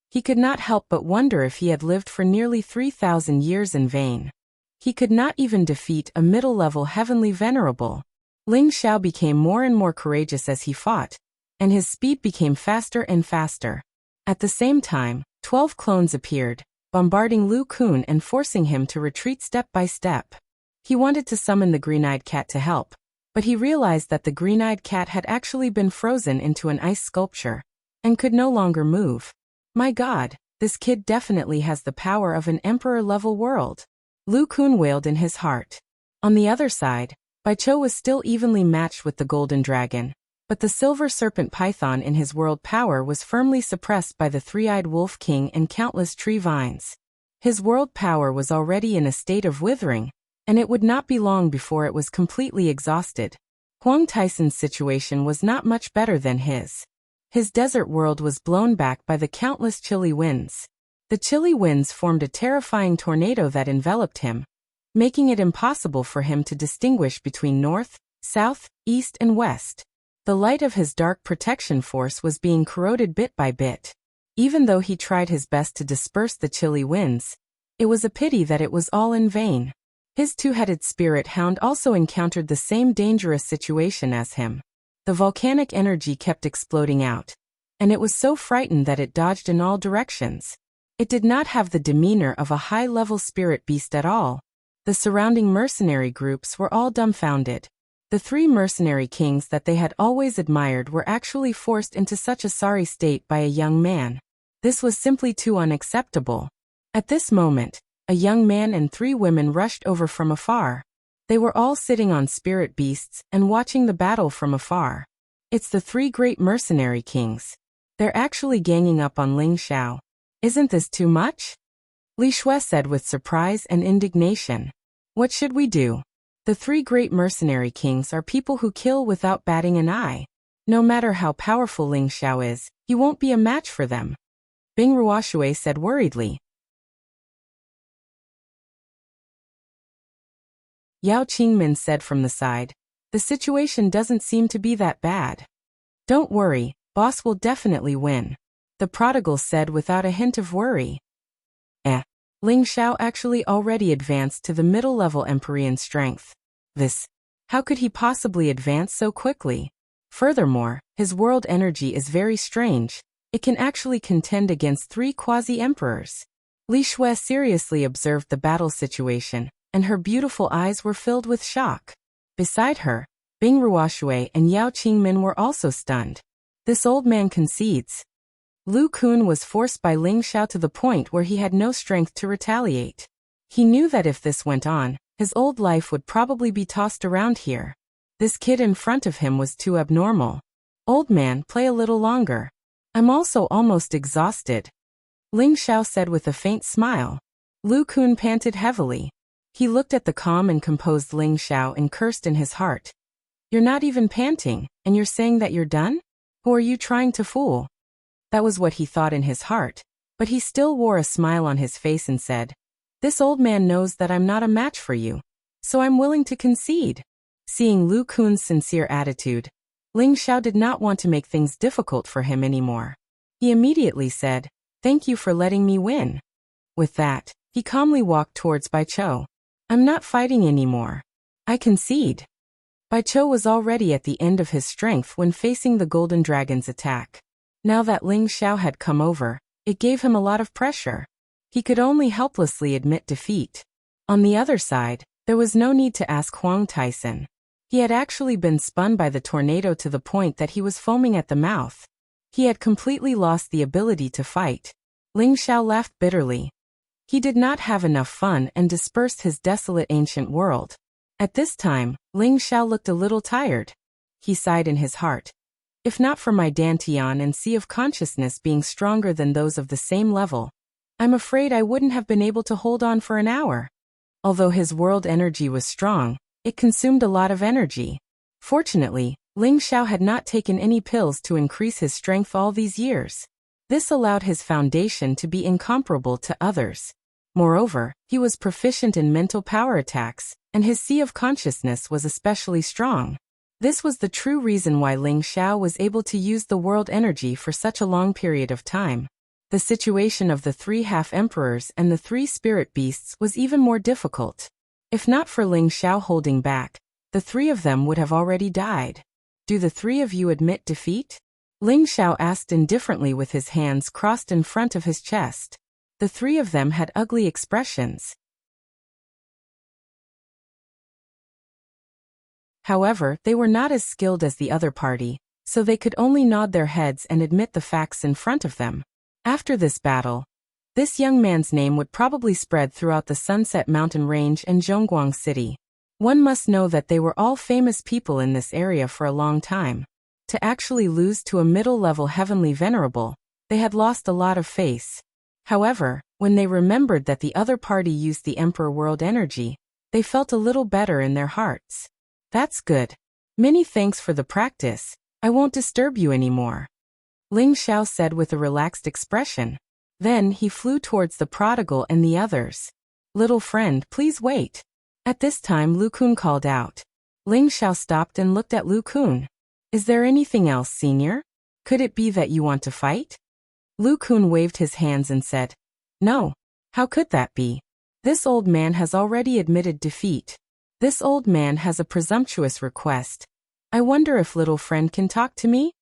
He could not help but wonder if he had lived for nearly 3,000 years in vain. He could not even defeat a middle-level heavenly venerable. Ling Xiao became more and more courageous as he fought, and his speed became faster and faster. At the same time, 12 clones appeared, bombarding Lu Kun and forcing him to retreat step by step. He wanted to summon the green-eyed cat to help, but he realized that the green-eyed cat had actually been frozen into an ice sculpture, and could no longer move. My God, this kid definitely has the power of an emperor-level world. Lu Kun wailed in his heart. On the other side, Bai Chou was still evenly matched with the golden dragon, but the silver serpent python in his world power was firmly suppressed by the three-eyed wolf king and countless tree vines. His world power was already in a state of withering, and it would not be long before it was completely exhausted. Huang Taisen's situation was not much better than his. His desert world was blown back by the countless chilly winds. The chilly winds formed a terrifying tornado that enveloped him, making it impossible for him to distinguish between north, south, east, and west. The light of his dark protection force was being corroded bit by bit. Even though he tried his best to disperse the chilly winds, It was a pity that it was all in vain. His two-headed spirit hound also encountered the same dangerous situation as him. The volcanic energy kept exploding out, and it was so frightened that it dodged in all directions. It did not have the demeanor of a high-level spirit beast at all. The surrounding mercenary groups were all dumbfounded. The three mercenary kings that they had always admired were actually forced into such a sorry state by a young man. This was simply too unacceptable. At this moment, a young man and three women rushed over from afar. They were all sitting on spirit beasts and watching the battle from afar. It's the three great mercenary kings. They're actually ganging up on Ling Xiao. Isn't this too much? Li Shui said with surprise and indignation. What should we do? The three great mercenary kings are people who kill without batting an eye. No matter how powerful Ling Xiao is, he won't be a match for them. Bing Ruoshui said worriedly. Yao Qingmin said from the side, the situation doesn't seem to be that bad. Don't worry, boss will definitely win. The prodigal said without a hint of worry. Ling Xiao actually already advanced to the middle-level Empyrean strength. How could he possibly advance so quickly? Furthermore, his world energy is very strange. It can actually contend against three quasi-emperors. Li Shui seriously observed the battle situation, and her beautiful eyes were filled with shock. Beside her, Bing Ruoshui and Yao Qingmin were also stunned. This old man concedes. Lu Kun was forced by Ling Xiao to the point where he had no strength to retaliate. He knew that if this went on, his old life would probably be tossed around here. This kid in front of him was too abnormal. Old man, play a little longer. I'm also almost exhausted. Ling Xiao said with a faint smile. Lu Kun panted heavily. He looked at the calm and composed Ling Xiao and cursed in his heart. You're not even panting, and you're saying that you're done? Who are you trying to fool? That was what he thought in his heart, but he still wore a smile on his face and said, this old man knows that I'm not a match for you, so I'm willing to concede. Seeing Lu Kun's sincere attitude, Ling Xiao did not want to make things difficult for him anymore. He immediately said, thank you for letting me win. With that, he calmly walked towards Bai Chou. I'm not fighting anymore. I concede. Bai Chou was already at the end of his strength when facing the Golden Dragon's attack. Now that Ling Xiao had come over, it gave him a lot of pressure. He could only helplessly admit defeat. On the other side, there was no need to ask Huang Taisen. He had actually been spun by the tornado to the point that he was foaming at the mouth. He had completely lost the ability to fight. Ling Xiao laughed bitterly. He did not have enough fun and dispersed his desolate ancient world. At this time, Ling Xiao looked a little tired. He sighed in his heart. If not for my Dantian and Sea of Consciousness being stronger than those of the same level, I'm afraid I wouldn't have been able to hold on for an hour. Although his world energy was strong, it consumed a lot of energy. Fortunately, Ling Xiao had not taken any pills to increase his strength all these years. This allowed his foundation to be incomparable to others. Moreover, he was proficient in mental power attacks, and his Sea of Consciousness was especially strong. This was the true reason why Ling Xiao was able to use the world energy for such a long period of time. The situation of the three half-emperors and the three spirit beasts was even more difficult. If not for Ling Xiao holding back, the three of them would have already died. Do the three of you admit defeat? Ling Xiao asked indifferently with his hands crossed in front of his chest. The three of them had ugly expressions. However, they were not as skilled as the other party, so they could only nod their heads and admit the facts in front of them. After this battle, this young man's name would probably spread throughout the Sunset Mountain Range and Zhongguang City. One must know that they were all famous people in this area for a long time. To actually lose to a middle-level heavenly venerable, they had lost a lot of face. However, when they remembered that the other party used the Emperor World Energy, they felt a little better in their hearts. That's good. Many thanks for the practice. I won't disturb you anymore. Ling Xiao said with a relaxed expression. Then he flew towards the prodigal and the others. Little friend, please wait. At this time Lu Kun called out. Ling Xiao stopped and looked at Lu Kun. Is there anything else, senior? Could it be that you want to fight? Lu Kun waved his hands and said, no. How could that be? This old man has already admitted defeat. This old man has a presumptuous request. I wonder if little friend can talk to me?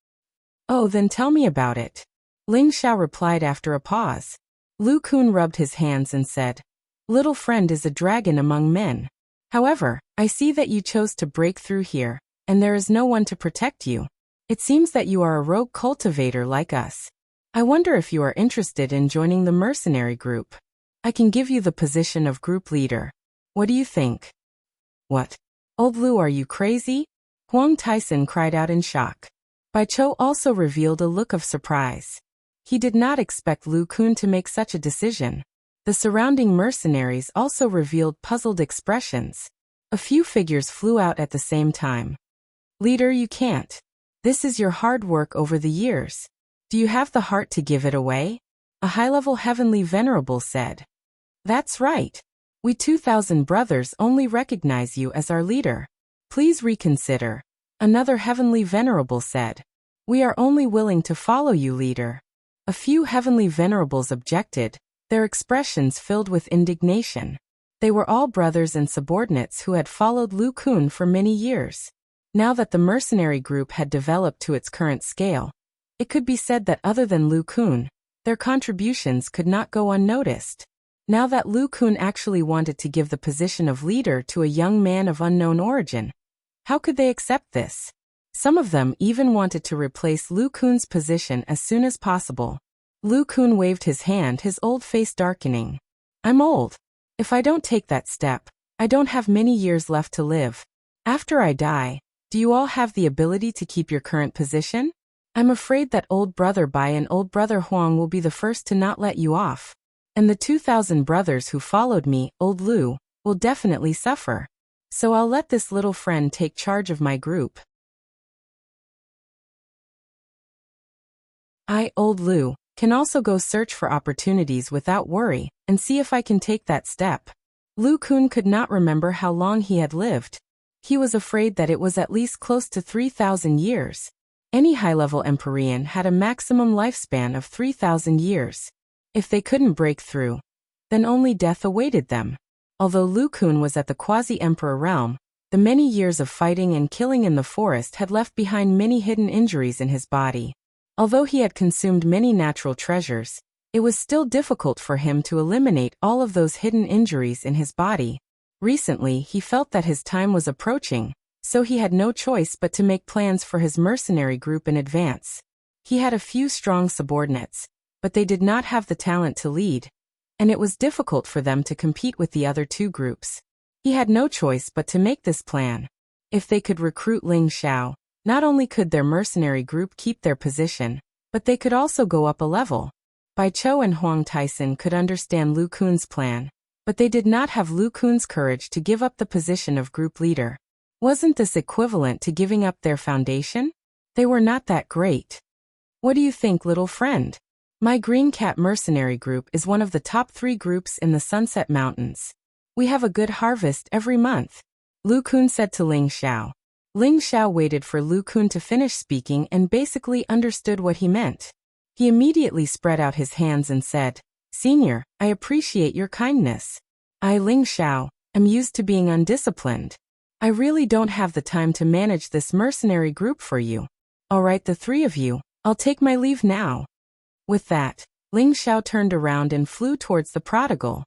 Oh, then tell me about it. Ling Xiao replied after a pause. Lu Kun rubbed his hands and said, Little friend is a dragon among men. However, I see that you chose to break through here, and there is no one to protect you. It seems that you are a rogue cultivator like us. I wonder if you are interested in joining the mercenary group. I can give you the position of group leader. What do you think? What? Old Lu, are you crazy? Huang Taisen cried out in shock. Bai Chou also revealed a look of surprise. He did not expect Lu Kun to make such a decision. The surrounding mercenaries also revealed puzzled expressions. A few figures flew out at the same time. Leader, you can't. This is your hard work over the years. Do you have the heart to give it away? A high-level heavenly venerable said. That's right. We 2,000 brothers only recognize you as our leader. Please reconsider. Another heavenly venerable said. We are only willing to follow you, leader. A few heavenly venerables objected, their expressions filled with indignation. They were all brothers and subordinates who had followed Lu Kun for many years. Now that the mercenary group had developed to its current scale, it could be said that other than Lu Kun, their contributions could not go unnoticed. Now that Lu Kun actually wanted to give the position of leader to a young man of unknown origin, how could they accept this? Some of them even wanted to replace Lu Kun's position as soon as possible. Lu Kun waved his hand, his old face darkening. I'm old. If I don't take that step, I don't have many years left to live. After I die, do you all have the ability to keep your current position? I'm afraid that old brother Bai and old brother Huang will be the first to not let you off. And the 2,000 brothers who followed me, old Lu, will definitely suffer. So I'll let this little friend take charge of my group. I, old Lu, can also go search for opportunities without worry, and see if I can take that step. Lu Kun could not remember how long he had lived. He was afraid that it was at least close to 3,000 years. Any high-level Empyrean had a maximum lifespan of 3,000 years. If they couldn't break through, then only death awaited them. Although Lu Kun was at the quasi-emperor realm, the many years of fighting and killing in the forest had left behind many hidden injuries in his body. Although he had consumed many natural treasures, it was still difficult for him to eliminate all of those hidden injuries in his body. Recently, he felt that his time was approaching, so he had no choice but to make plans for his mercenary group in advance. He had a few strong subordinates, but they did not have the talent to lead, and it was difficult for them to compete with the other two groups. He had no choice but to make this plan. If they could recruit Ling Xiao, not only could their mercenary group keep their position, but they could also go up a level. Bai Chou and Huang Taisen could understand Lu Kun's plan, but they did not have Lu Kun's courage to give up the position of group leader. Wasn't this equivalent to giving up their foundation? They were not that great. What do you think, little friend? My Green Cat mercenary group is one of the top 3 groups in the Sunset Mountains. We have a good harvest every month, Lu Kun said to Ling Xiao. Ling Xiao waited for Lu Kun to finish speaking and basically understood what he meant. He immediately spread out his hands and said, Senior, I appreciate your kindness. I, Ling Xiao, am used to being undisciplined. I really don't have the time to manage this mercenary group for you. All right, the 3 of you, I'll take my leave now. With that, Ling Xiao turned around and flew towards the prodigal.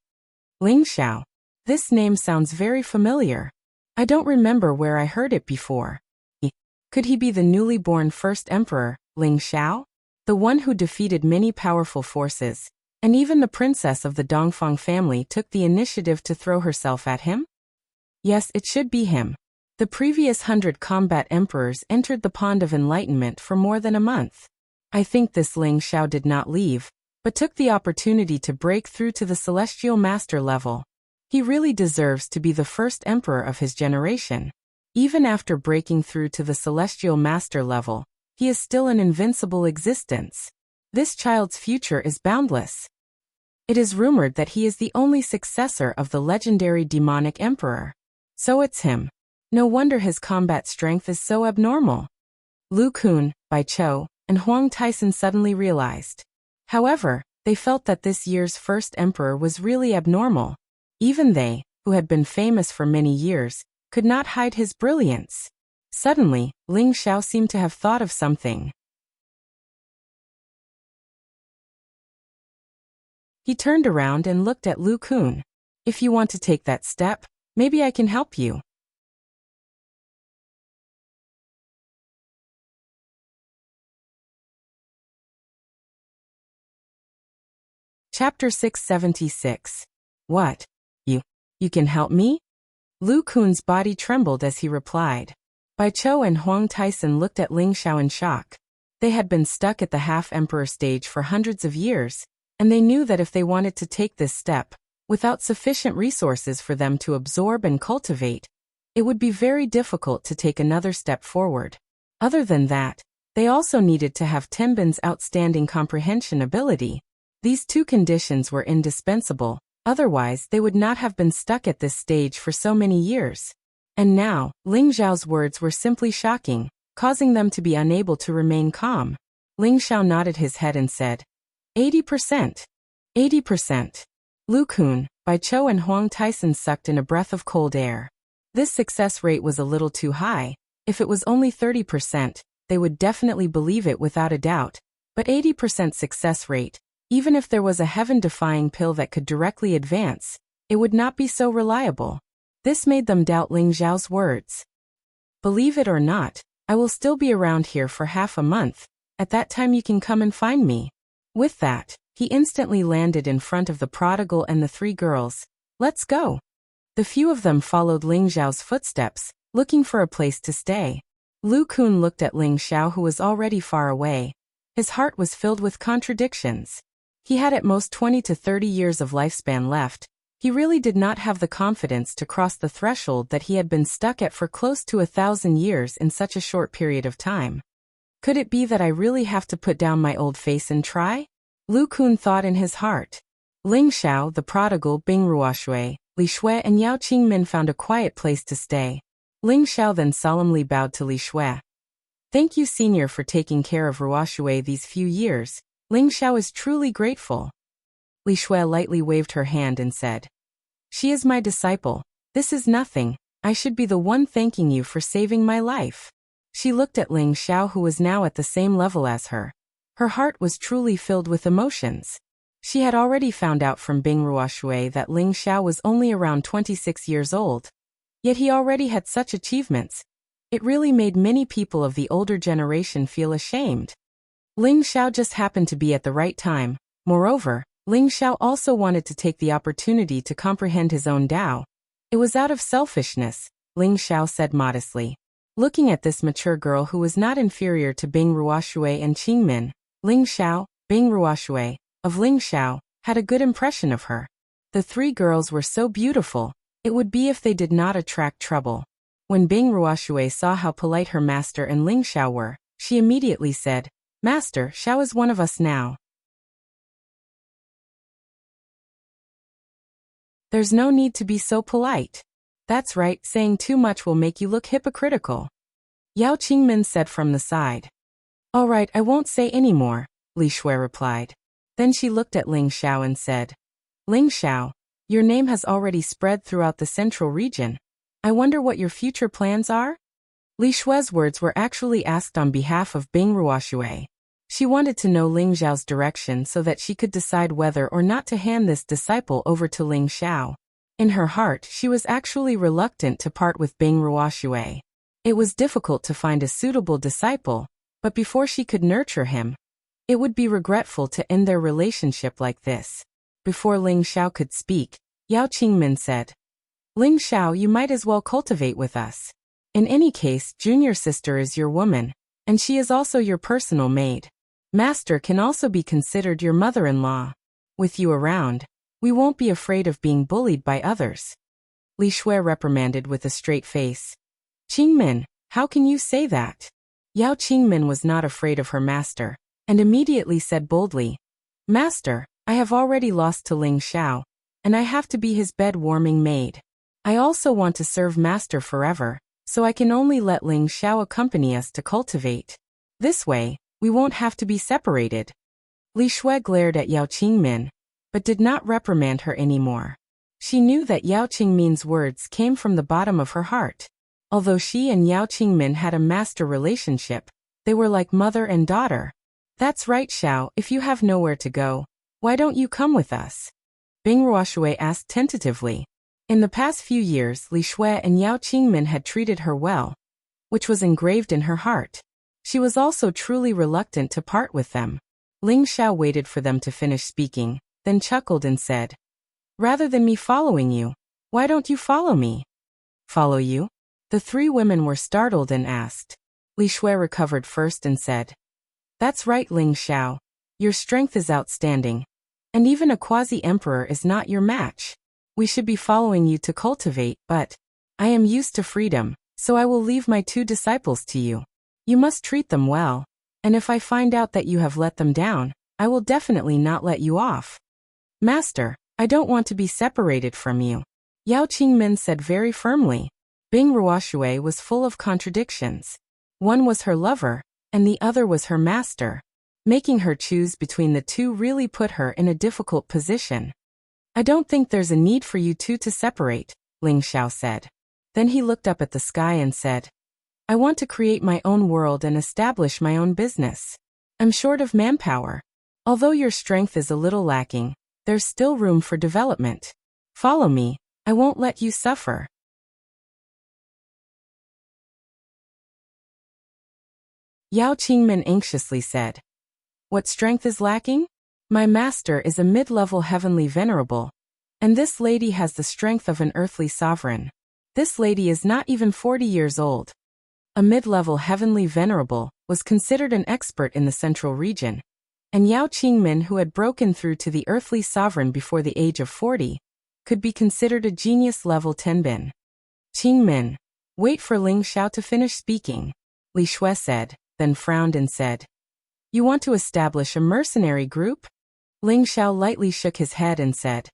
Ling Xiao. This name sounds very familiar. I don't remember where I heard it before. Could he be the newly born first emperor, Ling Xiao? The one who defeated many powerful forces, and even the princess of the Dongfang family took the initiative to throw herself at him? Yes, it should be him. The previous 100 combat emperors entered the Pond of Enlightenment for more than a month. I think this Ling Xiao did not leave, but took the opportunity to break through to the Celestial Master level. He really deserves to be the first emperor of his generation. Even after breaking through to the Celestial Master level, he is still an invincible existence. This child's future is boundless. It is rumored that he is the only successor of the legendary demonic emperor. So it's him. No wonder his combat strength is so abnormal. Lu Kun, Bai Chou, and Huang Taisen suddenly realized. However, they felt that this year's first emperor was really abnormal. Even they, who had been famous for many years, could not hide his brilliance. Suddenly, Ling Xiao seemed to have thought of something. He turned around and looked at Lu Kun. If you want to take that step, maybe I can help you. Chapter 676. What? You can help me? Lu Kun's body trembled as he replied. Bai Chou and Huang Tyson looked at Ling Xiao in shock. They had been stuck at the half-emperor stage for hundreds of years, and they knew that if they wanted to take this step, without sufficient resources for them to absorb and cultivate, it would be very difficult to take another step forward. Other than that, they also needed to have Tenbin's outstanding comprehension ability. These two conditions were indispensable, otherwise they would not have been stuck at this stage for so many years. And now, Ling Xiao's words were simply shocking, causing them to be unable to remain calm. Ling Xiao nodded his head and said, 80%. 80%. Lu Kun, Bai Chou and Huang Tyson sucked in a breath of cold air. This success rate was a little too high. If it was only 30%, they would definitely believe it without a doubt. But 80% success rate, even if there was a heaven-defying pill that could directly advance, it would not be so reliable. This made them doubt Ling Xiao's words. Believe it or not, I will still be around here for half a month. At that time you can come and find me. With that, he instantly landed in front of the prodigal and the three girls. Let's go. The few of them followed Ling Xiao's footsteps, looking for a place to stay. Lu Kun looked at Ling Xiao, who was already far away. His heart was filled with contradictions. He had at most 20 to 30 years of lifespan left. He really did not have the confidence to cross the threshold that he had been stuck at for close to 1,000 years in such a short period of time. Could it be that I really have to put down my old face and try? Lu Kun thought in his heart. Ling Xiao, the prodigal, Bing Ruoshui, Li Shui and Yao Qingmin found a quiet place to stay. Ling Xiao then solemnly bowed to Li Shui. Thank you, senior, for taking care of Ruoshui these few years. Ling Xiao is truly grateful. Li Shui lightly waved her hand and said, She is my disciple. This is nothing. I should be the one thanking you for saving my life. She looked at Ling Xiao, who was now at the same level as her. Her heart was truly filled with emotions. She had already found out from Bing Ruoshui that Ling Xiao was only around 26 years old. Yet he already had such achievements. It really made many people of the older generation feel ashamed. Ling Xiao just happened to be at the right time. Moreover, Ling Xiao also wanted to take the opportunity to comprehend his own Tao. It was out of selfishness, Ling Xiao said modestly. Looking at this mature girl who was not inferior to Bing Ruoshui and Qingmin, Ling Xiao, Bing Ruoshui, of Ling Xiao, had a good impression of her. The three girls were so beautiful, it would be if they did not attract trouble. When Bing Ruoshui saw how polite her master and Ling Xiao were, she immediately said, Master, Xiao is one of us now. There's no need to be so polite. That's right, saying too much will make you look hypocritical. Yao Qingmin said from the side. All right, I won't say any more, Li Shui replied. Then she looked at Ling Xiao and said, Ling Xiao, your name has already spread throughout the central region. I wonder what your future plans are? Li Shui's words were actually asked on behalf of Bing Ruoshui. She wanted to know Ling Xiao's direction so that she could decide whether or not to hand this disciple over to Ling Xiao. In her heart, she was actually reluctant to part with Bing Ruoshui. It was difficult to find a suitable disciple, but before she could nurture him, it would be regretful to end their relationship like this. Before Ling Xiao could speak, Yao Qingmin said, Ling Xiao, you might as well cultivate with us. In any case, junior sister is your woman, and she is also your personal maid. Master can also be considered your mother-in-law. With you around, we won't be afraid of being bullied by others. Li Shui reprimanded with a straight face. Qingmin, how can you say that? Yao Qingmin was not afraid of her master, and immediately said boldly, Master, I have already lost to Ling Xiao, and I have to be his bed-warming maid. I also want to serve Master forever, so I can only let Ling Xiao accompany us to cultivate. This way, we won't have to be separated. Li Shui glared at Yao Qingmin, but did not reprimand her anymore. She knew that Yao Qingmin's words came from the bottom of her heart. Although she and Yao Qingmin had a master relationship, they were like mother and daughter. That's right, Xiao, if you have nowhere to go, why don't you come with us? Bing Ruoshui asked tentatively. In the past few years, Li Shui and Yao Qingmin had treated her well, which was engraved in her heart. She was also truly reluctant to part with them. Ling Xiao waited for them to finish speaking, then chuckled and said, "Rather than me following you, why don't you follow me?" "Follow you?" The three women were startled and asked. Li Shui recovered first and said, "That's right, Ling Xiao. Your strength is outstanding, and even a quasi-emperor is not your match. We should be following you to cultivate, but I am used to freedom, so I will leave my 2 disciples to you. You must treat them well, and if I find out that you have let them down, I will definitely not let you off." "Master, I don't want to be separated from you," Yao Qingmin said very firmly. Bing Ruoshui was full of contradictions. One was her lover, and the other was her master. Making her choose between the two really put her in a difficult position. "I don't think there's a need for you two to separate," Ling Xiao said. Then he looked up at the sky and said, "I want to create my own world and establish my own business. I'm short of manpower. Although your strength is a little lacking, there's still room for development. Follow me, I won't let you suffer." Yao Qingmin anxiously said, "What strength is lacking? My master is a mid-level heavenly venerable, and this lady has the strength of an earthly sovereign. This lady is not even 40 years old." A mid-level heavenly venerable was considered an expert in the central region, and Yao Qingmin, who had broken through to the earthly sovereign before the age of 40, could be considered a genius level tenbin. "Qingmin, wait for Ling Xiao to finish speaking," Li Shui said, then frowned and said, "You want to establish a mercenary group?" Ling Xiao lightly shook his head and said,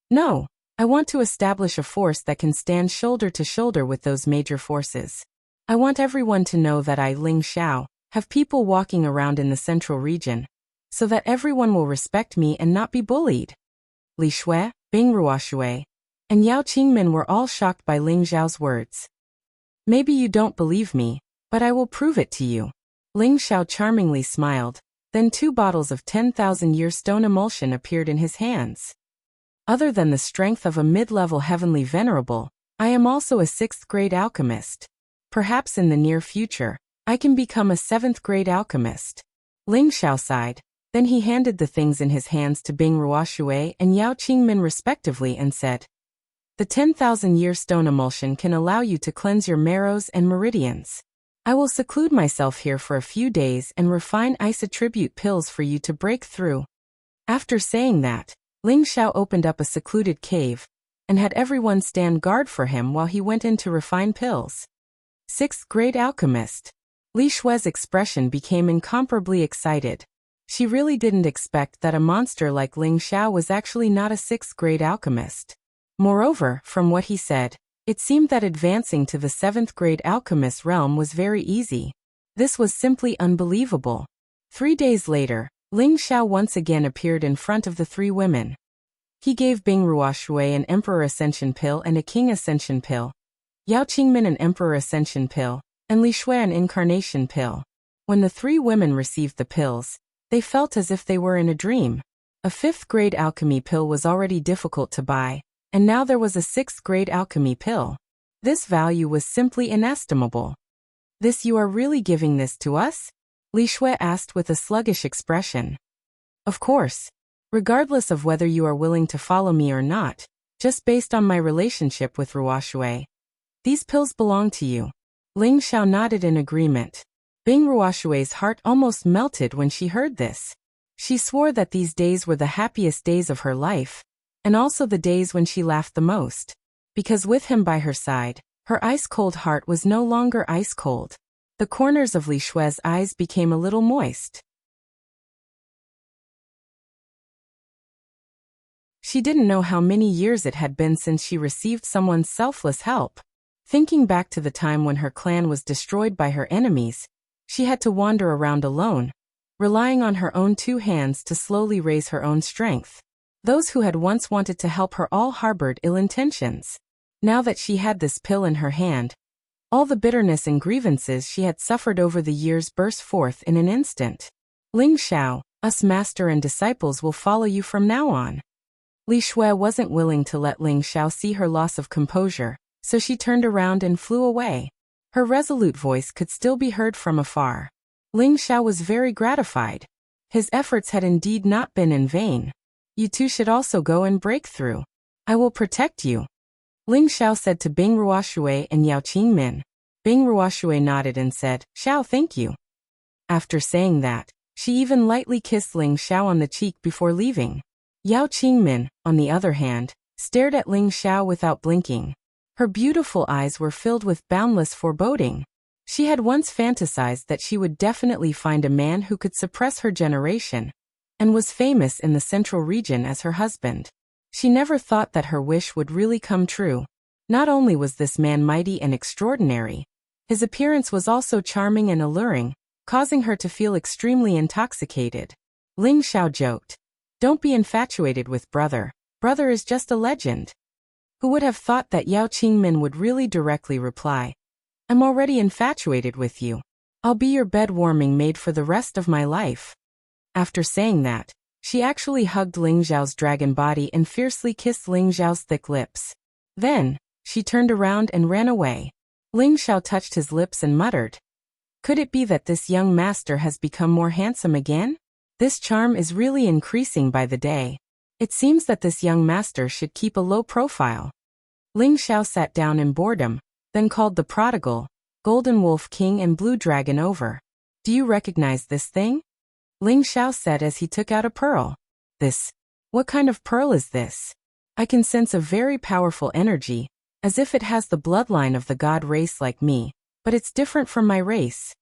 "No, I want to establish a force that can stand shoulder to shoulder with those major forces. I want everyone to know that I, Ling Xiao, have people walking around in the central region, so that everyone will respect me and not be bullied." Li Shui, Bing Ruoshui, and Yao Qingmin were all shocked by Ling Xiao's words. "Maybe you don't believe me, but I will prove it to you." Ling Xiao charmingly smiled, then 2 bottles of 10,000-year stone emulsion appeared in his hands. "Other than the strength of a mid-level heavenly venerable, I am also a 6th-grade alchemist. Perhaps in the near future, I can become a 7th-grade alchemist." Ling Xiao sighed, then he handed the things in his hands to Bing Ruoshui and Yao Qingmin respectively and said, "The 10,000-year stone emulsion can allow you to cleanse your marrows and meridians. I will seclude myself here for a few days and refine ice attribute pills for you to break through." After saying that, Ling Xiao opened up a secluded cave, and had everyone stand guard for him while he went in to refine pills. 6th-grade alchemist. Li Shui's expression became incomparably excited. She really didn't expect that a monster like Ling Xiao was actually not a 6th-grade alchemist. Moreover, from what he said, it seemed that advancing to the 7th-grade alchemist realm was very easy. This was simply unbelievable. 3 days later, Ling Xiao once again appeared in front of the 3 women. He gave Bing Ruoshui an Emperor Ascension pill and a King Ascension pill, Yao Qingmin an Emperor Ascension pill, and Li Shui an Incarnation pill. When the 3 women received the pills, they felt as if they were in a dream. A 5th-grade alchemy pill was already difficult to buy, and now there was a 6th-grade alchemy pill. This value was simply inestimable. "This, you are really giving this to us?" Li Shui asked with a sluggish expression. "Of course. Regardless of whether you are willing to follow me or not, just based on my relationship with Ruoshui, these pills belong to you." Ling Xiao nodded in agreement. Bing Ruoshui's heart almost melted when she heard this. She swore that these days were the happiest days of her life, and also the days when she laughed the most. Because with him by her side, her ice-cold heart was no longer ice-cold. The corners of Li Shui's eyes became a little moist. She didn't know how many years it had been since she received someone's selfless help. Thinking back to the time when her clan was destroyed by her enemies, she had to wander around alone, relying on her own 2 hands to slowly raise her own strength. Those who had once wanted to help her all harbored ill intentions. Now that she had this pill in her hand, all the bitterness and grievances she had suffered over the years burst forth in an instant. Ling Xiao, us master and disciples will follow you from now on. Li Shui wasn't willing to let Ling Xiao see her loss of composure, so she turned around and flew away. Her resolute voice could still be heard from afar. Ling Xiao was very gratified. His efforts had indeed not been in vain. You two should also go and break through. I will protect you. Ling Xiao said to Bing Ruoshui and Yao Qingmin. Bing Ruoshui nodded and said, Xiao, thank you. After saying that, she even lightly kissed Ling Xiao on the cheek before leaving. Yao Qingmin, on the other hand, stared at Ling Xiao without blinking. Her beautiful eyes were filled with boundless foreboding. She had once fantasized that she would definitely find a man who could suppress her generation, and was famous in the central region as her husband. She never thought that her wish would really come true. Not only was this man mighty and extraordinary, his appearance was also charming and alluring, causing her to feel extremely intoxicated. Ling Xiao joked, Don't be infatuated with brother. Brother is just a legend. Who would have thought that Yao Qingmin would really directly reply, I'm already infatuated with you. I'll be your bed-warming maid for the rest of my life. After saying that, she actually hugged Ling Xiao's dragon body and fiercely kissed Ling Xiao's thick lips. Then, she turned around and ran away. Ling Xiao touched his lips and muttered, Could it be that this young master has become more handsome again? This charm is really increasing by the day. It seems that this young master should keep a low profile. Ling Xiao sat down in boredom, then called the prodigal, Golden Wolf King and Blue Dragon over. Do you recognize this thing? Ling Xiao said as he took out a pearl. What kind of pearl is this? I can sense a very powerful energy, as if it has the bloodline of the god race like me, but it's different from my race.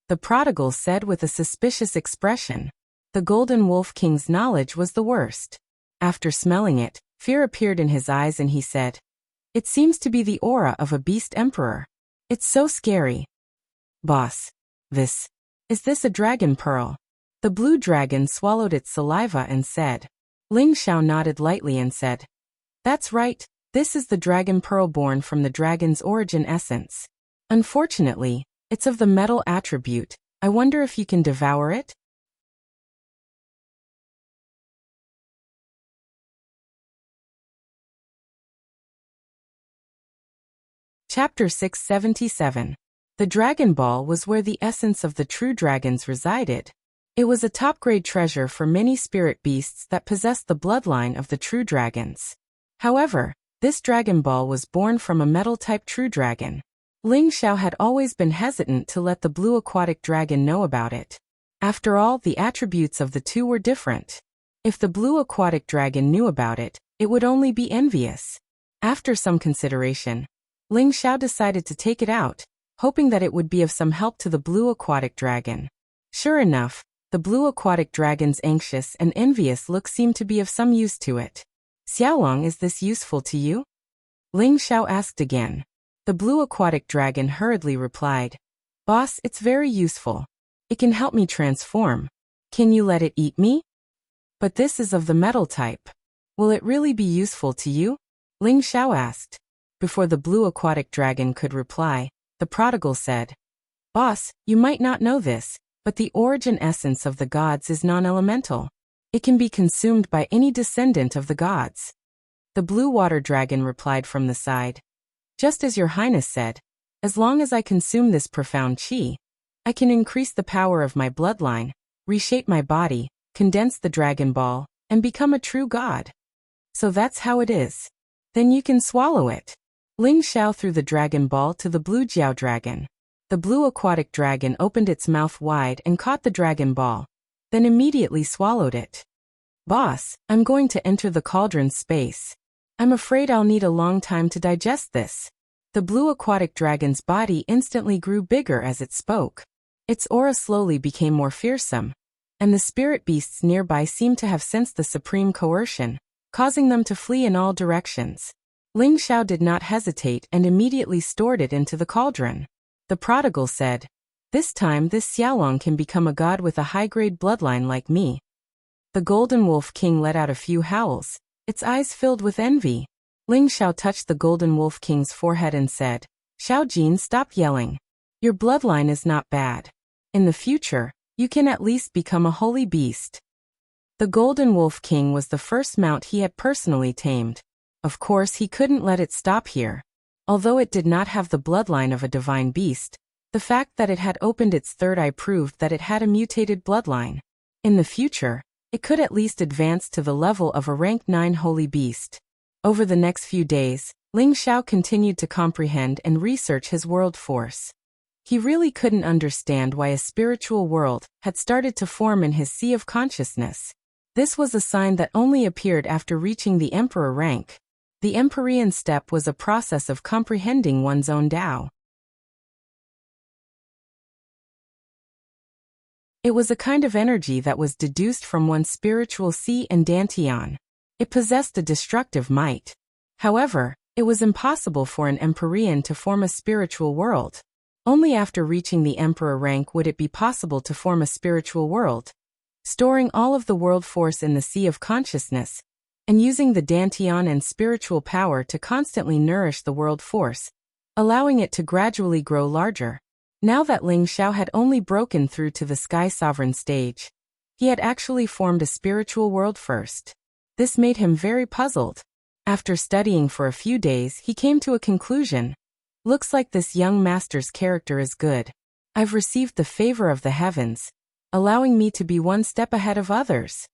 The prodigal said with a suspicious expression. The Golden Wolf King's knowledge was the worst. After smelling it, fear appeared in his eyes and he said, It seems to be the aura of a beast emperor. It's so scary. Boss, is this a dragon pearl? The blue dragon swallowed its saliva and said. Ling Xiao nodded lightly and said, That's right, this is the dragon pearl born from the dragon's origin essence. Unfortunately, it's of the metal attribute. I wonder if you can devour it? Chapter 677. The Dragon Ball was where the essence of the true dragons resided. It was a top-grade treasure for many spirit beasts that possessed the bloodline of the true dragons. However, this Dragon Ball was born from a metal-type true dragon. Ling Xiao had always been hesitant to let the blue aquatic dragon know about it. After all, the attributes of the two were different. If the blue aquatic dragon knew about it, it would only be envious. After some consideration, Ling Xiao decided to take it out, hoping that it would be of some help to the blue aquatic dragon. Sure enough, the blue aquatic dragon's anxious and envious look seemed to be of some use to it. Xiaolong, is this useful to you? Ling Xiao asked again. The blue aquatic dragon hurriedly replied, Boss, it's very useful. It can help me transform. Can you let it eat me? But this is of the metal type. Will it really be useful to you? Ling Xiao asked. Before the blue aquatic dragon could reply, the prodigal said, Boss, you might not know this, but the origin essence of the gods is non-elemental. It can be consumed by any descendant of the gods. The blue water dragon replied from the side, Just as your highness said, as long as I consume this profound qi, I can increase the power of my bloodline, reshape my body, condense the dragon ball, and become a true god. So that's how it is. Then you can swallow it. Ling Xiao threw the dragon ball to the blue Jiao dragon. The blue aquatic dragon opened its mouth wide and caught the dragon ball, then immediately swallowed it. Boss, I'm going to enter the cauldron space. I'm afraid I'll need a long time to digest this. The blue aquatic dragon's body instantly grew bigger as it spoke. Its aura slowly became more fearsome, and the spirit beasts nearby seemed to have sensed the supreme coercion, causing them to flee in all directions. Ling Xiao did not hesitate and immediately stored it into the cauldron. The prodigal said, This time this Xiaolong can become a god with a high-grade bloodline like me. The Golden Wolf King let out a few howls, its eyes filled with envy. Ling Xiao touched the Golden Wolf King's forehead and said, "Xiao Jin, stop yelling. Your bloodline is not bad. In the future, you can at least become a holy beast." The Golden Wolf King was the first mount he had personally tamed. Of course, he couldn't let it stop here. Although it did not have the bloodline of a divine beast, the fact that it had opened its third eye proved that it had a mutated bloodline. In the future, it could at least advance to the level of a rank 9 holy beast. Over the next few days, Ling Xiao continued to comprehend and research his world force. He really couldn't understand why a spiritual world had started to form in his sea of consciousness. This was a sign that only appeared after reaching the emperor rank. The Empyrean step was a process of comprehending one's own Tao. It was a kind of energy that was deduced from one's spiritual sea and dantian. It possessed a destructive might. However, it was impossible for an Empyrean to form a spiritual world. Only after reaching the emperor rank would it be possible to form a spiritual world. Storing all of the world force in the sea of consciousness, and using the dantian and spiritual power to constantly nourish the world force, allowing it to gradually grow larger. Now that Ling Xiao had only broken through to the Sky Sovereign stage, he had actually formed a spiritual world first. This made him very puzzled. After studying for a few days, he came to a conclusion. Looks like this young master's character is good. I've received the favor of the heavens, allowing me to be one step ahead of others.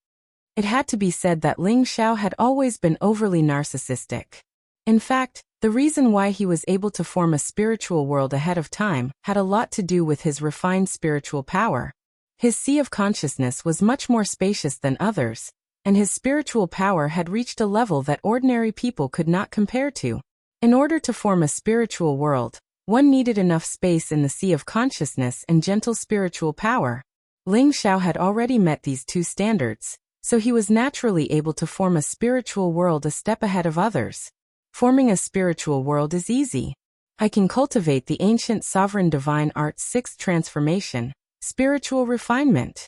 It had to be said that Ling Xiao had always been overly narcissistic. In fact, the reason why he was able to form a spiritual world ahead of time had a lot to do with his refined spiritual power. His sea of consciousness was much more spacious than others, and his spiritual power had reached a level that ordinary people could not compare to. In order to form a spiritual world, one needed enough space in the sea of consciousness and gentle spiritual power. Ling Xiao had already met these two standards, so he was naturally able to form a spiritual world a step ahead of others. Forming a spiritual world is easy. I can cultivate the ancient sovereign divine art's 6th transformation, spiritual refinement.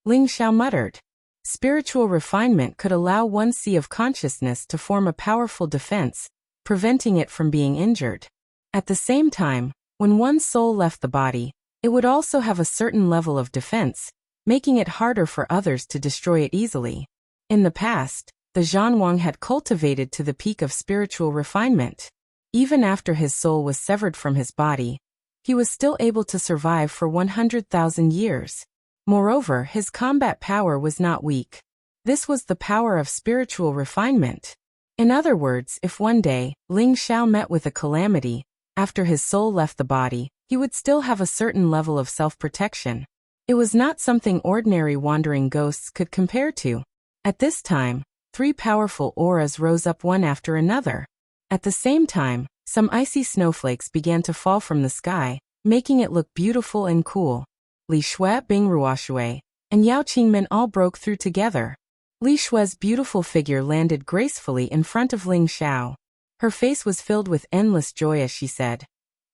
Ling Xiao muttered. Spiritual refinement could allow one's sea of consciousness to form a powerful defense, preventing it from being injured. At the same time, when one's soul left the body, it would also have a certain level of defense, making it harder for others to destroy it easily. In the past, the Zhanwang had cultivated to the peak of spiritual refinement. Even after his soul was severed from his body, he was still able to survive for 100,000 years. Moreover, his combat power was not weak. This was the power of spiritual refinement. In other words, if one day, Ling Xiao met with a calamity, after his soul left the body, he would still have a certain level of self-protection. It was not something ordinary wandering ghosts could compare to. At this time, 3 powerful auras rose up one after another. At the same time, some icy snowflakes began to fall from the sky, making it look beautiful and cool. Li Shui, Bing Ruoshui, and Yao Qingmin all broke through together. Li Shui's beautiful figure landed gracefully in front of Ling Xiao. Her face was filled with endless joy as she said,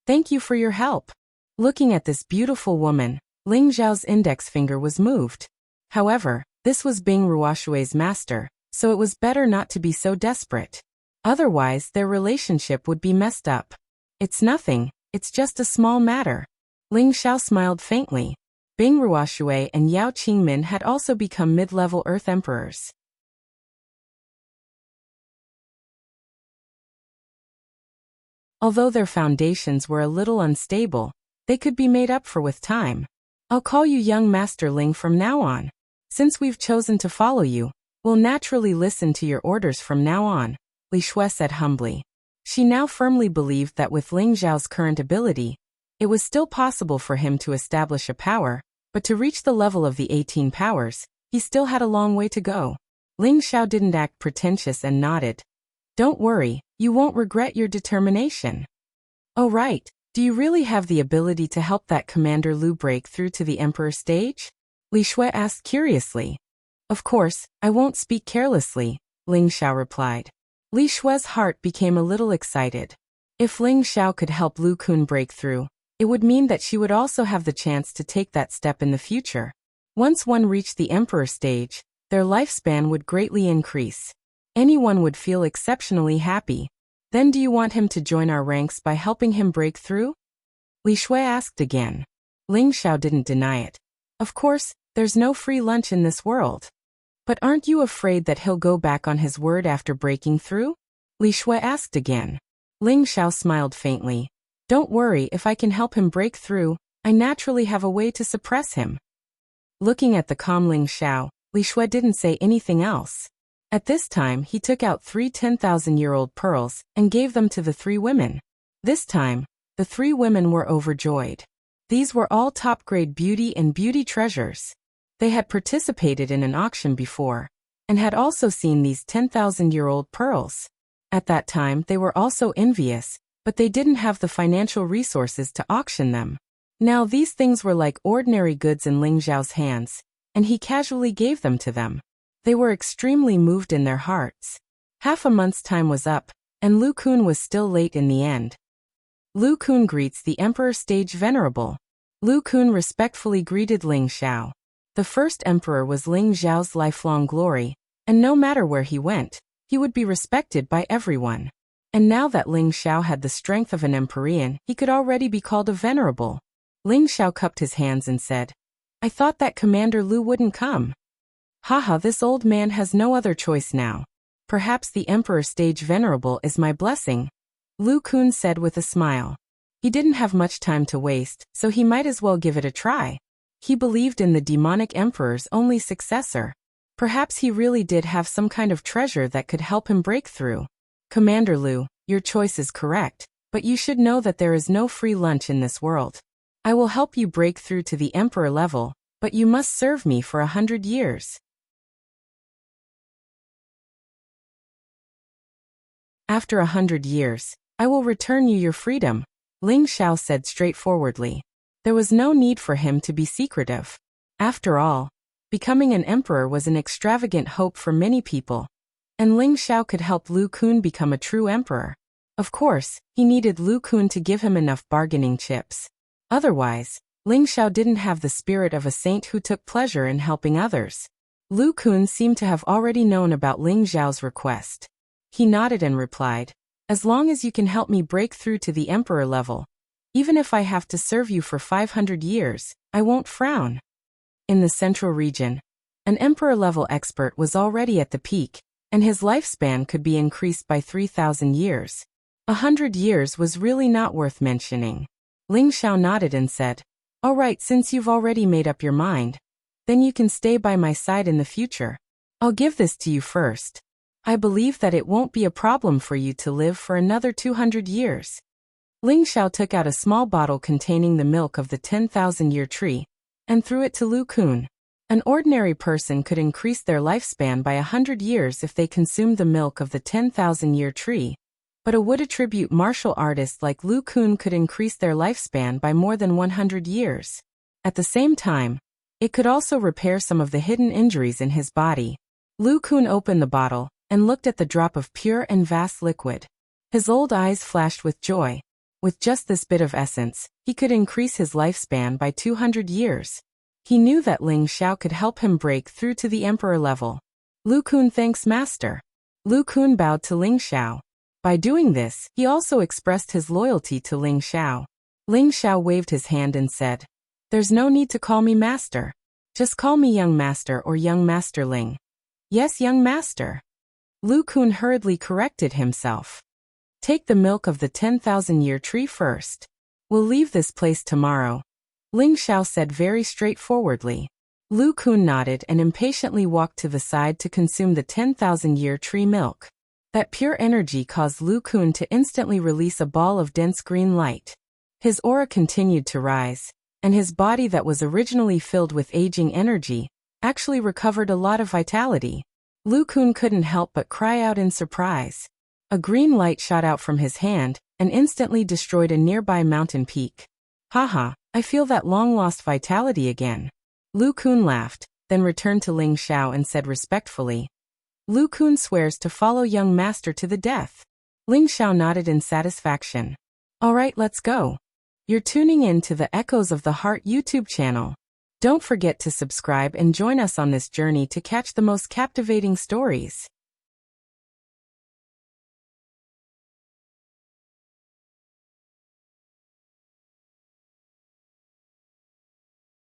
"Thank you for your help." Looking at this beautiful woman, Ling Xiao's index finger was moved. However, this was Bing Ruoshui's master, so it was better not to be so desperate. Otherwise, their relationship would be messed up. "It's nothing, it's just a small matter." Ling Xiao smiled faintly. Bing Ruoshui and Yao Qingmin had also become mid-level Earth Emperors. Although their foundations were a little unstable, they could be made up for with time. "I'll call you young Master Ling from now on. Since we've chosen to follow you, we'll naturally listen to your orders from now on," Li Shui said humbly. She now firmly believed that with Ling Xiao's current ability, it was still possible for him to establish a power, but to reach the level of the 18 powers, he still had a long way to go. Ling Xiao didn't act pretentious and nodded. "Don't worry, you won't regret your determination." "Oh right, do you really have the ability to help that Commander Lu break through to the Emperor stage?" Li Shui asked curiously. "Of course, I won't speak carelessly," Ling Xiao replied. Li Shui's heart became a little excited. If Ling Xiao could help Lu Kun break through, it would mean that she would also have the chance to take that step in the future. Once one reached the Emperor stage, their lifespan would greatly increase. Anyone would feel exceptionally happy. Then do you want him to join our ranks by helping him break through? Li Shui asked again. Ling Xiao didn't deny it. Of course, there's no free lunch in this world. But aren't you afraid that he'll go back on his word after breaking through? Li Shui asked again. Ling Xiao smiled faintly. Don't worry, if I can help him break through, I naturally have a way to suppress him. Looking at the calm Ling Xiao, Li Shui didn't say anything else. At this time he took out 3 10,000-year-old pearls and gave them to the 3 women. This time, the 3 women were overjoyed. These were all top-grade beauty and beauty treasures. They had participated in an auction before, and had also seen these 10,000-year-old pearls. At that time they were also envious, but they didn't have the financial resources to auction them. Now these things were like ordinary goods in Ling Xiao's hands, and he casually gave them to them. They were extremely moved in their hearts. Half a month's time was up, and Lu Kun was still late in the end. Lu Kun greets the Emperor Sage Venerable. Lu Kun respectfully greeted Ling Xiao. The first emperor was Ling Xiao's lifelong glory, and no matter where he went, he would be respected by everyone. And now that Ling Xiao had the strength of an Empyrean, he could already be called a venerable. Ling Xiao cupped his hands and said, I thought that Commander Lu wouldn't come. Haha, this old man has no other choice now. Perhaps the Emperor Sage Venerable is my blessing, Lu Kun said with a smile. He didn't have much time to waste, so he might as well give it a try. He believed in the demonic emperor's only successor. Perhaps he really did have some kind of treasure that could help him break through. Commander Lu, your choice is correct, but you should know that there is no free lunch in this world. I will help you break through to the emperor level, but you must serve me for 100 years. After 100 years, I will return you your freedom, Ling Xiao said straightforwardly. There was no need for him to be secretive. After all, becoming an emperor was an extravagant hope for many people, and Ling Xiao could help Lu Kun become a true emperor. Of course, he needed Lu Kun to give him enough bargaining chips. Otherwise, Ling Xiao didn't have the spirit of a saint who took pleasure in helping others. Lu Kun seemed to have already known about Ling Xiao's request. He nodded and replied, As long as you can help me break through to the emperor level, even if I have to serve you for 500 years, I won't frown. In the central region, an emperor-level expert was already at the peak, and his lifespan could be increased by 3,000 years. 100 years was really not worth mentioning. Ling Xiao nodded and said, All right, since you've already made up your mind, then you can stay by my side in the future. I'll give this to you first. I believe that it won't be a problem for you to live for another 200 years. Ling Xiao took out a small bottle containing the milk of the 10,000-year tree, and threw it to Lu Kun. An ordinary person could increase their lifespan by 100 years if they consumed the milk of the 10,000-year tree, but a wood attribute martial artist like Lu Kun could increase their lifespan by more than 100 years. At the same time, it could also repair some of the hidden injuries in his body. Lu Kun opened the bottle and looked at the drop of pure and vast liquid. His old eyes flashed with joy. With just this bit of essence, he could increase his lifespan by 200 years. He knew that Ling Xiao could help him break through to the emperor level. Lu Kun thanks Master. Lu Kun bowed to Ling Xiao. By doing this, he also expressed his loyalty to Ling Xiao. Ling Xiao waved his hand and said, There's no need to call me Master. Just call me Young Master or Young Master Ling. Yes, Young Master. Lu Kun hurriedly corrected himself. Take the milk of the 10,000-year tree first. We'll leave this place tomorrow, Ling Xiao said very straightforwardly. Lu Kun nodded and impatiently walked to the side to consume the 10,000-year tree milk. That pure energy caused Lu Kun to instantly release a ball of dense green light. His aura continued to rise, and his body that was originally filled with aging energy actually recovered a lot of vitality. Lu Kun couldn't help but cry out in surprise. A green light shot out from his hand and instantly destroyed a nearby mountain peak. Haha, I feel that long-lost vitality again. Lu Kun laughed, then returned to Ling Xiao and said respectfully, Lu Kun swears to follow young master to the death. Ling Xiao nodded in satisfaction. Alright, let's go. You're tuning in to the Echoes of the Heart YouTube channel. Don't forget to subscribe and join us on this journey to catch the most captivating stories.